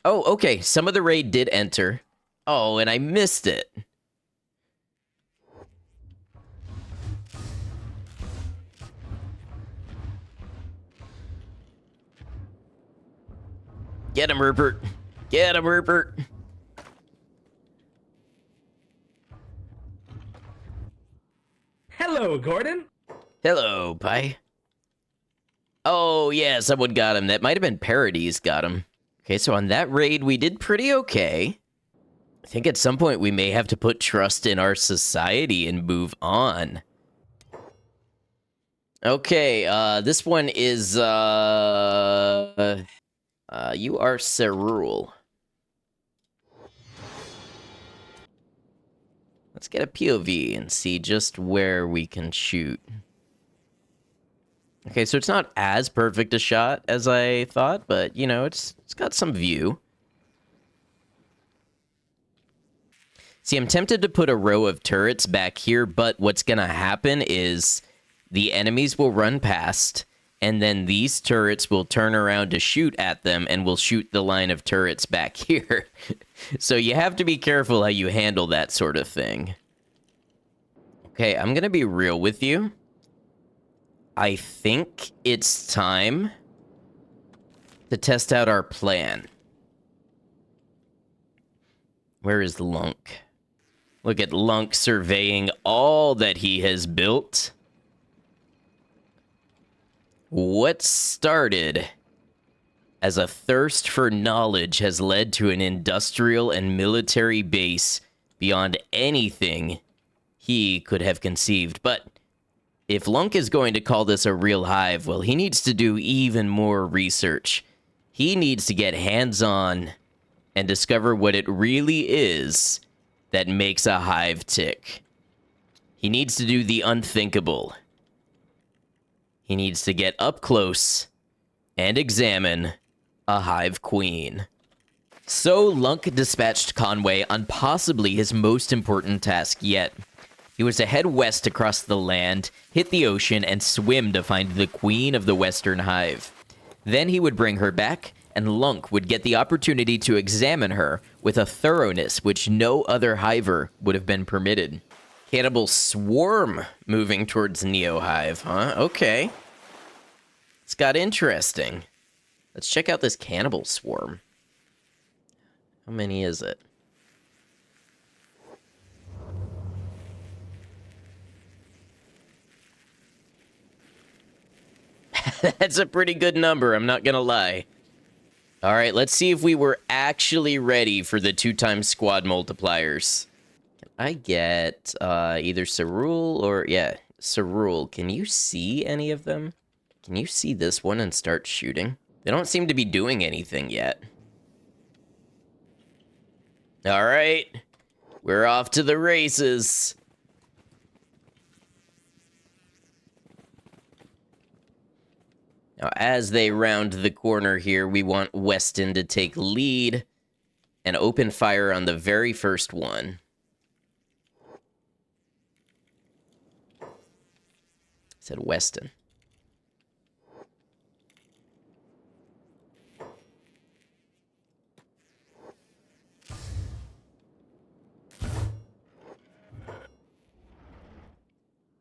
Oh, okay. Some of the raid did enter. Oh, and I missed it. Get him, Rupert. Get him, Rupert. Hello, Gordon. Hello, Pi. Oh, yeah, someone got him. That might have been Parades got him. Okay, so on that raid, we did pretty okay. I think at some point we may have to put trust in our society and move on. Okay, this one is, you are Cerule. Let's get a POV and see just where we can shoot. Okay, so it's not as perfect a shot as I thought, but, you know, it's got some view. See, I'm tempted to put a row of turrets back here, but what's gonna happen is the enemies will run past, and then these turrets will turn around to shoot at them, and will shoot the line of turrets back here. So you have to be careful how you handle that sort of thing. Okay, I'm gonna be real with you. I think it's time to test out our plan. Where is Lunk? Look at Lunk surveying all that he has built. What started as a thirst for knowledge has led to an industrial and military base beyond anything he could have conceived. But if Lunk is going to call this a real hive, well, he needs to do even more research. He needs to get hands-on and discover what it really is that makes a hive tick. He needs to do the unthinkable. He needs to get up close and examine a Hive Queen. So Lunk dispatched Conway on possibly his most important task yet. He was to head west across the land, hit the ocean, and swim to find the Queen of the Western Hive. Then he would bring her back, and Lunk would get the opportunity to examine her with a thoroughness which no other Hiver would have been permitted. Cannibal swarm moving towards Neo Hive, huh? Okay. It's got interesting. Let's check out this cannibal swarm. How many is it? That's a pretty good number, I'm not gonna lie. All right, let's see if we were actually ready for the 2x squad multipliers. Can I get either Cerule or... Yeah, Cerule. Can you see any of them? Can you see this one and start shooting? They don't seem to be doing anything yet. All right, we're off to the races. Now, as they round the corner here, we want Weston to take lead and open fire on the very first one. I said Weston.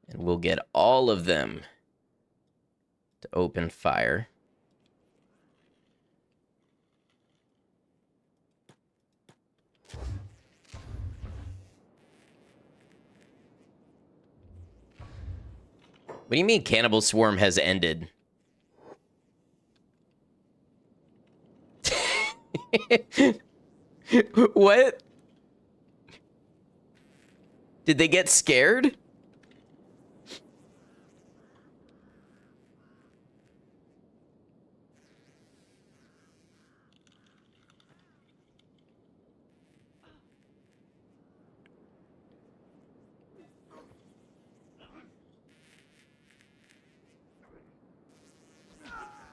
And we'll get all of them to open fire. What do you mean Cannibal Swarm has ended? What? Did they get scared?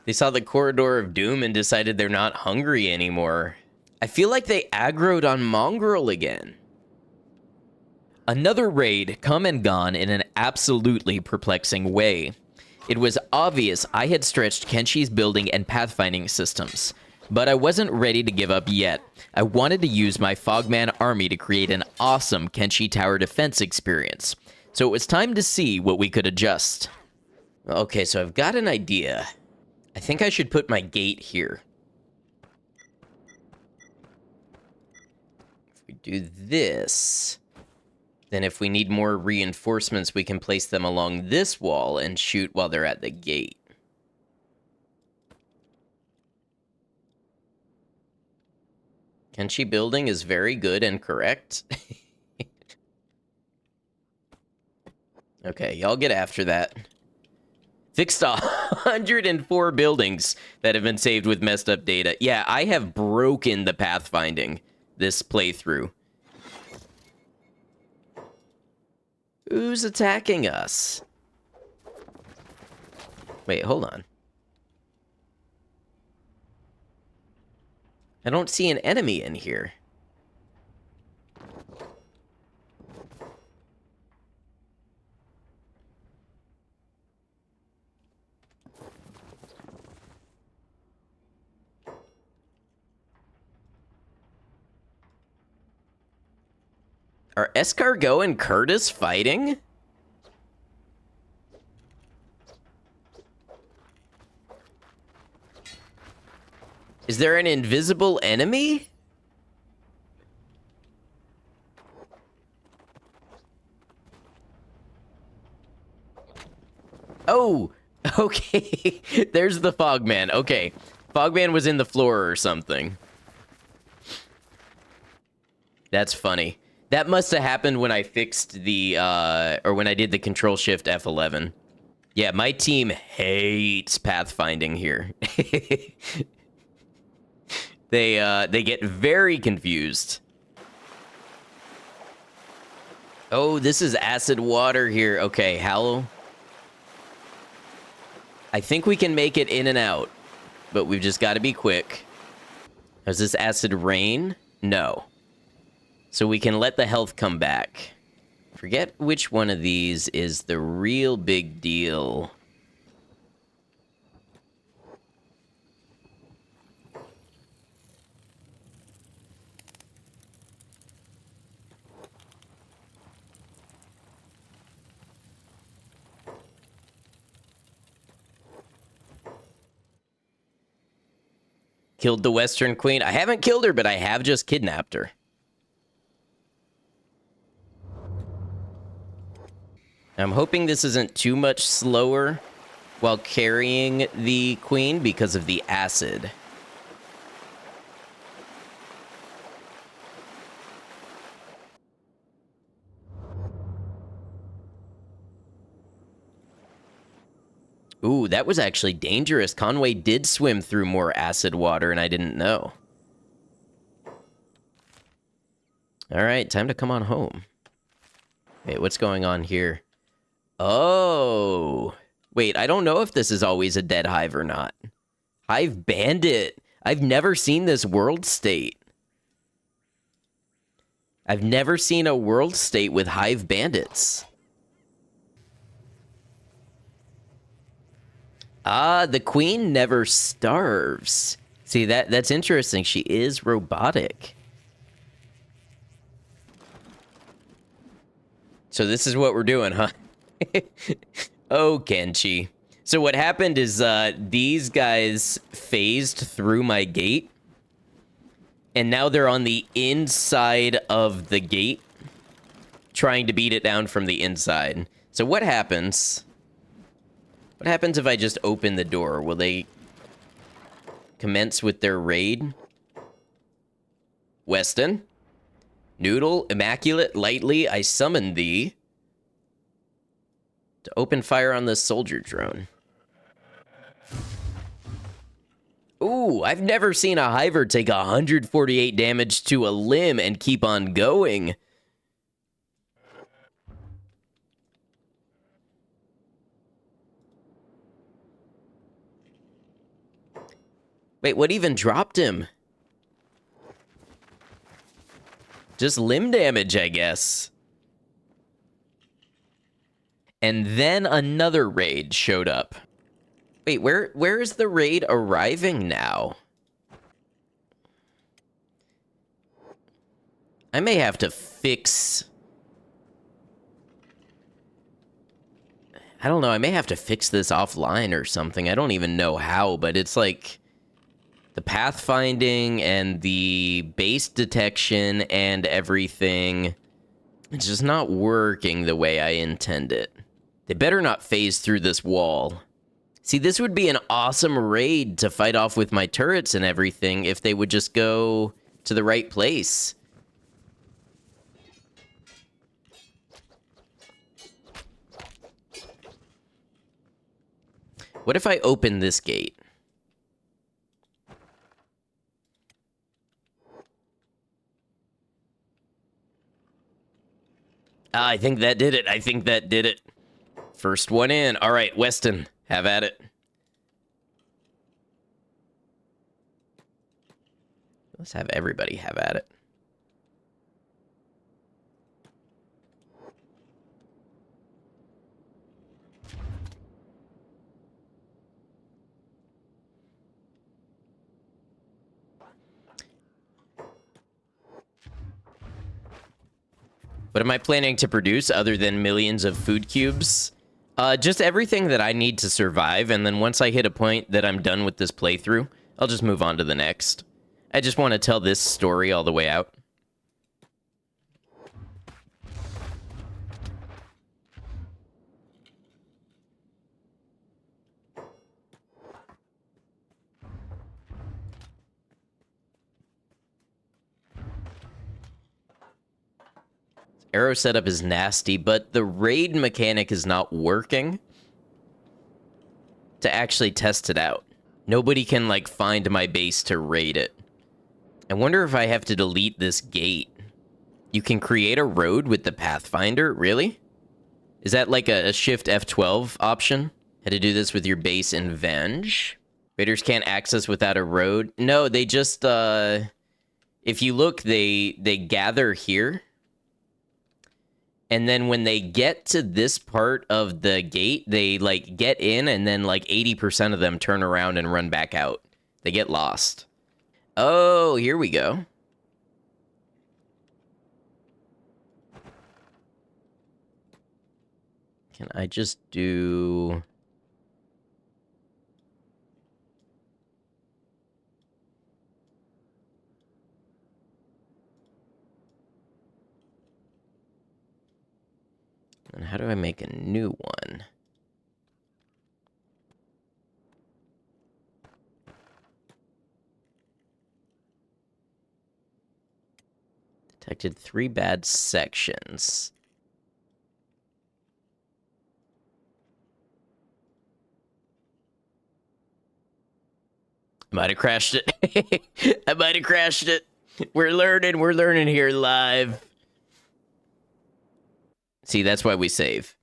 They saw the Corridor of Doom and decided they're not hungry anymore. I feel like they aggroed on Mongrel again. Another raid come and gone in an absolutely perplexing way. It was obvious I had stretched Kenshi's building and pathfinding systems, but I wasn't ready to give up yet. I wanted to use my Fogman army to create an awesome Kenshi tower defense experience, so it was time to see what we could adjust. Okay, so I've got an idea. I think I should put my gate here. If we do this, then if we need more reinforcements, we can place them along this wall and shoot while they're at the gate. Kenshi building is very good and correct. Okay, y'all get after that. Fixed 104 buildings that have been saved with messed up data. Yeah, I have broken the pathfinding this playthrough. Who's attacking us? Wait, hold on. I don't see an enemy in here. Are Escargot and Curtis fighting? Is there an invisible enemy? Oh, okay. There's the Fogman. Okay. Fogman was in the floor or something. That's funny. That must have happened when I fixed the, or when I did the Control-Shift F11. Yeah, my team hates pathfinding here. They get very confused. Oh, this is acid water here. Okay, Hallow. I think we can make it in and out. but we've just got to be quick. Is this acid rain? No. So we can let the health come back. Forget which one of these is the real big deal. Killed the Western Queen. I haven't killed her, but I have just kidnapped her. I'm hoping this isn't too much slower while carrying the queen because of the acid. Ooh, that was actually dangerous. Conway did swim through more acid water, and I didn't know. All right, time to come on home. Wait, what's going on here? Oh. Wait, I don't know if this is always a dead hive or not. Hive Bandit. I've never seen this world state. I've never seen a world state with hive bandits. Ah, the queen never starves. See, that's interesting. She is robotic. So this is what we're doing, huh? Oh, Kenshi. So what happened is these guys phased through my gate. And now they're on the inside of the gate, trying to beat it down from the inside. So what happens... What happens if I just open the door? Will they commence with their raid? Weston? Noodle, immaculate, lightly, I summon thee to open fire on this soldier drone. Ooh, I've never seen a hiver take 148 damage to a limb and keep on going. Wait, what even dropped him? Just limb damage, I guess. And then another raid showed up. Wait, where is the raid arriving now? I may have to fix... I don't know, I may have to fix this offline or something. I don't even know how, but it's like... the pathfinding and the base detection and everything, it's just not working the way I intend it. They better not phase through this wall. See, this would be an awesome raid to fight off with my turrets and everything if they would just go to the right place. What if I open this gate? I think that did it. I think that did it. First one in. All right, Weston, have at it. Let's have everybody have at it. What am I planning to produce other than millions of food cubes? Just everything that I need to survive, and then once I hit a point that I'm done with this playthrough, I'll just move on to the next. I just want to tell this story all the way out. Arrow setup is nasty, but the raid mechanic is not working to actually test it out. Nobody can, like, find my base to raid it. I wonder if I have to delete this gate. You can create a road with the Pathfinder? Really? Is that like a Shift F12 option? Had to do this with your base in Venge? Raiders can't access without a road. No, they just if you look, they gather here. And then when they get to this part of the gate, they like get in and then like 80% of them turn around and run back out. They get lost. Oh, here we go. Can I just do... And how do I make a new one? Detected 3 bad sections. Might have crashed it. I might have crashed it. We're learning here live. See, that's why we save.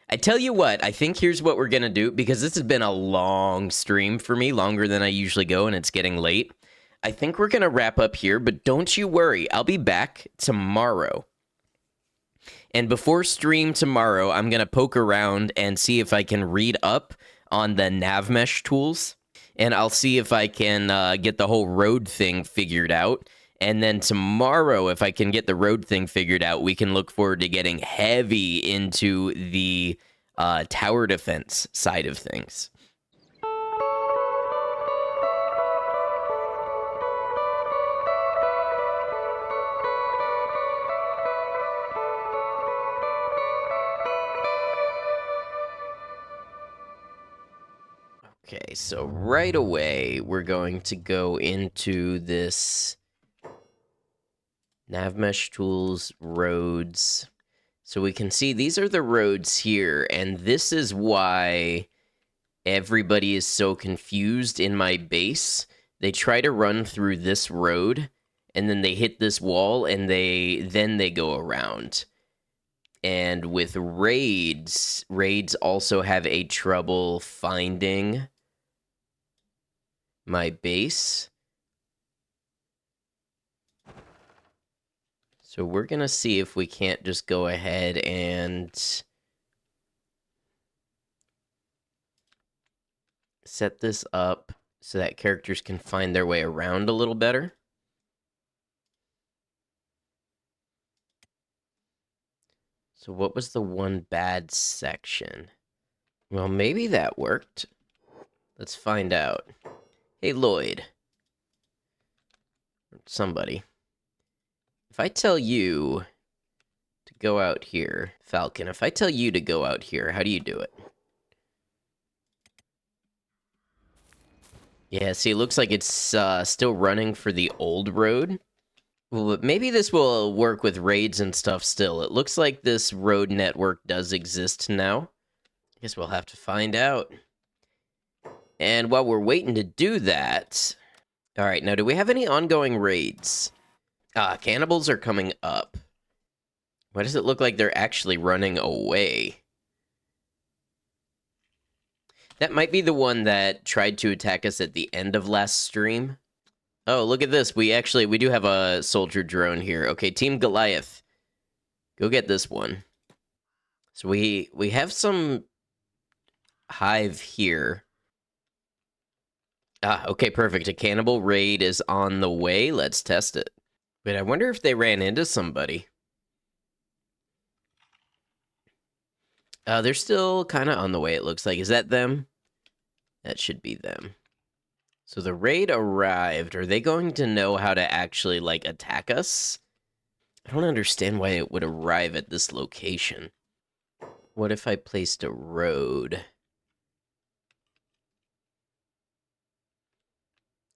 I tell you what, I think here's what we're going to do, because this has been a long stream for me, longer than I usually go, and it's getting late. I think we're going to wrap up here, but don't you worry. I'll be back tomorrow. And before stream tomorrow, I'm going to poke around and see if I can read up on the nav mesh tools. And I'll see if I can get the whole road thing figured out. And then tomorrow, if I can get the road thing figured out, we can look forward to getting heavy into the tower defense side of things. Okay, so right away, we're going to go into this nav mesh tools, roads. So we can see these are the roads here, and this is why everybody is so confused in my base. They try to run through this road, and then they hit this wall, and then they go around. And with raids also have a trouble finding my base. So we're going to see if we can't just go ahead and set this up so that characters can find their way around a little better. So what was the one bad section? Well, maybe that worked. Let's find out. Hey, Lloyd. Somebody. If I tell you to go out here, Falcon, if I tell you to go out here, how do you do it? Yeah, see, it looks like it's still running for the old road. Well, maybe this will work with raids and stuff still. It looks like this road network does exist now. I guess we'll have to find out. And while we're waiting to do that... Alright, now do we have any ongoing raids? Cannibals are coming up. Why does it look like they're actually running away? That might be the one that tried to attack us at the end of last stream. Oh, look at this. We do have a soldier drone here. Okay, Team Goliath. Go get this one. So we have some Hive here. Okay, perfect. A cannibal raid is on the way. Let's test it. But I wonder if they ran into somebody. They're still kind of on the way, it looks like. Is that them? That should be them. So the raid arrived. Are they going to know how to actually, like, attack us? I don't understand why it would arrive at this location. What if I placed a road?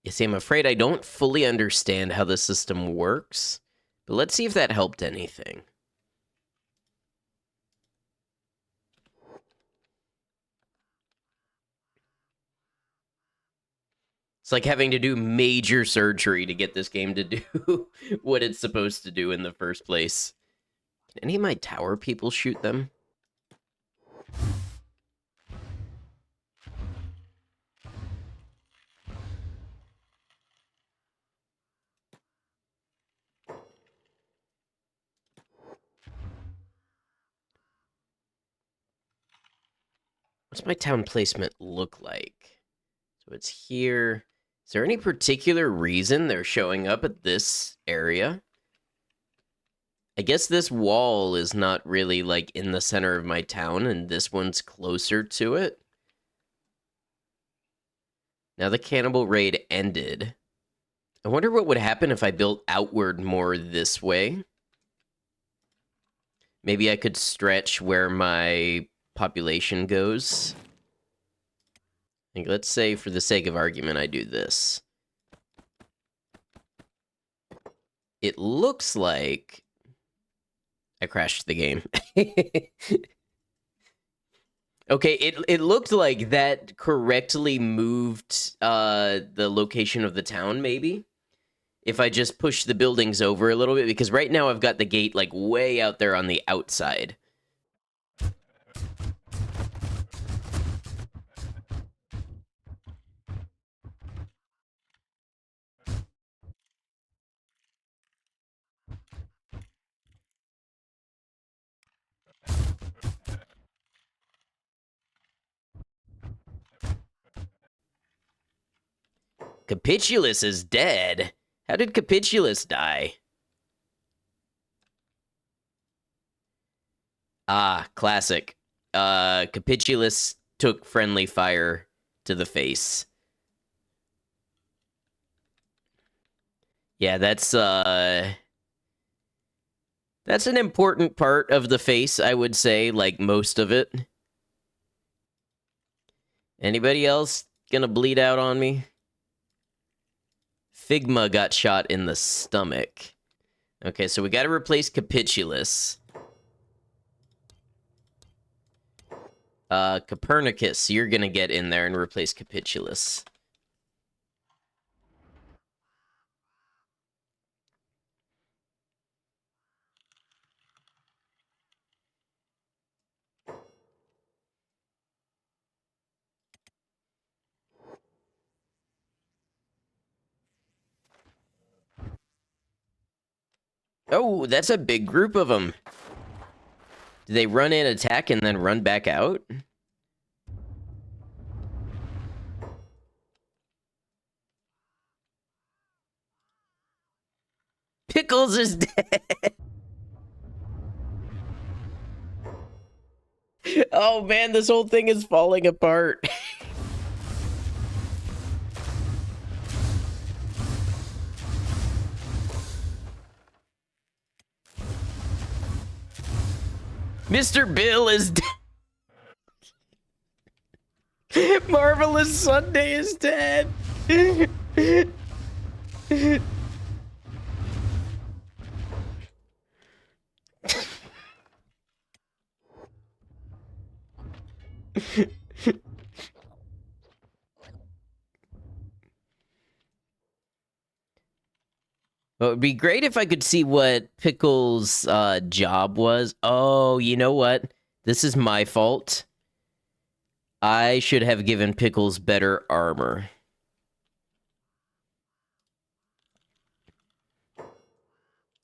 You see, I'm afraid I don't fully understand how the system works, but let's see if that helped anything. It's like having to do major surgery to get this game to do what it's supposed to do in the first place. Can any of my tower people shoot them? What's my town placement look like? So it's here. Is there any particular reason they're showing up at this area? I guess this wall is not really, like, in the center of my town, and this one's closer to it. Now the cannibal raid ended. I wonder what would happen if I built outward more this way. Maybe I could stretch where my population goes. Like, let's say, for the sake of argument, I do this. It looks like I crashed the game. Okay, it looked like that correctly moved the location of the town, maybe. If I just push the buildings over a little bit, because right now I've got the gate, like, way out there on the outside. Capitulus is dead? How did Capitulus die? Ah, classic. Capitulus took friendly fire to the face. Yeah, that's an important part of the face, I would say, like most of it. Anybody else gonna bleed out on me? Figma got shot in the stomach. Okay, so we gotta replace Capitulus. Copernicus, you're gonna get in there and replace Capitulus. Oh, that's a big group of them. Do they run in, attack, and then run back out? Pickles is dead. Oh man, this whole thing is falling apart. Mr. Bill is dead. Marvelous Sunday is dead. Well, it would be great if I could see what Pickle's job was. Oh, you know what? This is my fault. I should have given Pickles better armor.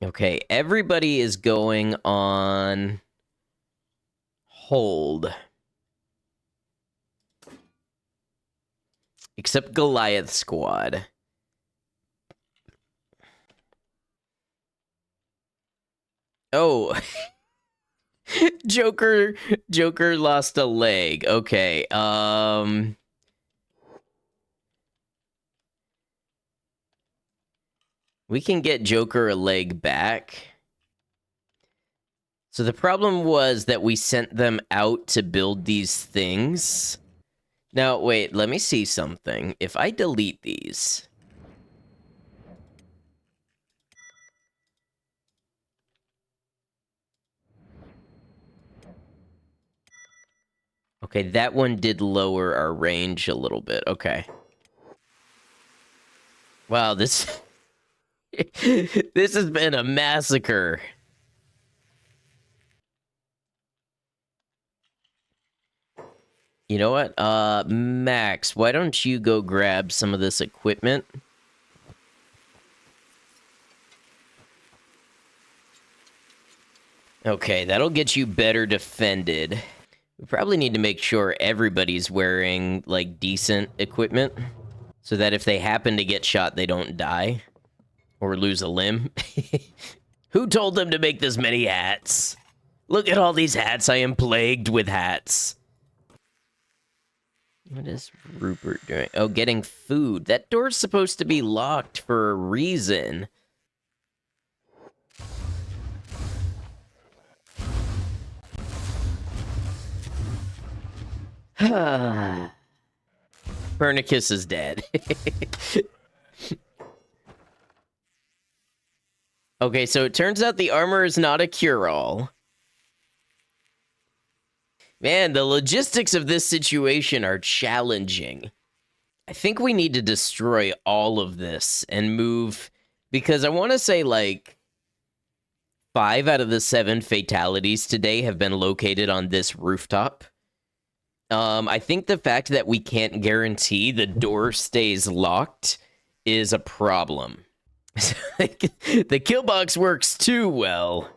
Okay, everybody is going on hold. Except Goliath Squad. Oh. Joker lost a leg. Okay. We can get Joker a leg back. So the problem was that we sent them out to build these things. Now, wait, let me see something. If I delete these... Okay, that one did lower our range a little bit. Okay. Wow, this... this has been a massacre. You know what? Max, why don't you go grab some of this equipment? Okay, that'll get you better defended. We probably need to make sure everybody's wearing, like, decent equipment so that if they happen to get shot, they don't die or lose a limb. Who told them to make this many hats? Look at all these hats. I am plagued with hats. What is Rupert doing? Oh, getting food. That door's supposed to be locked for a reason. Pernicus is dead. Okay, so it turns out the armor is not a cure-all. Man, the logistics of this situation are challenging. I think we need to destroy all of this and move, because I want to say, like, 5 out of the 7 fatalities today have been located on this rooftop. I think the fact that we can't guarantee the door stays locked is a problem. The kill box works too well.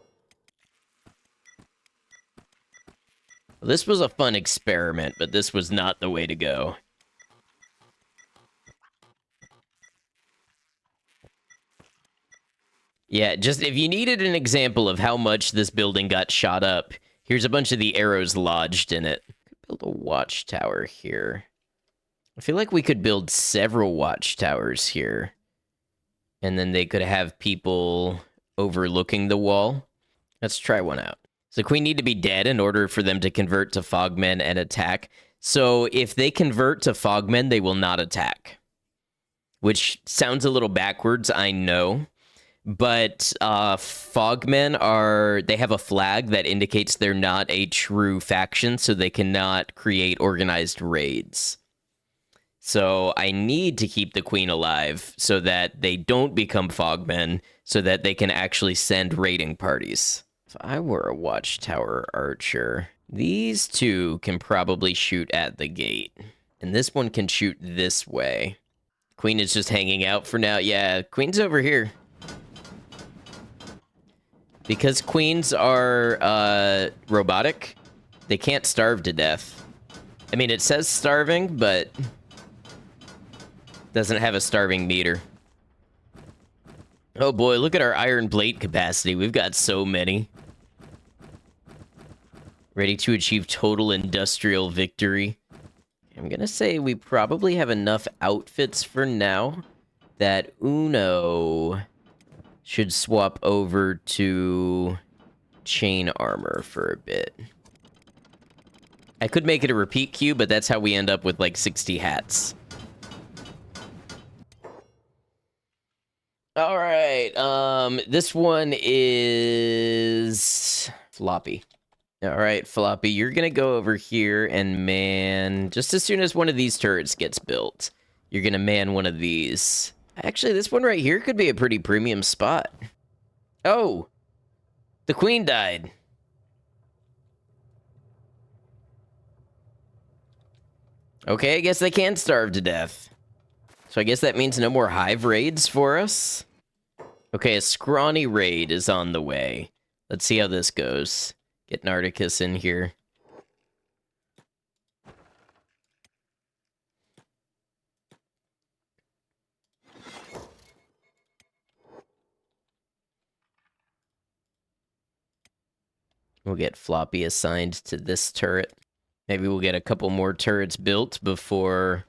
This was a fun experiment, but this was not the way to go. Yeah, just if you needed an example of how much this building got shot up, here's a bunch of the arrows lodged in it. Build a watchtower here. I feel like we could build several watchtowers here. And then they could have people overlooking the wall. Let's try one out. So the queen need to be dead in order for them to convert to Fogmen and attack. So if they convert to Fogmen, they will not attack. Which sounds a little backwards, I know. But Fogmen they have a flag that indicates they're not a true faction, so they cannot create organized raids. So I need to keep the queen alive so that they don't become Fogmen, so that they can actually send raiding parties. If I were a watchtower archer, these two can probably shoot at the gate. And this one can shoot this way. Queen is just hanging out for now. Yeah, queen's over here. Because queens are robotic, they can't starve to death. I mean, it says starving, but doesn't have a starving meter. Oh boy, look at our iron plate capacity. We've got so many. Ready to achieve total industrial victory. I'm gonna say we probably have enough outfits for now that Uno should swap over to chain armor for a bit. I could make it a repeat queue, but that's how we end up with like 60 hats. All right, this one is Floppy. All right, Floppy, you're gonna go over here and man, just as soon as one of these turrets gets built, you're gonna man one of these. Actually, this one right here could be a pretty premium spot. Oh, the queen died. Okay, I guess they can starve to death. So I guess that means no more hive raids for us. Okay, a scrawny raid is on the way. Let's see how this goes. Get Narticus in here. We'll get Floppy assigned to this turret. Maybe we'll get a couple more turrets built before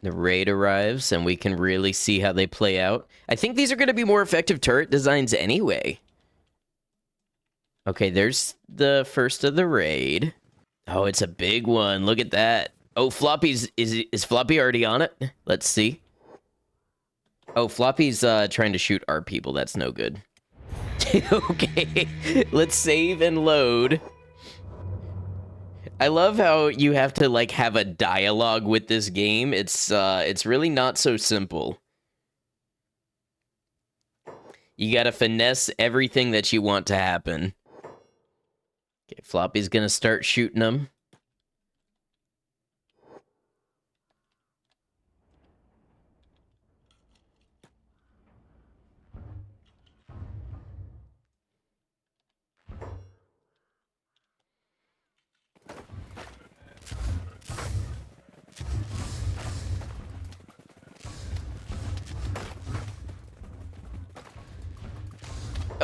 the raid arrives, and we can really see how they play out. I think these are going to be more effective turret designs anyway. Okay, there's the first of the raid. Oh, it's a big one. Look at that. Oh, Floppy's... Is Floppy already on it? Let's see. Oh, Floppy's trying to shoot our people. That's no good. Okay, let's save and load. I love how you have to like have a dialogue with this game. It's really not so simple. You gotta finesse everything that you want to happen. Okay, Floppy's gonna start shooting them.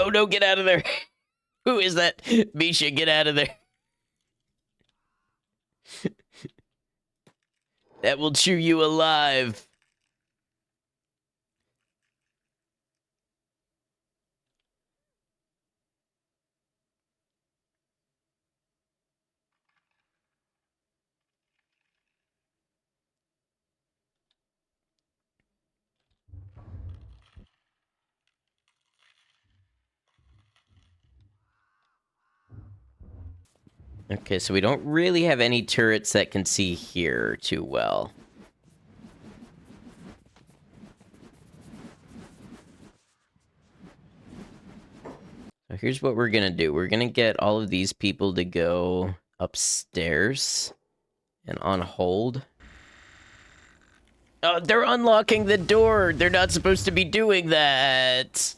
Oh no, get out of there. Who is that? Misha, get out of there. That will chew you alive. Okay, so we don't really have any turrets that can see here too well. So here's what we're gonna do. We're gonna get all of these people to go upstairs and on hold. Oh, they're unlocking the door. They're not supposed to be doing that.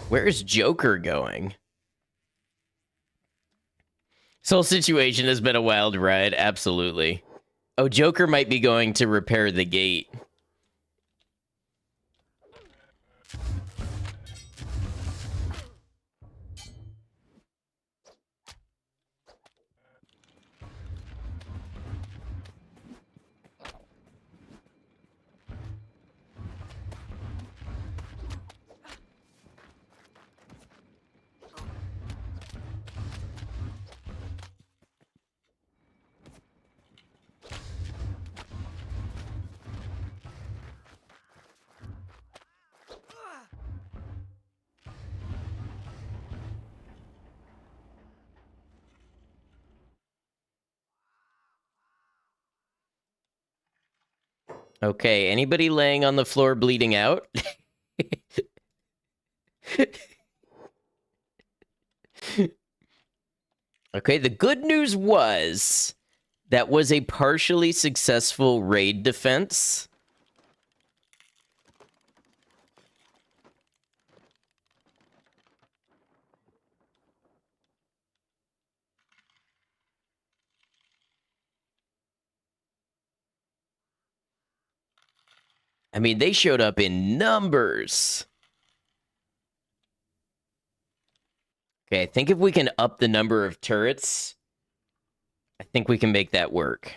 Where's Joker going? This whole situation has been a wild ride, absolutely. Oh, Joker might be going to repair the gate. Okay, anybody laying on the floor bleeding out? Okay, the good news was that was a partially successful raid defense. I mean, they showed up in numbers. Okay, I think if we can up the number of turrets, I think we can make that work.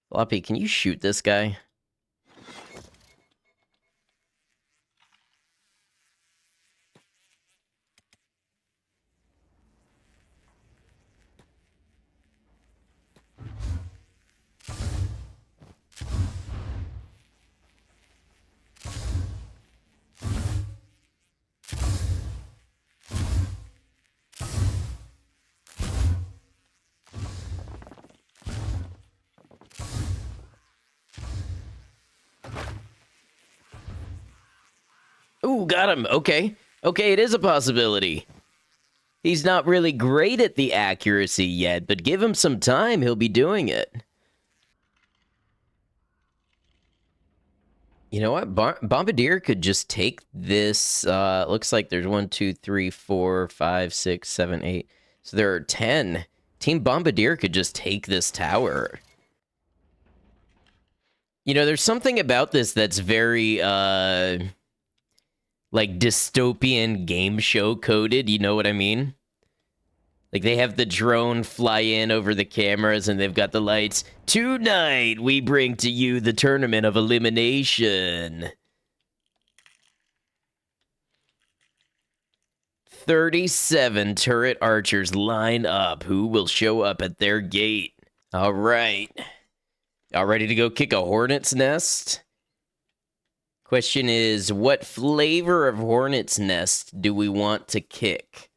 Floppy, can you shoot this guy? Ooh, got him. Okay. Okay, it is a possibility. He's not really great at the accuracy yet, but give him some time, he'll be doing it. You know what? Bombardier could just take this. Looks like there's 1, 2, 3, 4, 5, 6, 7, 8. So there are 10. Team Bombardier could just take this tower. You know, there's something about this that's very, like, dystopian game show coded. You know what I mean? Like, they have the drone fly in over the cameras, and they've got the lights. Tonight, we bring to you the Tournament of Elimination. 37 turret archers line up. Who will show up at their gate? All right. All ready to go kick a hornet's nest? Question is, what flavor of hornet's nest do we want to kick?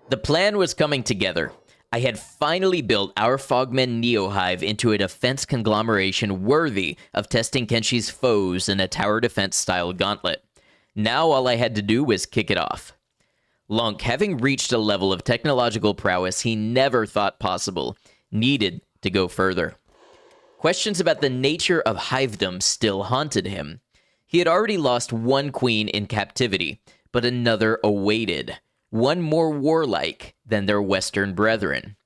The plan was coming together. I had finally built our Fogmen Neo-Hive into a defense conglomeration worthy of testing Kenshi's foes in a tower defense-style gauntlet. Now all I had to do was kick it off. Lunk, having reached a level of technological prowess he never thought possible, needed to go further. Questions about the nature of hivedom still haunted him. He had already lost one queen in captivity, but another awaited, one more warlike than their western brethren.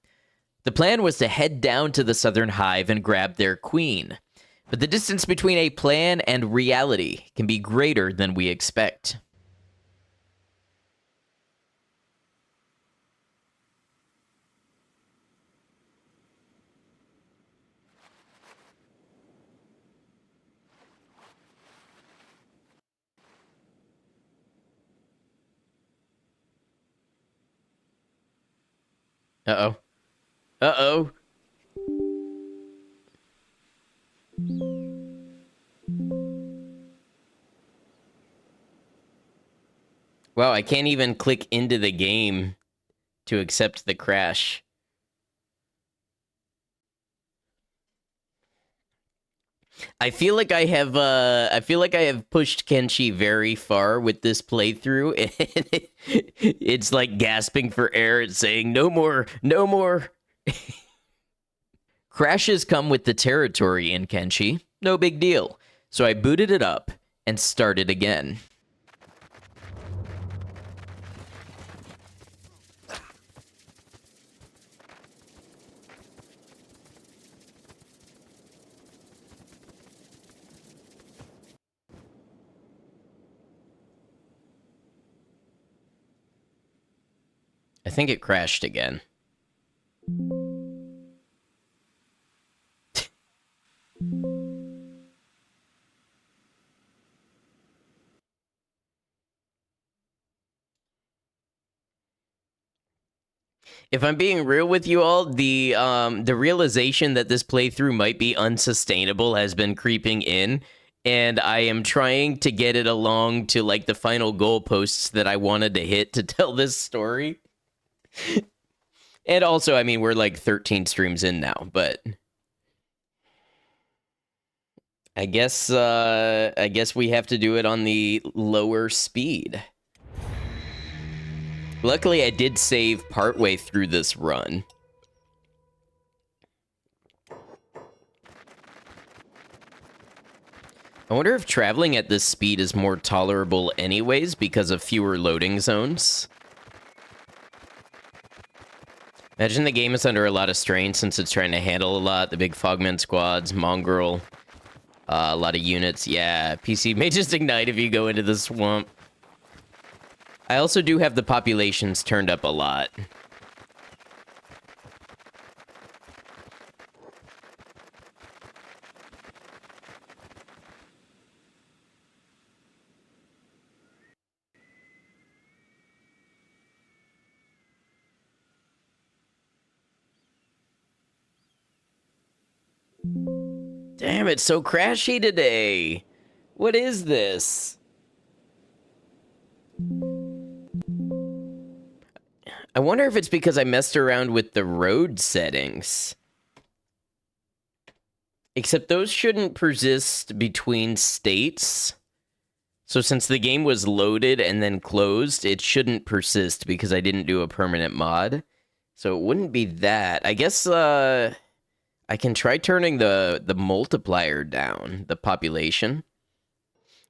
The plan was to head down to the southern hive and grab their queen, but the distance between a plan and reality can be greater than we expect. Uh-oh. Uh-oh. Wow, I can't even click into the game to accept the crash. I feel like I have pushed Kenshi very far with this playthrough, and it's like gasping for air and saying, no more, no more. Crashes come with the territory in Kenshi, no big deal. So I booted it up and started again. I think it crashed again. If I'm being real with you all, the realization that this playthrough might be unsustainable has been creeping in, and I am trying to get it along to like the final goalposts that I wanted to hit to tell this story. And also, I mean, we're like 13 streams in now, but I guess we have to do it on the lower speed. Luckily, I did save partway through this run. I wonder if traveling at this speed is more tolerable anyways because of fewer loading zones. Imagine the game is under a lot of strain since it's trying to handle a lot. The big Fogmen squads, Mongrel, a lot of units. Yeah, PC may just ignite if you go into the swamp. I also do have the populations turned up a lot. Damn, it's so crashy today. What is this? I wonder if it's because I messed around with the road settings. Except those shouldn't persist between states. So since the game was loaded and then closed, it shouldn't persist because I didn't do a permanent mod. So it wouldn't be that. I guess I can try turning the multiplier down, the population.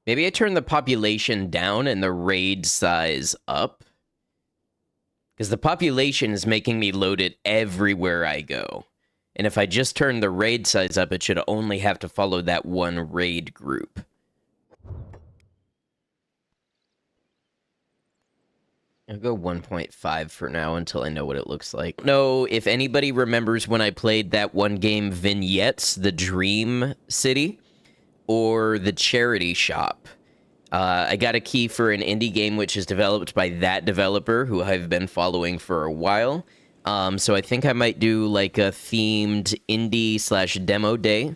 Maybe I turn the population down and the raid size up. Because the population is making me load it everywhere I go. And if I just turn the raid size up, it should only have to follow that one raid group. I'll go 1.5 for now until I know what it looks like. No, if anybody remembers when I played that one game, Vignettes, the Dream City, or the Charity Shop. I got a key for an indie game which is developed by that developer who I've been following for a while. So I think I might do like a themed indie/demo day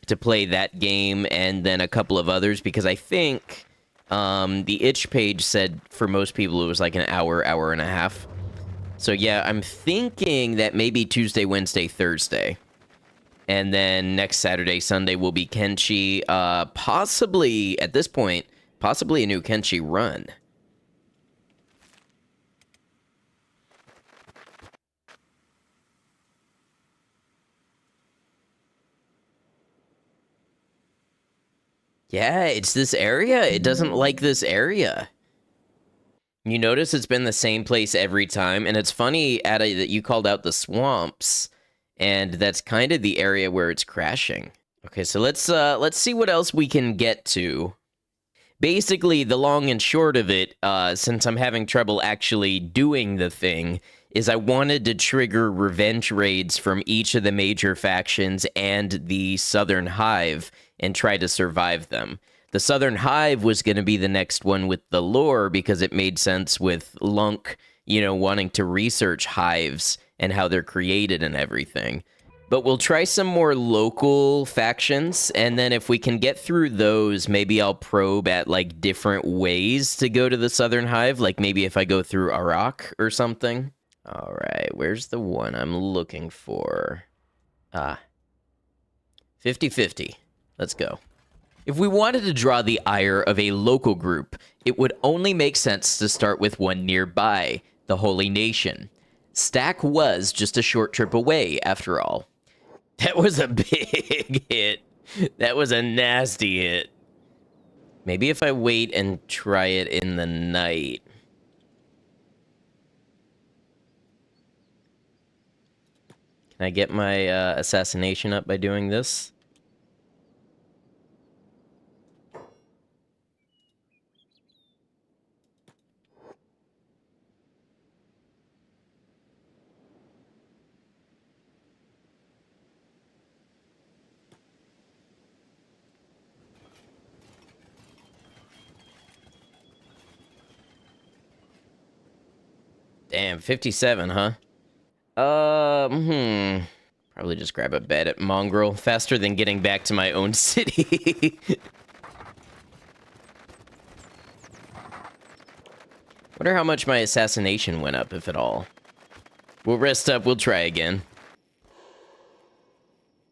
to play that game and then a couple of others because I think the itch page said for most people it was like an hour, hour and a half. So yeah, I'm thinking that maybe Tuesday, Wednesday, Thursday. And then next Saturday, Sunday will be Kenshi. Possibly, at this point, possibly a new Kenshi run. Yeah, it's this area. It doesn't like this area. You notice it's been the same place every time, and it's funny, Ada, that you called out the swamps, and that's kind of the area where it's crashing. Okay, so let's see what else we can get to. Basically, the long and short of it, since I'm having trouble actually doing the thing, is I wanted to trigger revenge raids from each of the major factions and the Southern Hive and try to survive them. The Southern Hive was going to be the next one with the lore because it made sense with Lunk, wanting to research hives and how they're created and everything. But we'll try some more local factions, and then if we can get through those, maybe I'll probe at, like, different ways to go to the Southern Hive, like maybe if I go through Iraq or something. All right, where's the one I'm looking for? 50-50. Let's go. If we wanted to draw the ire of a local group, it would only make sense to start with one nearby, the Holy Nation. Stack was just a short trip away, after all. That was a big hit. That was a nasty hit. Maybe if I wait and try it in the night. Can I get my assassination up by doing this? Damn, 57, huh? Probably just grab a bed at Mongrel. Faster than getting back to my own city. Wonder how much my assassination went up, if at all. We'll rest up, we'll try again.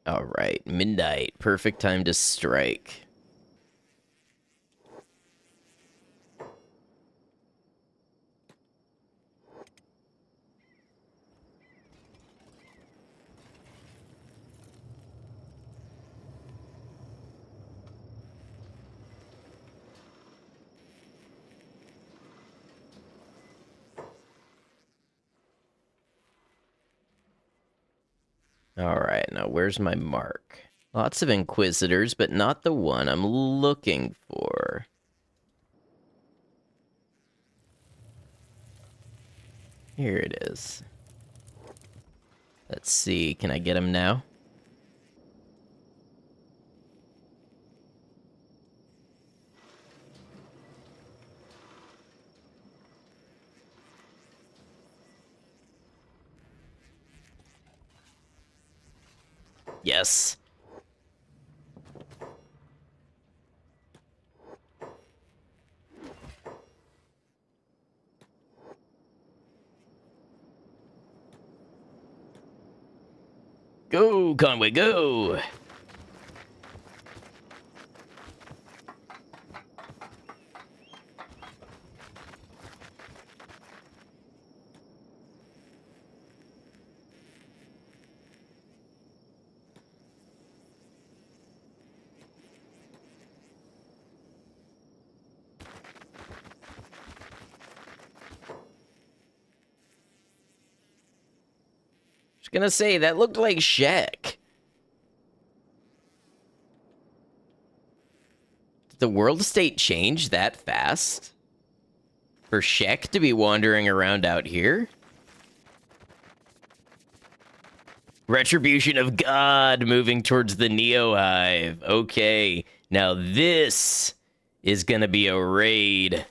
Alright, midnight. Perfect time to strike. Alright, now where's my mark? Lots of Inquisitors, but not the one I'm looking for. Here it is. Let's see, can I get him now? Yes. Go, Conway, go! Just gonna say, that looked like Shek. Did the world state change that fast? For Shek to be wandering around out here? Retribution of God moving towards the Neo Hive. Okay, now this is gonna be a raid.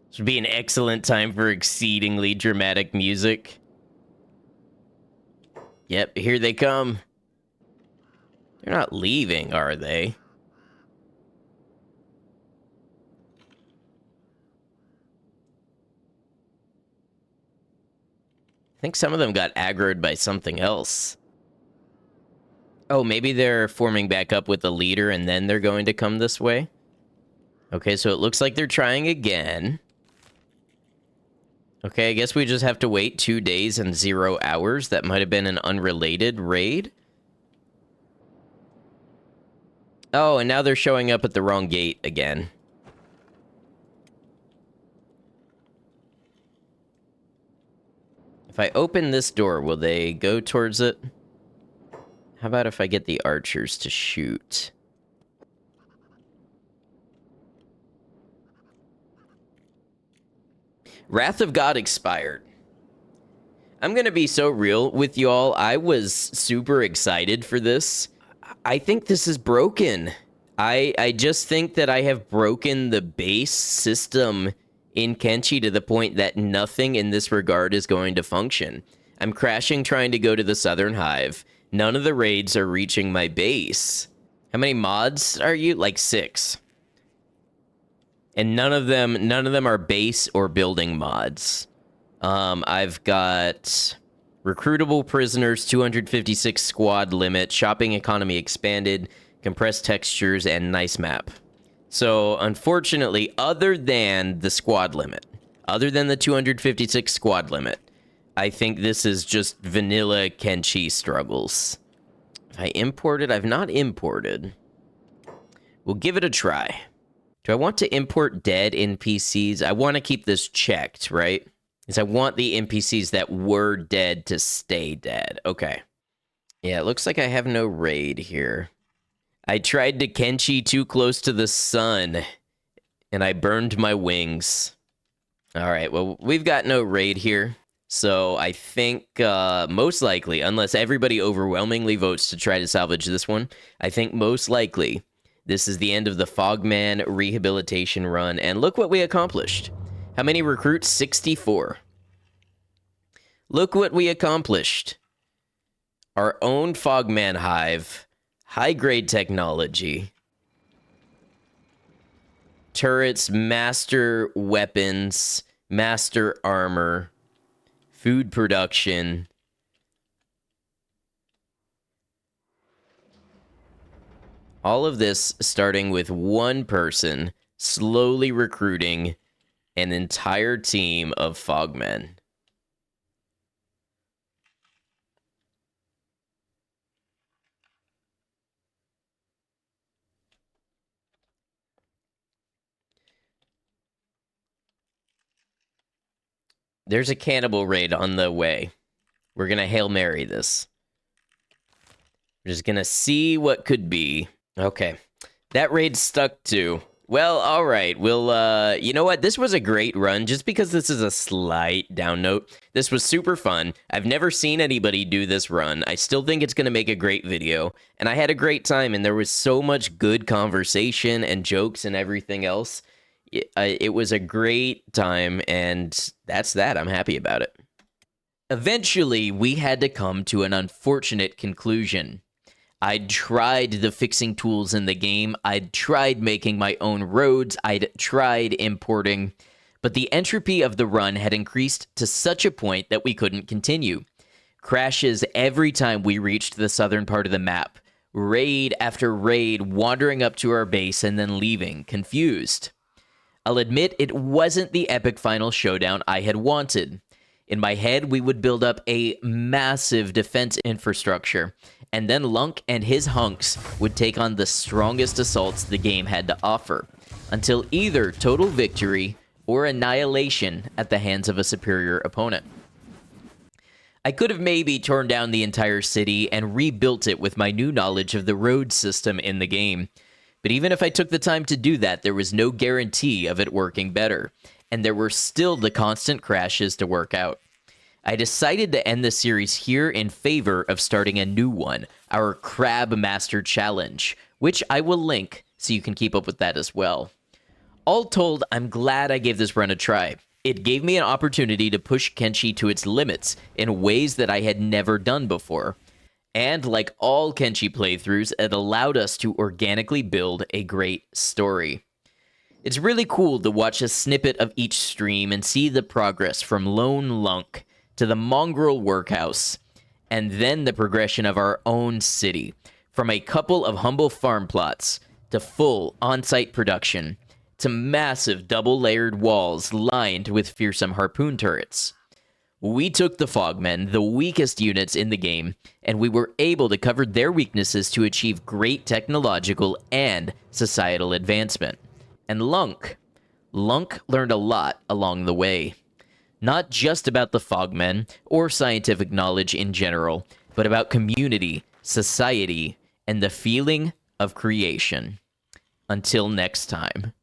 This would be an excellent time for exceedingly dramatic music. Yep, here they come. They're not leaving, are they? I think some of them got aggroed by something else. Oh, maybe they're forming back up with the leader and then they're going to come this way? Okay, so it looks like they're trying again. Okay, I guess we just have to wait 2 days and 0 hours. That might have been an unrelated raid. Oh, and now they're showing up at the wrong gate again. If I open this door, will they go towards it? How about if I get the archers to shoot? Wrath of God expired. I'm gonna be so real with y'all. I was super excited for this. I think this is broken. I just think that I have broken the base system in Kenshi to the point that nothing in this regard is going to function. I'm crashing trying to go to the Southern Hive. None of the raids are reaching my base. How many mods are you? Like 6. And none of them are base or building mods. I've got Recruitable Prisoners, 256 squad limit, shopping economy expanded, compressed textures, and nice map. So, unfortunately, other than the squad limit, other than the 256 squad limit, I think this is just vanilla Kenshi struggles. If I imported, I've not imported. We'll give it a try. Do I want to import dead NPCs? I want to keep this checked, right? Because I want the NPCs that were dead to stay dead. Okay. Yeah, it looks like I have no raid here. I tried to Kenshi too close to the sun, and I burned my wings. All right, well, we've got no raid here. So I think most likely, unless everybody overwhelmingly votes to try to salvage this one, I think most likely this is the end of the Fogman rehabilitation run. And look what we accomplished. How many recruits? 64. Look what we accomplished. Our own Fogman Hive. High-grade technology. Turrets, master weapons, master armor, food production. All of this starting with one person slowly recruiting an entire team of Fogmen. There's a cannibal raid on the way. We're going to Hail Mary this. We're just going to see what could be. Okay. That raid stuck to. Well, all right. We'll, you know what? This was a great run just because this is a slight down note. This was super fun. I've never seen anybody do this run. I still think it's going to make a great video. And I had a great time, and there was so much good conversation and jokes and everything else. It was a great time, and that's that. I'm happy about it. Eventually, we had to come to an unfortunate conclusion. I'd tried the fixing tools in the game, I'd tried making my own roads, I'd tried importing, but the entropy of the run had increased to such a point that we couldn't continue. Crashes every time we reached the southern part of the map. Raid after raid, wandering up to our base and then leaving, confused. I'll admit it wasn't the epic final showdown I had wanted. In my head, we would build up a massive defense infrastructure, and then Lunk and his hunks would take on the strongest assaults the game had to offer, until either total victory or annihilation at the hands of a superior opponent. I could have maybe torn down the entire city and rebuilt it with my new knowledge of the road system in the game. But even if I took the time to do that, there was no guarantee of it working better, and there were still the constant crashes to work out. I decided to end the series here in favor of starting a new one, our Crab Master Challenge, which I will link so you can keep up with that as well. All told, I'm glad I gave this run a try. It gave me an opportunity to push Kenshi to its limits in ways that I had never done before. And like all Kenshi playthroughs, it allowed us to organically build a great story. It's really cool to watch a snippet of each stream and see the progress from Lone Lunk to the Mongrel workhouse, and then the progression of our own city, from a couple of humble farm plots to full on-site production, to massive double-layered walls lined with fearsome harpoon turrets. We took the Fogmen, the weakest units in the game, and we were able to cover their weaknesses to achieve great technological and societal advancement. And Lunk learned a lot along the way. Not just about the Fogmen or scientific knowledge in general, but about community, society, and the feeling of creation. Until next time.